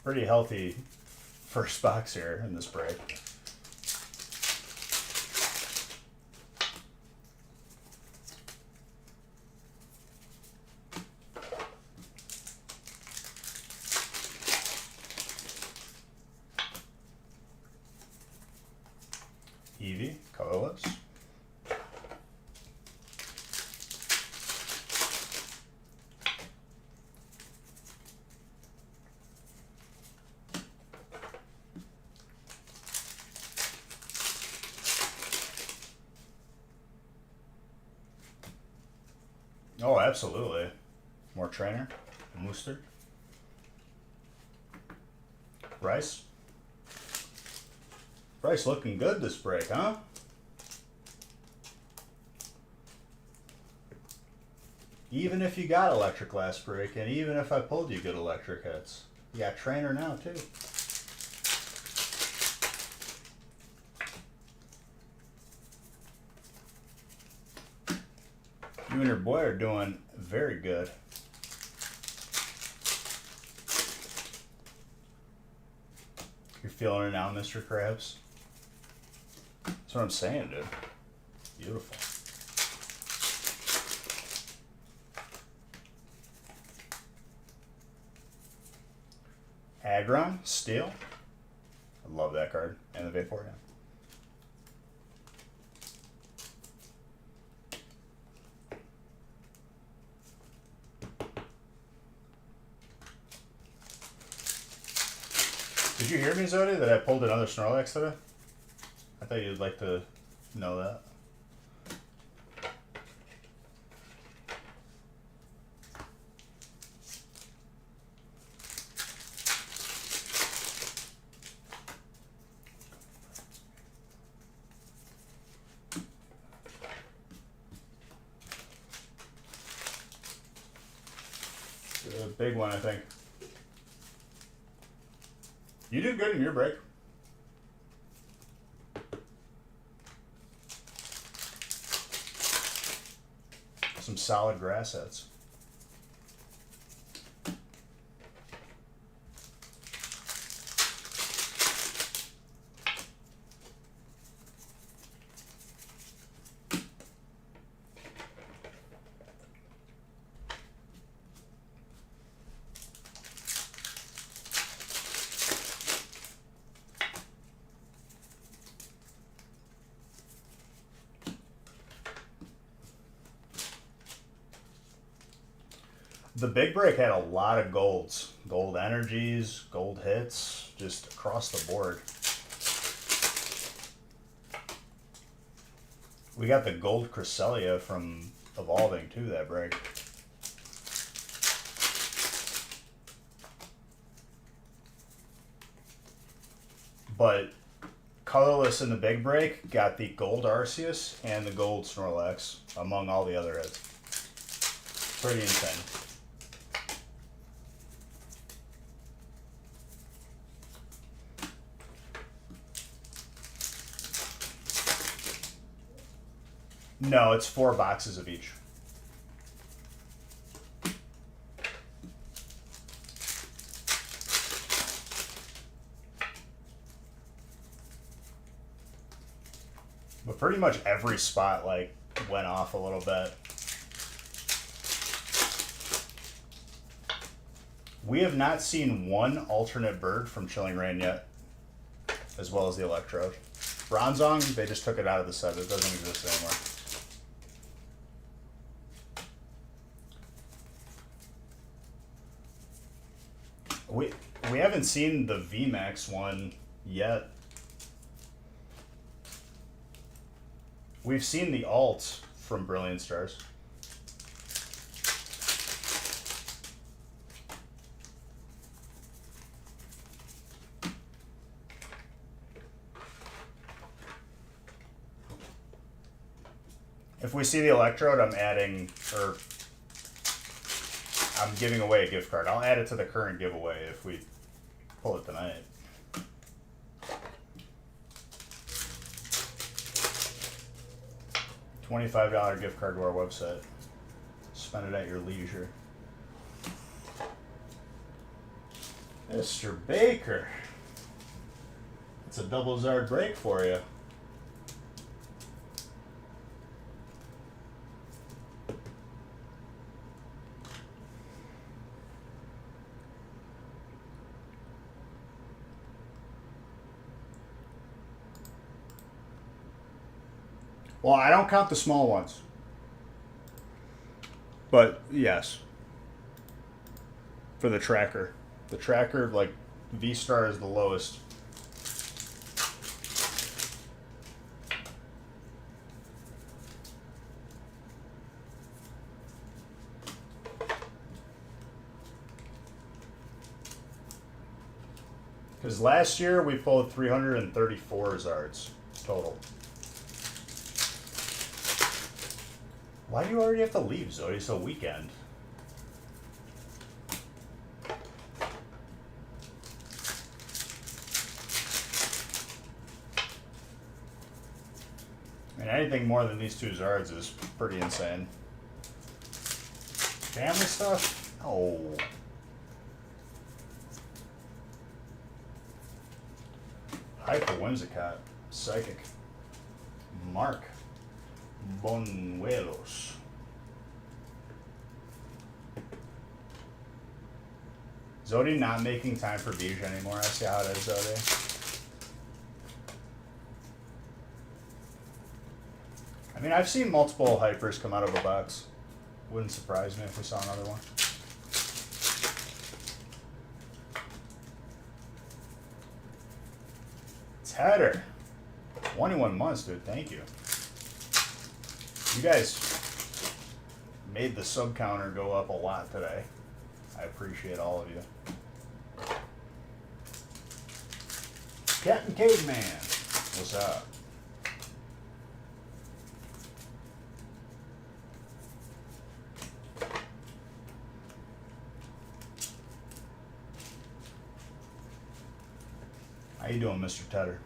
Pretty healthy first box here in this break. Eevee, colorless. Oh, absolutely. More trainer. Mooster. Bryce. Bryce looking good this break, huh? Even if you got electric last break, and even if I pulled you good electric hits. You got trainer now, too. You and your boy are doing very good. You're feeling it now, Mr. Krabs? That's what I'm saying, dude. Beautiful. Aggron, Steel. I love that card. And the Vaporeon. Did you hear me, Zodi, that I pulled another Snorlax today? I thought you'd like to know that. A big one, I think. You did good in your break. Some solid grass heads. The big break had a lot of golds. Gold energies, gold hits, just across the board. We got the gold Cresselia from Evolving too that break. But colorless in the big break got the gold Arceus and the gold Snorlax among all the other hits. Pretty insane. No, it's 4 boxes of each. But pretty much every spot like went off a little bit. We have not seen one alternate bird from Chilling Reign yet, as well as the Electrode. Bronzong, they just took it out of the set. It doesn't exist anymore. We haven't seen the VMAX one yet. We've seen the alt from Brilliant Stars. If we see the Electrode, I'm adding, or I'm giving away a gift card. I'll add it to the current giveaway if we pull it tonight. $25 gift card to our website. Spend it at your leisure. Mr. Baker. It's a double Zard break for you. Well, I don't count the small ones. But, yes. For the tracker. The tracker, like, V-Star is the lowest. Because last year we pulled 334 Zards total. Why do you already have to leave, Zodi? It's a weekend. I mean, anything more than these 2 Zards is pretty insane. Family stuff? Oh. Hyper Whimsicott. Psychic. Mark Bonuelos. Zodi not making time for Beige anymore. I see how it is, Zodi. I mean, I've seen multiple hypers come out of a box. Wouldn't surprise me if we saw another one. Tedder. 21 months, dude. Thank you. You guys made the sub counter go up a lot today. I appreciate all of you. Captain Caveman. What's up? How you doing, Mr. Tedder?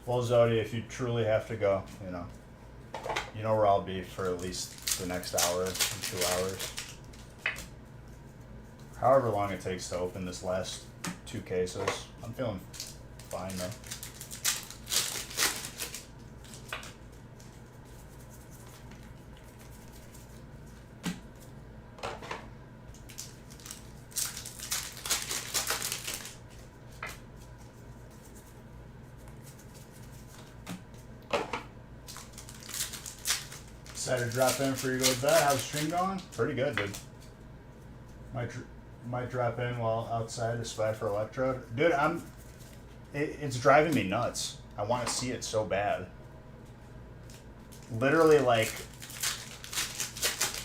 Well, Zodi, if you truly have to go, you know where I'll be for at least the next hour and 2 hours. However long it takes to open this last 2 cases. I'm feeling fine though. Decided to drop in for you to go to bed. How's the stream going? Pretty good, dude. Might drop in while outside to spy for Electrode. Dude, it's driving me nuts. I want to see it so bad. Literally, like,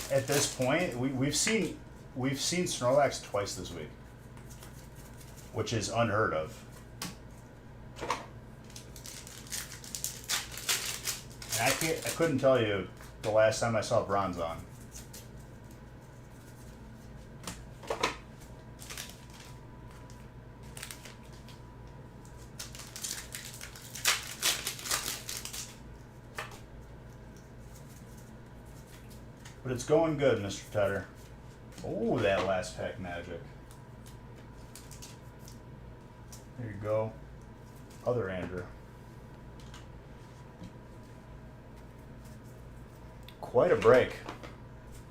at this point, we've seen Snorlax twice this week, which is unheard of. And I couldn't tell you the last time I saw Bronzong. But it's going good, Mr. Tedder. Oh, that last pack magic. There you go. Other Andrew. Quite a break.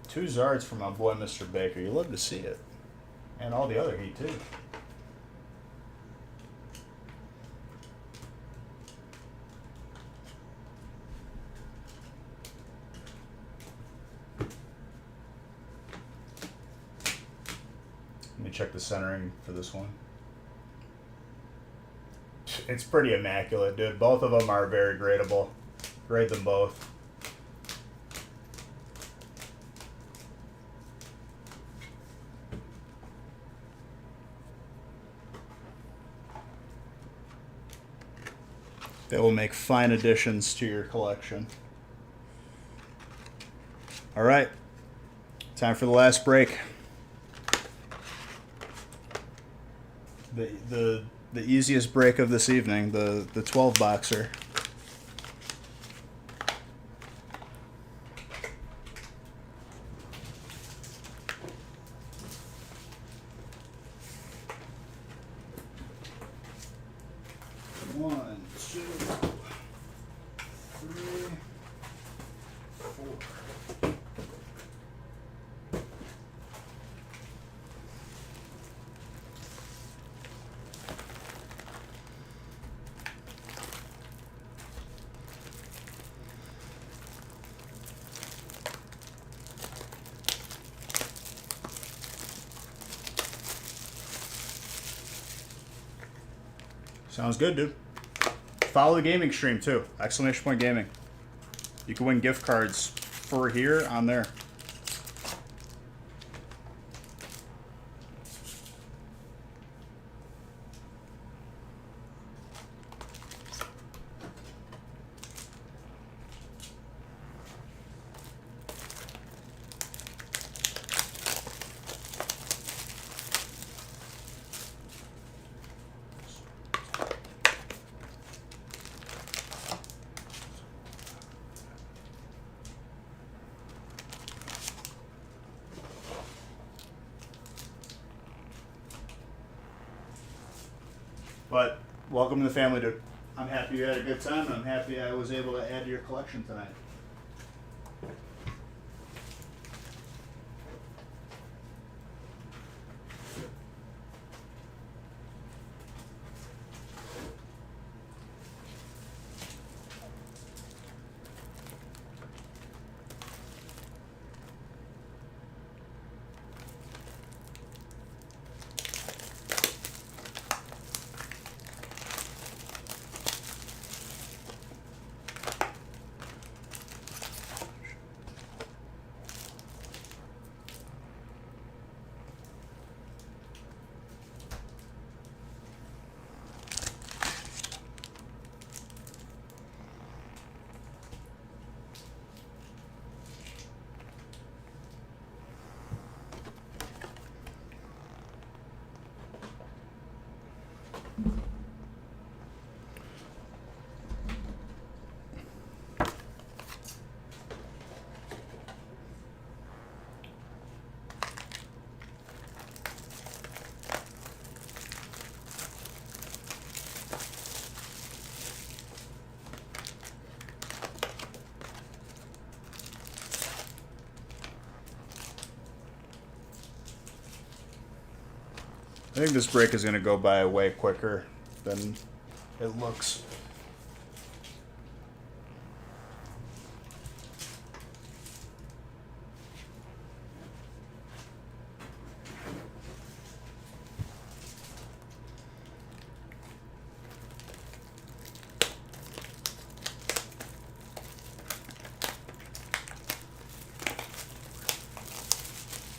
2 Zards from my boy, Mr. Baker. You love to see it. And all the other heat, too. Let me check the centering for this one. It's pretty immaculate, dude. Both of them are very gradable. Grade them both. They will make fine additions to your collection. All right, time for the last break. The easiest break of this evening, the 12 boxer. One, two, three, four. Sounds good, dude. Follow the gaming stream too. Exclamation point gaming. You can win gift cards for here on there. But welcome to the family, dude. I'm happy you had a good time, and I'm happy I was able to add to your collection tonight. I think this break is going to go by way quicker than it looks.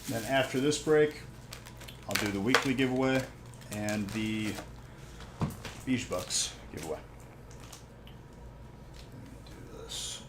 Then after this break, I'll do the weekly giveaway and the Beach Bucks giveaway. Do this.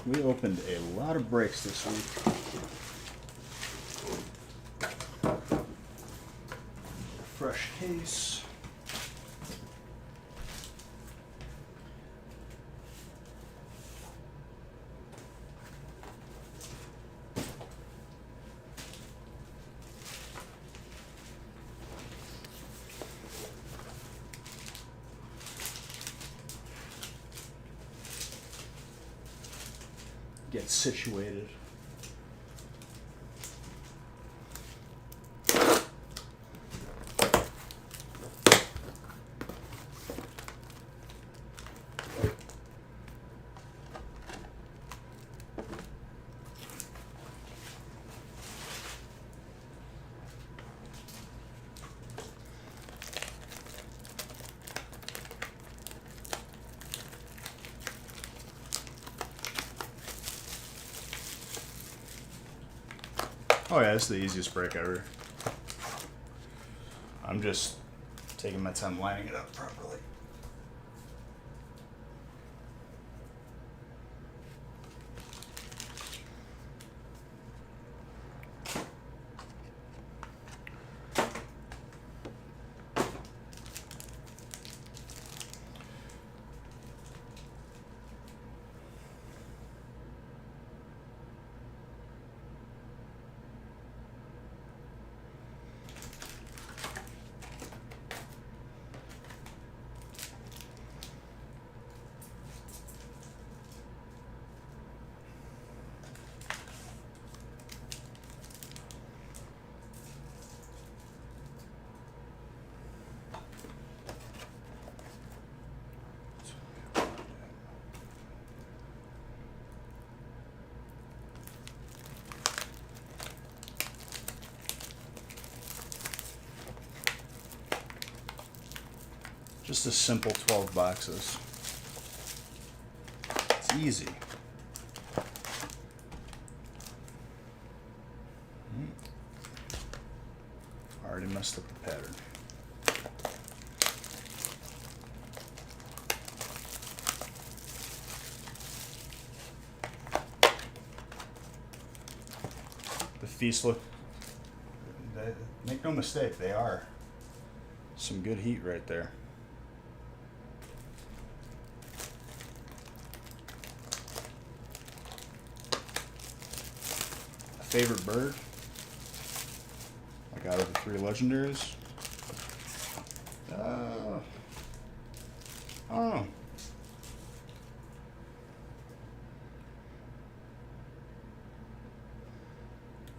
We opened a lot of breaks this week. Fresh case. Get situated. Oh yeah, it's the easiest break ever. I'm just taking my time lining it up properly. Just a simple 12 boxes. It's easy. Already messed up the pattern. The Feast look, make no mistake, they are some good heat right there. Favorite bird, like out of the 3 legendaries. I don't know.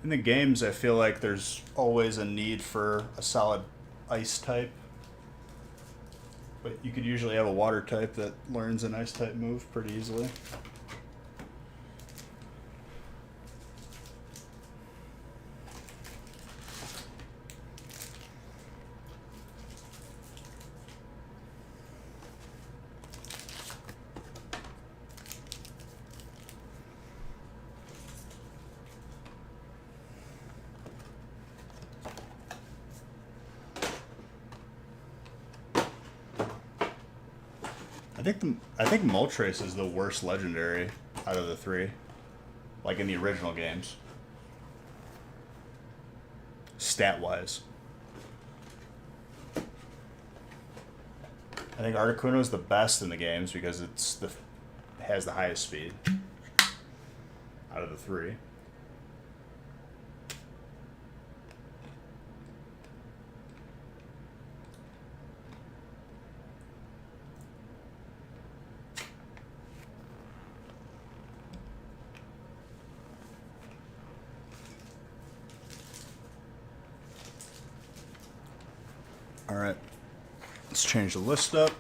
In the games, I feel like there's always a need for a solid ice type, but you could usually have a water type that learns an ice type move pretty easily. I think Moltres is the worst legendary out of the 3, like in the original games, stat wise. I think Articuno is the best in the games because it has the highest speed out of the 3. All right, let's change the list up.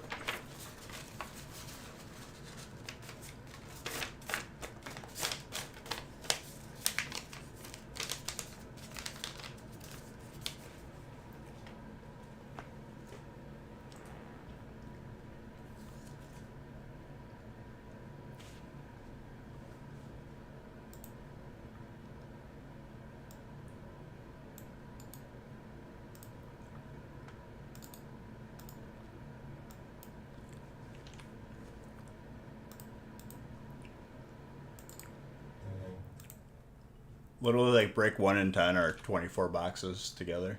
Literally, like break 1 in 10 are 24 boxes together.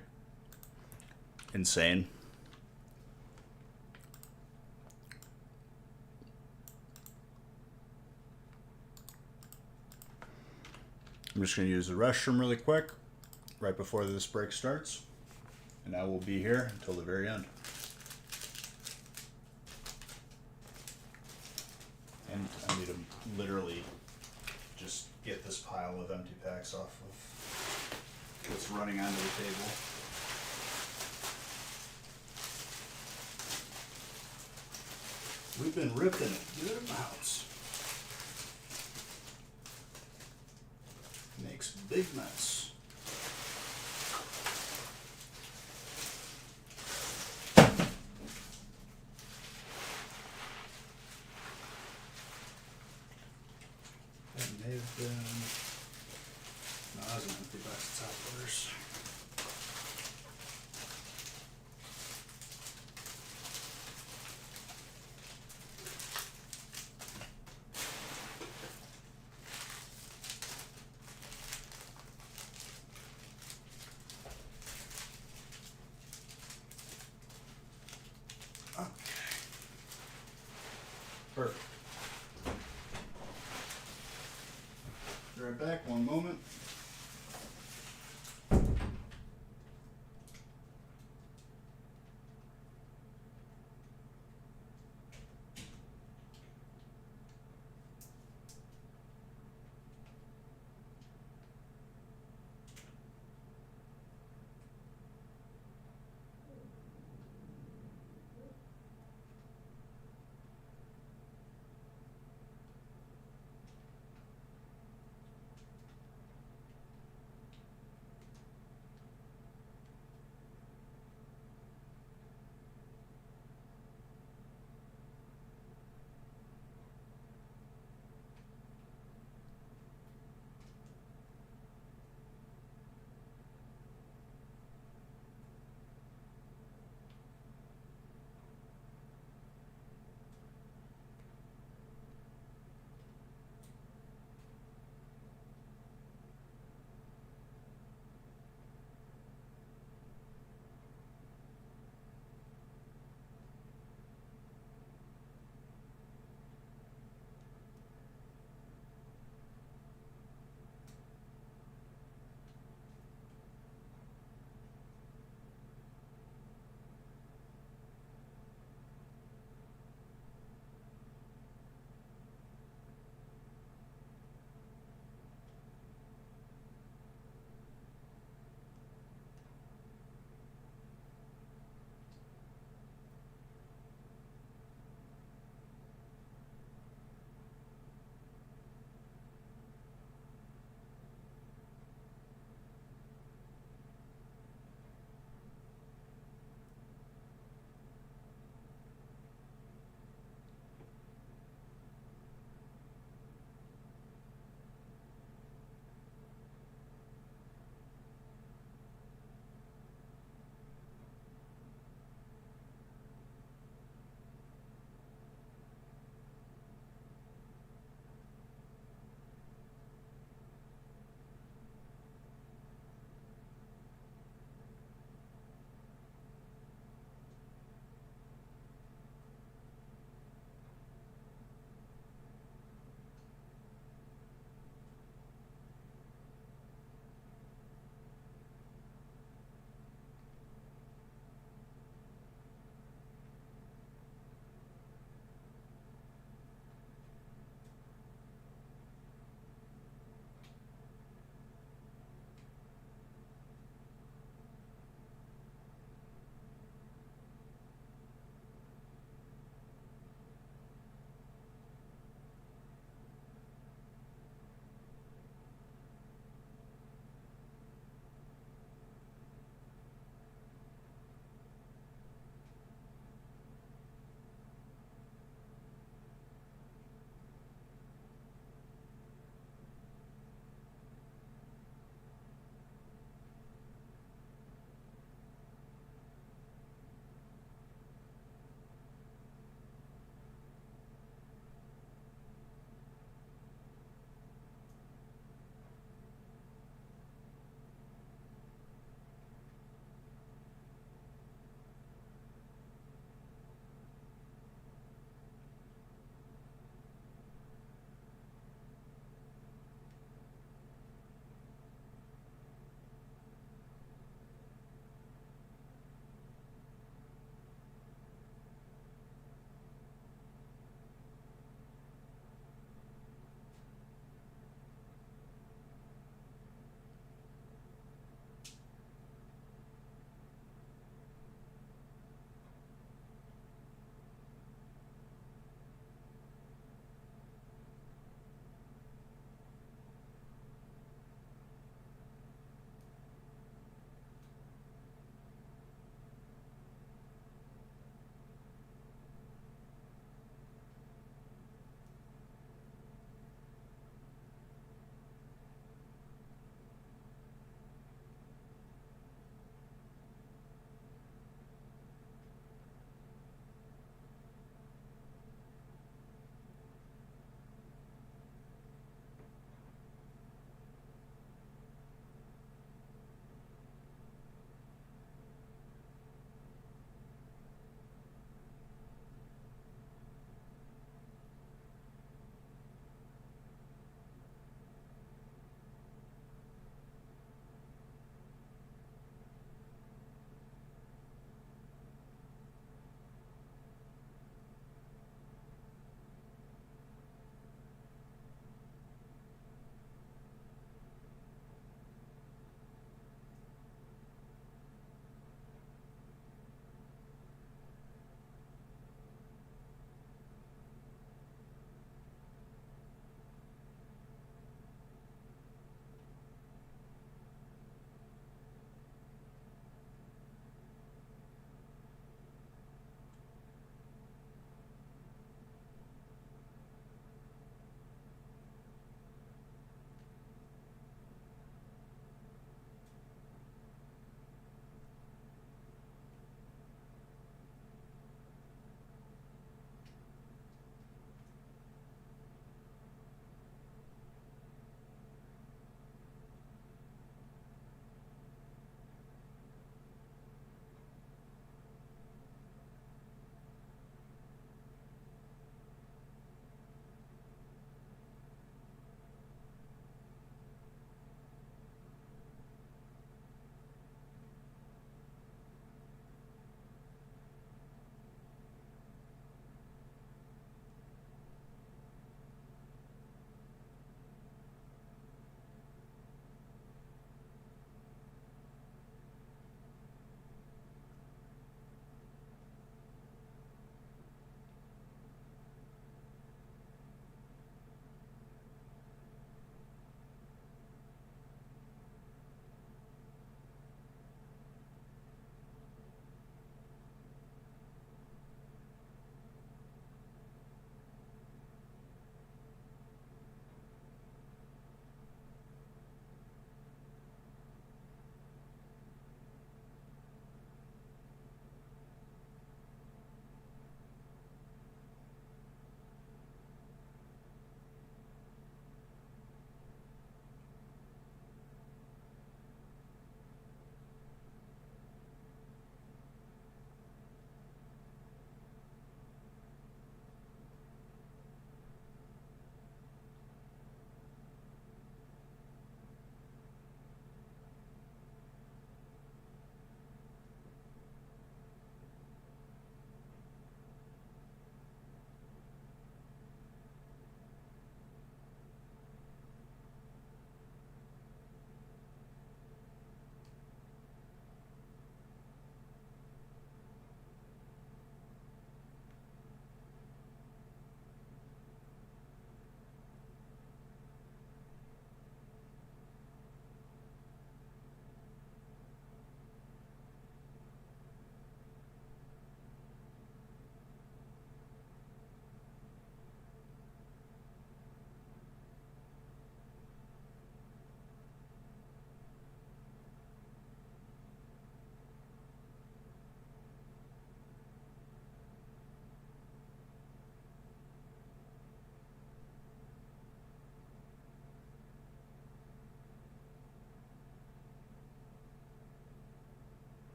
Insane. I'm just going to use the restroom really quick right before this break starts, and I will be here until the very end. And I need to literally just get this pile of empty packs off of what's running onto the table. We've been ripping a good amount. Makes a big mess. That may have been... No, has an empty box of top loaders. Okay. Perfect. Be right back, one moment.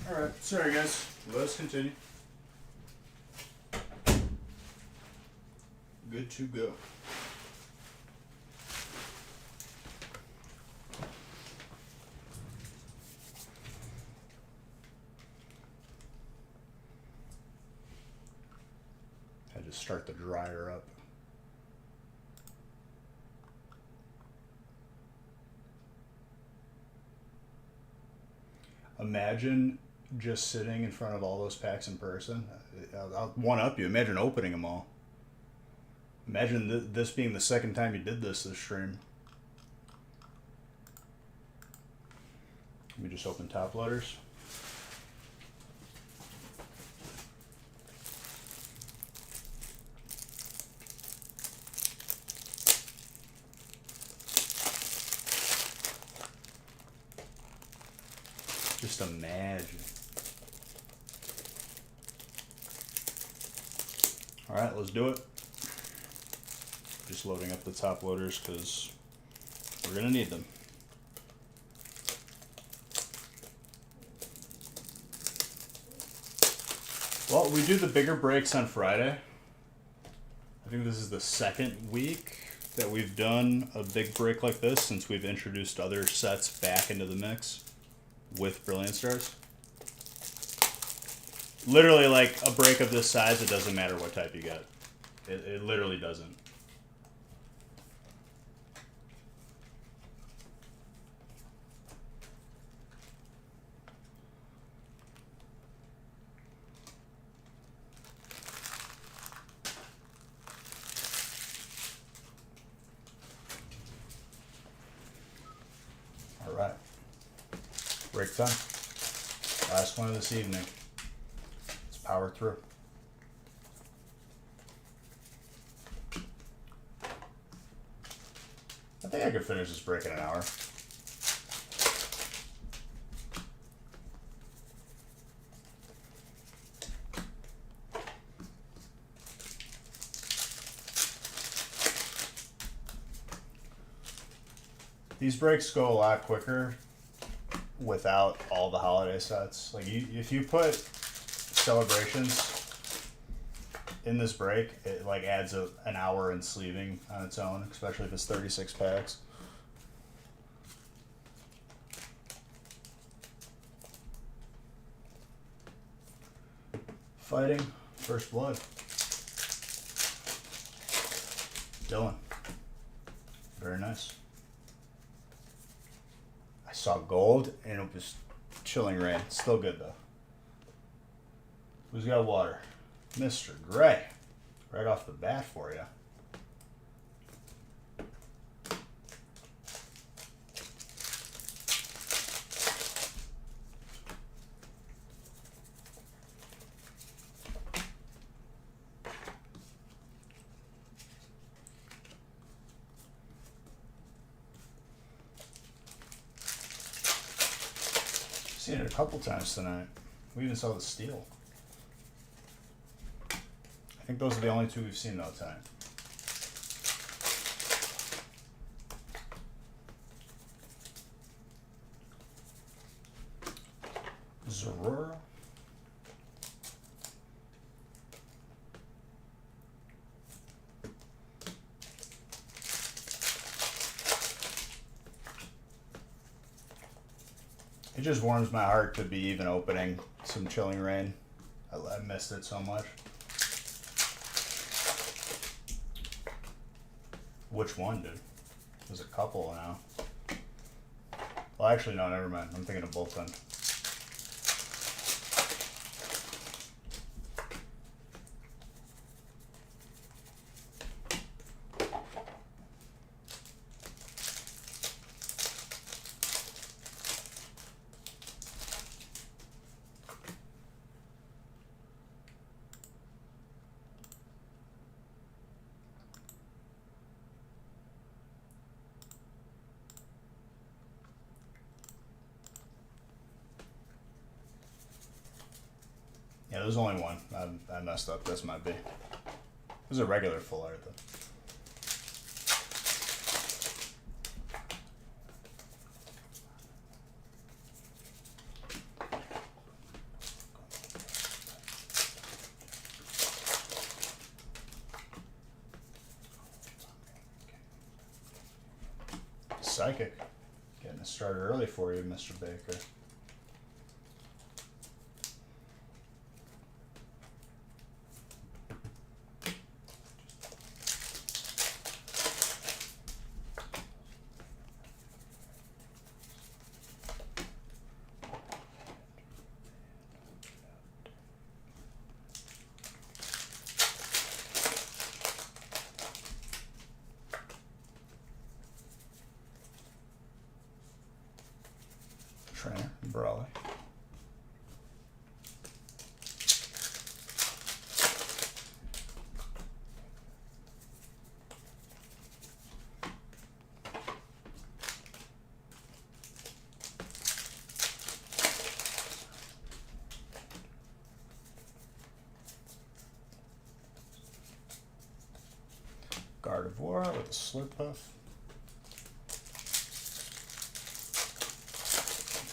All right, sorry guys. Let's continue. Good to go. I just start the dryer up. Imagine just sitting in front of all those packs in person. I'll one up you. Imagine opening them all. Imagine this being the second time you did this stream. Let me just open top loaders. Just imagine. All right, let's do it. Just loading up the top loaders because we're gonna need them. Well, we do the bigger breaks on Friday. I think this is the second week that we've done a big break like this since we've introduced other sets back into the mix with Brilliant Stars. Literally, like a break of this size, it doesn't matter what type you get. It literally doesn't. All right. Break time. Last one of this evening. Let's power through. I think I could finish this break in an hour. These breaks go a lot quicker without all the holiday sets. Like if you put celebrations in this break, it like adds an hour in sleeving on its own, especially if it's 36 packs. Fighting First Blood. Dylan. Very nice. I saw gold and it was Chilling Reign. Still good though. Who's got water? Mr. Gray. Right off the bat for you. Seen it a couple times tonight. We even saw the steel. I think those are the only two we've seen though tonight. Zorora. It just warms my heart to be even opening some Chilling Reign. I missed it so much. Which one, dude? There's a couple now. Well, actually, no, never mind. I'm thinking of Bullpen. Yeah, there's only one. I messed up. This might be. There's a regular full art though. Psychic. Getting it started early for you, Mr. Baker. Trainer, Brawley. Gardevoir with a Slurpuff.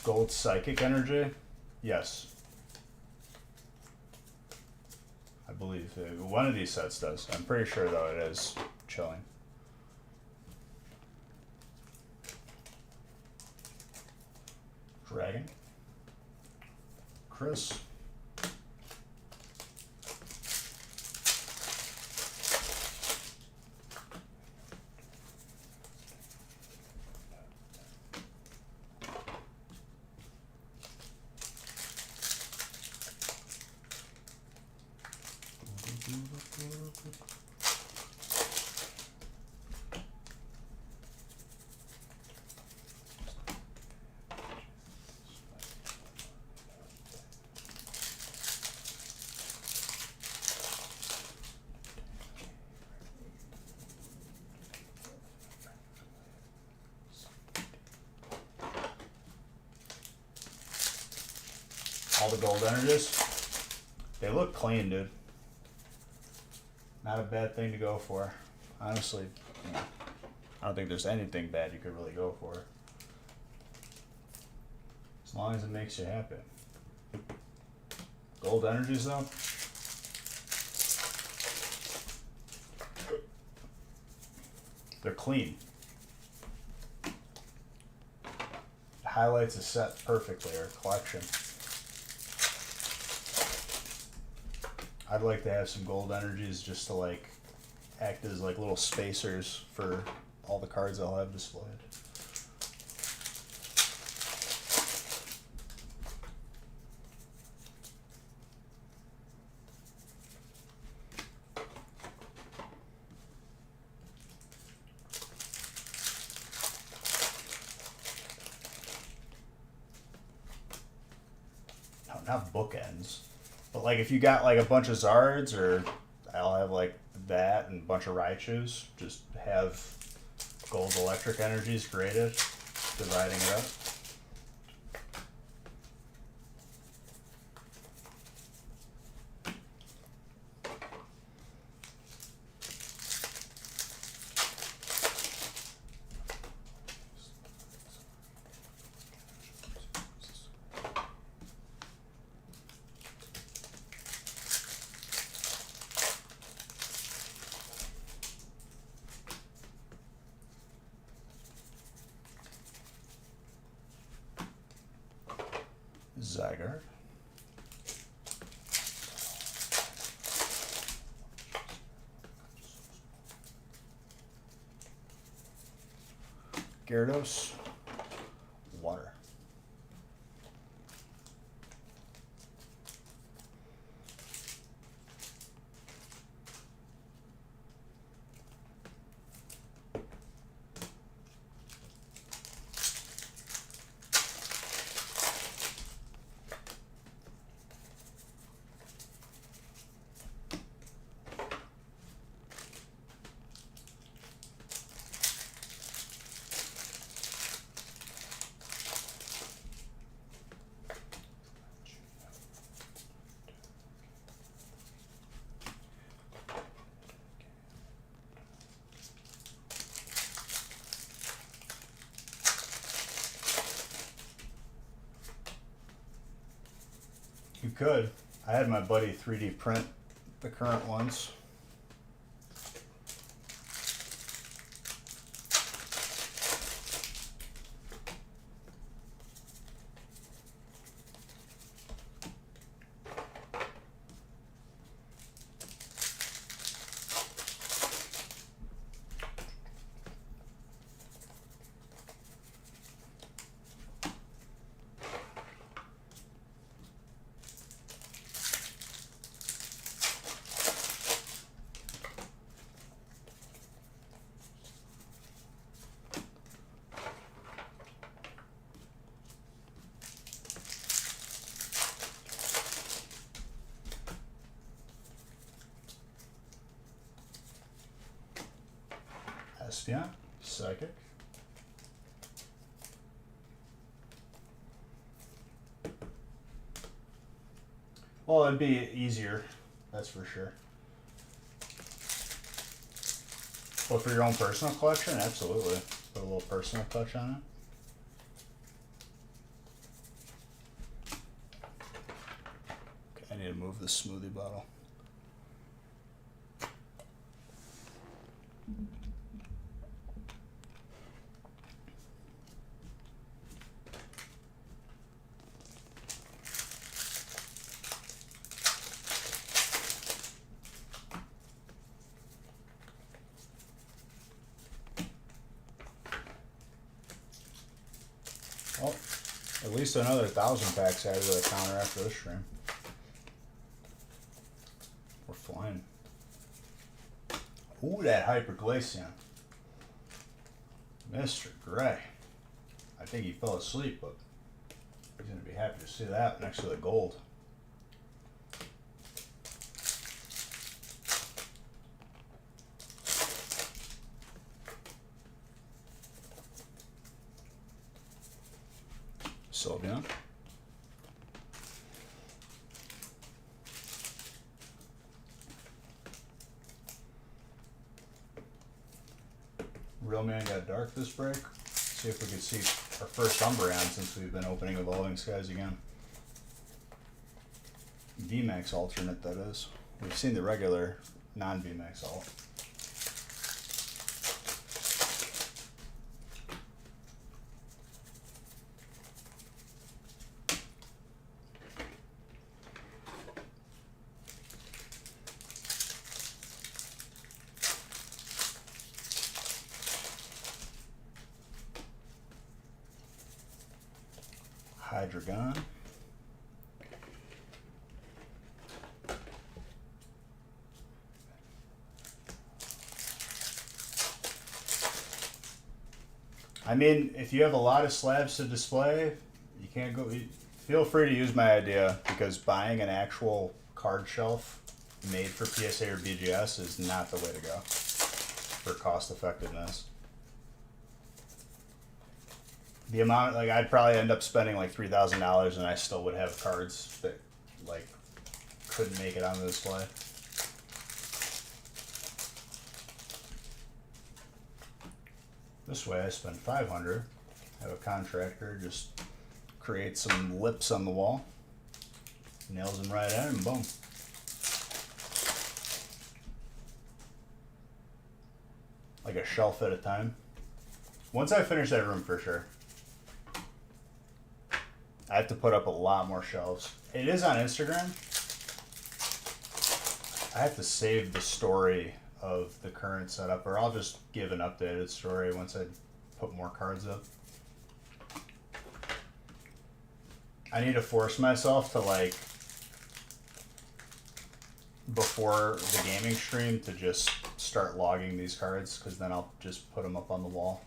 Gold Psychic Energy? Yes. I believe one of these sets does. I'm pretty sure, though, it is chilling. Dragon. Chris. All the gold energies. They look clean, dude. Not a bad thing to go for. Honestly, you know, I don't think there's anything bad you could really go for. As long as it makes you happy. Gold energies, though. They're clean. It highlights a set perfectly, or a collection. I'd like to have some gold energies just to like act as like little spacers for all the cards I'll have displayed. No, not bookends. But like if you got like a bunch of Zards, or I'll have like that and a bunch of Raichus, just have gold electric energies created, dividing it up. Zygarde. Gyarados. Water. You could. I had my buddy 3D print the current ones. Halcyon, Psychic. Well, it'd be easier, that's for sure. Well, for your own personal collection, absolutely. Put a little personal touch on it. Okay, I need to move this smoothie bottle. Well, at least another 1,000 packs added to the counter after this stream. We're flying. Ooh, that Hyperglacian. Mr. Gray. I think he fell asleep, but he's going to be happy to see that next to the gold. Sylveon. Real Man got dark this break. See if we could see our first Umbreon since we've been opening Evolving Skies again. VMAX alternate, that is. We've seen the regular non-VMAX alt. Hydreigon. I mean, if you have a lot of slabs to display, you can't go. Feel free to use my idea, because buying an actual card shelf made for PSA or BGS is not the way to go for cost effectiveness. The amount, like, I'd probably end up spending like $3,000 and I still would have cards that, like, couldn't make it on the display. This way I spend $500, have a contractor just create some lips on the wall, nails them right in, and boom. Like a shelf at a time. Once I finish that room, for sure. I have to put up a lot more shelves. It is on Instagram. I have to save the story of the current setup, or I'll just give an updated story once I put more cards up. I need to force myself to, like, before the gaming stream, to just start logging these cards, because then I'll just put them up on the wall.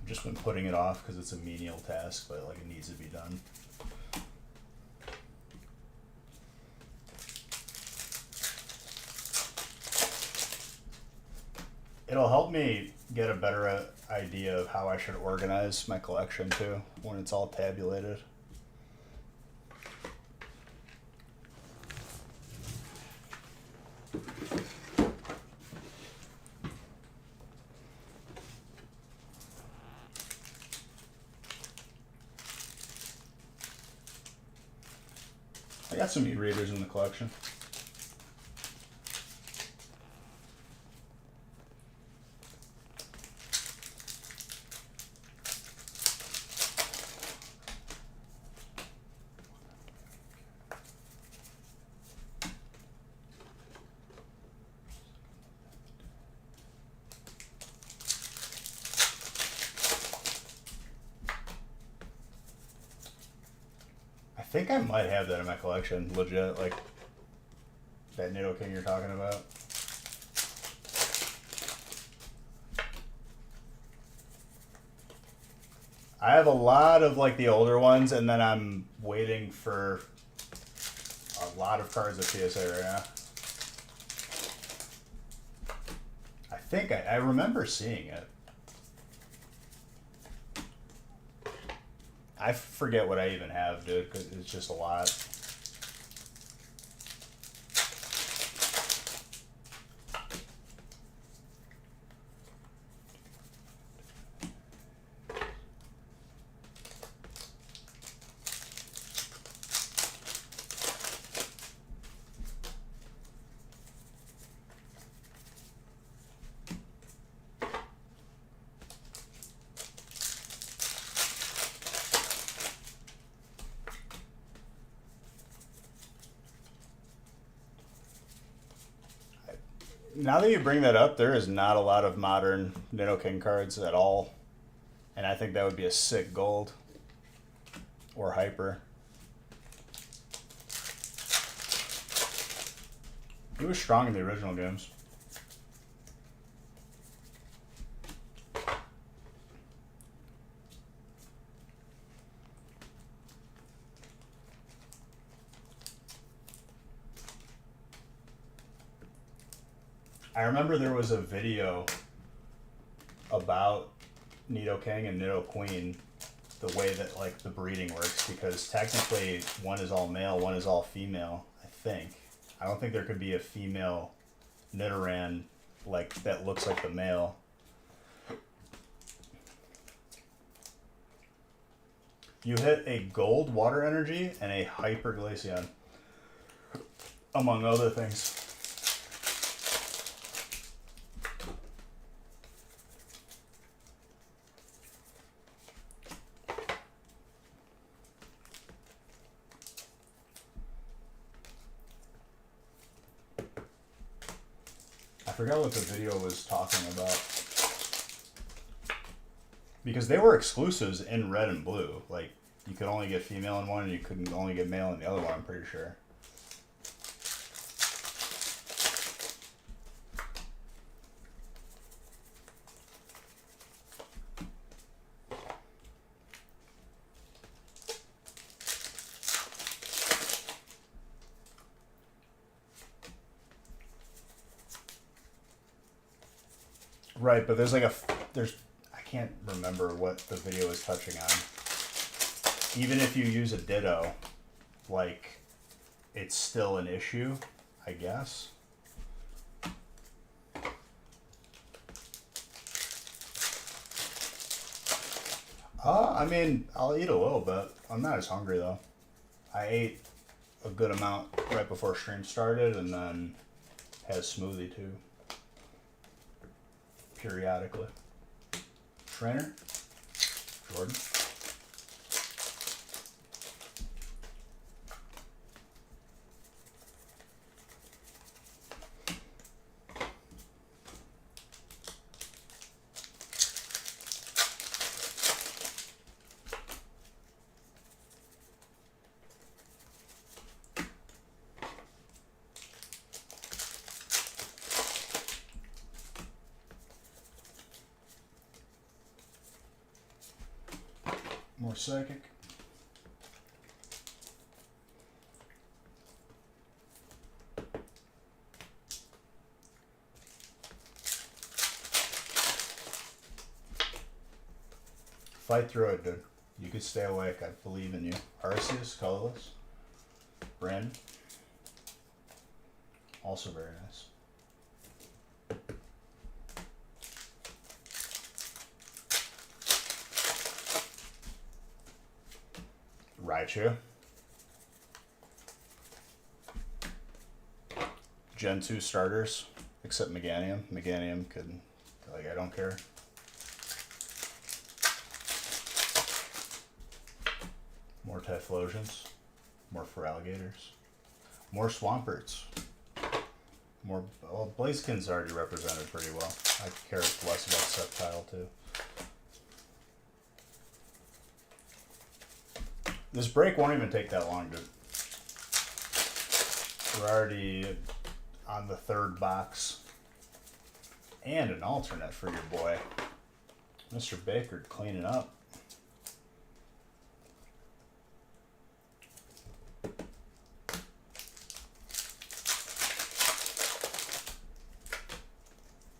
Just been putting it off because it's a menial task, but, like, it needs to be done. It'll help me get a better idea of how I should organize my collection too, when it's all tabulated. I got some e-readers in the collection. I think I might have that in my collection, legit, like that Nidoking you're talking about. I have a lot of like the older ones, and then I'm waiting for a lot of cards at PSA right now. I think I remember seeing it. I forget what I even have, dude, because it's just a lot. Now that you bring that up, there is not a lot of modern Nidoking cards at all. And I think that would be a sick gold. Or hyper. He was strong in the original games. I remember there was a video about Nidoking and Nidoqueen, the way that like the breeding works, because technically one is all male, one is all female, I think. I don't think there could be a female Nidoran like that looks like the male. You hit a gold water energy and a hyper Glaceon, among other things. I forgot what the video was talking about. Because they were exclusives in red and blue. Like, you could only get female in one and you couldn't only get male in the other one, I'm pretty sure. Right, but there's like I can't remember what the video is touching on. Even if you use a Ditto, like, it's still an issue, I guess. I mean, I'll eat a little bit. I'm not as hungry though. I ate a good amount right before stream started, and then had a smoothie too. Periodically. Trainer? Jordan? More psychic. Fight through it, dude. You could stay awake. I believe in you. Arceus, colorless. Brandon. Also very nice. Raichu. Gen 2 starters, except Meganium. Meganium could, like, I don't care. More Typhlosions. More Feraligators. More Swamperts. More, well, Blaziken's already represented pretty well. I care less about Sceptile too. This break won't even take that long, dude. We're already on the third box. And an alternate for your boy. Mr. Baker cleaning up.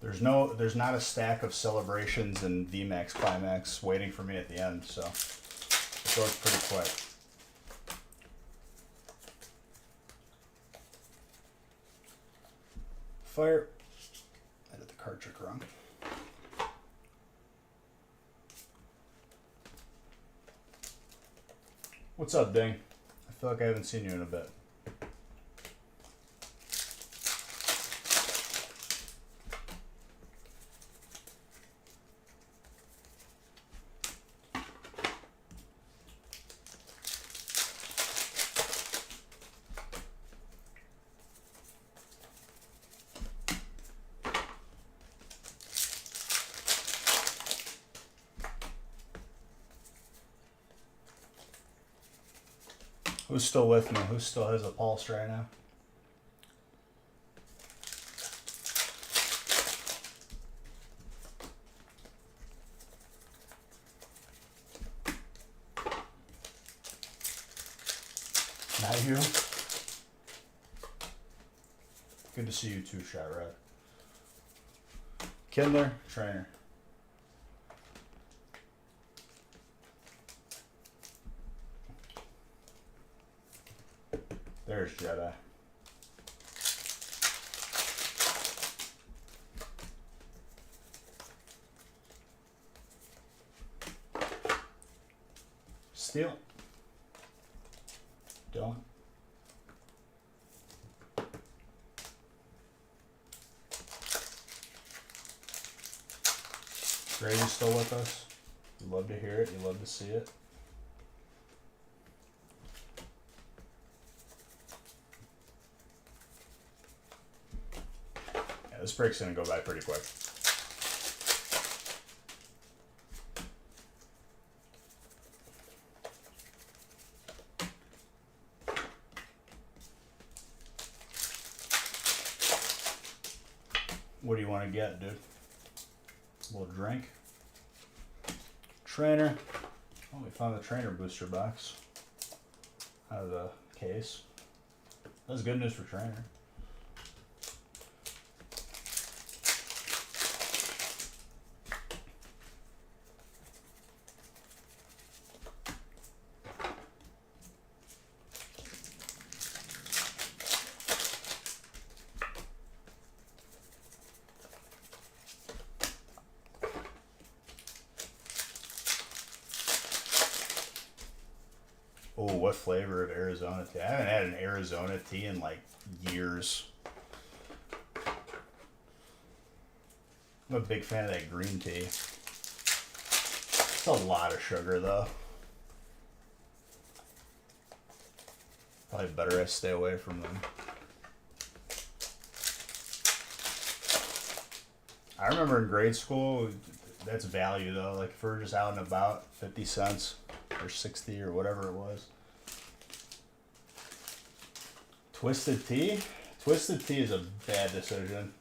There's not a stack of celebrations and VMAX Climax waiting for me at the end, so it goes pretty quick. Fire. I did the card trick wrong. What's up, Ding? I feel like I haven't seen you in a bit. Who's still with me? Who still has a pulse right now? Not you? Good to see you too, Shot Red. Kindler, trainer. There's Jedi. Steel. Dylan. Grady's still with us. You love to hear it. You love to see it. Yeah, this break's gonna go by pretty quick. What do you want to get, dude? A little drink. Trainer. Oh, we found the trainer booster box out of the case. That's good news for trainer. Oh, what flavor of Arizona tea? I haven't had an Arizona tea in like years. I'm a big fan of that green tea. It's a lot of sugar though. Probably better I stay away from them. I remember in grade school, that's value though. Like if we're just out and about, 50 cents or 60 or whatever it was. Twisted tea? Twisted tea is a bad decision.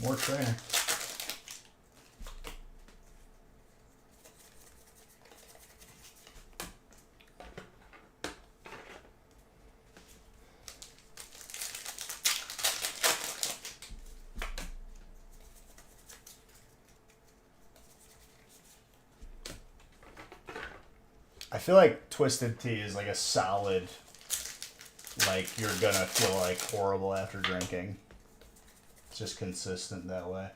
More trainer. I feel like Twisted Tea is like a solid, like you're gonna feel like horrible after drinking. It's just consistent that way.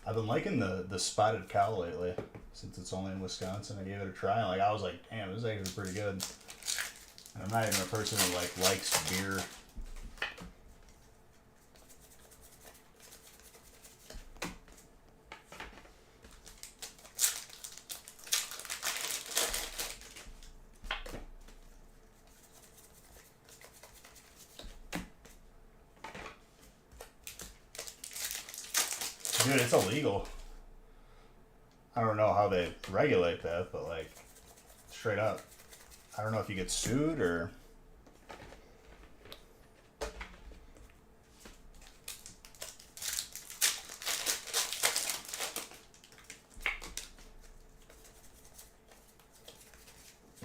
I've been liking the spotted cow lately, since it's only in Wisconsin. I gave it a try. Like I was like, damn, this is actually pretty good. And I'm not even a person who like likes beer. Dude, it's illegal. I don't know how they regulate that, but like, straight up. I don't know if you get sued or...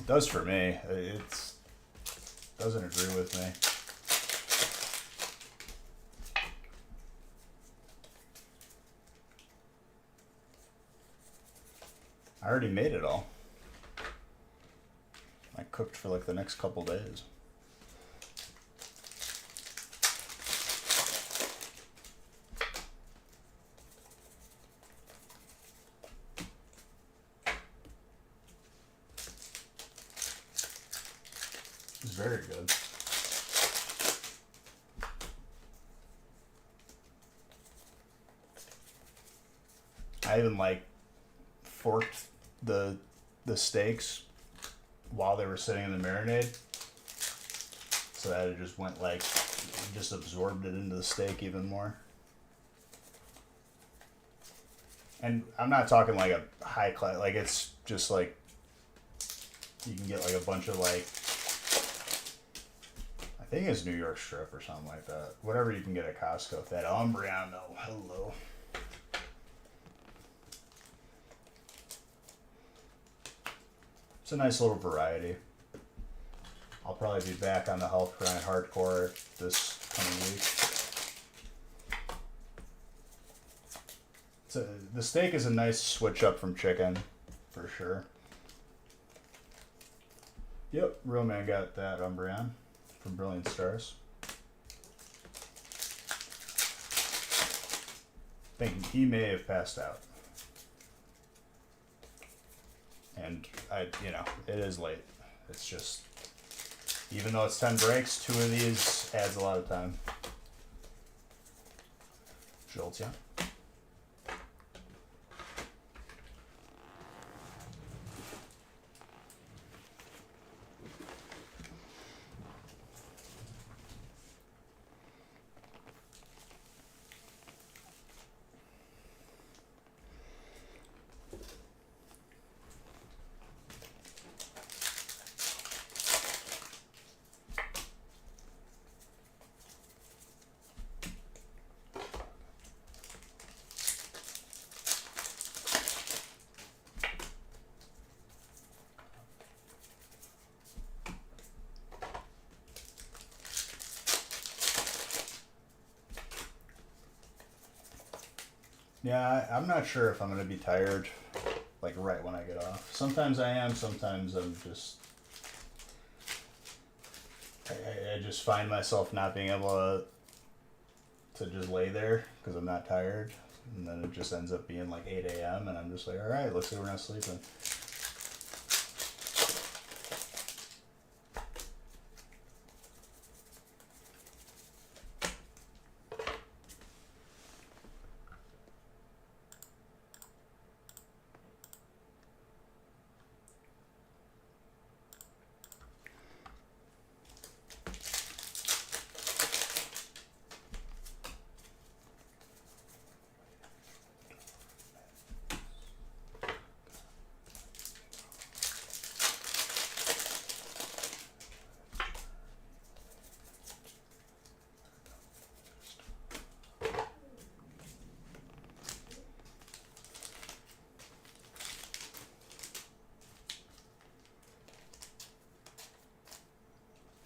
Does for me. It's doesn't agree with me. I already made it all. I cooked for like the next couple days. It's very good. I even like forked the steaks while they were sitting in the marinade, so that it just went like just absorbed it into the steak even more. And I'm not talking like a high class, like it's just like you can get like a bunch of like, I think it's New York strip or something like that. Whatever you can get at Costco. That Umbriano, hello. It's a nice little variety. I'll probably be back on the health grind hardcore this coming week. The steak is a nice switch up from chicken, for sure. Yep, Real Man got that Umbreon from Brilliant Stars. I think he may have passed out. And it is late. It's just, even though it's 10 breaks, 2 of these adds a lot of time. Jolts, yeah. Yeah, I'm not sure if I'm going to be tired, like, right when I get off. Sometimes I am, sometimes I'm just... I just find myself not being able to just lay there because I'm not tired. And then it just ends up being like 8 a.m. and I'm just like, alright, looks like we're not sleeping.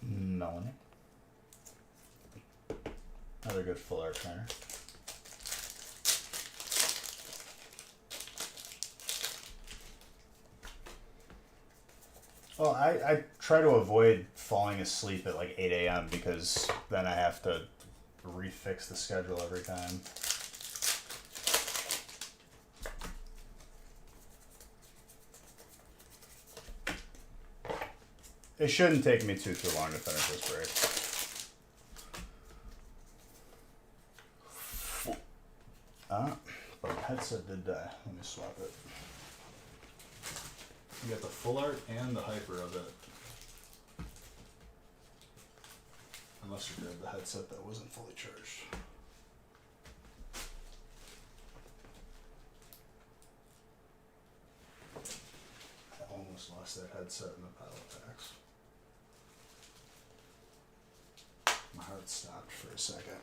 Melanie. Another good full art trainer. Well, I try to avoid falling asleep at like 8 a.m. because then I have to refix the schedule every time. It shouldn't take me too long to finish this break. But the headset did die. Let me swap it. You got the full art and the hyper of it. Unless you grabbed the headset that wasn't fully charged. I almost lost that headset in the pile of packs. My heart stopped for a second.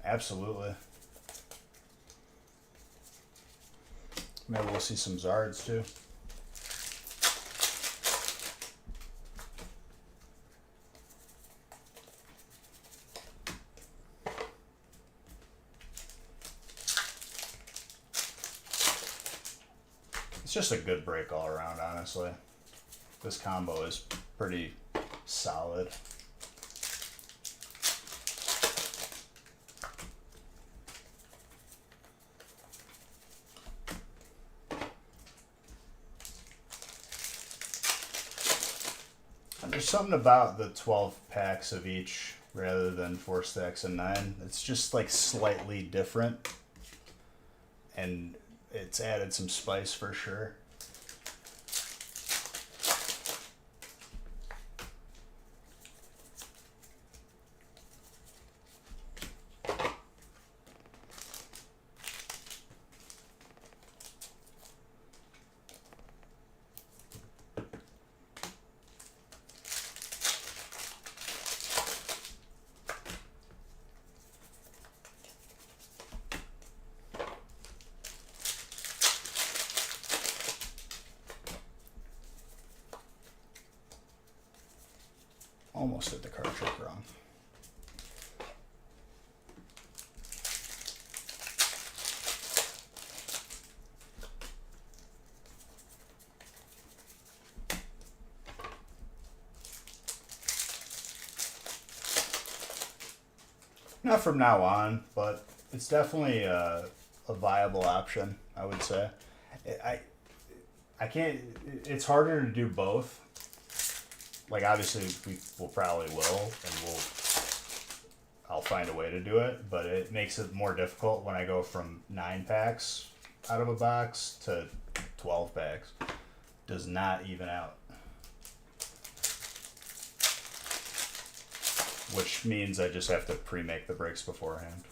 Absolutely. Maybe we'll see some Zards too. It's just a good break all around, honestly. This combo is pretty solid. And there's something about the 12 packs of each rather than 4 stacks of 9. It's just like slightly different. And it's added some spice for sure. Almost did the card trick wrong. Not from now on, but it's definitely a viable option, I would say. I can't, it's harder to do both. Like, obviously, we'll probably will, and I'll find a way to do it, but it makes it more difficult when I go from 9 packs out of a box to 12 packs. Does not even out. Which means I just have to pre-make the breaks beforehand.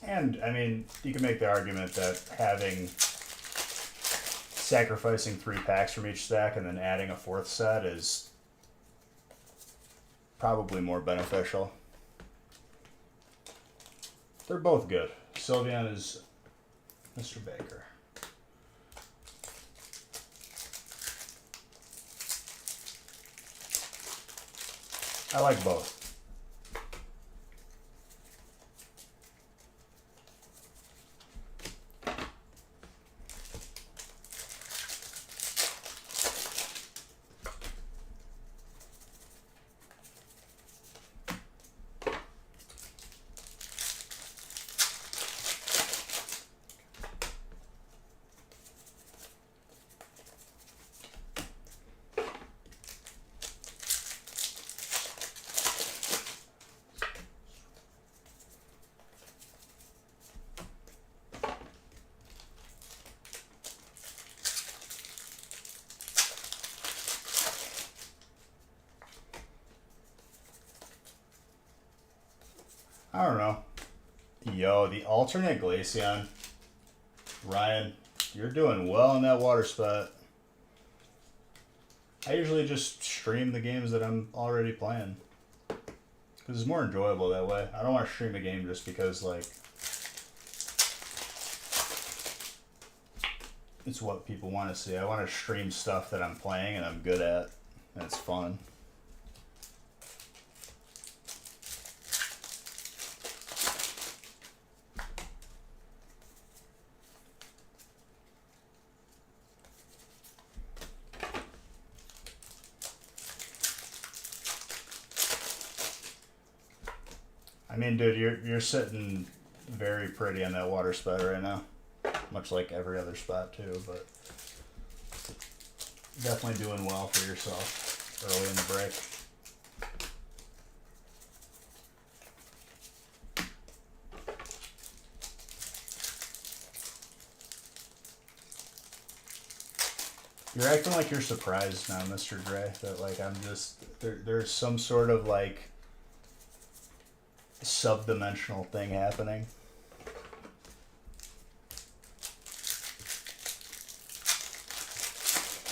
And, I mean, you can make the argument that sacrificing 3 packs from each stack and then adding a 4th set is probably more beneficial. They're both good. Sylveon is Mr. Baker. I like both. I don't know. Yo, the alternate Glaceon. Ryan, you're doing well in that water spot. I usually just stream the games that I'm already playing. Because it's more enjoyable that way. I don't want to stream a game just because, like, it's what people want to see. I want to stream stuff that I'm playing and I'm good at. And it's fun. I mean, dude, you're sitting very pretty on that water spot right now. Much like every other spot too, but definitely doing well for yourself. early in the break. You're acting like you're surprised now, Mr. Dre, that like I'm just there's some sort of like sub-dimensional thing happening.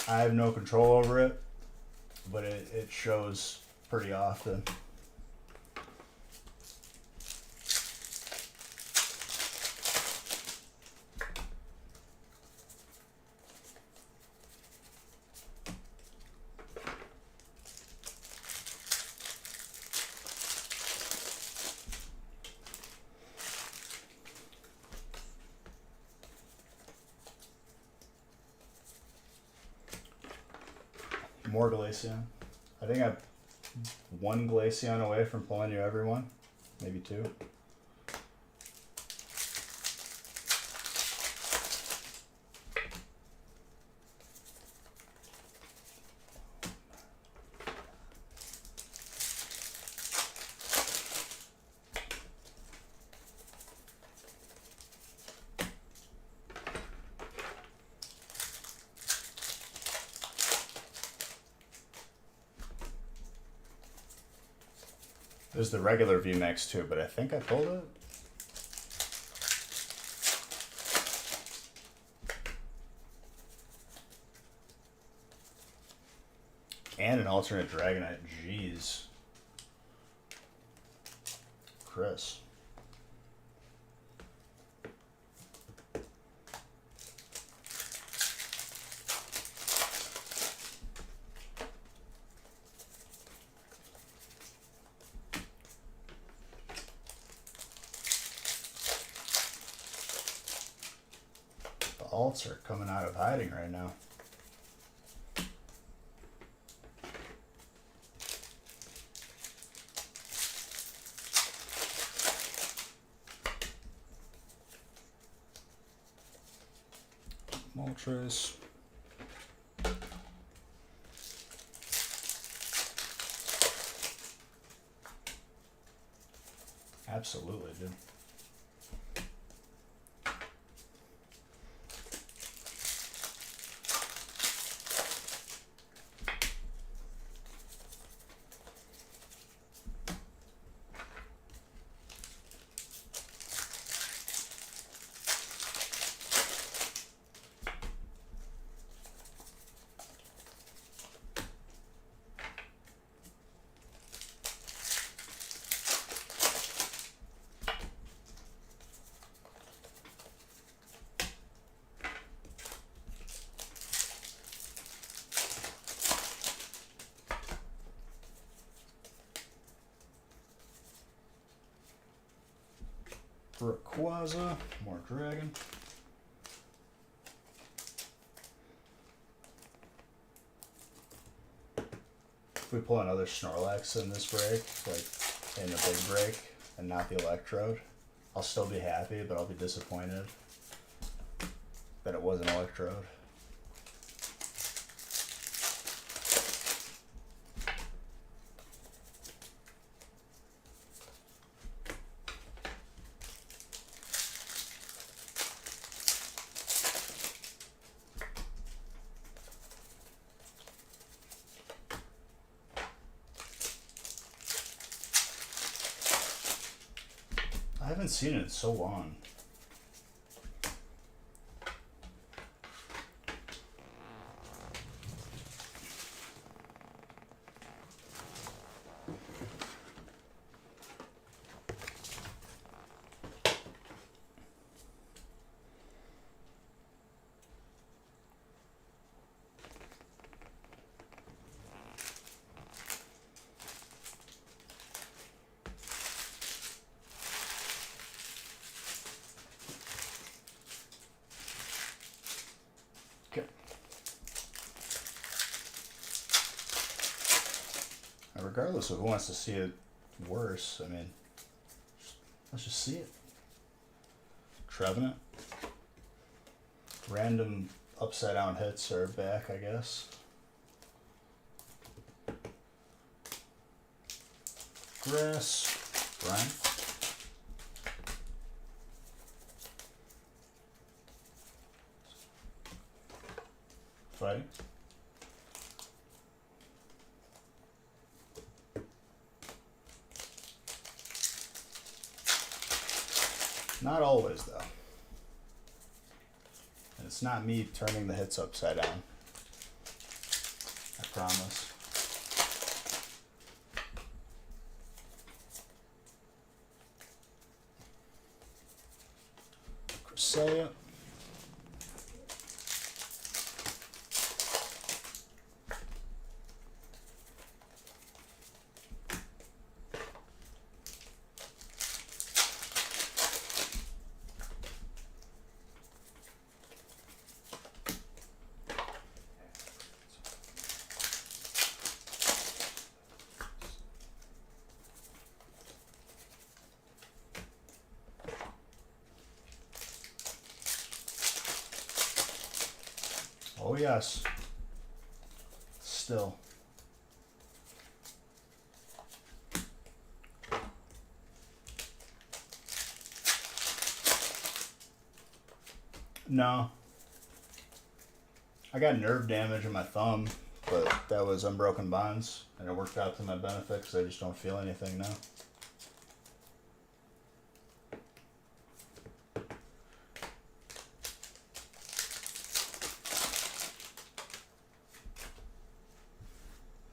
I have no control over it, but it shows pretty often. More Glaceon. I think I'm one Glaceon away from pulling you everyone. Maybe two. There's the regular VMAX too, but I think I pulled it. And an alternate Dragonite. Jeez. Chris. The alts are coming out of hiding right now. Moltres. Absolutely, dude. Rayquaza, more dragon. If we pull another Snorlax in this break, like in the big break, and not the Electrode, I'll still be happy, but I'll be disappointed that it was an Electrode. I haven't seen it in so long. Regardless of who wants to see it worse, I mean, let's just see it. Trevenant. Random upside down hits are back, I guess. Grass. Brian. Fighting. Not always, though. And it's not me turning the hits upside down. I promise. Cresselia. Oh yes. Still. No. I got nerve damage in my thumb, but that was unbroken bonds, and it worked out to my benefit because I just don't feel anything now.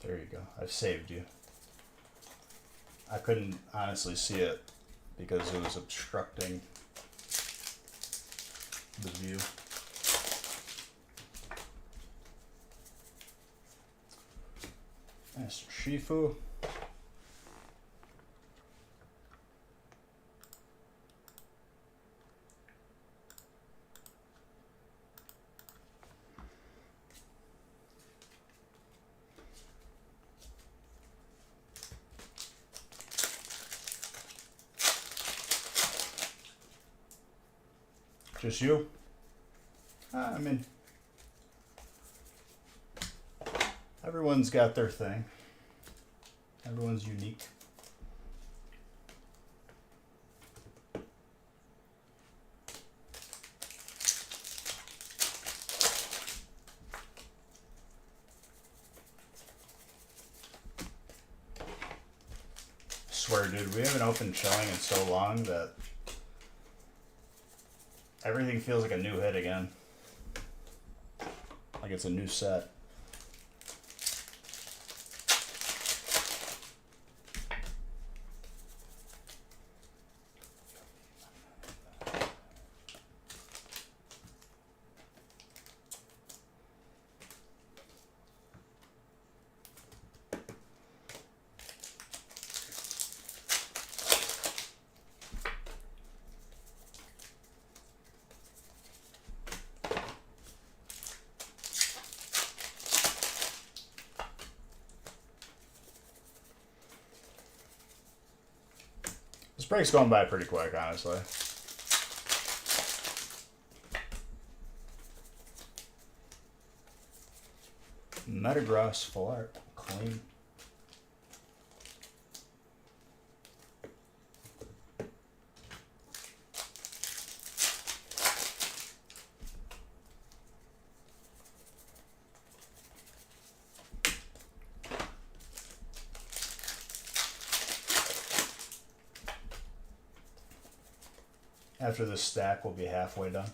There you go. I've saved you. I couldn't honestly see it because it was obstructing the view. Master Shifu. Just you? I mean, everyone's got their thing. Everyone's unique. Swear, dude, we haven't opened showing in so long that everything feels like a new hit again. Like it's a new set. This break's going by pretty quick, honestly. Metagross full art. Clean. After this stack, we'll be halfway done.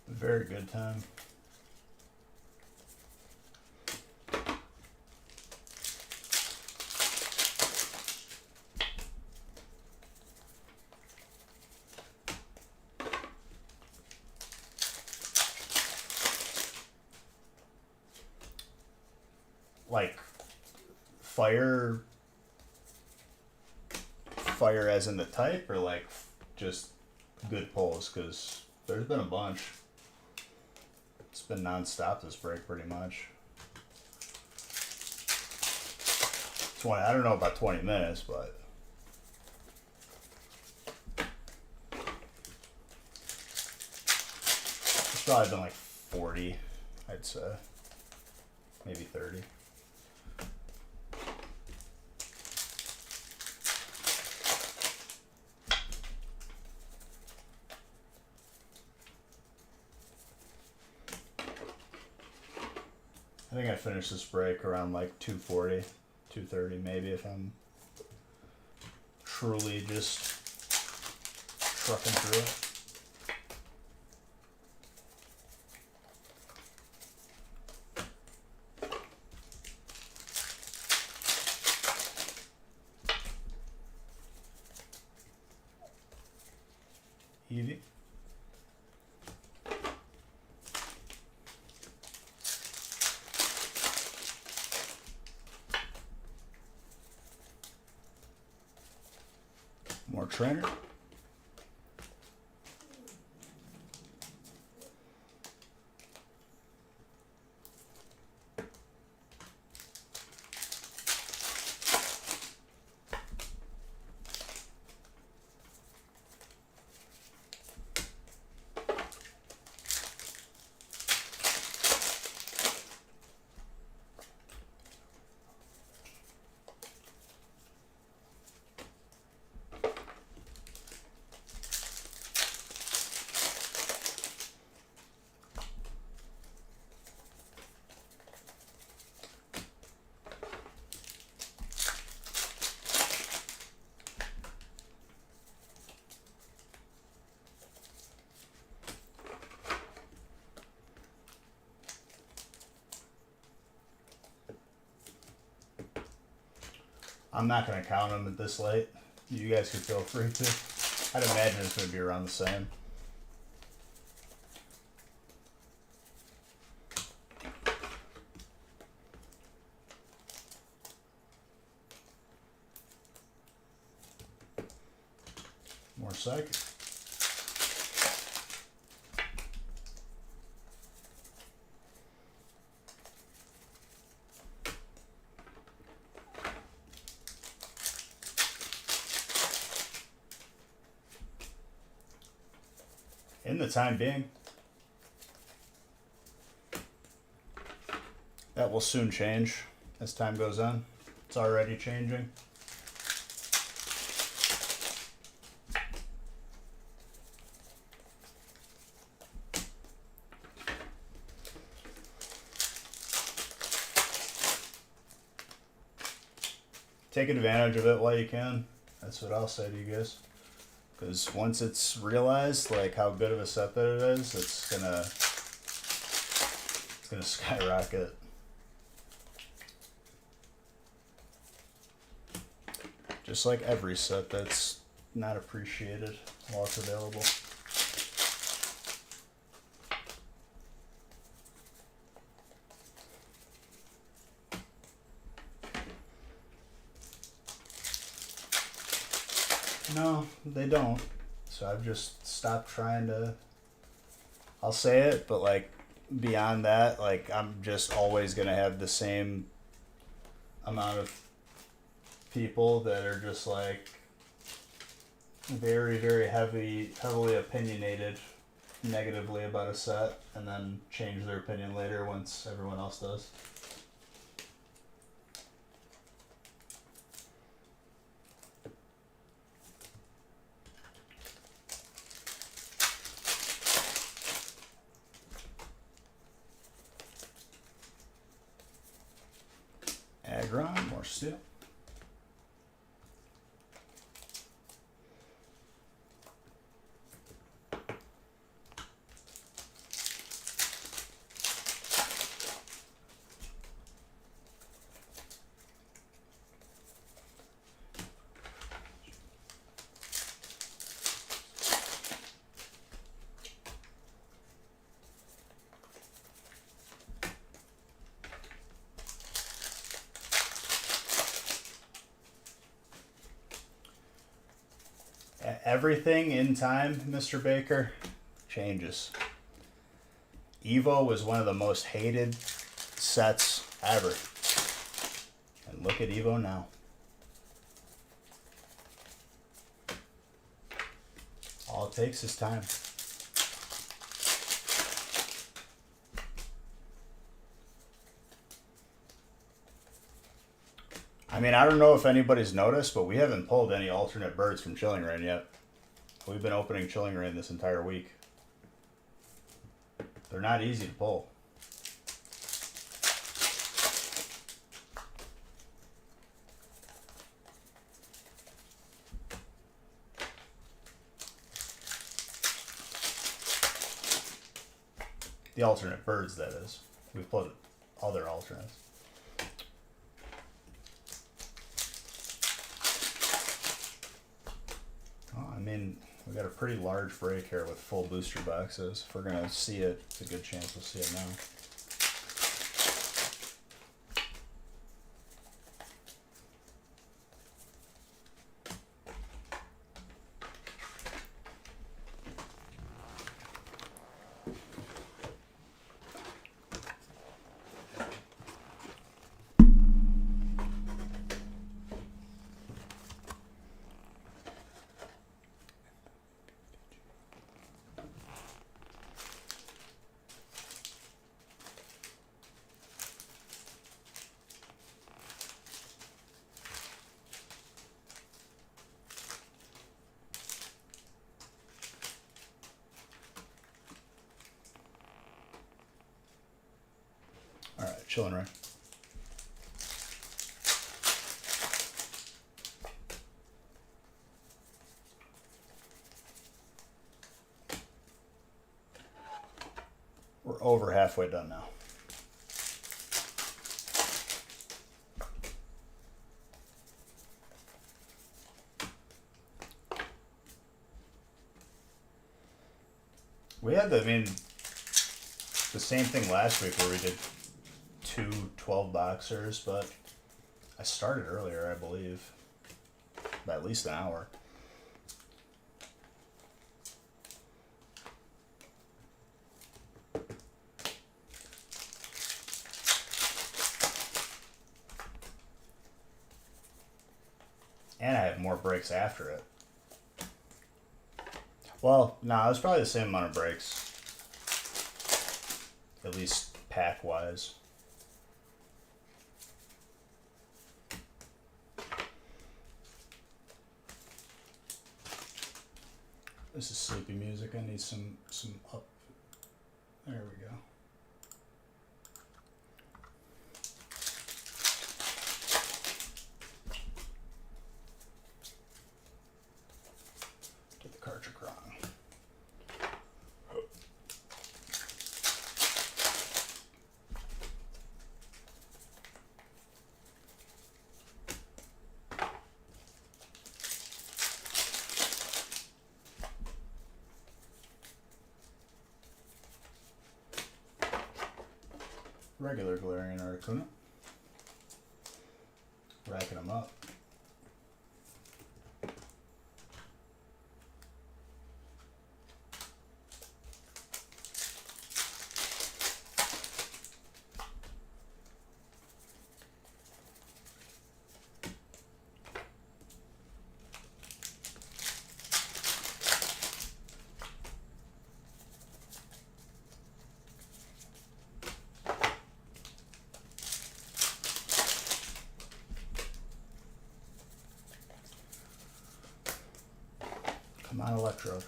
Very good time. like fire fire as in the type, or like just good pulls? Because there's been a bunch. It's been non-stop this break pretty much. I don't know about 20 minutes, but it's probably been like 40, I'd say. Maybe 30. I think I finished this break around like 240, 230 maybe, if I'm truly just trucking through it. Evie. More trainer. I'm not going to count them at this late. You guys can feel free to. I'd imagine it's going to be around the same. More psychic. In the time being, that will soon change as time goes on. It's already changing. Take advantage of it while you can. That's what I'll say to you guys. Because once it's realized like how good of a set that it is, it's gonna skyrocket. Just like every set that's not appreciated while it's available. No, they don't. So I've just stopped trying to. I'll say it, but like beyond that, like I'm just always gonna have the same amount of people that are just like very, very heavily opinionated negatively about a set, and then change their opinion later once everyone else does. Aggron, more steel. Everything in time, Mr. Baker, changes. Evo was one of the most hated sets ever. And look at Evo now. All it takes is time. I mean, I don't know if anybody's noticed, but we haven't pulled any alternate birds from Chilling Reign yet. We've been opening Chilling Reign this entire week. They're not easy to pull. The alternate birds, that is. We've pulled other alternates. Oh, I mean, we got a pretty large break here with full booster boxes. If we're going to see it, it's a good chance we'll see it now. Alright, Chilling Reign. We're over halfway done now. We had the same thing last week where we did 2 12 boxers, but I started earlier, I believe, by at least an hour. And I had more breaks after it. Well, no, it was probably the same amount of breaks. At least pack-wise. This is sleepy music. I need some up. There we go. Get the cartridge wrong. Regular Galarian Articuno. Racking them up. Come on, Electrode.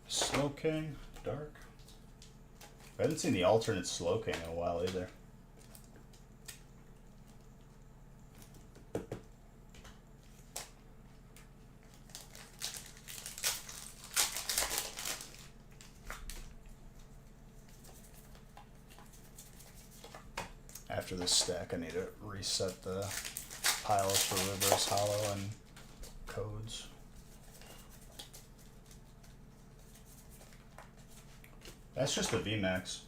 Slowking, dark. I haven't seen the alternate Slowking in a while either. after this stack, I need to reset the piles for reverse hollow and codes. That's just a VMAX.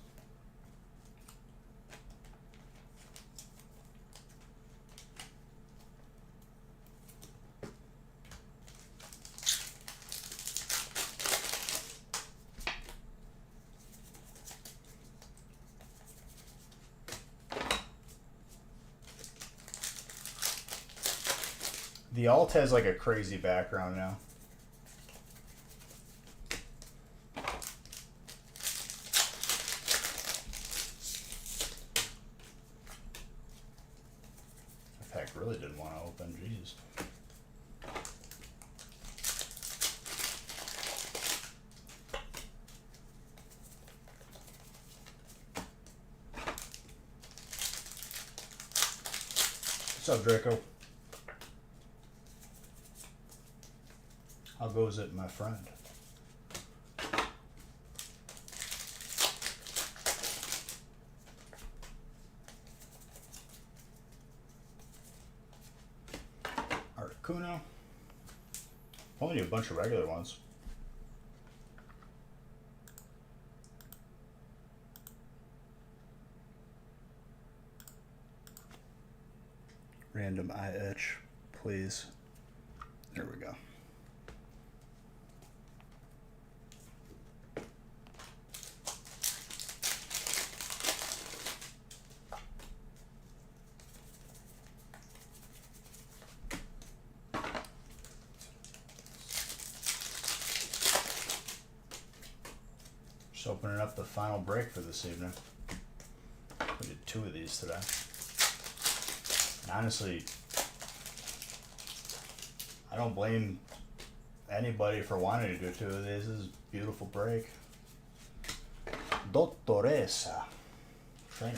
The alt has like a crazy background now. The pack really didn't want to open, jeez. What's up, Draco? How goes it, my friend? Articuno. Only a bunch of regular ones. Random IH, please. There we go. Just opening up the final break for this evening. We did 2 of these today. And honestly, I don't blame anybody for wanting to do 2 of these. This is a beautiful break. Dottoressa. Trainer.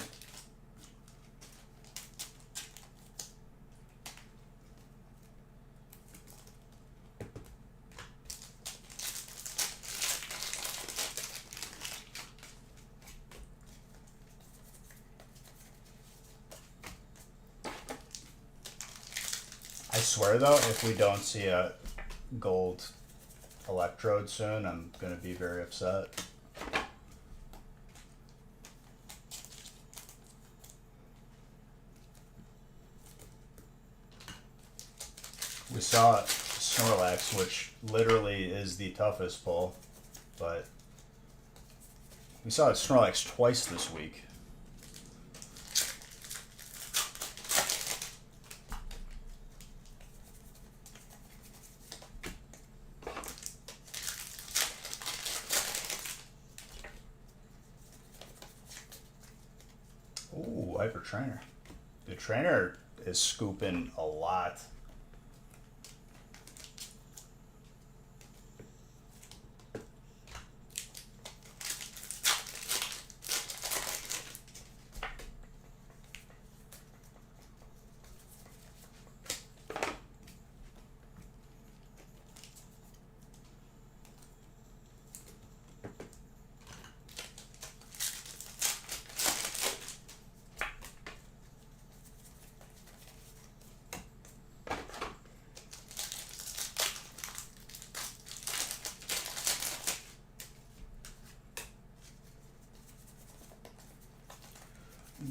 I swear though, if we don't see a gold electrode soon, I'm gonna be very upset. We saw Snorlax, which literally is the toughest pull, but we saw Snorlax twice this week. Ooh, Hyper Trainer. The trainer is scooping a lot.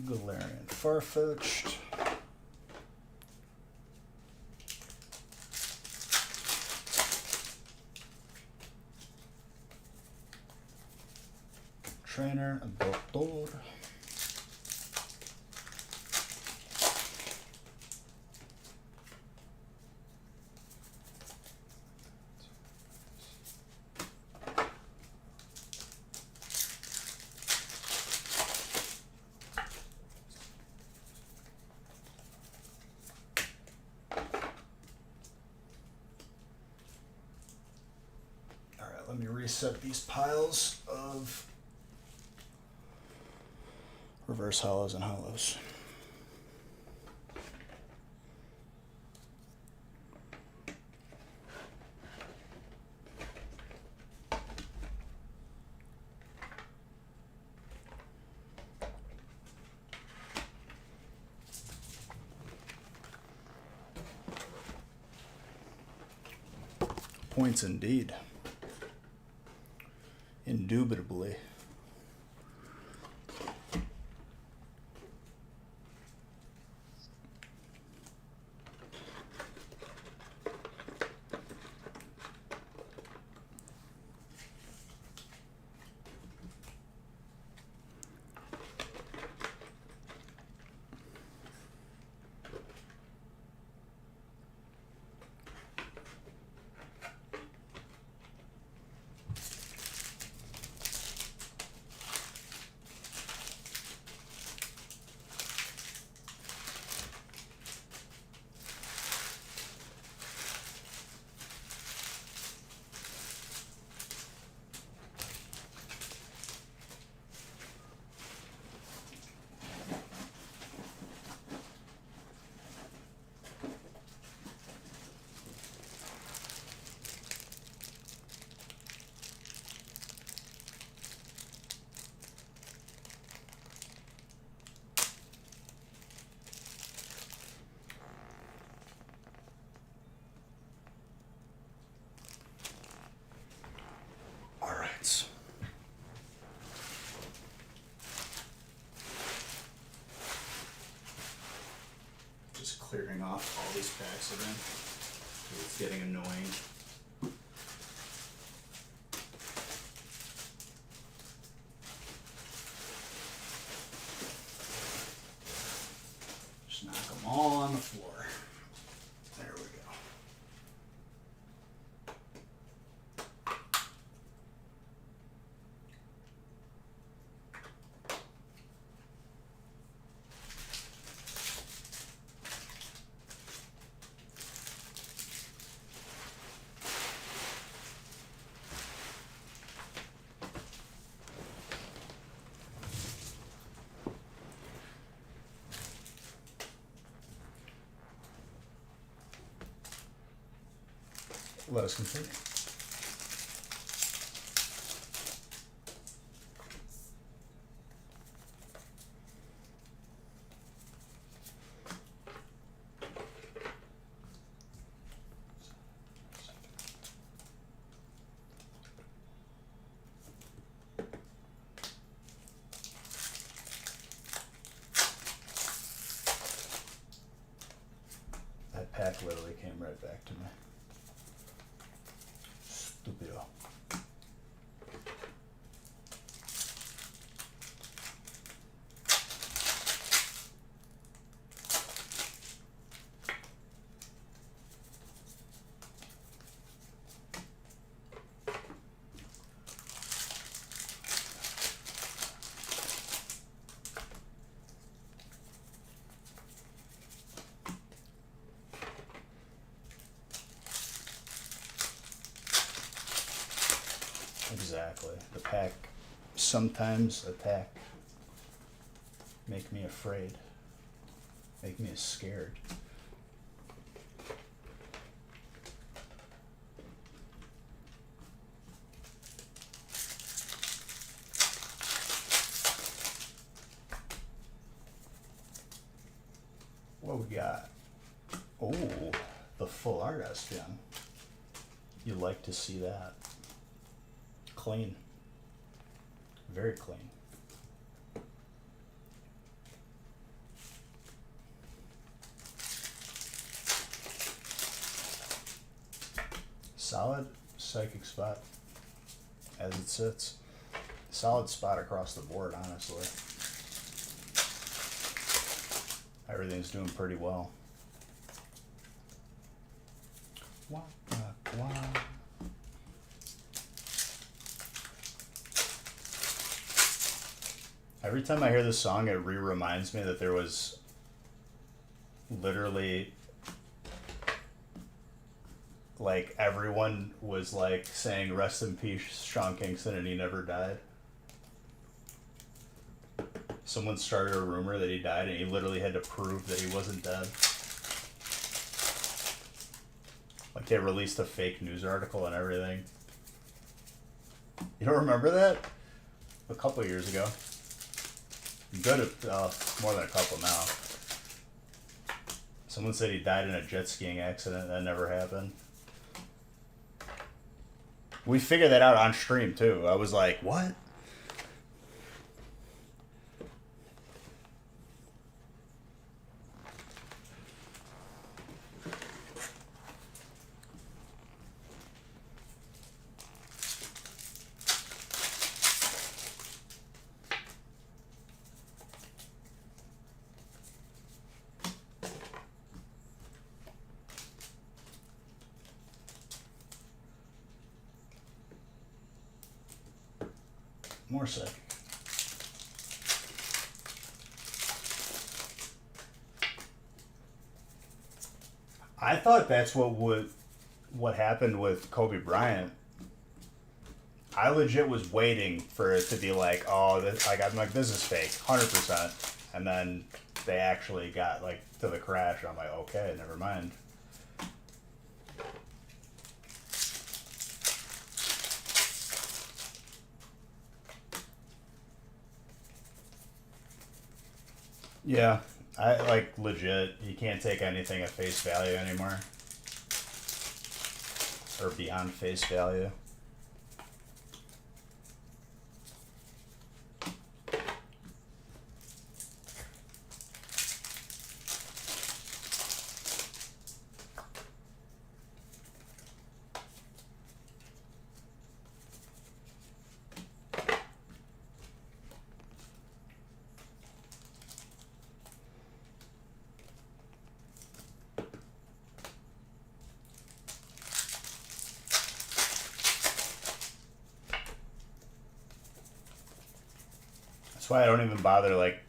Galarian Farfetch'd. Trainer, Doctor. Let me reset these piles of reverse hollows and hollows. points indeed. Indubitably. Just clearing off all these packs again. It's getting annoying. Just knock them all on the floor. There we go. Let us continue. That pack literally came right back to me. Stupido. Exactly. The pack sometimes attack. Make me afraid. Make me scared. What we got? Oh, the full art Espeon. You like to see that. Clean. Very clean. Solid psychic spot as it sits. Solid spot across the board, honestly. Everything's doing pretty well. Wah, wah, wah. Every time I hear this song, it reminds me that there was literally, like, everyone was, like, saying rest in peace Sean Kingston and he never died. Someone started a rumor that he died and he literally had to prove that he wasn't dead. Like, they released a fake news article and everything. You don't remember that? A couple of years ago. Good, more than a couple now. Someone said he died in a jet skiing accident. That never happened. We figured that out on stream too. I was like, what? More sick. I thought that's what happened with Kobe Bryant. I legit was waiting for it to be like, oh, I'm like, this is fake, 100%. And then they actually got like to the crash. I'm like, okay, never mind. Yeah, I like legit. You can't take anything at face value anymore, or beyond face value. That's why I don't even bother like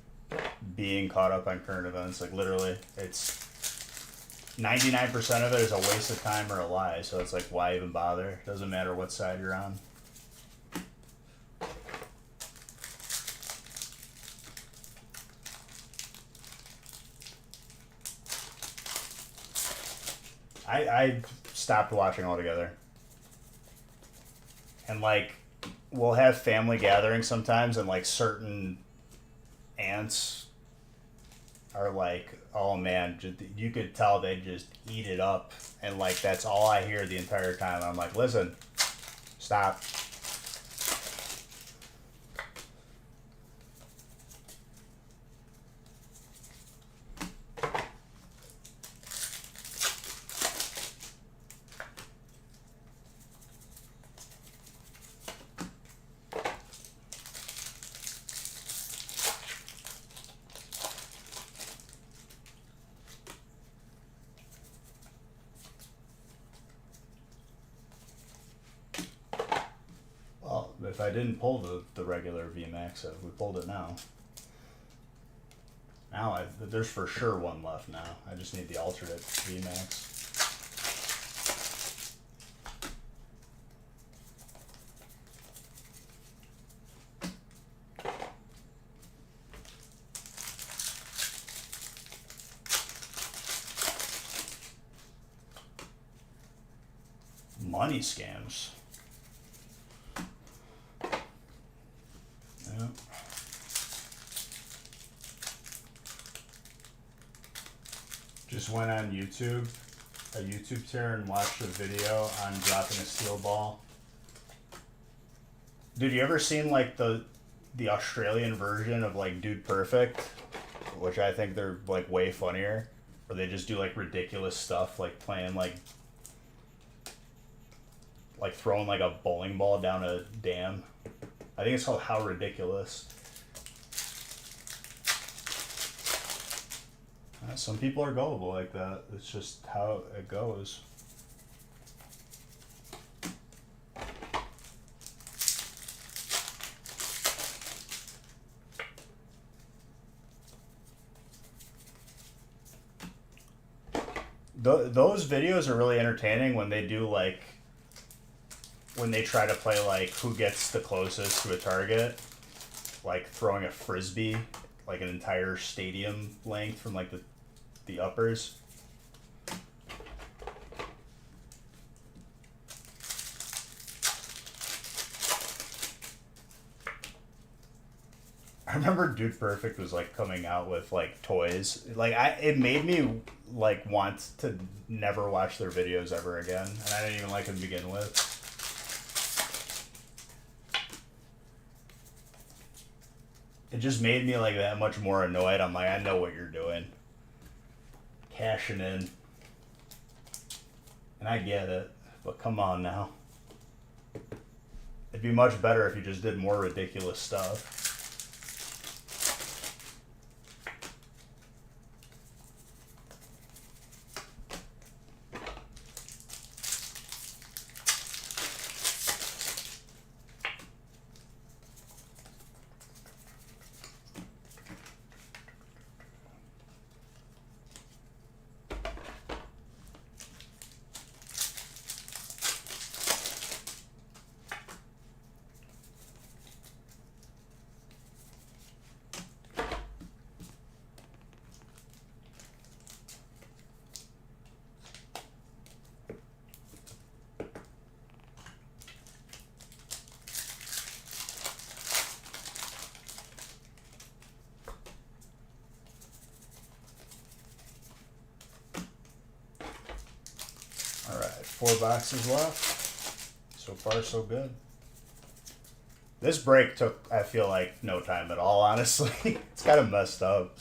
being caught up on current events. Like literally, it's 99% of it is a waste of time or a lie. So it's like, why even bother? Doesn't matter what side you're on. I stopped watching altogether. And like, we'll have family gatherings sometimes, and like certain aunts are like, oh man, just, you could tell they just eat it up, and like that's all I hear the entire time. I'm like, listen, stop. Well, if I didn't pull the regular VMAX, we pulled it now. There's for sure one left now. I just need the alternate VMAX. Money scams. Yeah. Just went on YouTube, a YouTube tier, and watched a video on dropping a steel ball. Dude, you ever seen like the Australian version of like Dude Perfect, which I think they're like way funnier, where they just do like ridiculous stuff, like playing like throwing like a bowling ball down a dam. I think it's called How Ridiculous. Some people are gullible like that. It's just how it goes. Those videos are really entertaining when they do like when they try to play like who gets the closest to a target, like throwing a frisbee like an entire stadium length from like the uppers. I remember Dude Perfect was like coming out with like toys. Like it made me like want to never watch their videos ever again, and I didn't even like them to begin with. it just made me like that much more annoyed. I'm like, I know what you're doing. Cashing in. And I get it, but come on now. It'd be much better if you just did more ridiculous stuff. Alright, 4 boxes left. So far, so good. This break took, I feel like, no time at all, honestly. It's kind of messed up.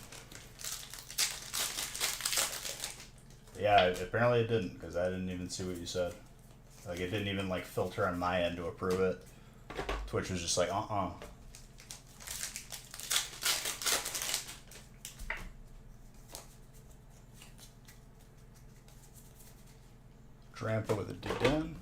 Yeah, apparently it didn't, because I didn't even see what you said. Like, it didn't even, like, filter on my end to approve it. Twitch was just like, Drampa with a D-Den.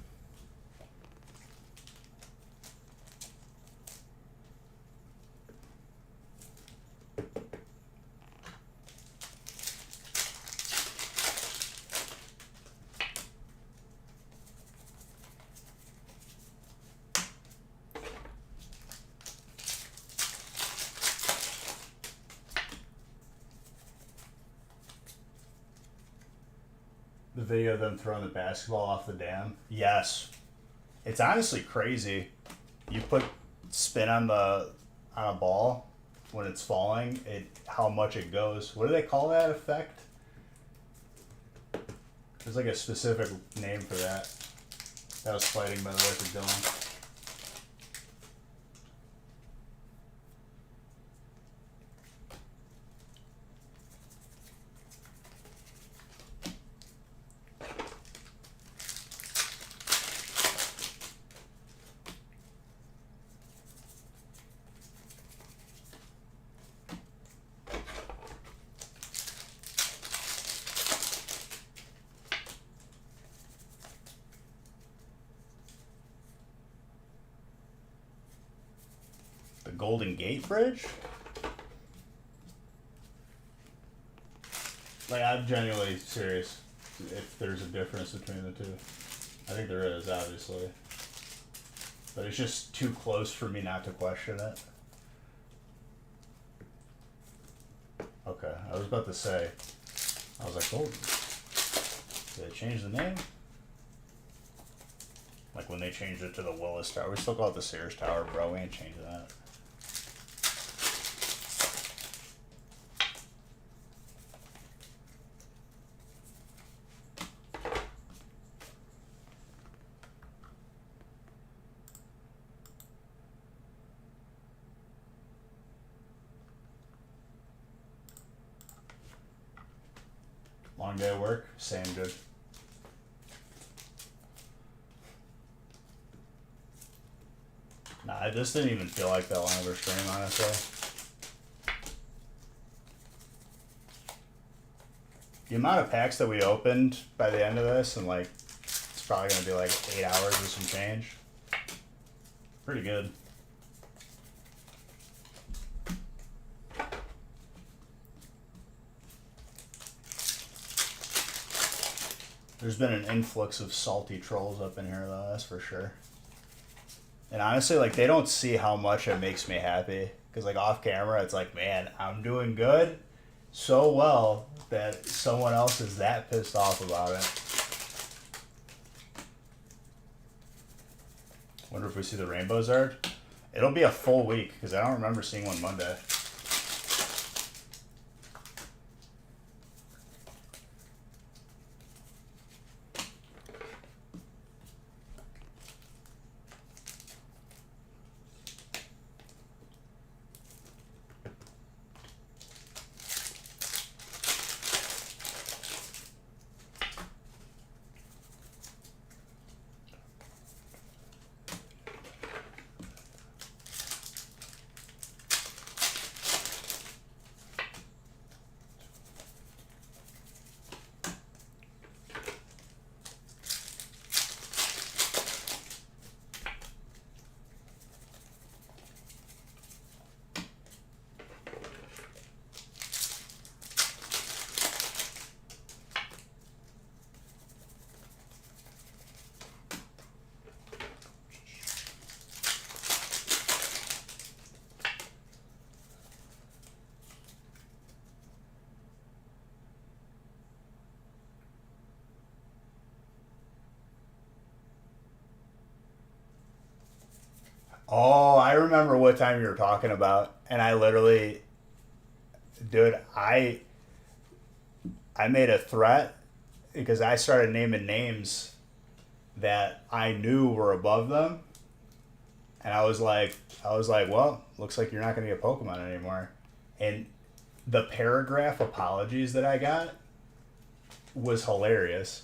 The video of them throwing the basketball off the dam. Yes. It's honestly crazy. You put spin on a ball when it's falling, how much it goes. What do they call that effect? There's like a specific name for that. That was fighting, by the way, for Dylan. Golden Gate Bridge? Like, I'm genuinely serious if there's a difference between the two. I think there is, obviously. But it's just too close for me not to question it. Okay, I was about to say, I was like, Golden. Did they change the name? Like when they changed it to the Willis Tower. We still call it the Sears Tower, bro. We ain't changing that. Long day at work? Same, good. Nah, this didn't even feel like that long of a stream, honestly. The amount of packs that we opened by the end of this, and like, it's probably gonna be like 8 hours with some change. Pretty good. There's been an influx of salty trolls up in here, though, that's for sure. And honestly, like, they don't see how much it makes me happy. Because, like, off camera, it's like, man, I'm doing good so well that someone else is that pissed off about it. Wonder if we see the Rainbow Zard? It'll be a full week, because I don't remember seeing one Monday. Oh, I remember what time you were talking about, and I literally, dude, I made a threat because I started naming names that I knew were above them, and I was like, well, looks like you're not going to get Pokemon anymore, and the paragraph apologies that I got was hilarious.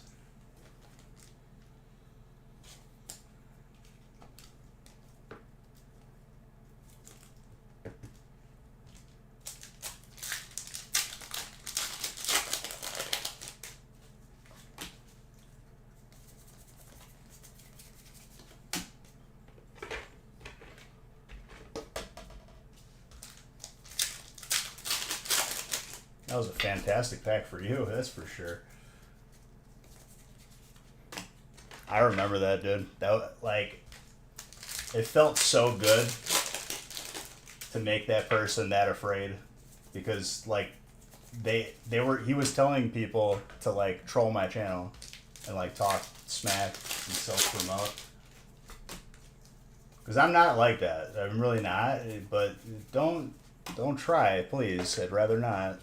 That was a fantastic pack for you, that's for sure. I remember that, dude. That like it felt so good to make that person that afraid because like they were he was telling people to like troll my channel and like talk smack and self promote because I'm not like that. I'm really not. But don't try, please. I'd rather not.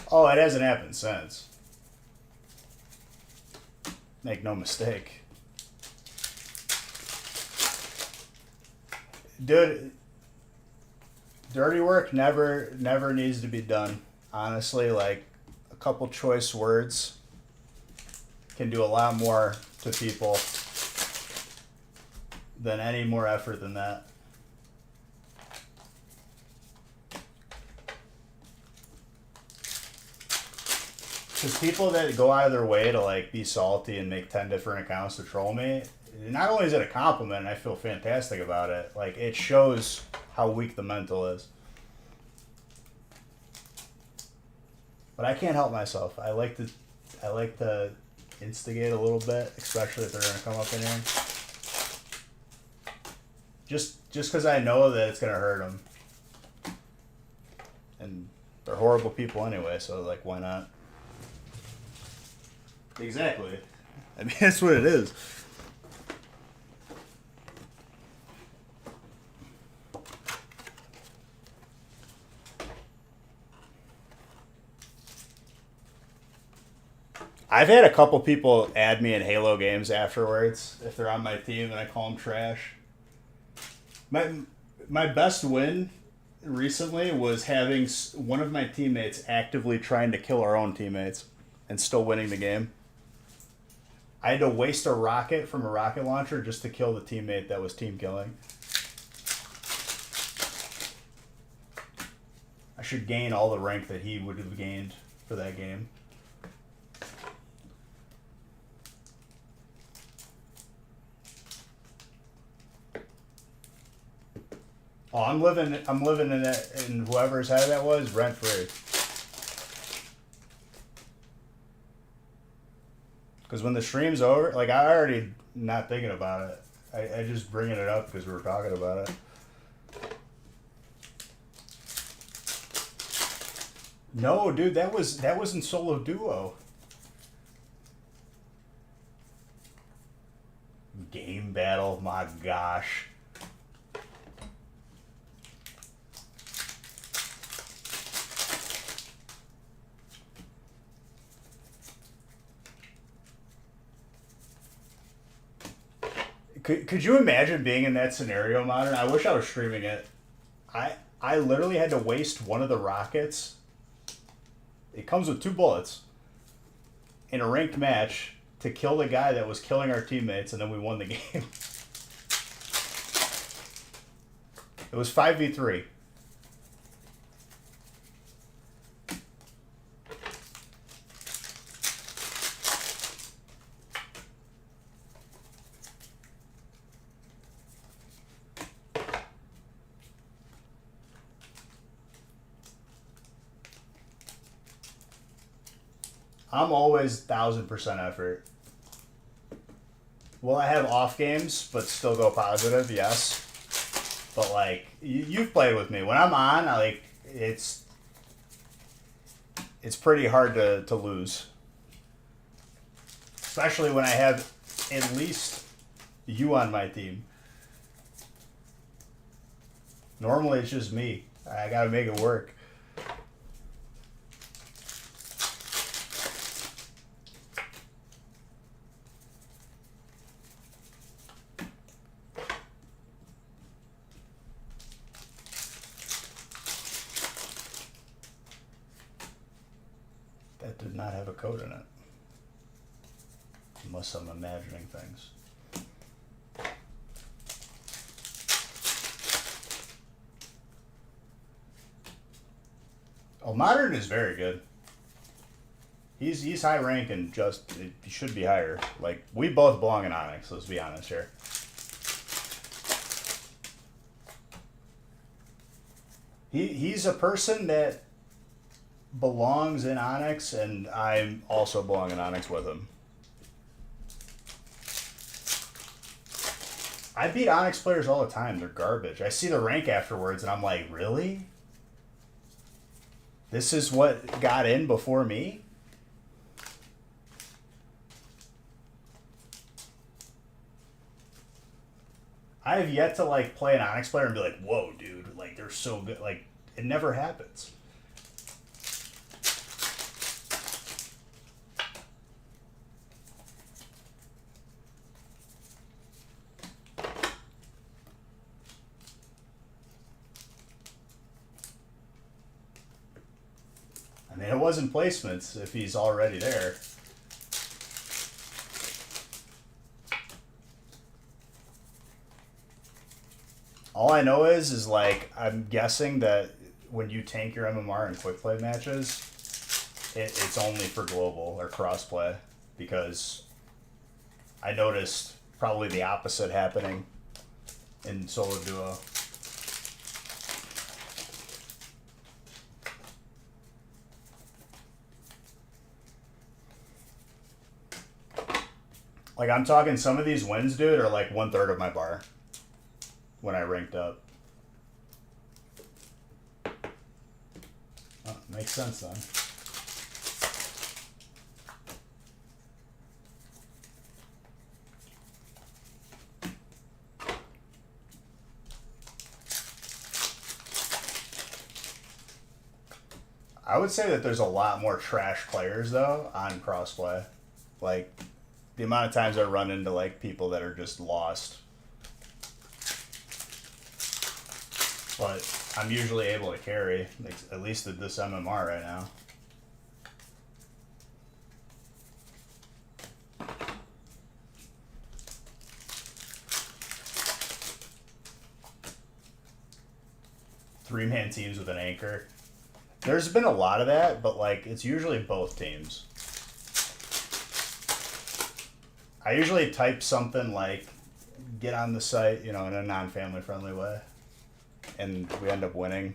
Oh, it hasn't happened since. Make no mistake. Dude, dirty work never needs to be done. Honestly, like a couple choice words can do a lot more to people than any more effort than that. Because people that go out of their way to like be salty and make 10 different accounts to troll me, not only is it a compliment and I feel fantastic about it, like it shows how weak the mental is. But I can't help myself. I like to instigate a little bit, especially if they're gonna come up in here. Just because I know that it's gonna hurt them, and they're horrible people anyway. So like, why not? Exactly. I mean, that's what it is. I've had a couple people add me in Halo games afterwards if they're on my team and I call them trash. My my best win recently was having one of my teammates actively trying to kill our own teammates and still winning the game. I had to waste a rocket from a rocket launcher just to kill the teammate that was team killing. I should gain all the rank that he would have gained for that game. Oh, I'm living in that in whoever's head that was rent free. Because when the stream's over, like I already not thinking about it. I just bringing it up because we were talking about it. No, dude, that was in solo duo. Game battle, my gosh. Could you imagine being in that scenario, Modern? I wish I was streaming it. I literally had to waste one of the rockets. It comes with two bullets in a ranked match to kill the guy that was killing our teammates, and then we won the game. It was 5v3. I'm always 1000% effort. Will I have off games but still go positive? Yes. But like you've played with me. When I'm on, it's pretty hard to lose. Especially when I have at least you on my team. Normally it's just me. I gotta make it work. That did not have a code in it. Unless I'm imagining things. Oh, Modern is very good. He's high rank and just he should be higher. Like we both belong in Onyx. Let's be honest here. He's a person that belongs in Onyx, and I also belong in Onyx with him. I beat Onyx players all the time. They're garbage. I see the rank afterwards, and I'm like, really? This is what got in before me? I have yet to like play an Onyx player and be like, whoa, dude, like they're so good. Like it never happens. I mean, it wasn't placements if he's already there. All I know is like I'm guessing that when you tank your MMR in quick play matches, it's only for global or crossplay, because I noticed probably the opposite happening in solo duo. Like I'm talking, some of these wins, dude, are like 1/3 of my bar when I ranked up. Oh, makes sense then. I would say that there's a lot more trash players though on crossplay. Like the amount of times I run into like people that are just lost. But I'm usually able to carry, like, at least at this MMR right now. Three-man teams with an anchor. There's been a lot of that, but like it's usually both teams. I usually type something like, get on the site, you know, in a non-family friendly way. And we end up winning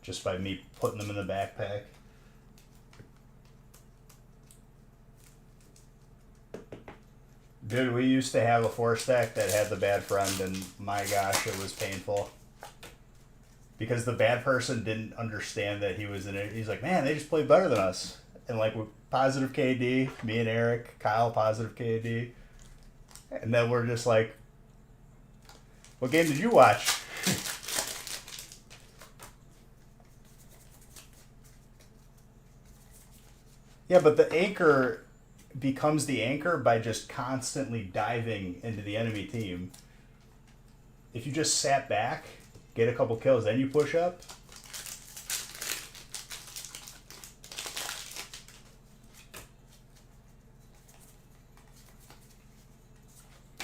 just by me putting them in the backpack. Dude, we used to have a 4-stack that had the bad friend, and my gosh, it was painful. Because the bad person didn't understand that he was in it. He's like, man, they just play better than us. And like with positive KD, me and Eric, Kyle, positive KD. And then we're just like, what game did you watch? Yeah, but the anchor becomes the anchor by just constantly diving into the enemy team. If you just sat back, get a couple kills, then you push up.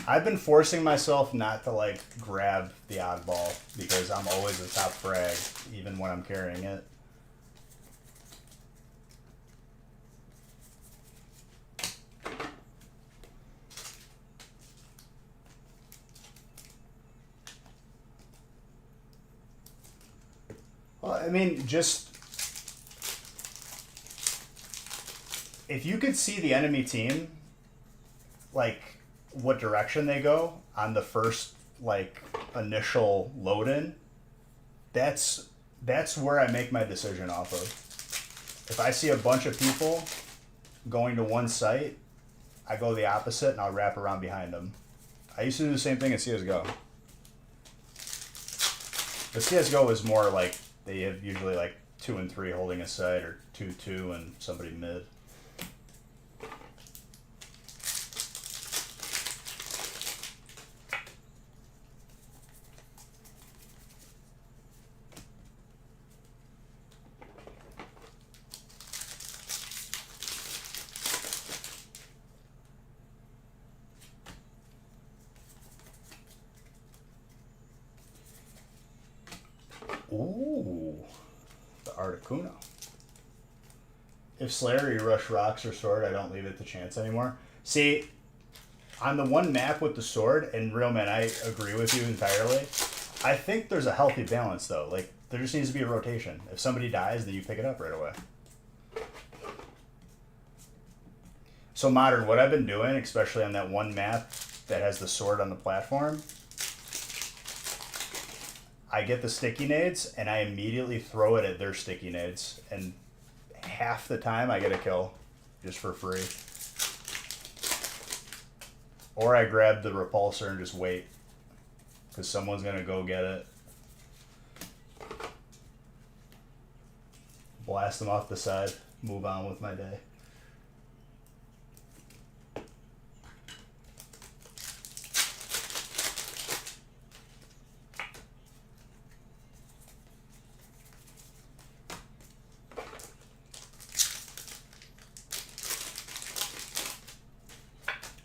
I've been forcing myself not to like grab the oddball because I'm always a top frag, even when I'm carrying it. Well, I mean, just if you could see the enemy team, like what direction they go on the first like initial load in, that's where I make my decision off of. If I see a bunch of people going to one site, I go the opposite and I'll wrap around behind them. I used to do the same thing in CSGO. But CSGO is more like they have usually like 2 and 3 holding a site, or 2-2 and somebody mid. Ooh, the Articuno. If Slayer, you rush rocks or sword, I don't leave it to chance anymore. See, on the one map with the sword, and real man, I agree with you entirely. I think there's a healthy balance though. Like there just needs to be a rotation. If somebody dies, then you pick it up right away. So modern, what I've been doing, especially on that one map that has the sword on the platform, I get the sticky nades and I immediately throw it at their sticky nades, and half the time I get a kill just for free. Or I grab the repulsor and just wait because someone's gonna go get it. Blast them off the side, move on with my day.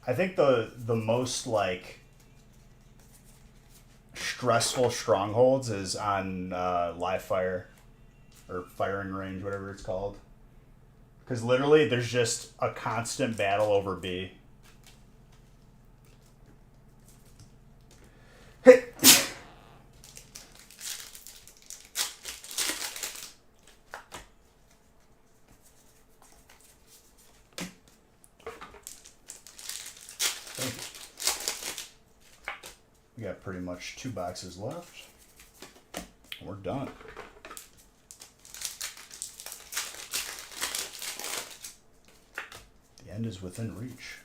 I think the most like stressful strongholds is on live fire or firing range, whatever it's called, because literally there's just a constant battle over B. Hey. We got pretty much 2 boxes left. We're done. The end is within reach.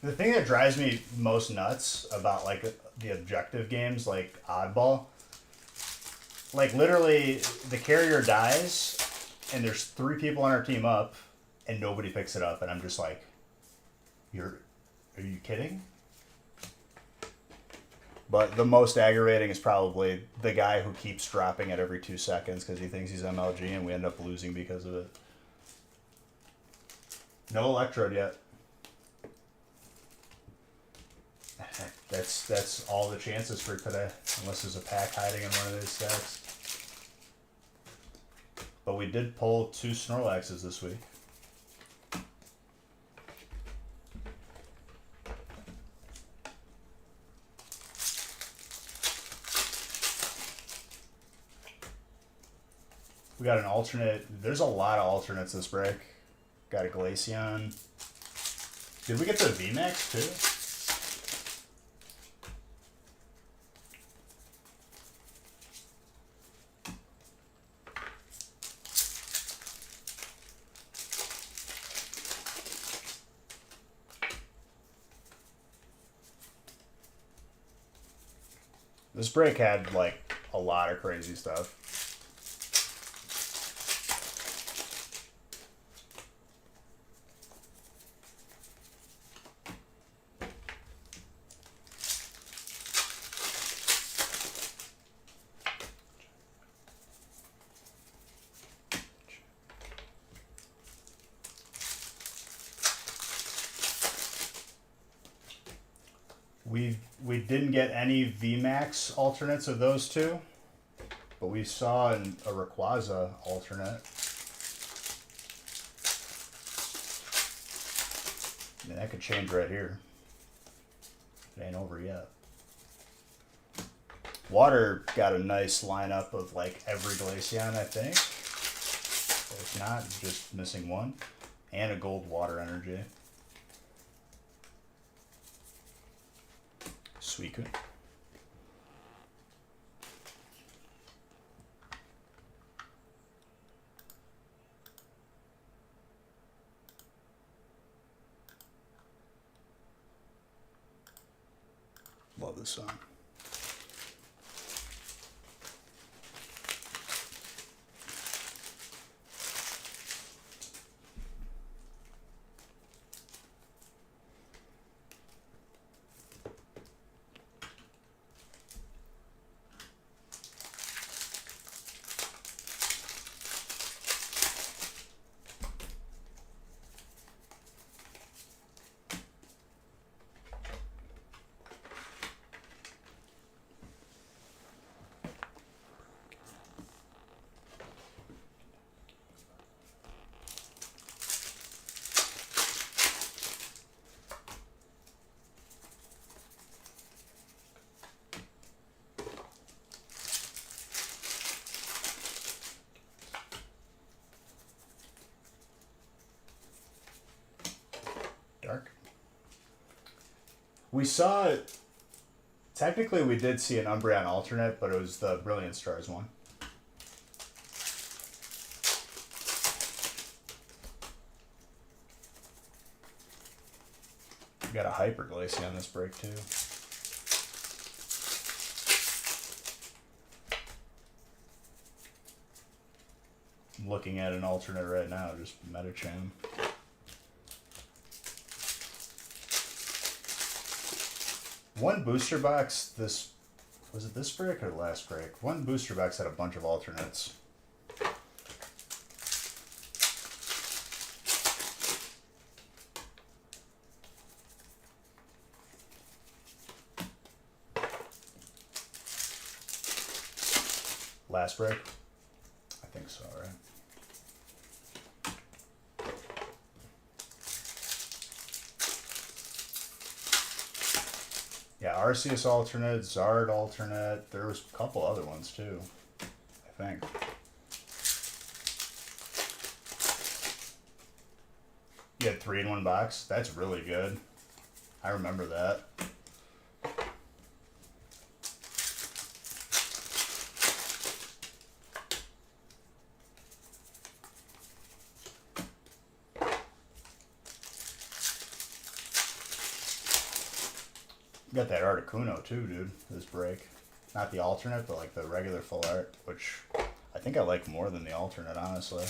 The thing that drives me most nuts about like the objective games like Oddball, like literally the carrier dies and there's 3 people on our team up and nobody picks it up, and I'm just like, are you kidding? But the most aggravating is probably the guy who keeps dropping it every 2 seconds because he thinks he's MLG and we end up losing because of it. No electrode yet. That's all the chances for today, unless there's a pack hiding in one of these stacks. But we did pull 2 Snorlaxes this week. We got an alternate. There's a lot of alternates this break. Got a Glaceon. Did we get the VMAX too? This break had like a lot of crazy stuff. We didn't get any VMAX alternates of those two, but we saw a Rayquaza alternate. I mean, that could change right here. It ain't over yet. Water got a nice lineup of like every Glaceon, I think. If not, just missing one. And a gold water energy. Suicune. Love this song. Dark. We saw, technically we did see an Umbreon alternate, but it was the Brilliant Stars one. We got a Hyper Glaceon on this break too. I'm looking at an alternate right now, just Medicham. One booster box, was it this break or the last break? One booster box had a bunch of alternates. Last break? I think so, right? Yeah, Arceus alternate, Zard alternate. There was a couple other ones too, I think. You had 3 in one box? That's really good. I remember that. Got that Articuno too, dude, this break. Not the alternate, but like the regular full art, which I think I like more than the alternate, honestly.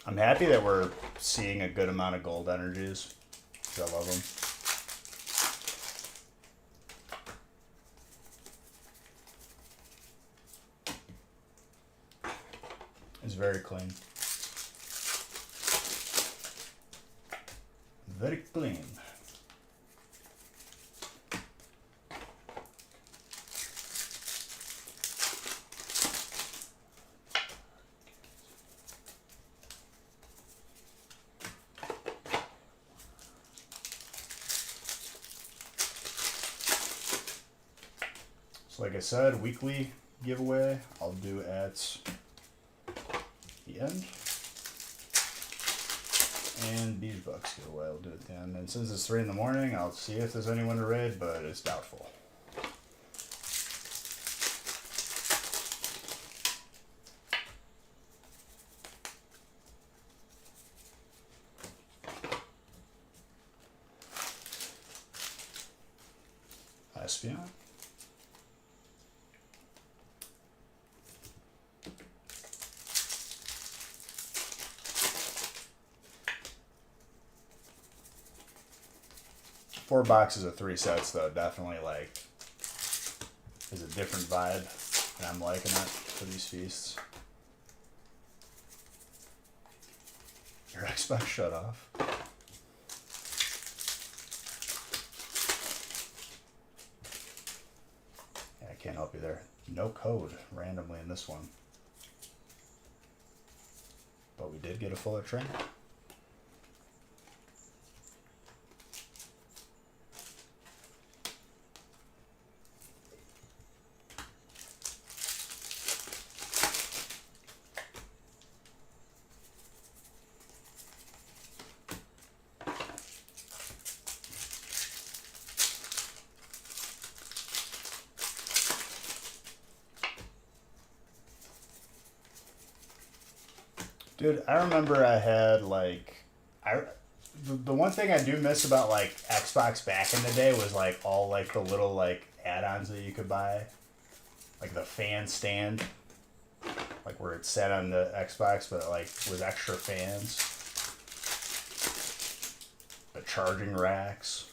I'm happy that we're seeing a good amount of gold energies. I love them. It's very clean. Very clean. So like I said, weekly giveaway I'll do at the end. And Bees Bucks giveaway I'll do at the end. And since it's 3 in the morning, I'll see if there's anyone to raid, but it's doubtful. Espeon. Four boxes of 3 sets though, definitely like is a different vibe, and I'm liking it. for these feasts. Your Xbox shut off. Yeah, I can't help you there. No code randomly in this one. But we did get a fuller train. Dude, I remember I had like, the one thing I do miss about like Xbox back in the day was like all like the little like add-ons that you could buy, like the fan stand, like where it sat on the Xbox but like with extra fans, the charging racks,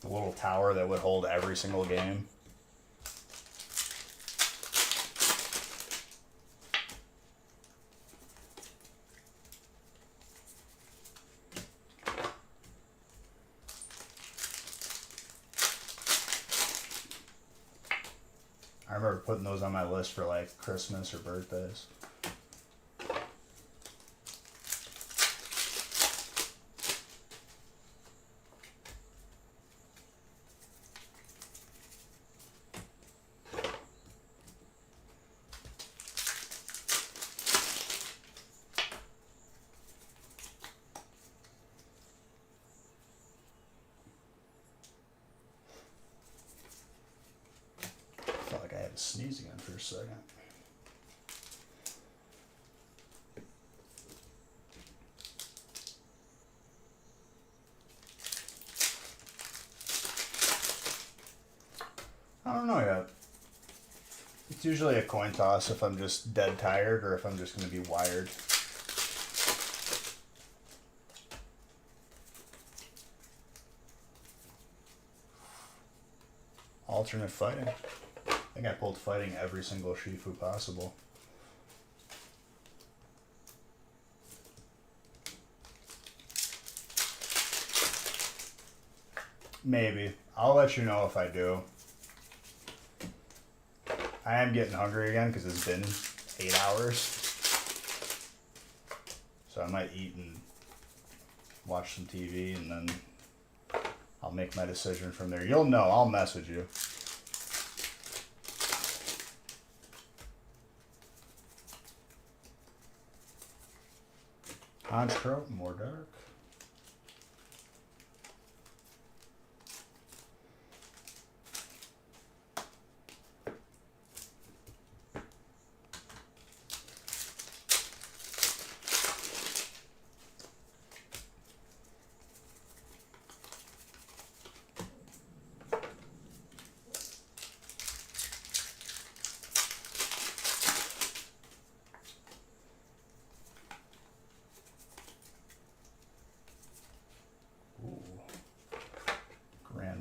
the little tower that would hold every single game. I remember putting those on my list for like Christmas or birthdays. Felt like I had to sneeze again for a second. I don't know yet. It's usually a coin toss if I'm just dead tired or if I'm just going to be wired. Alternate fighting. I think I pulled fighting every single Shifu possible. Maybe. I'll let you know if I do. I am getting hungry again because it's been 8 hours. So I might eat and watch some TV and then I'll make my decision from there. You'll know. I'll message you. Honchcrow, more dark.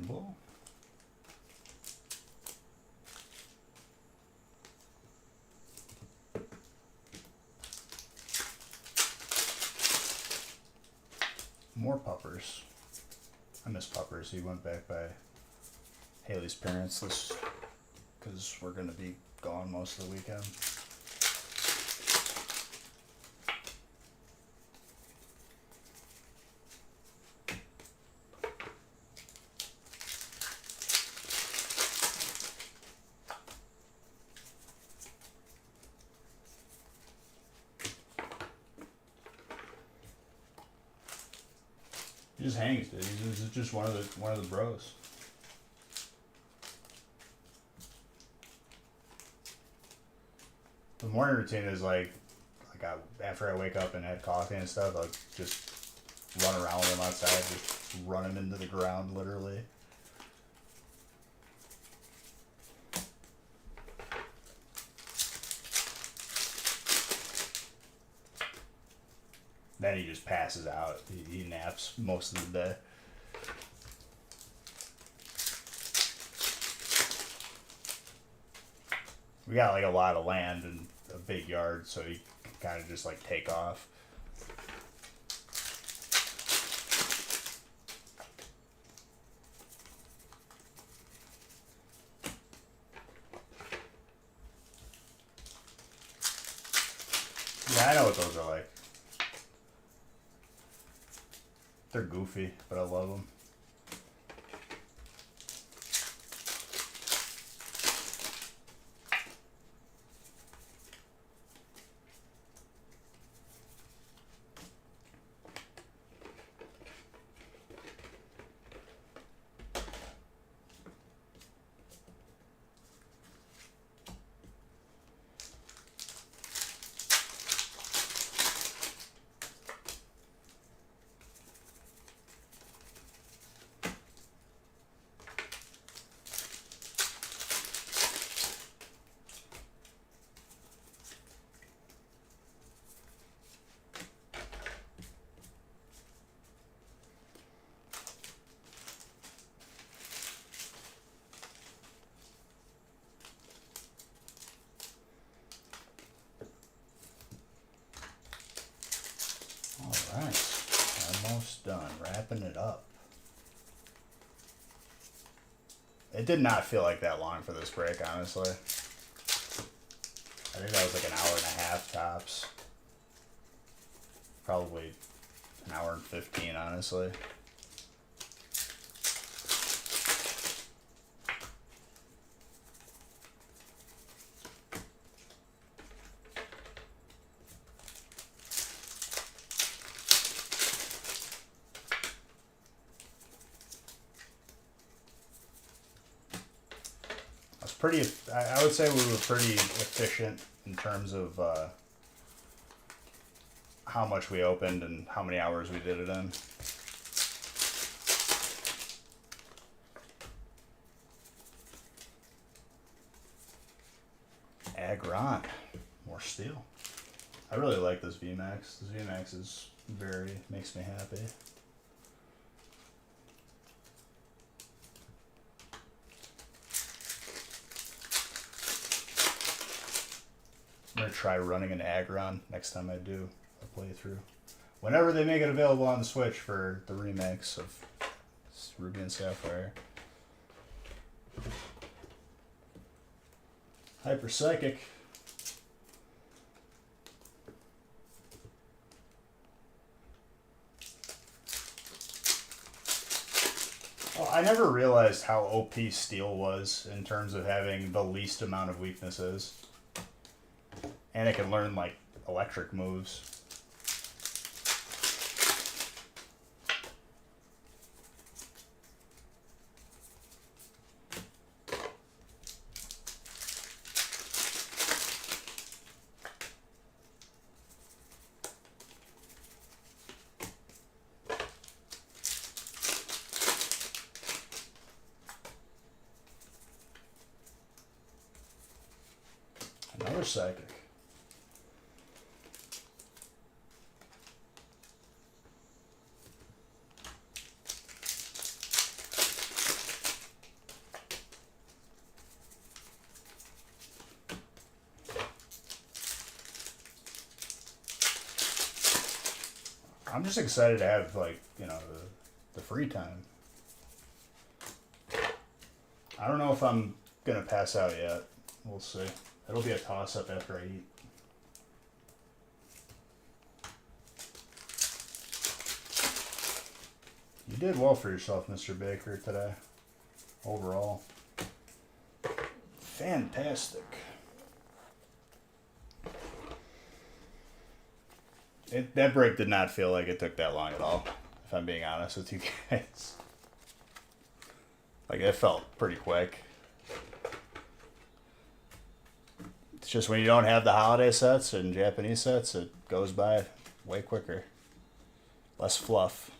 Bull. More Puppers. I miss Puppers. He went back by Haley's parents this because we're gonna be gone most of the weekend. He just hangs, dude. He's just one of the bros. The morning routine is like after I wake up and have coffee and stuff, I'll just run around with him outside, just run him into the ground, literally. Then he just passes out. He naps most of the day. We got like a lot of land and a big yard, so you can kind of just like take off. Yeah, I know what those are like. They're goofy, but I love them. Alright, almost done. Wrapping it up. It did not feel like that long for this break, honestly. I think that was like an hour and a half tops. Probably an hour and 15, honestly. I would say we were pretty efficient in terms of how much we opened and how many hours we did it in. Agron, more steel. I really like this VMAX. This VMAX is makes me happy. I'm going to try running an Agron next time I do a playthrough. Whenever they make it available on the Switch for the remakes of Ruby and Sapphire. Hyper Psychic. Well, I never realized how OP Steel was in terms of having the least amount of weaknesses. And it can learn, like, electric moves. Another Psychic. I'm just excited to have, like, you know, the free time. I don't know if I'm going to pass out yet. We'll see. It'll be a toss-up after I eat. You did well for yourself, Mr. Baker, today. Overall. Fantastic. That break did not feel like it took that long at all, if I'm being honest with you guys. Like, it felt pretty quick. It's just when you don't have the holiday sets and Japanese sets, it goes by way quicker. Less fluff.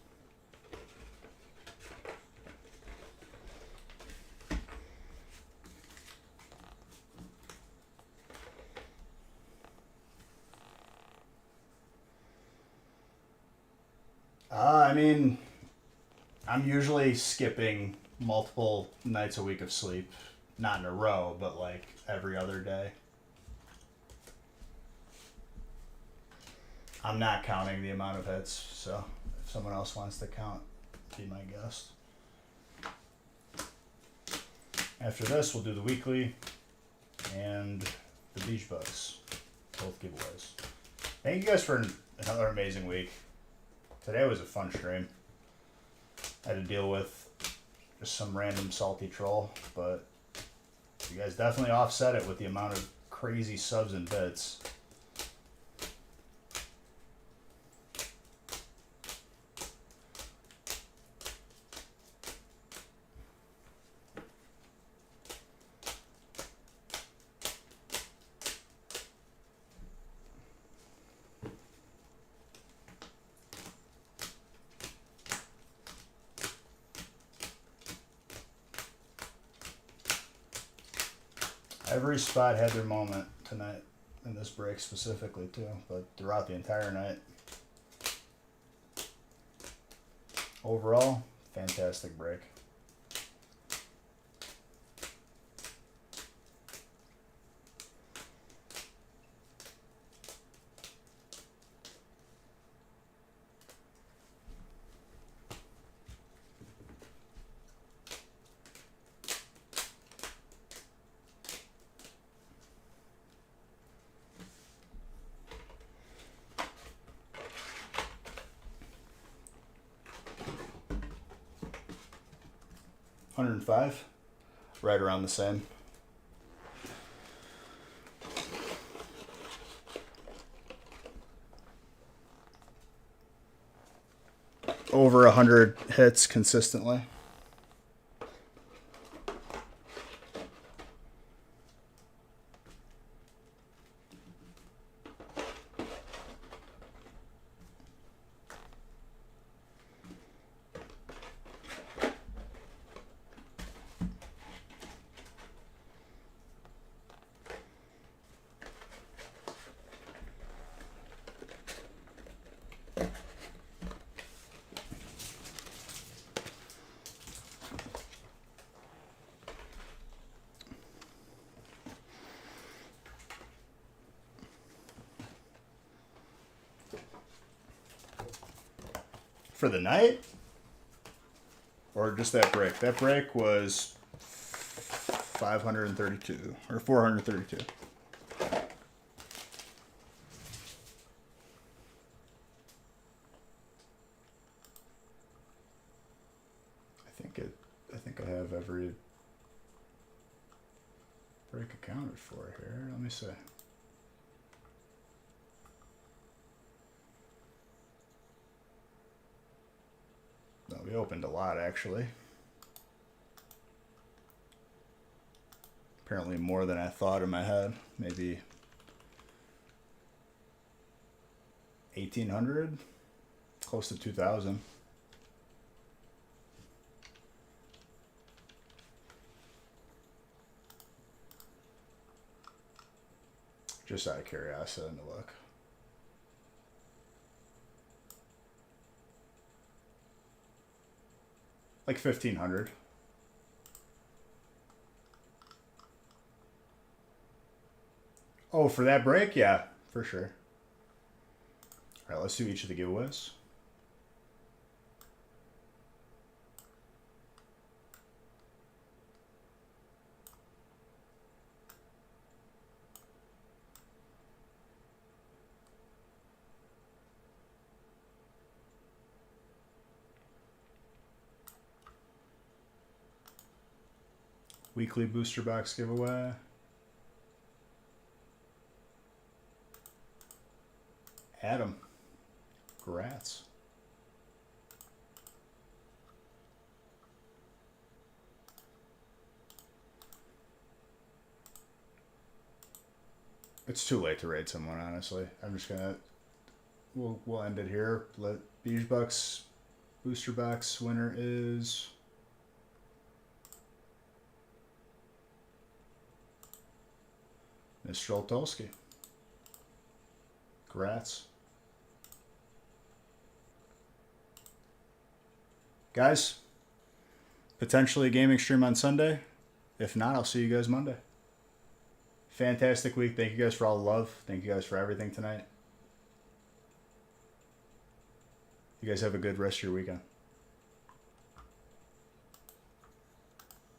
I mean, I'm usually skipping multiple nights a week of sleep Not in a row, but like every other day. I'm not counting the amount of hits, so if someone else wants to count, be my guest. After this, we'll do the weekly and the beach bugs, both giveaways. Thank you guys for another amazing week. Today was a fun stream. I had to deal with just some random salty troll, but you guys definitely offset it with the amount of crazy subs and bits. Every spot had their moment tonight, in this break specifically too, but throughout the entire night. Overall, fantastic break. $105, right around the same. Over 100 hits consistently. For the night? Or just that break? That break was 532 or 432. I think I have every break accounted for here. Let me see. No, we opened a lot actually. Apparently more than I thought in my head. Maybe 1,800, close to 2,000. Just out of curiosity to look. Like 1,500. Oh, for that break? Yeah, for sure. All right, let's do each of the giveaways. Weekly booster box giveaway. Adam. Grats. It's too late to raid someone, honestly. I'm just gonna we'll end it here. Let Beige Bucks booster box winner is Mr. Oltolski. Congrats. Guys, potentially a gaming stream on Sunday. If not, I'll see you guys Monday. Fantastic week. Thank you guys for all the love. Thank you guys for everything tonight. You guys have a good rest of your weekend.